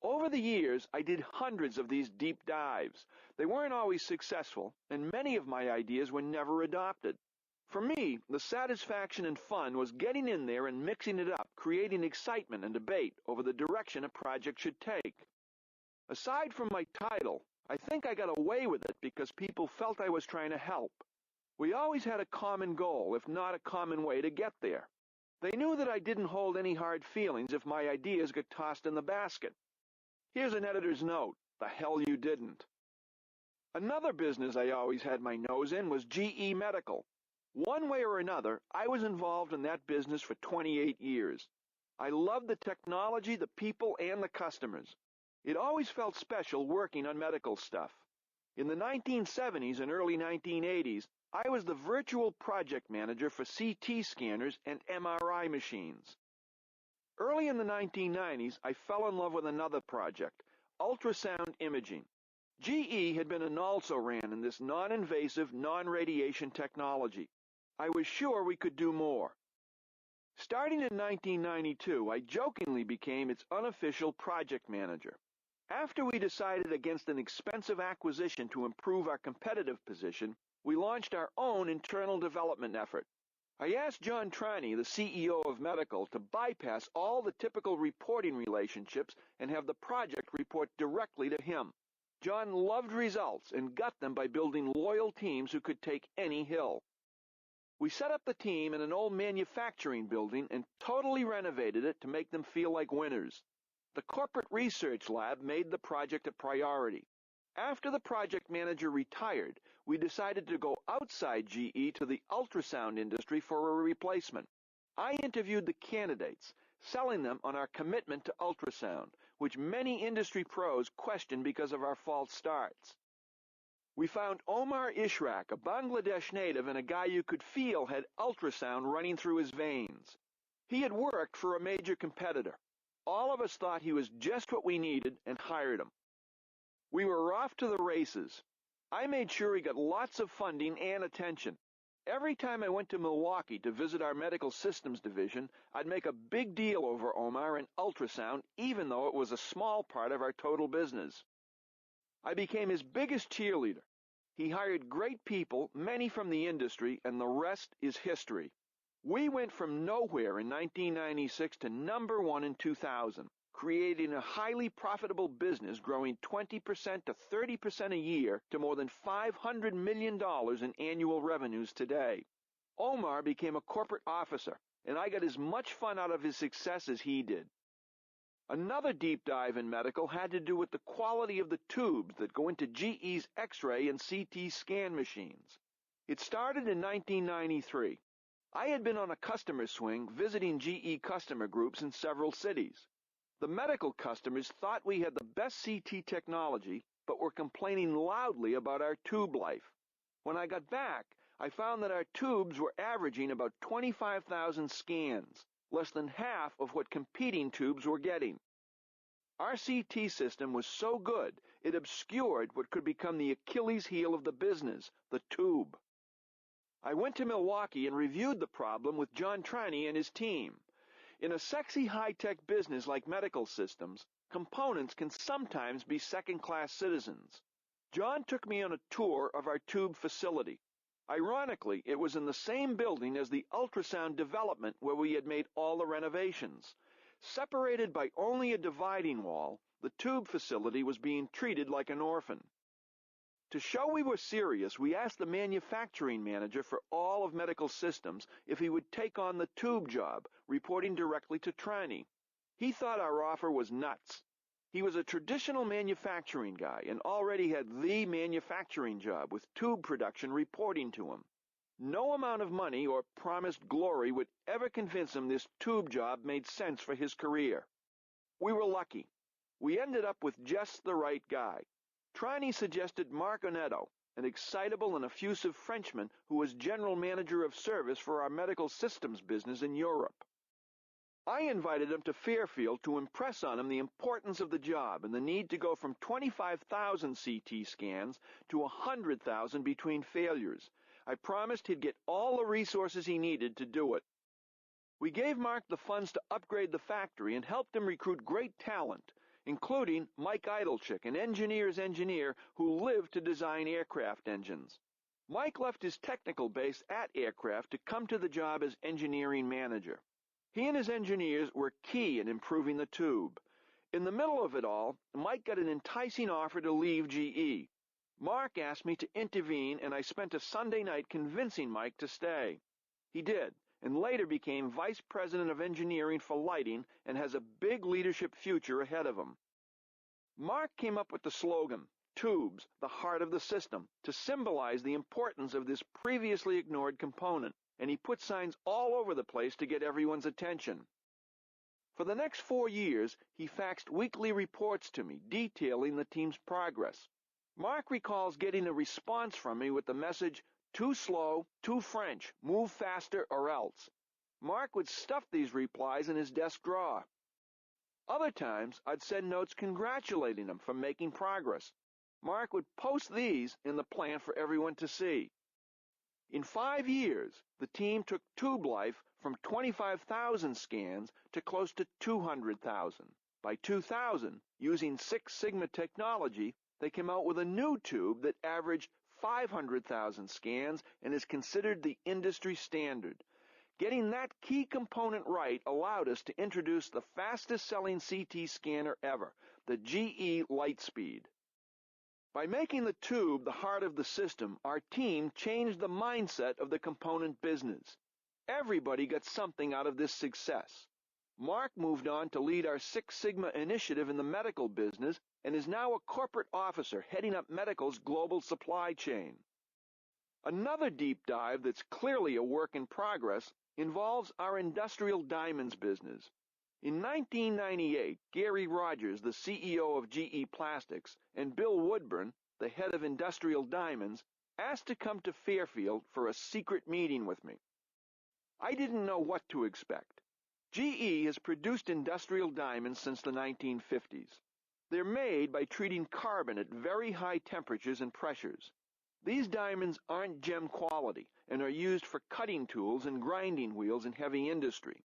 Over the years, I did hundreds of these deep dives. They weren't always successful, and many of my ideas were never adopted. For me, the satisfaction and fun was getting in there and mixing it up, creating excitement and debate over the direction a project should take. Aside from my title, I think I got away with it because people felt I was trying to help. We always had a common goal, if not a common way to get there. They knew that I didn't hold any hard feelings if my ideas got tossed in the basket. Here's an editor's note. The hell you didn't. Another business I always had my nose in was GE Medical. One way or another, I was involved in that business for 28 years. I loved the technology, the people, and the customers. It always felt special working on medical stuff. In the 1970s and early 1980s, I was the virtual project manager for CT scanners and MRI machines. Early in the 1990s, I fell in love with another project, ultrasound imaging. GE had been an also-ran in this non-invasive, non-radiation technology. I was sure we could do more. Starting in 1992, I jokingly became its unofficial project manager. After we decided against an expensive acquisition to improve our competitive position, we launched our own internal development effort. I asked John Triney, the CEO of Medical, to bypass all the typical reporting relationships and have the project report directly to him. John loved results and got them by building loyal teams who could take any hill. We set up the team in an old manufacturing building and totally renovated it to make them feel like winners. The corporate research lab made the project a priority. After the project manager retired, we decided to go outside GE to the ultrasound industry for a replacement. I interviewed the candidates, selling them on our commitment to ultrasound, which many industry pros questioned because of our false starts. We found Omar Ishraq, a Bangladesh native and a guy you could feel had ultrasound running through his veins. He had worked for a major competitor. All of us thought he was just what we needed and hired him. We were off to the races. I made sure he got lots of funding and attention. Every time I went to Milwaukee to visit our medical systems division, I'd make a big deal over Omar and ultrasound, even though it was a small part of our total business. I became his biggest cheerleader. He hired great people, many from the industry, and the rest is history. We went from nowhere in 1996 to #1 in 2000, creating a highly profitable business growing 20% to 30% a year to more than $500 million in annual revenues today. Omar became a corporate officer, and I got as much fun out of his success as he did. Another deep dive in medical had to do with the quality of the tubes that go into GE's X-ray and CT scan machines. It started in 1993. I had been on a customer swing visiting GE customer groups in several cities. The medical customers thought we had the best CT technology, but were complaining loudly about our tube life. When I got back, I found that our tubes were averaging about 25,000 scans, less than half of what competing tubes were getting. Our CT system was so good, it obscured what could become the Achilles heel of the business, the tube. I went to Milwaukee and reviewed the problem with John Triney and his team. In a sexy high-tech business like medical systems, components can sometimes be second-class citizens. John took me on a tour of our tube facility. Ironically, it was in the same building as the ultrasound development where we had made all the renovations. Separated by only a dividing wall, the tube facility was being treated like an orphan. To show we were serious, we asked the manufacturing manager for all of medical systems if he would take on the tube job, reporting directly to Triney. He thought our offer was nuts. He was a traditional manufacturing guy and already had the manufacturing job with tube production reporting to him. No amount of money or promised glory would ever convince him this tube job made sense for his career. We were lucky. We ended up with just the right guy. Triney suggested Mark Onetto, an excitable and effusive Frenchman who was general manager of service for our medical systems business in Europe. I invited him to Fairfield to impress on him the importance of the job and the need to go from 25,000 CT scans to 100,000 between failures. I promised he'd get all the resources he needed to do it. We gave Mark the funds to upgrade the factory and helped him recruit great talent, including Mike Idlechick, an engineer's engineer who lived to design aircraft engines. Mike left his technical base at Aircraft to come to the job as engineering manager. He and his engineers were key in improving the tube. In the middle of it all, Mike got an enticing offer to leave GE. Mark asked me to intervene, and I spent a Sunday night convincing Mike to stay. He did, and later became Vice President of Engineering for Lighting and has a big leadership future ahead of him. Mark came up with the slogan, tubes, the heart of the system, to symbolize the importance of this previously ignored component, and he put signs all over the place to get everyone's attention. For the next 4 years, he faxed weekly reports to me detailing the team's progress. Mark recalls getting a response from me with the message, "Too slow, too French, move faster or else." Mark would stuff these replies in his desk drawer. Other times, I'd send notes congratulating him for making progress. Mark would post these in the plant for everyone to see. In 5 years, the team took tube life from 25,000 scans to close to 200,000. By 2000, using Six Sigma technology, they came out with a new tube that averaged 500,000 scans and is considered the industry standard. Getting that key component right allowed us to introduce the fastest-selling CT scanner ever, the GE Lightspeed. By making the tube the heart of the system, our team changed the mindset of the component business. Everybody got something out of this success. Mark moved on to lead our Six Sigma initiative in the medical business and is now a corporate officer heading up medical's global supply chain. Another deep dive that's clearly a work in progress involves our industrial diamonds business. In 1998, Gary Rogers, the CEO of GE Plastics, and Bill Woodburn, the head of Industrial Diamonds, asked to come to Fairfield for a secret meeting with me. I didn't know what to expect. GE has produced industrial diamonds since the 1950s. They're made by treating carbon at very high temperatures and pressures. These diamonds aren't gem quality and are used for cutting tools and grinding wheels in heavy industry.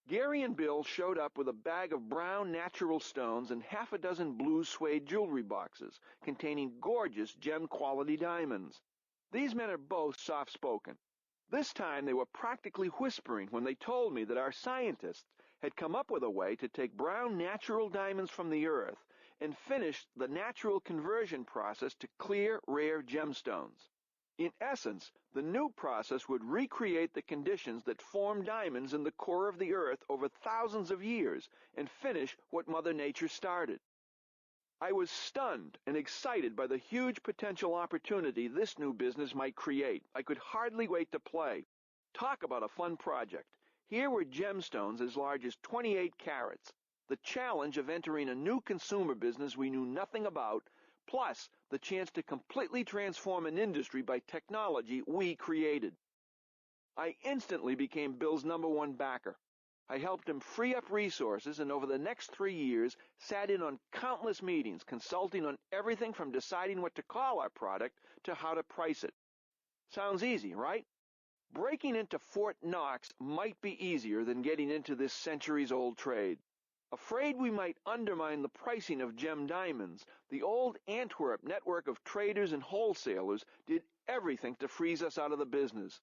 Gary and Bill showed up with a bag of brown natural stones and half a dozen blue suede jewelry boxes containing gorgeous gem-quality diamonds. These men are both soft-spoken. This time they were practically whispering when they told me that our scientists had come up with a way to take brown natural diamonds from the earth and finish the natural conversion process to clear, rare gemstones. In essence, the new process would recreate the conditions that form diamonds in the core of the earth over thousands of years and finish what Mother Nature started. I was stunned and excited by the huge potential opportunity this new business might create. I could hardly wait to play. Talk about a fun project. Here were gemstones as large as 28 carats, the challenge of entering a new consumer business we knew nothing about, plus the chance to completely transform an industry by technology we created. I instantly became Bill's #1 backer. I helped him free up resources and over the next 3 years sat in on countless meetings consulting on everything from deciding what to call our product to how to price it. Sounds easy, right? Breaking into Fort Knox might be easier than getting into this centuries-old trade. Afraid we might undermine the pricing of gem diamonds, the old Antwerp network of traders and wholesalers did everything to freeze us out of the business.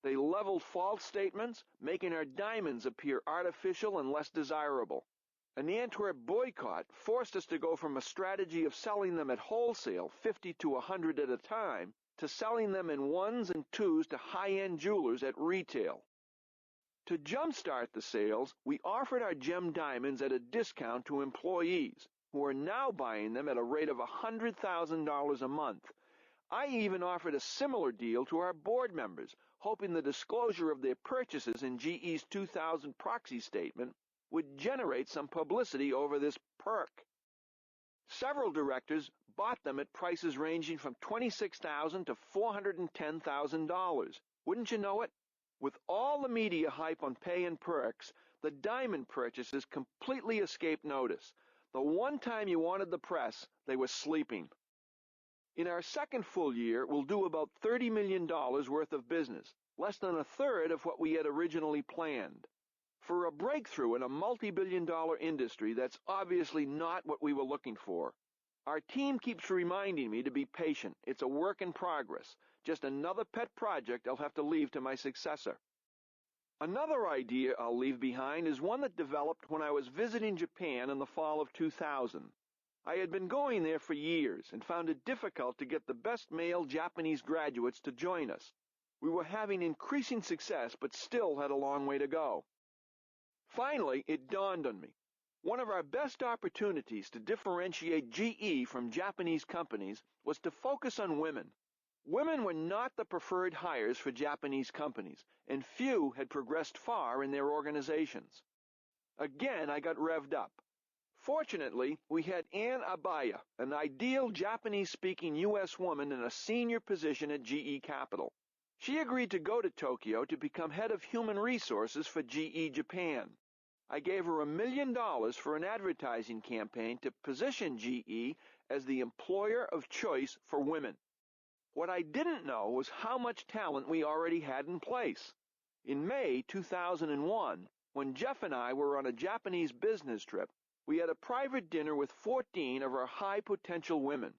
They leveled false statements, making our diamonds appear artificial and less desirable. An Antwerp boycott forced us to go from a strategy of selling them at wholesale, 50 to 100 at a time, to selling them in 1s and 2s to high-end jewelers at retail. To jumpstart the sales, we offered our gem diamonds at a discount to employees, who are now buying them at a rate of $100,000 a month. I even offered a similar deal to our board members, hoping the disclosure of their purchases in GE's 2000 proxy statement would generate some publicity over this perk. Several directors bought them at prices ranging from $26,000 to $410,000. Wouldn't you know it? With all the media hype on pay and perks, the diamond purchases completely escaped notice. The one time you wanted the press, they were sleeping. In our second full year, we'll do about $30 million worth of business, less than a third of what we had originally planned. For a breakthrough in a multi-billion-dollar industry, that's obviously not what we were looking for. Our team keeps reminding me to be patient. It's a work in progress, just another pet project I'll have to leave to my successor. Another idea I'll leave behind is one that developed when I was visiting Japan in the fall of 2000. I had been going there for years and found it difficult to get the best male Japanese graduates to join us. We were having increasing success, but still had a long way to go. Finally, it dawned on me. One of our best opportunities to differentiate GE from Japanese companies was to focus on women. Women were not the preferred hires for Japanese companies, and few had progressed far in their organizations. Again, I got revved up. Fortunately, we had Ann Abaya, an ideal Japanese-speaking U.S. woman in a senior position at GE Capital. She agreed to go to Tokyo to become head of human resources for GE Japan. I gave her $1 million for an advertising campaign to position GE as the employer of choice for women. What I didn't know was how much talent we already had in place. In May 2001, when Jeff and I were on a Japanese business trip, we had a private dinner with 14 of our high-potential women.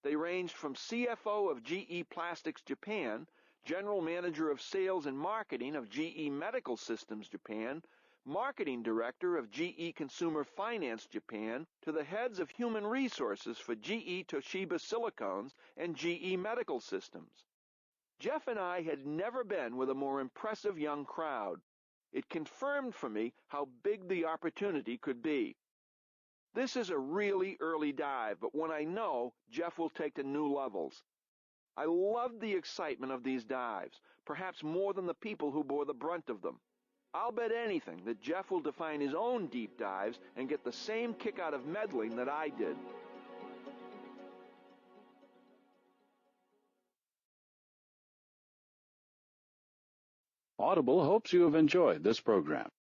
They ranged from CFO of GE Plastics Japan, General Manager of Sales and Marketing of GE Medical Systems Japan, Marketing Director of GE Consumer Finance Japan, to the heads of Human Resources for GE Toshiba Silicones and GE Medical Systems. Jeff and I had never been with a more impressive young crowd. It confirmed for me how big the opportunity could be. This is a really early dive, but one I know Jeff will take to new levels. I loved the excitement of these dives, perhaps more than the people who bore the brunt of them. I'll bet anything that Jeff will define his own deep dives and get the same kick out of meddling that I did. Audible hopes you have enjoyed this program.